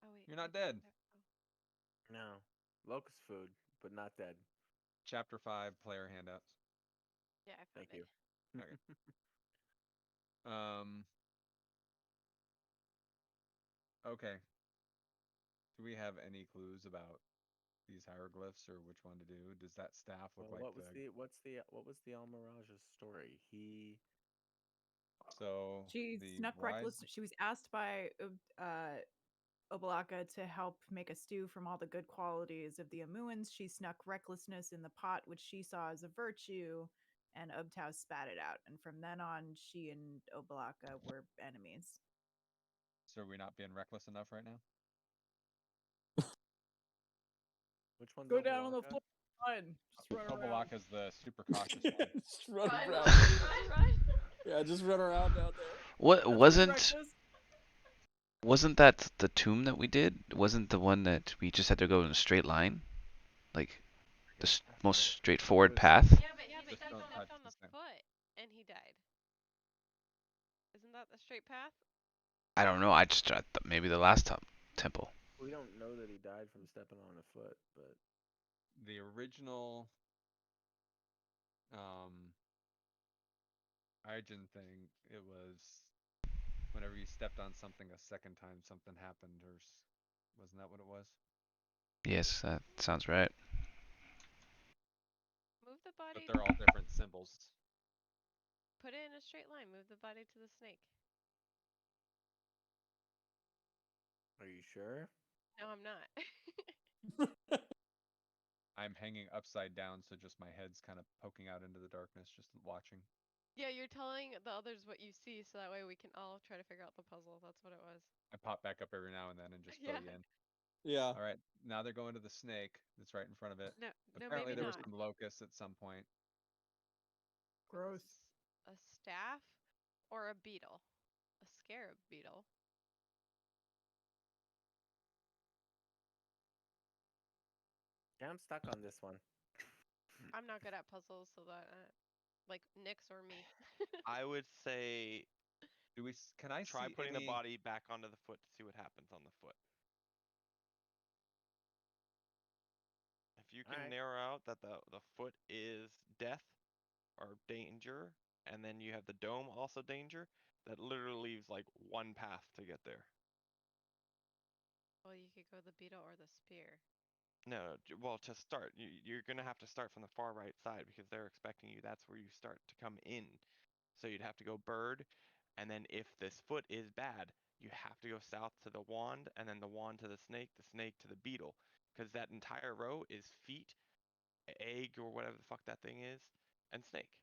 oh wait, You're I not think dead. they're- oh. No. Locust food, but not dead. Chapter 5 player handouts. Yeah, I found Thank it. you. Okay. Um. Okay. Do we have any clues about these hieroglyphs or which one to do? Does that staff look Well, like what was the Almirage's story? He so She the snuck wise? reckless. She was asked by Obalaka to help make a stew from all the good qualities of the Amuans. She snuck recklessness in the pot, which she saw as a virtue, and Ubtao spat it out. And from then on, she and Obalaka were enemies. So are we not being reckless enough right now? which one's Go down on the Obalaka? floor. Run. Just run around. Obalaka's the super cautious one. Just run Run, around. run. Yeah, just run around down there. What That's pretty wasn't reckless. wasn't that the tomb that we did? Wasn't the one that we just had to go in a straight line, like the most straightforward was- path? Yeah, but Yeah, he but Just he don't stepped on touch stepped on the the sand. foot and he died. Isn't that the straight path? I don't know. I just thought maybe the last temple. We don't know that he died from stepping on a foot, but The original Arjun thing, it was whenever you stepped on something a second time, something happened, or wasn't that what it was? Yes, that sounds right. Move the But body. they're all different symbols. Put it in a straight line. Move the body to the snake. are you sure? No, I'm not. I'm hanging upside down, so just my head's kind of poking out into the darkness, just watching. Yeah, you're telling the others what you see, so that way we can all try to figure out the puzzle. That's what it was. I pop back up every now and then and just fill Yeah. you in. Yeah. All right, now they're going to the snake that's right in front of it. No, no, Apparently maybe there were not. some locusts at some point. Gross. A staff or a beetle? A scarab beetle. Yeah, I'm stuck on this one. I'm not good at puzzles, so that like Nyx or me. I would say Can I try see putting any? the body back onto the foot to see what happens on the foot. If you can Alright. narrow out that the foot is death or danger, and then you have the dome also danger, that literally leaves like one path to get there. Well, you could go the beetle or the spear. No, well, to start, you're gonna have to start from the far right side because they're expecting you. That's where you start to come in. So you'd have to go bird, and then if this foot is bad, you have to go south to the wand, and then the wand to the snake to the beetle, because that entire row is feet, egg, or whatever the fuck that thing is, and snake.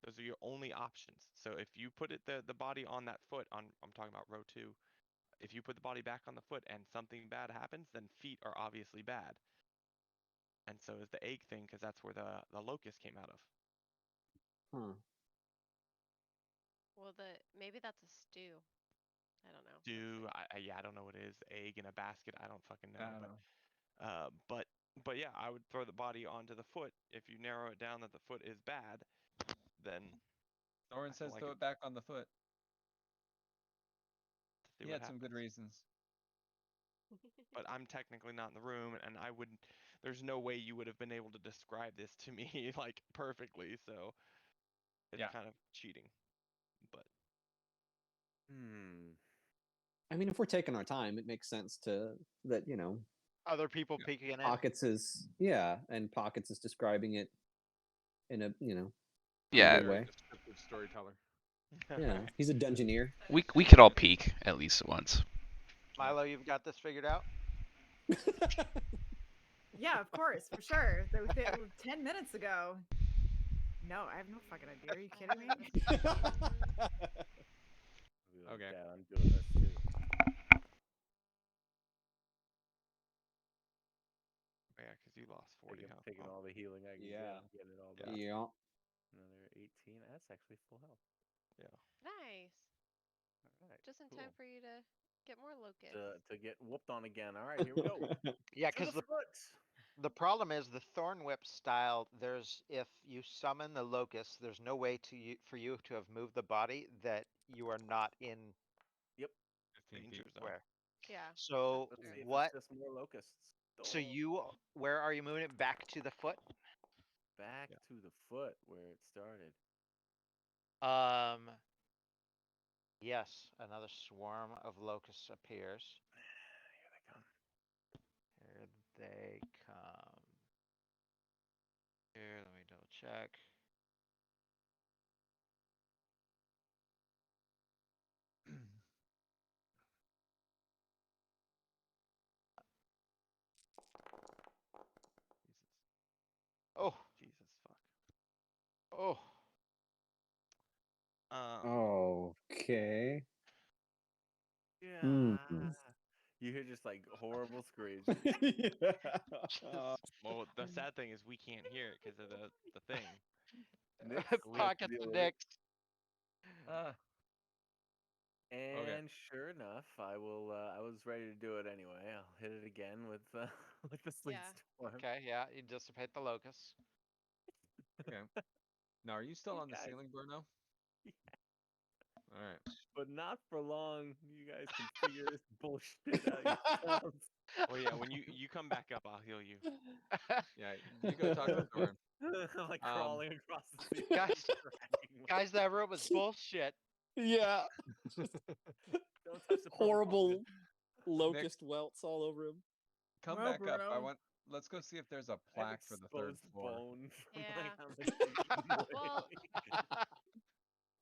Those are your only options. So if you put the body on that foot, I'm talking about row 2, if you put the body back on the foot and something bad happens, then feet are obviously bad. And so is the egg thing, because that's where the locust came out of. Well, maybe that's a stew. I don't know. I don't know what it is. Egg in a basket. I don't fucking know. I don't know. But yeah, I would throw the body onto the foot. If you narrow it down that the foot is bad, then Thorin I feel says like throw it back on the foot. See He what had some good happens. reasons. But I'm technically not in the room, and I wouldn't. There's no way you would have been able to describe this to me like perfectly. So it's Yeah. kind of cheating. But I mean, if we're taking our time, it makes sense to that Other people Yeah. peeking in. Pockets is and Pockets is describing it in a Yeah, good Very way. descriptive storyteller. Yeah, he's a dungeoneer. we could all peek at least once. Milo, you've got this figured out. Yeah, of course, for sure. 10 minutes ago. No, I have no fucking idea. Are you kidding me? Okay. Yeah, I'm doing this too. yeah, because you lost 40. Huh? Taking all the healing I can Yeah. get, get it all Yeah. back. Yeah. Another 18. That's actually full health. Nice. All right. Just in cool. time for you to get more locusts. To get whooped on again. All right, here we go. Yeah, To because the foot. the problem is the Thorn Whip style. There's if you summon the locust, there's no way for you to have moved the body that you are not in 15 Danger feet. zone. where. Yeah. So Let's see if what? it's just more locusts. So Oh. where are you moving it back to the foot? Back Yeah. to the foot where it started. Yes, another swarm of locusts appears. Here they come. Here they come. Here, let me double check. Jesus. Oh, Jesus fuck. oh. Okay. Yeah. Hmm. You hear just like horrible screams. Well, the sad thing is we can't hear it because of the thing. Nick's gonna have to Pockets deal of with it. dicks. And sure enough, I will. I was ready to do it anyway. I'll hit it again with with the sleet Yeah. storm. Okay, yeah, you dissipate the locusts. Okay. Now, are you still You on the guys. ceiling, Bruno? All right. But not for long. You guys can figure this bullshit out yourselves. Well, yeah, when you come back up, I'll heal you. Yeah, you go talk to Thorn. I'm like crawling across the ceiling. Guys, dragging my- guys, that room was bullshit. Yeah. Don't touch the Horrible promotion. locust welts all over him. Come Well, back up. Bruno. Let's go see if there's a I have plaque for the third exposed floor. bone from Yeah. like on the ceiling. Well,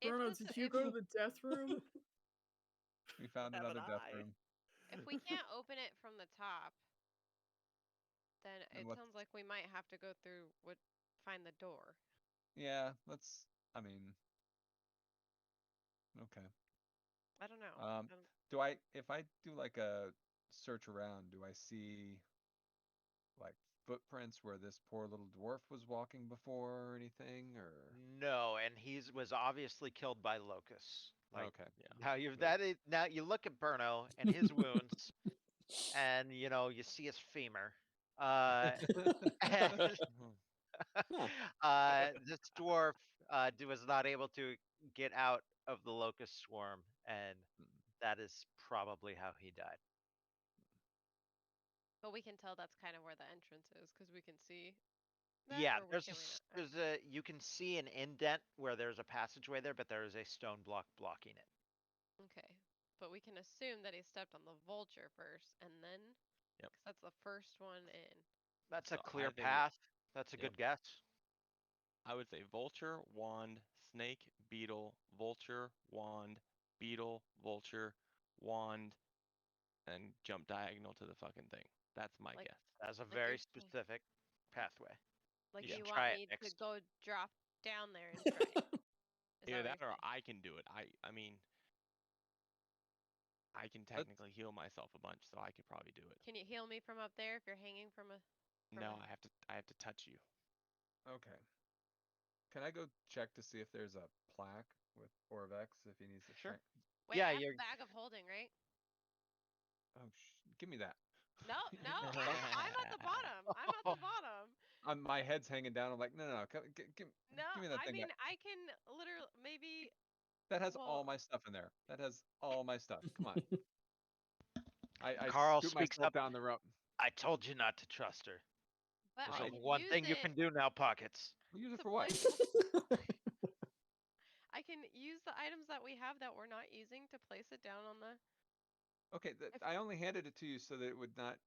if Bruno, this, did you if, go to the death room? We found Have an another death eye. room. if we can't open it from the top, then And it what's- sounds like we might have to go through find the door. Yeah, let's. I mean, okay. I don't know. Do I, if I do like a search around, do I see like footprints where this poor little dwarf was walking before or anything, or? No, and was obviously killed by locusts. Like Okay. now now you look at Burno and his wounds, and you see his femur. And this dwarf was not able to get out of the locust swarm, and that is probably how he died. But we can tell that's kind of where the entrance is because we can see. That, Yeah, or can we not? you can see an indent where there's a passageway there, but there is a stone block blocking it. Okay, but we can assume that he stepped on the vulture first, and then. Yep. 'Cause that's the first one in. That's So a clear I think path. That's a Yep. good guess. I would say vulture, wand, snake, beetle, vulture, wand, beetle, vulture, wand, and jump diagonal to the fucking thing. That's my Like- guess. That's a Like very you're- specific pathway. Like You you should want try it me to next. go drop down there and try it. Is Either that that or what I can do it. I mean, I can technically heal myself a bunch, so I could probably do it. Can you heal me from up there if you're hanging from a? No, I have to touch you. Okay. Can I go check to see if there's a plaque with Orvex if he needs to Sure. check? Wait, Yeah, I have you're- a bag of holding, right? Oh, give me that. No, no, I'm at the bottom. I'm at the bottom. My head's hanging down. I'm like, no. Give No, me that I thing. mean I can literally maybe. That has all Well- my stuff in there. That has all my stuff. Come on. I Carl scoot speaks myself up. down the rope. I told you not to trust her. But There's I only can one use thing you it can do now, Pockets. Use it to for what? place. I can use the items that we have that we're not using to place it down on the. Okay, I only handed it to you so that it would not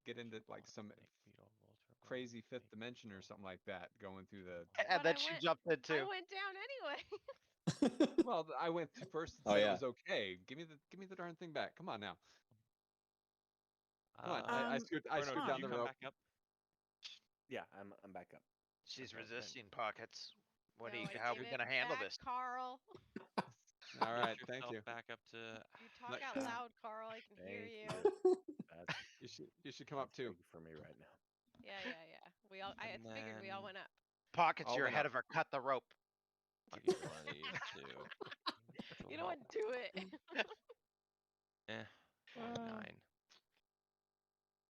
get into like some crazy fifth dimension or something like that going through the. And But then she jumped in I too. went down anyway. Well, I went to first and Oh, said yeah. it was okay. Give me the darn thing back. Come on now. Come on. I scoot Bruno, did down you the come rope. back up? Yeah, I'm back up. She's Okay, then- resisting, Pockets. No, I How are we gave it gonna handle back, this? Carl. All right, Get thank yourself you. back up to. You talk Let- out loud, Carl. I can hear Thank you. That's You should come up that's too. big for me right now. Yeah. We all. I And figured we all then- went up. Pockets, All you're went ahead up. of her. Cut the rope. I'll give you 22. You know what? Do it. Eh, only 9.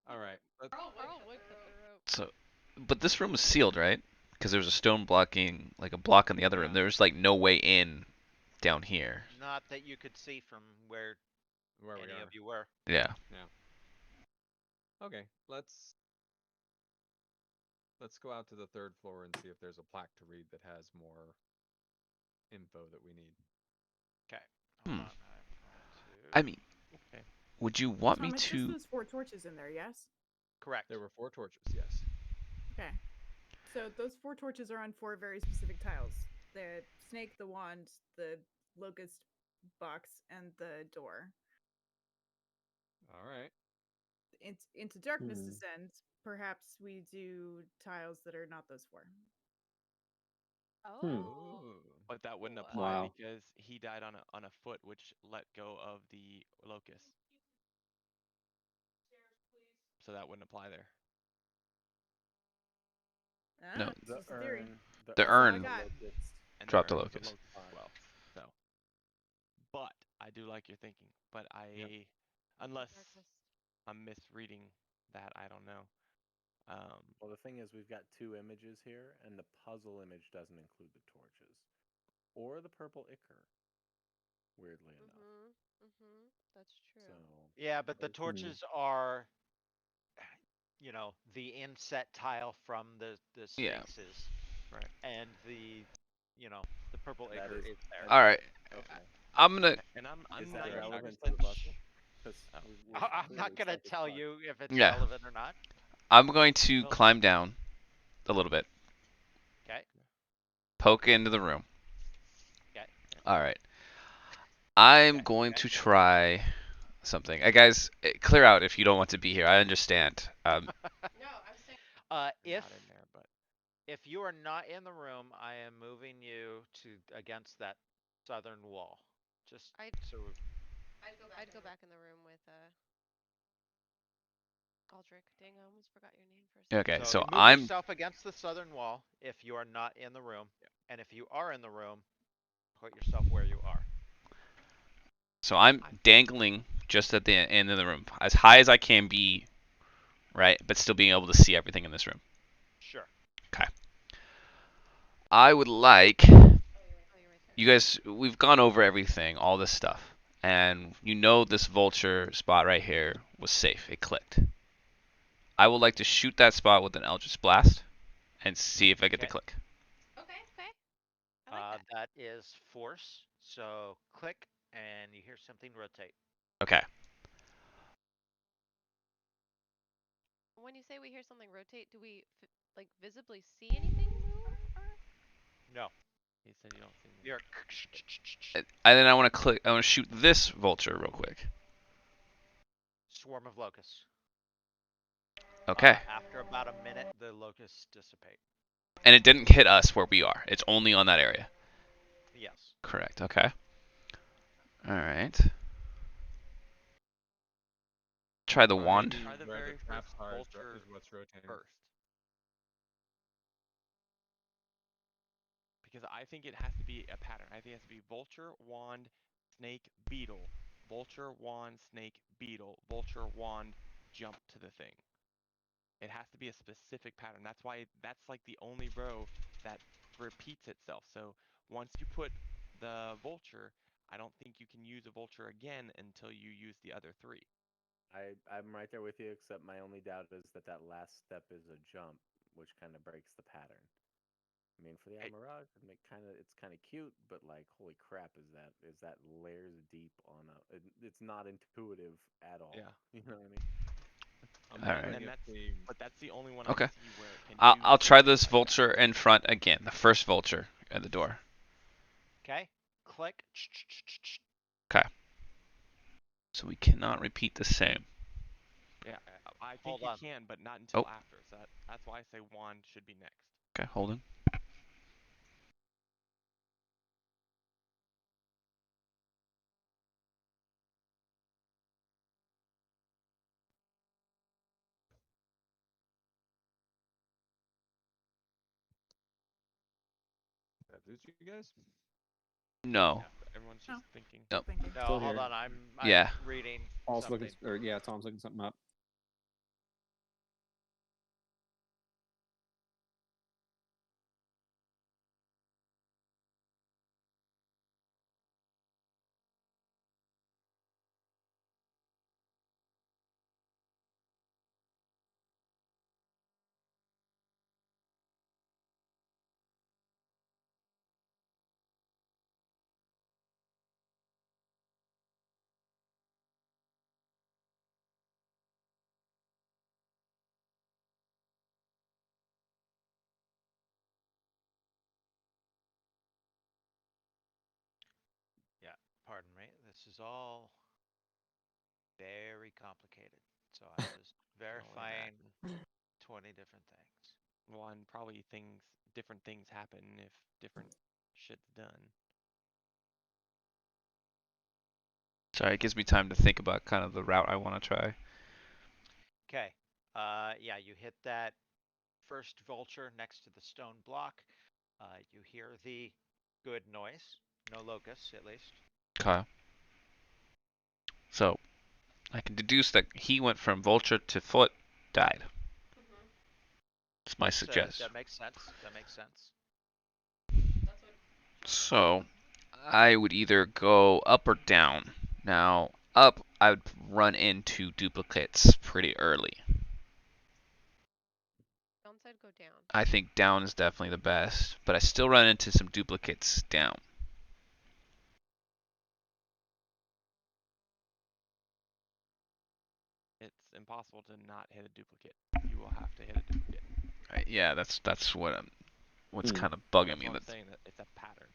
All right. Carl would cut the rope. So, but this room was sealed, right? Because there was a stone blocking, like a block in the other room. Yeah. There was like no way in down here. Not that you could see from where Where we any are. of you were. Yeah. Okay, let's go out to the third floor and see if there's a plaque to read that has more info that we need. Okay. Hmm. Hold on. I mean, Okay. would you want Tom, me it's just to? those 4 torches in there, yes? Correct. There were 4 torches, yes. Okay. So those 4 torches are on 4 very specific tiles. The snake, the wand, the locust box, and the door. All right. Into darkness Hmm. descends. Perhaps we do tiles that are not those 4. Oh. Ooh. But that wouldn't Wow. apply Wow. because he died on a foot, which let go of the locust. So that wouldn't apply there. No. It's The just a theory. urn. The That's all I urn. got. Locust. And Drop the there was a locust. as well. So, but I do like your thinking. But unless Darkness. I'm misreading that, I don't know. Well, the thing is, we've got 2 images here, and the puzzle image doesn't include the torches or the purple ichor. Weirdly enough. That's true. So Yeah, but the those- torches are, the inset tile from the Yeah. sphinxes, right. and the purple That ichor is- is there. All right. okay. I'm gonna. And I'm Is that 90% relevant to the puzzle? Because Oh. I'm not gonna tell you if it's Yeah. relevant or not. I'm going to Well- climb down a little bit. Okay. Poke into the room. Okay. All right. I'm Okay, going okay. to try something. Guys, clear out if you don't want to be here. I understand. No, I'm saying. If not in there, but if you are not in the room, I am moving you to against that southern wall. Just I'd- so I'd go back in the room with Aldrich. Dang, I almost forgot your name for a second. Okay, so so move I'm yourself against the southern wall if you are not in the room, and if you are in the room, put yourself where you are. I'm dangling just at the end of the room, as high as I can be, right? But still being able to see everything in this room. Sure. I would like Oh, you're right there. you guys. We've gone over everything, all this stuff, and this vulture spot right here was safe. It clicked. I would like to shoot that spot with an Eldritch Blast and see if I get the Okay. click. Okay. I like that. That is force. So click, and you hear something rotate. Okay. When you say we hear something rotate, do we visibly see anything move? Or? No, he said you don't see me. you're. And then I want to click. I want to shoot this vulture real quick. Swarm of locusts. Okay. After about a minute, the locusts dissipate. And it didn't hit us where we are. It's only on that area. Yes. Correct. Okay. All right. Try the wand. Maybe Try the where very traps first are vulture is what's rotating. first. Because I think it has to be a pattern. I think it has to be vulture, wand, snake, beetle. Vulture, wand, snake, beetle. Vulture, wand, jump to the thing. It has to be a specific pattern. That's why that's like the only row that repeats itself. So once you put the vulture, I don't think you can use a vulture again until you use the other 3. I'm right there with you, except my only doubt is that last step is a jump, which kind of breaks the pattern. I mean, for the Hey. Amarag, it's kind of cute, but like, holy crap, is that layers deep on a? It's not intuitive at all. Yeah. You know what I mean? I'm All right. wondering if the But that's the only one Okay. I see where it can I'll do try something this like vulture that. in front again. The first vulture at the door. Okay. Click. Okay. So we cannot repeat the same. Yeah, I think Hold you on. can, but not until Oh. after. So that's why I say wand should be next. Okay, holding. Did I lose you guys? No. Everyone's No. just thinking. Nope. Thinking. No, Still hold here. on. I'm Yeah. reading Paul's looking, something. or yeah, Tom's looking something up. Yeah, pardon me. This is all very complicated. So I was verifying imagine. 20 different things. Well, and probably different things happen if different shit's done. Sorry, it gives me time to think about kind of the route I want to try. Okay. Yeah, you hit that first vulture next to the stone block. You hear the good noise. No locusts, at least. Okay. So I can deduce that he went from vulture to foot, died. Mhm. That's my suggestion. That makes sense. That makes sense. That's what. So I would either go up or down. Now, up, I would run into duplicates pretty early. Downside, go down. I think down is definitely the best, but I still run into some duplicates down. It's impossible to not hit a duplicate. You will have to hit a duplicate. Right, yeah, that's what's Hmm. kind of bugging That's me. what I'm That saying. That it's a pattern.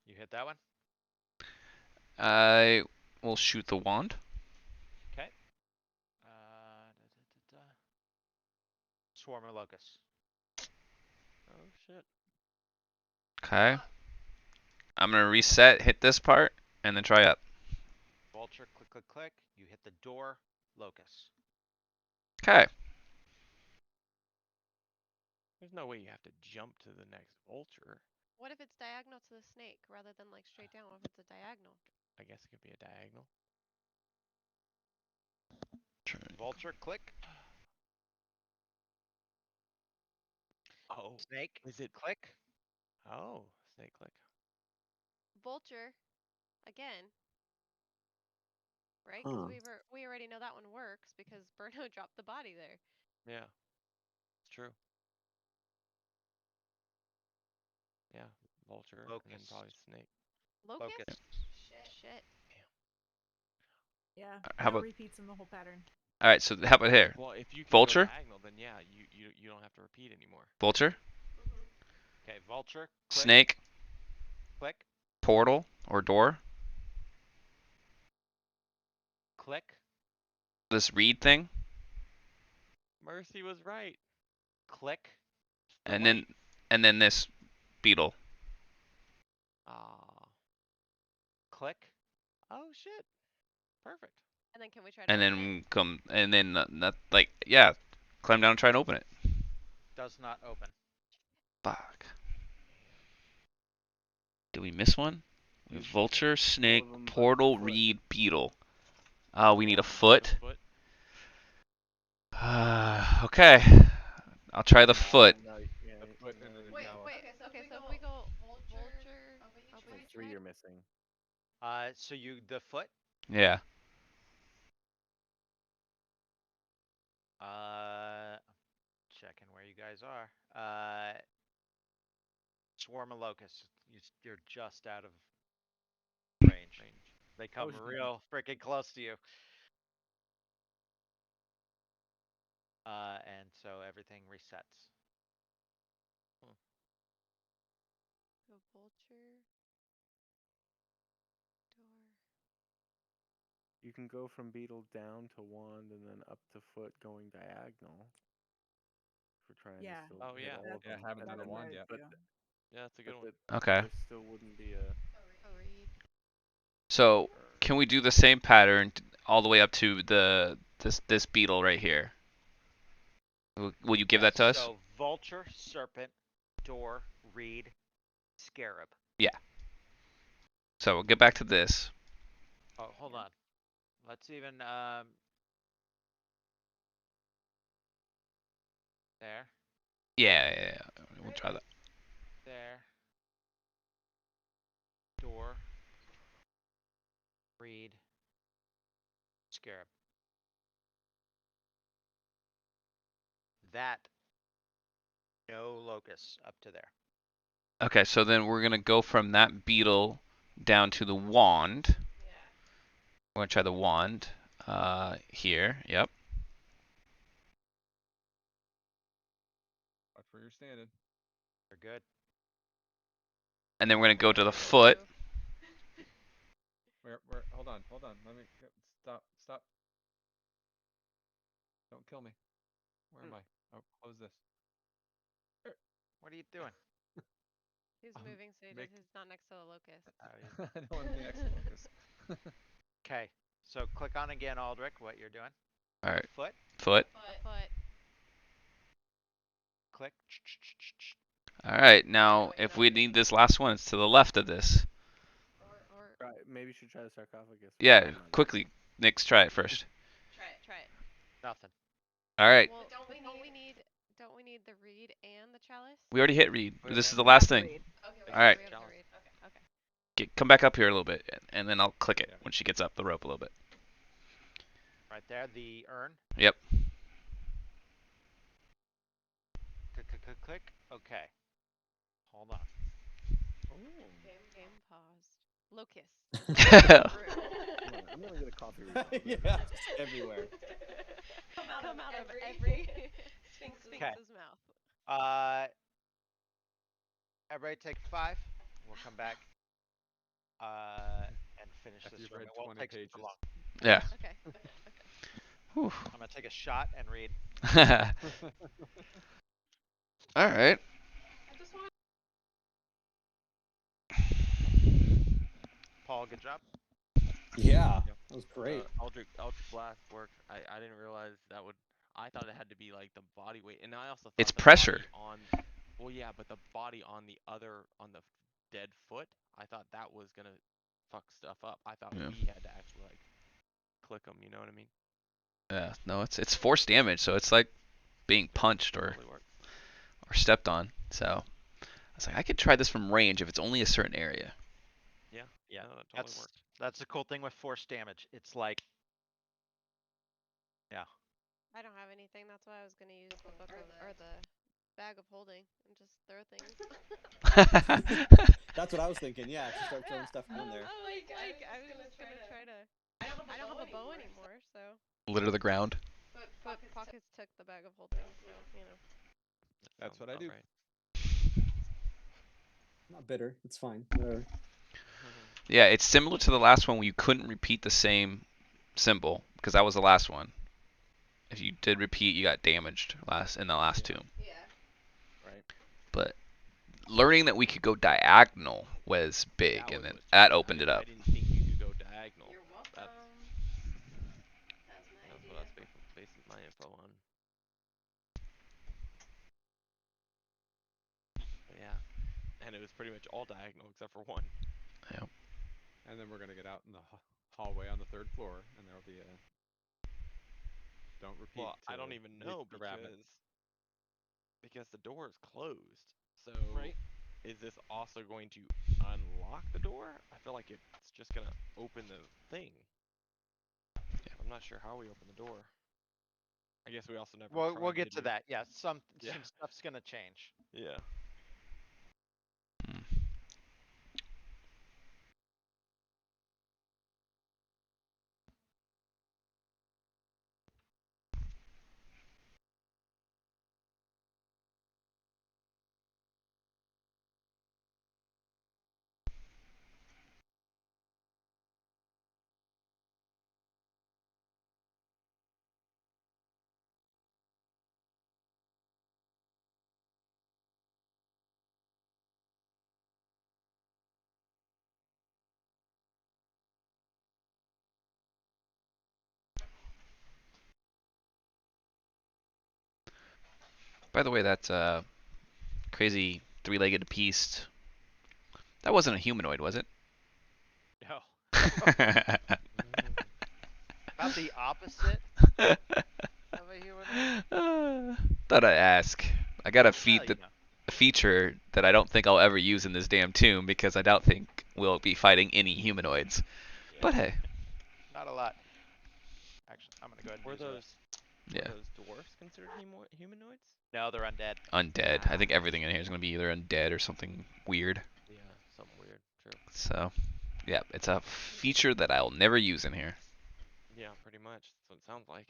You hit that one? I will shoot the wand. Okay. Swarm of locusts. Oh shit. Okay. I'm gonna reset, hit this part, and then try up. Vulture, click, click, click. You hit the door, locusts. Okay. There's no way you have to jump to the next vulture. What if it's diagonal to the snake rather than like straight down? What if it's a diagonal? I guess it could be a diagonal. Vulture, click. Oh, Snake, is it? click. Oh, snake click. Vulture, again, right? Huh. Because we already know that one works because Burno dropped the body there. Yeah, it's true. Yeah, vulture and then Locust. probably snake. Locust? Locust. Shit. Yeah. How No about? repeats in the whole pattern. All right. So how about here? Well, if you can Vulture? go diagonal, then yeah, you don't have to repeat anymore. Vulture, Mhm. Okay, vulture, click, snake, click, portal or door. click, This reed thing, Mercy was right. click, The and light. then this beetle. Ah. click. Oh shit. Perfect. And then can we try to And open it? then come and then not like yeah, climb down and try and open it. Does not open. Fuck. Did we miss one? We have vulture, snake, them but portal, foot. reed, beetle. Oh, we need a One, you need foot. a foot. Okay. I'll try the foot. No, yeah, The foot no, and then Wait, now. Okay, so if we go vulture, there's but like you 3 tried. you're missing. So you the foot. Yeah. Checking where you guys are. Swarm of locusts. You're just out of range. They come Oh, real freaking close to you. And so everything resets. Go vulture. Door. You can go from beetle down to wand and then up to foot going diagonal. For trying Yeah. to still Oh, hit yeah. all of Yeah, them. haven't and done a then- That's wand right, yet. But, too. Yeah, that's a good but one. Okay. there still wouldn't be a. Oh, read. So can we do the same pattern all the way up to this beetle right here? Will you give that to us? So vulture, serpent, door, reed, scarab. Yeah. So we'll get back to this. Oh, hold on. Let's even there, Yeah. We'll try that. there, door, reed, scarab. That no locusts up to there. Okay, so then we're gonna go from that beetle down to the wand. We're gonna try the wand. Here. Yep. Watch where you're standing. You're good. And then we're gonna go to the Go foot. to. Where? Hold on. Let me stop. Don't kill me. Where am I? Oh, close this. What are you doing? He's Um, moving, so he's not next to the locust. I don't want to be next to Lucas. Okay. So click on again, Aldrich, what you're doing. All right. Foot. Foot. The foot. Click. All right. Now, if we need this last one, it's to the left of this. Or Maybe you should try the sarcophagus. Yeah. Quickly, Nix, try it first. try it. Nothing. All right. Well, don't we need the reed and the chalice? We already hit read. Wait, This is the we last have thing. read. Okay, All right. we have the Chalice. reed. Okay. Come back up here a little bit, and then I'll click it Yeah. when she gets up the rope a little bit. Right there, the urn. Yep. Click. Okay. Hold on. Game paused. Locust. I'm gonna get a coffee refill. Yeah, just everywhere. Come out of every sphinx's mouth. Everybody take 5. We'll come back. And finish After this you've room. read It won't 20 take super pages. long. Yeah. Okay. Whew. I'm gonna take a shot and read. All right. Paul, good job. Yeah, Yep. that was great. Eldritch Blast worked. I didn't realize that would. I thought it had to be like the body weight, and I also thought It's the pressure. body on. Well, yeah, but the body on the dead foot. I thought that was gonna fuck stuff up. I thought Yeah. we had to actually like click them. You know what I mean? Yeah. No, it's force damage, so it's like being punched or Totally works. stepped on. So I was like, I could try this from range if it's only a certain area. Yeah. Yeah, No, that totally works. that's the cool thing with force damage. It's like, yeah. I don't have anything. That's why I was gonna use the book or the bag of holding and just throw things. That's what I was thinking. Yeah, to start throwing stuff in there. I was just gonna try to. I don't have a bow anymore, so. Litter the ground. But pockets took the bag of holding, so you know. That's Sounds what I about do. Right. Not bitter. It's fine. Whatever. Yeah, it's similar to the last one where you couldn't repeat the same symbol because that was the last one. If you did repeat, you got damaged in the last tomb. Yeah. Right. But learning that we could go diagonal was big, That and was then what's that cool. opened it up. I didn't think you could go diagonal. You're welcome. That's my That's what I was basing my info on. But yeah, and it was pretty much all diagonal except for one. Yep. And then we're gonna get out in the hallway on the 3rd floor, and there'll be a Don't repeat. Well, I to don't even reach know the rabbit. because the door is closed. So Right. is this also going to unlock the door? I feel like it's just gonna open the thing. I'm not sure how we open the door. I guess we also never tried We'll get to do- that. Yeah, some Yeah. stuff's gonna change. Yeah. Hmm. By the way, that crazy three-legged beast, that wasn't a humanoid, was it? No. Mhm. About the opposite of a humanoid. Thought I'd ask. I got a Well, you know. feature that I don't think I'll ever use in this damn tomb because I don't think we'll be fighting any humanoids. Yeah. But hey, Not a lot. Actually, I'm gonna go ahead and Were use a. those yeah. dwarfs considered humanoids? No, they're undead. Undead. I think everything in here is going to be either undead or something weird. Yeah, something weird. True. So, yeah, it's a feature that I'll never use in here. Yeah, pretty much. That's what it sounds like.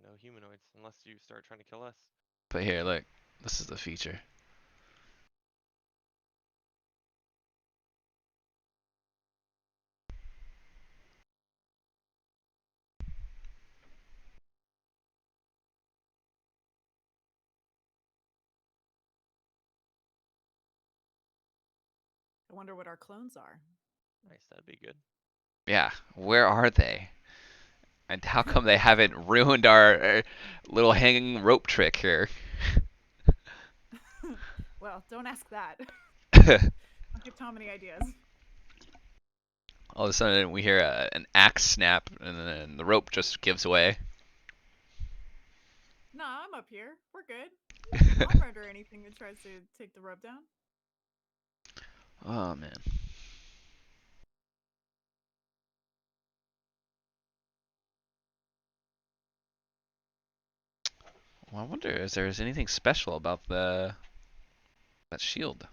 No humanoids, unless you start trying to kill us. But here, look. This is the feature. I wonder what our clones are. Nice, that'd be good. Yeah, where are they? And how come they haven't ruined our little hanging rope trick here? Well, don't ask that. Don't give Tom any ideas. All of a sudden, we hear an axe snap, and then the rope just gives away. Nah, I'm up here. We're good. I'll murder anything that tries to take the rope down. Oh man. Well, I wonder if there's anything special about that shield.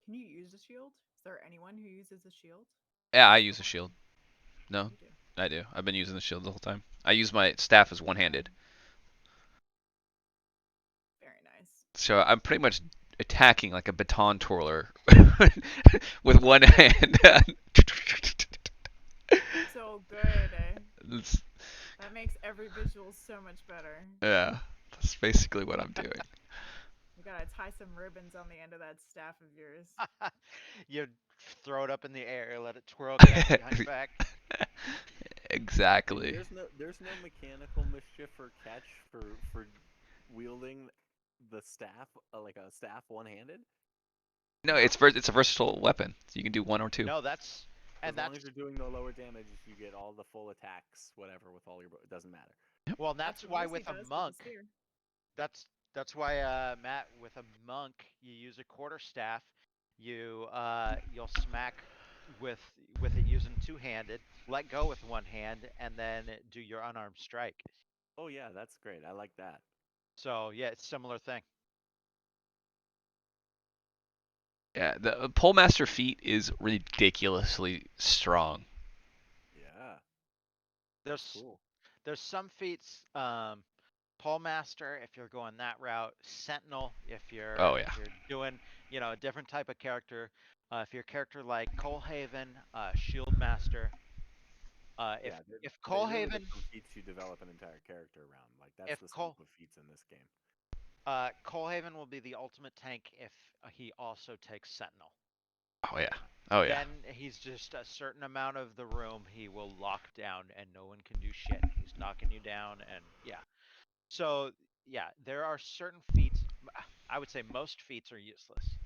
Can you use a shield? Is there anyone who uses a shield? Yeah, I use a shield. No, You do. I do. I've been using the shield the whole time. I use my staff as one-handed. Very nice. So I'm pretty much attacking like a baton twirler with one hand. So good. It's- That makes every visual so much better. yeah, that's basically what I'm doing. You gotta tie some ribbons on the end of that staff of yours. You throw it up in the air, let it twirl, catch behind your back. And Exactly. there's no mechanical mischief or catch for wielding the staff like a staff one-handed. No, No. it's a versatile weapon. So you can do one or two. No, that's As and long that's as you're doing the lower damage, you get all the full attacks, whatever, with all your. It doesn't matter. well, that's what why Missy with a does the monk, spear. that's why Matt, with a monk, you use a quarter staff. You'll smack with it using two-handed, let go with one hand, and then do your unarmed strike. Oh yeah, that's great. I like that. So yeah, it's a similar thing. Yeah, the pole master feat is ridiculously strong. Yeah, that's There's cool. there's some feats, Paul Master if you're going that route, Sentinel Oh if yeah. you're doing a different type of character, if you're a character like Coalhaven, Shield Master. Yeah, If they really Coalhaven become feats you develop an entire character around. Like that's if the Cole scope of feats in this game. Coalhaven will be the ultimate tank if he also takes Sentinel. Oh yeah. Oh yeah. Then he's just a certain amount of the room he will lock down and no one can do shit. He's knocking you down and yeah. So yeah, there are certain feats. I would say most feats are useless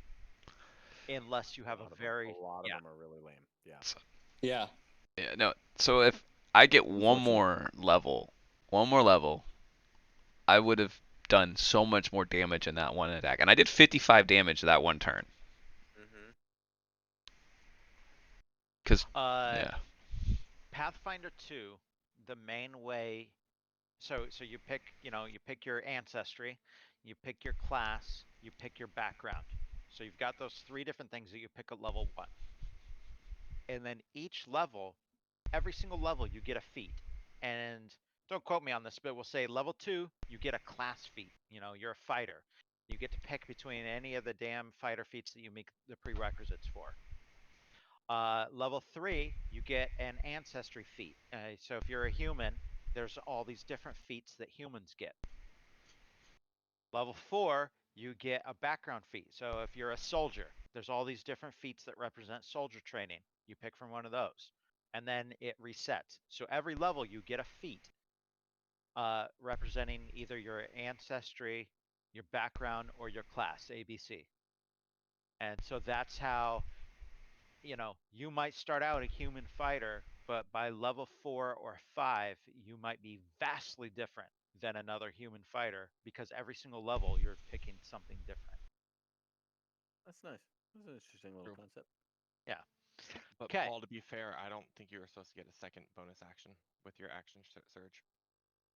unless you have a very a lot of yeah. them are really lame. Yeah. So, Yeah. yeah. No. So if I get Unfortunately. one more level, I would have done so much more damage in that one attack, and I did 55 damage that one turn. Mhm. Cause Uh, yeah. Pathfinder 2, the main way. So you pick you pick your ancestry, you pick your class, you pick your background. So you've got those three different things that you pick at level 1. And then each level, every single level, you get a feat. And don't quote me on this, but we'll say level 2, you get a class feat. You're a fighter. You get to pick between any of the damn fighter feats that you make the prerequisites for. Level 3, you get an ancestry feat. So if you're a human, there's all these different feats that humans get. Level 4, you get a background feat. So if you're a soldier, there's all these different feats that represent soldier training. You pick from one of those. And then it resets. So every level you get a feat representing either your ancestry, your background, or your class, ABC. And so that's how, you might start out a human fighter, but by level 4 or 5, you might be vastly different than another human fighter because every single level you're picking something different. That's nice. That's an interesting little True. concept. Yeah. But Okay. Paul, to be fair, I don't think you were supposed to get a second bonus action with your action surge.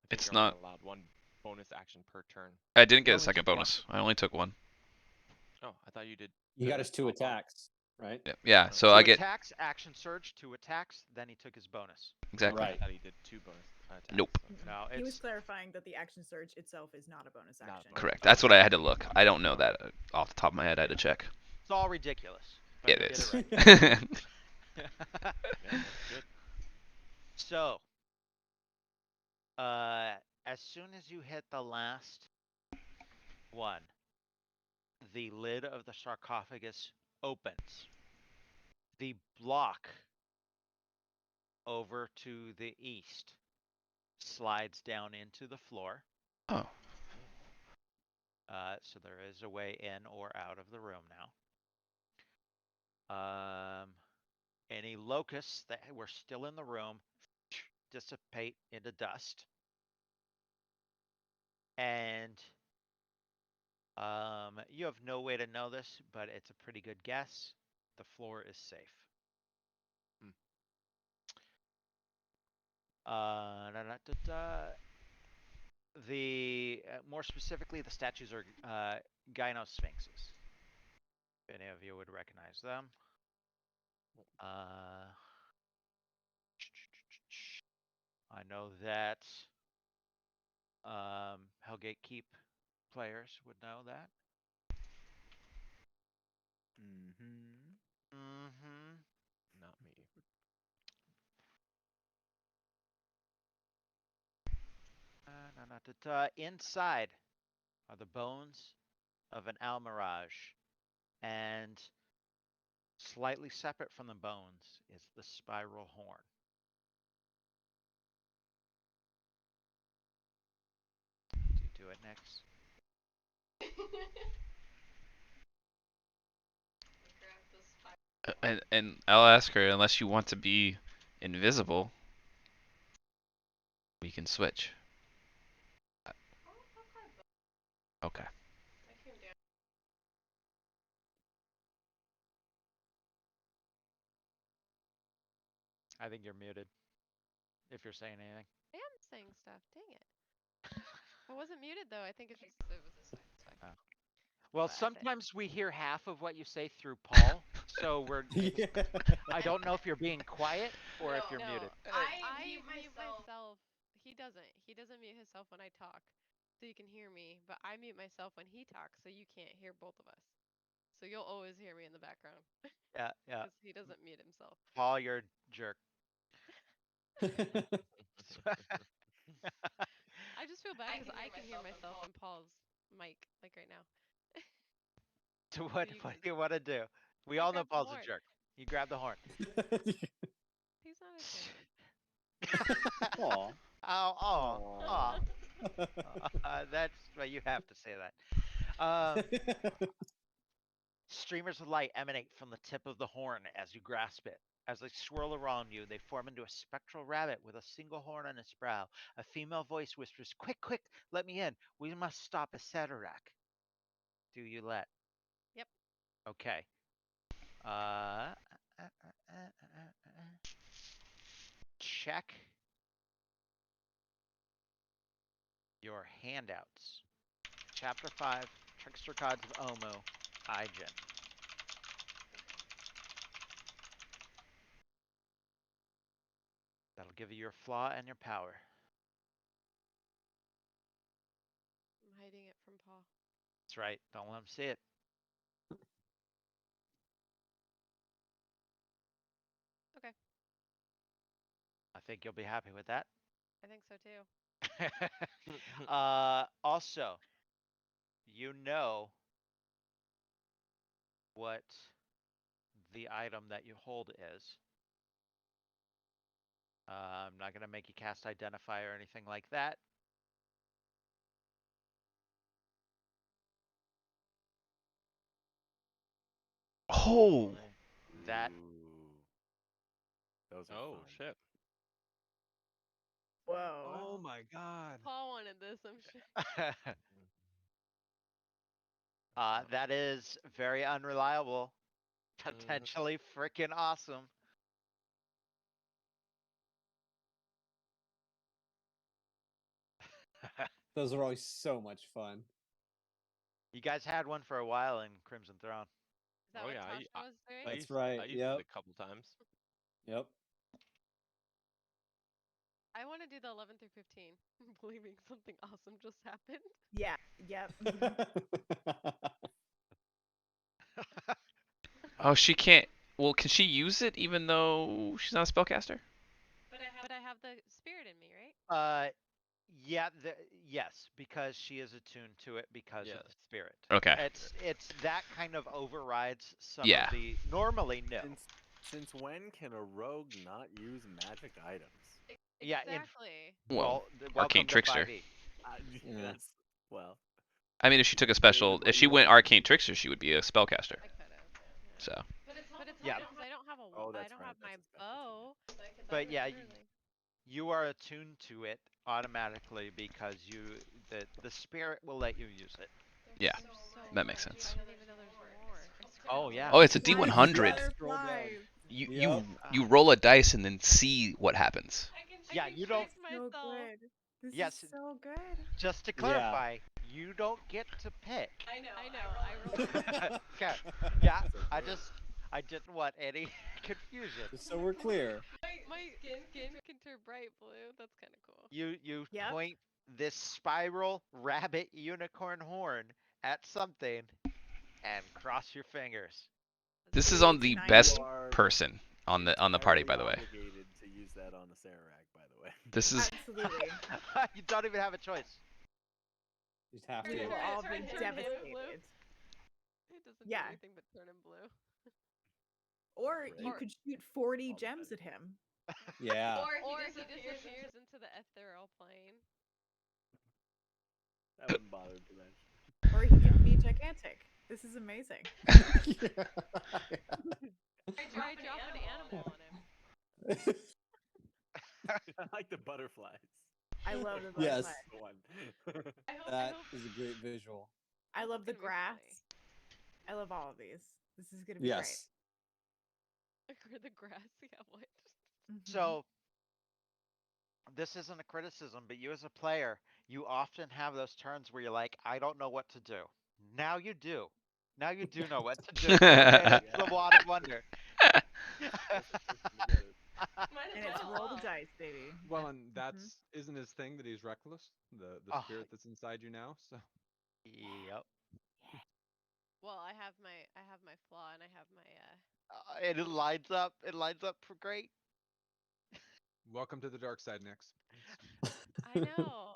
I think It's you're only not. allowed one bonus action per turn. I didn't You get a only second took one. I only took one. Oh, I thought you did. He got his two Oh, attacks, right? Yeah. Yeah. Oh. So Two I get attacks, action surge, 2 attacks, then he took his bonus. exactly. Right. I thought he did 2 bonus attacks. Nope. Okay. No, He was it's clarifying that the action surge itself is not a bonus Not a action. bonus. Correct. Okay. That's what I had to look. Okay. I don't know Okay. that off the top of my head. I had to check. it's all ridiculous. But It he did is. it Yeah, that's good. So, as soon as you hit the last one, the lid of the sarcophagus opens. The block over to the east slides down into the floor. Oh. So there is a way in or out of the room now. Any locusts that were still in the room dissipate into dust. And you have no way to know this, but it's a pretty good guess. The floor is safe. Hmm. The more specifically, the statues are gynosphinxes. If any of you would recognize them. I know that Hellgate Keep players would know that. Mhm. Mm-hmm. Not me. Inside are the bones of an almirage, and slightly separate from the bones is the spiral horn. Do you do it next? Grab the spider. And I'll ask her unless you want to be invisible, we can switch. I'll grab both. Okay. I came down. I think you're muted. If you're saying anything. I am saying stuff. Dang it. I wasn't muted though. I think it just it was this side. It's fine. Oh. Well, But I think- sometimes we hear half of what you say through Paul, so Yeah. I don't know if you're being quiet or if you're No, muted. I I mute mute myself. myself. He doesn't. He doesn't mute himself when I talk, so you can hear me. But I mute myself when he talks, so you can't hear both of us. So you'll always hear me in the background Yeah, yeah. because he doesn't mute himself. Paul, you're a jerk. I just feel bad I because can I hear can hear myself in myself in Paul's mic like right now. So what you what guys- do you want to do? We all know grabbed the Paul's a horn. jerk. He grabbed the horn. He's not a jerk. Aw. Oh. That's well, you have to say that. Streamers of light emanate from the tip of the horn as you grasp it. As they swirl around you, they form into a spectral rabbit with a single horn on its brow. A female voice whispers, "Quick, quick, let me in. We must stop a Sadarak." Do you let? Yep. Okay. Check your handouts. Chapter 5, Trickster Gods of Omu, Hyjin. That'll give you your flaw and your power. I'm hiding it from Paul. That's right. Don't let him see it. Okay. I think you'll be happy with that. I think so too. Also, you know what the item that you hold is. I'm not going to make you cast Identify or anything like that. Oh, That Ooh. Those are Oh fun. shit. Whoa. Oh my god. Paul wanted this, I'm sure. that is very unreliable. Potentially freaking awesome. Those are always so much fun. You guys had one for a while in Crimson Throne. Is that Oh, what yeah, Tasha was doing? That's right, I used yep. it a couple times. Yep. I want to do the 11 through 15, believing something awesome just happened. Yeah. Yep. oh, she can't. Well, can she use it even though she's not a spellcaster? But I have the spirit in me, right? Yeah, yes, because she is attuned to it because of Yes. the spirit. Okay. It's that kind of overrides some Yeah. of the normally no. Since when can a rogue not use magic items? Yeah, Exactly. Well, welcome Arcane to Trickster. 5e. Yeah. That's well. I mean, if she took a special, if she went Arcane Trickster, she would be a spellcaster. I could have. So. But it's Yeah. hard because I don't have a Oh, I that's don't right, have my that's a special bow. But yeah, literally. you are attuned to it automatically because the spirit will let you use it. Yeah, There's so that makes much. sense. I didn't even know there's more. I scrolled Oh, all yeah. the Oh, it's a way down. Flying D100. Scroll down. butterflies. You Yep. you roll a dice and then see what happens. Yeah, I can you don't- trick So myself. good. This Yes. is so good. Just to Yeah. clarify, you don't get to pick. I know. I rolled. Okay. Yeah, It's okay. I didn't want any confusion. Just so we're clear. My skin can turn bright blue. That's kind of cool. You Yep. point this spiral rabbit unicorn horn at something and cross your fingers. This is Ooh, on it's the nice. best You are person on the party, by the way. Obligated to use that on a Sararak, by the way. This is Absolutely. You don't even have a choice. You just have We to. will all be Turn him blue. devastated. It doesn't Yeah. do anything but turn him blue. Or you Right. could shoot 40 All the gems better. at him. Yeah. Or he disappears into the ethereal plane. That wouldn't bother him too much. Or he can be gigantic. This is amazing. Or I drop an animal on him. I like the butterflies. I love the Yes. butterfly. The one. That is a great visual. I love the It's gonna be grass. funny. I love all of these. This is gonna be Yes. Or the grass. Yeah, what? great. Mhm. So this isn't a criticism, but you as a player, you often have those turns where you're like, I don't know what to do. Now you do. Now you do know what to do. And it's the wad of wonder. And it's roll the dice, baby. Well, and that's isn't his thing that he's reckless, the Ah. spirit that's inside you now. So Yep. Well, I have my flaw and I have my And it lines up. It lines up for great. welcome to the dark side, Nix. I know.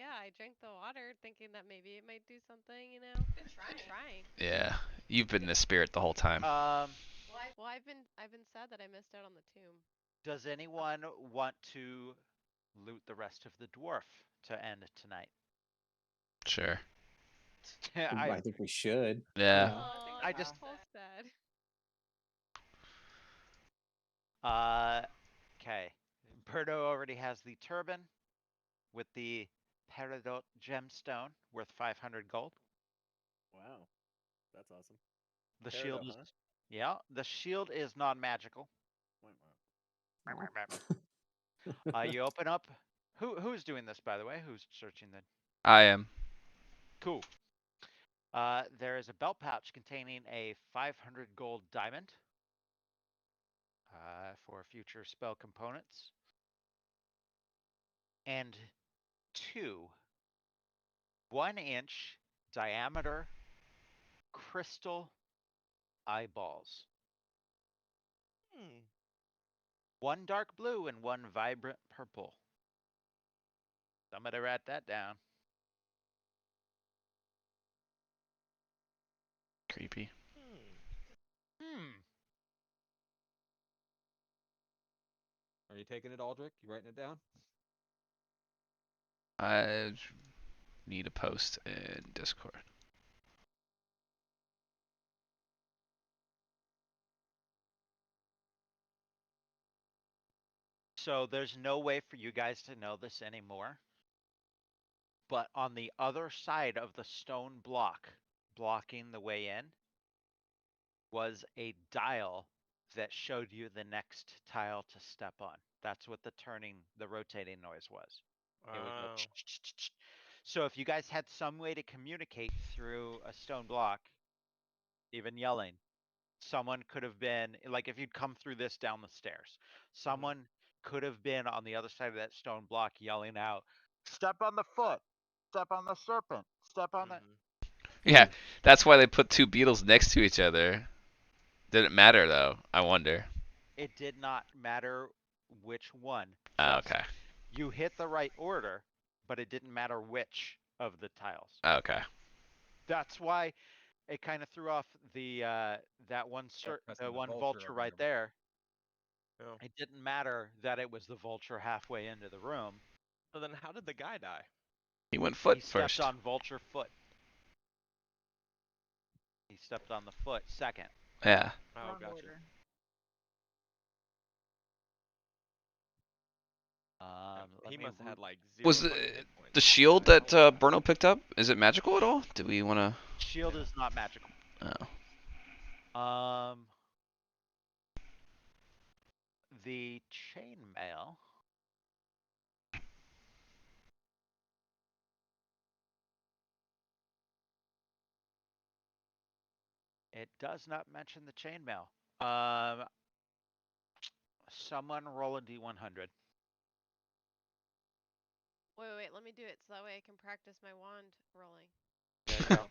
Yeah, I drank the water thinking that maybe it might do something, you know? Good trying. Yeah, you've been the spirit the whole time. Well, I've been sad that I missed out on the tomb. Does anyone want to loot the rest of the dwarf to end tonight? Sure. I think we should. Yeah. Oh, I that's just- so sad. Okay. Berto already has the turban with the peridot gemstone worth 500 gold. Wow, that's awesome. The Peridot, shield is huh? yeah, the shield is non-magical. Wow, wow. You open up. Who's doing this, by the way? Who's searching the? I am. Cool. There is a belt pouch containing a 500 gold diamond for future spell components, and two 1-inch diameter crystal eyeballs. Hmm. One dark blue and one vibrant purple. Somebody write that down. Creepy. Hmm. Are you taking it, Aldrich? You writing it down? I need a post in Discord. So there's no way for you guys to know this anymore. But on the other side of the stone block, blocking the way in, was a dial that showed you the next tile to step on. That's what the rotating noise was. It would go. Wow. So if you guys had some way to communicate through a stone block, even yelling, someone could have been like if you'd come through this down the stairs, someone could have been on the other side of that stone block yelling out, "Step on the foot, step on the serpent, step on the." Yeah, that's why they put two beetles next to each other. Did it matter though? I wonder. It did not matter which one. Oh, Just okay. you hit the right order, but it didn't matter which of the tiles. Oh, okay. That's why it kind of threw off the that pressing the the one vulture vulture over right and over. there. Oh. It didn't matter that it was the vulture halfway into the room. So then, how did the guy die? He went He foot stepped first. on vulture foot. He stepped on the foot second. Yeah. Oh, Wrong gotcha. order. Let He me must have re- had like Was zero fucking hit points. the when he shield died. that Holy crap. Bruno picked up, is it magical at all? Do we want to? Shield Yeah. is not magical. Oh. The chainmail. It does not mention the chainmail. Someone roll a d100. Wait, let me do it so that way I can practice my wand rolling. There you go.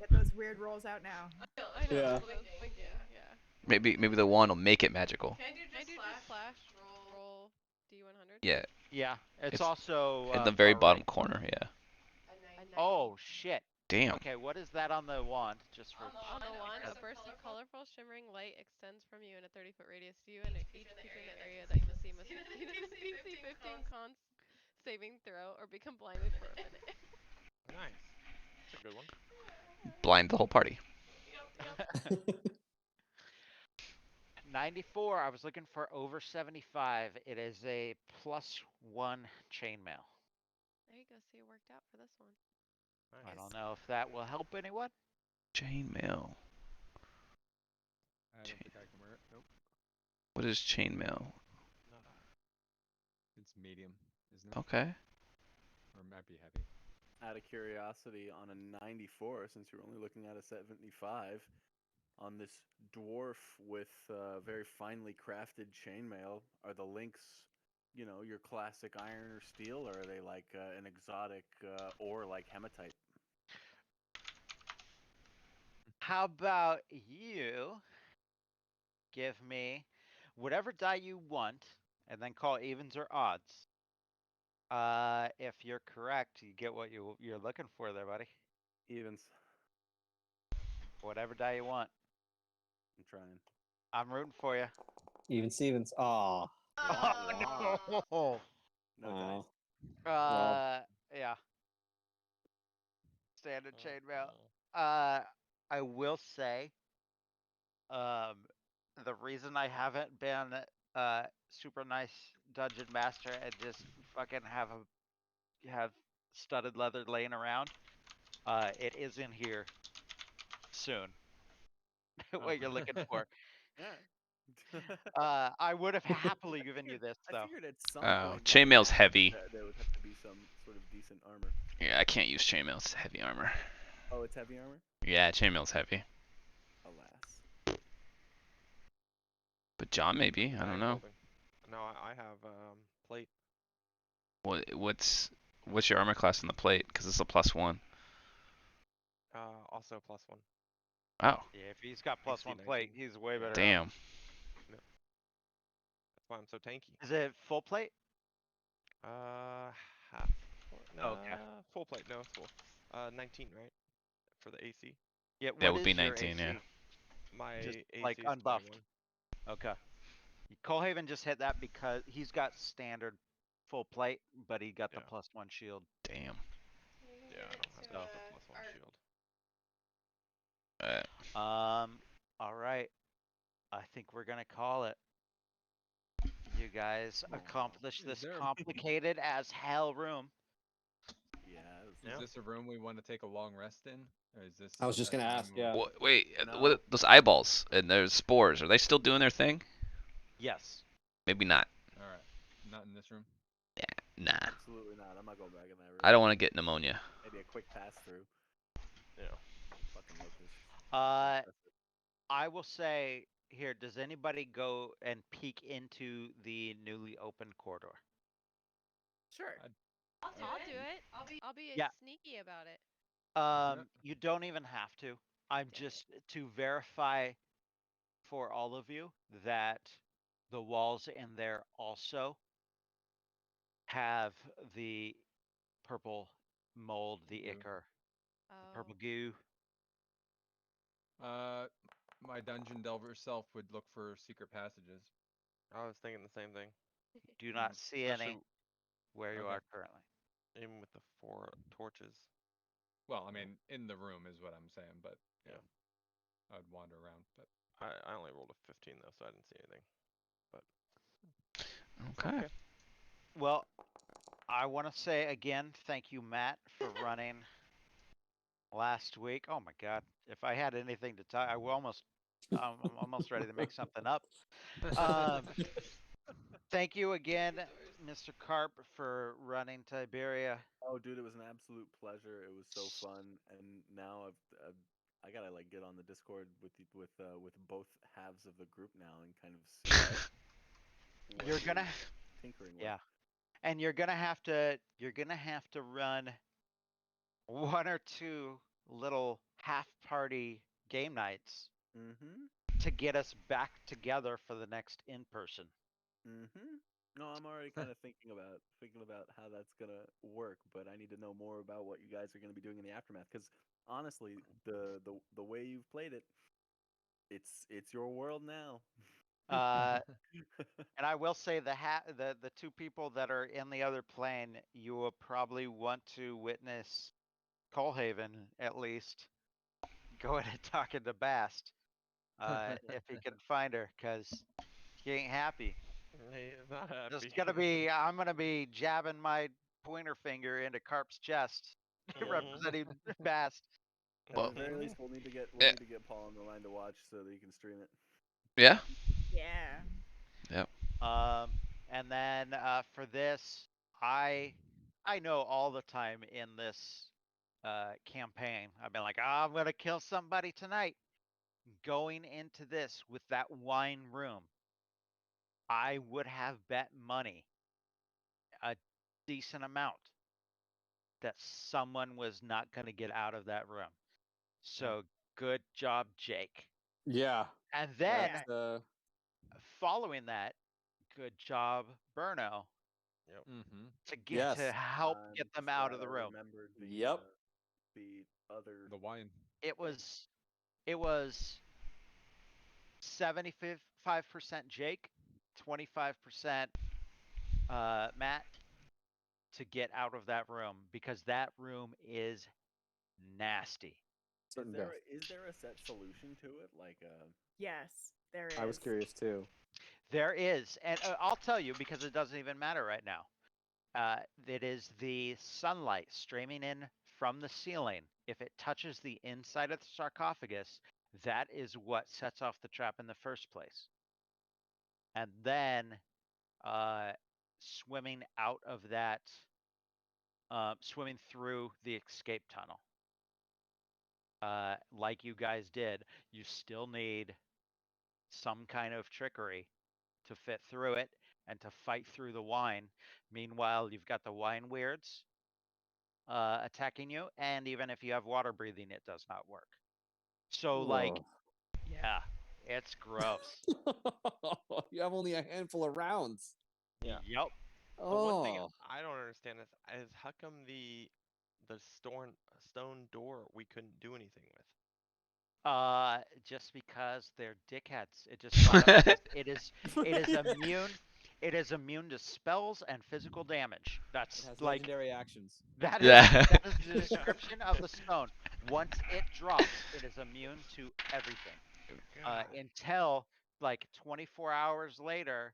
Get those weird rolls out now. I know, Yeah. that's what I was thinking. Yeah. maybe the wand will make it magical. Can I do Can I just do just slash? slash roll D100? Yeah, Yeah, it's It's also in the very far bottom right. corner. Yeah. A 90. A 90. Oh shit. Damn. Okay, what is that on the wand? Just for On the wand, a burst of colorful, shimmering light extends from you in a 30-foot radius to you, and each creature in the area that you must see must succeed in a DC 15 con saving throw or become blinded for a minute. Nice. That's a good one. Blind the whole party. Yep. 94. I was looking for over 75. It is a +1 chainmail. There you go. See, it worked out for this one. Nice. I don't know if that will help anyone. Chainmail. I don't think I can wear it. Nope. What is chainmail? No. It's medium, isn't it? Okay. Or it might be heavy. Out of curiosity, on a 94, since you're only looking at a 75, on this dwarf with very finely crafted chainmail, are the links, your classic iron or steel, or are they like an exotic ore like hematite? How about you give me whatever die you want, and then call evens or odds. If you're correct, you get what you're looking for there, buddy. Evens. Whatever die you want. I'm trying. I'm rooting for you. Even Stevens. Aw. Wah, wah. no. No Aw. dice. Yeah. Standard chainmail. Mm. I will say, um, the reason I haven't been super nice dungeon master and just fucking have studded leather laying around, it is in here soon. What you're looking for. Yeah. I would have happily given you this I though. figured at some Oh, point by chainmail's now heavy. there would have to be some sort of decent armor. Yeah, I can't use chainmail. It's heavy armor. Oh, it's heavy armor? Yeah, chainmail's heavy. Alas. But John, maybe. I Bag don't know. holding. No, I have plate. What's your armor class on the plate? Because it's a +1. Also +1. Oh, Yeah, if he's got plus AC one plate, 19. he's way better. off. damn. That's why I'm so tanky. Is it full plate? Half. Okay. Full plate. No, it's full. 19, right? For the AC. Yeah. That What would be is your 19, yeah. AC? My Just, AC like, is unbuffed. 21. Okay. Colehaven just hit that because he's got standard full plate, but he got the Yeah. +1 shield. Damn. Yeah, I don't have So- the +1 shield. All right. I think we're gonna call it. You guys accomplished Is this there- complicated as hell room. Yeah. it was- Is Yeah. this a room we want to take a long rest in, or is this? I was just a gonna time ask, where- yeah. Wait, No. what? Those eyeballs and there's spores. Are they still doing their thing? Yes. Maybe not. All right, not in this room. Nah. Absolutely not. I'm not going back in that room. I don't want to get pneumonia. Maybe a quick pass through. Yeah. Fucking locusts. I will say here, does anybody go and peek into the newly opened corridor? Sure. I'll do it. I'll be Yeah. sneaky about it. You don't even have to. I'm Dang it. just to verify for all of you that the walls in there also have the purple mold, the Goo. ichor, Oh. the purple goo. My dungeon delver self would look for secret passages. I was thinking the same thing. Do not see any Especially where you Okay. are currently. even with the 4 torches. Well, I mean, in the room is what I'm saying, but yeah, Yeah. I'd wander around. But I only rolled a 15 though, so I didn't see anything. Okay. Well, I want to say again, thank you, Matt, for running last week. Oh my God, if I had anything to talk, I'm almost ready to make something up. Thank you again, Mr. Carp, for running Tiberia. Oh, dude, it was an absolute pleasure. It was so fun, and now I gotta like get on the Discord with both halves of the group now and kind of see what You're gonna, tinkering with. yeah, and you're gonna have to run 1 or 2 little half party game nights Mm-hmm. to get us back together for the next in person. Mm-hmm. No, I'm already kind of thinking about how that's gonna work, but I need to know more about what you guys are gonna be doing in the aftermath. Because honestly, the way you've played it, it's your world now. Uh, and I will say the 2 people that are in the other plane, you will probably want to witness Coalhaven at least going and talking to Bast if he can find her, because he ain't happy. He's not happy. I'm gonna be jabbing my pointer finger into Carp's chest, representing Bast. At Well- the very least, we'll need to get Paul on the line to watch so that he can stream it. Yeah. Yeah. And then for this, I know all the time in this campaign, I've been like, I'm gonna kill somebody tonight. Going into this with that wine room, I would have bet money, a decent amount, that someone was not gonna get out of that room. So good job, Jake. Yeah. And then That's, following that, Good job, Burno, Mm-hmm. to get Yes. to help get them out of the Glad I room. remembered the Yep. the other The wine. It was 75% Jake, 25% Matt to get out of that room because that room is nasty. Certain Is death. there a set solution to it? Like Yes, there is. I was curious too. There is, and I'll tell you because it doesn't even matter right now. It is the sunlight streaming in from the ceiling. If it touches the inside of the sarcophagus, that is what sets off the trap in the first place. And then swimming out of that, swimming through the escape tunnel, like you guys did, you still need some kind of trickery to fit through it and to fight through the wine. Meanwhile, you've got the wine weirds attacking you, and even if you have water breathing, it does not work. So, like, yeah, it's gross. You have only a handful of rounds. Yeah. Yep. The one thing Oh. I don't understand is how come the stone door we couldn't do anything with? Just because they're dickheads. It just flat out says it is immune. It is immune to spells and physical damage. It That's has like legendary actions. that is Yeah. that is the description of the stone. Once it drops, it is immune to everything. God. Until like 24 hours later,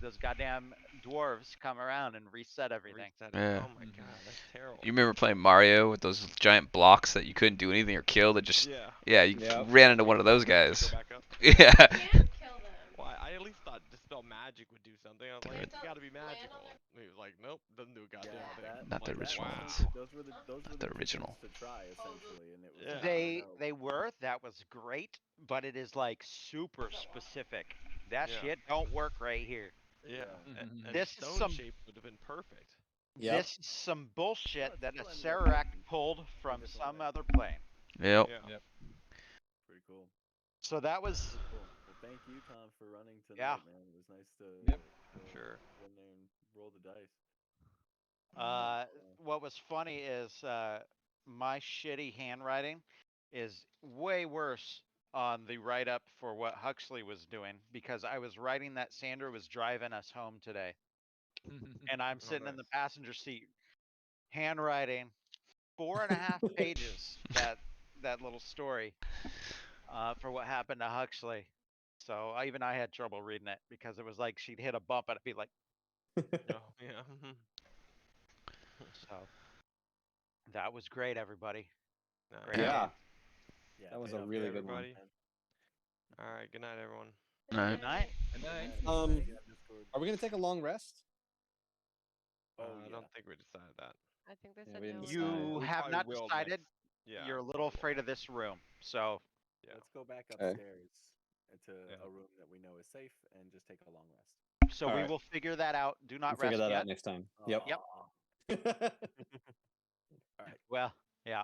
those goddamn dwarves come around and reset everything. Reset it. Yeah. Oh my god, that's terrible. You remember playing Mario with those giant blocks that you couldn't do anything or kill that just Yeah. you Yep. ran into one of those Go guys. back up. Yeah. You can't kill them. Well, I at least thought dispel magic would do something. I was like, You have it's to got to be land on magical. their- He was like, nope, doesn't do a goddamn yeah, thing. that Not the that, original I ones. think those were the Not the two original. things to try essentially, and it was Yeah. like, I don't know. They were. That was great, but it is like super specific. That Yeah. shit don't work right here. Yeah. Yeah. And This is stone some shape would have been perfect. Yep. this is some bullshit it that a still ended up Serac working pulled a from different some way. other plane. Yep. Yeah. Yep. Pretty cool. So that was Cool. Well, thank you, Tom, for running Yeah. tonight, man. It was nice to Yep. Sure. go in there and roll the dice. what was funny is my shitty handwriting is way worse on the write up for what Huxley was doing because I was writing that Sandra was driving us home today. And I'm Oh, sitting in the nice. passenger seat handwriting 4.5 pages that little story for what happened to Huxley. So even I had trouble reading it because it was like she'd hit a bump and I'd be like, Oh, yeah. so that was great, everybody. Nice. Great Yeah. game. Yeah, That was paid a off really big, good one. everybody. All right. Good night, everyone. Alright. Good night. Good night. Yeah, Discord. Are we gonna take a long rest? Oh, I yeah. don't think we decided that. I think they Yeah, said we no. didn't with decide. that. You We have probably not will decided. Yeah. You're a we little probably afraid will. of this room. So Yeah. Let's go back Okay. upstairs to Yeah. a room that we know is safe and just take a long rest. so All we right. will figure that out. Do We'll not figure rest that yet. out next time. Yep. Yep. Aw. All right. Well, yeah.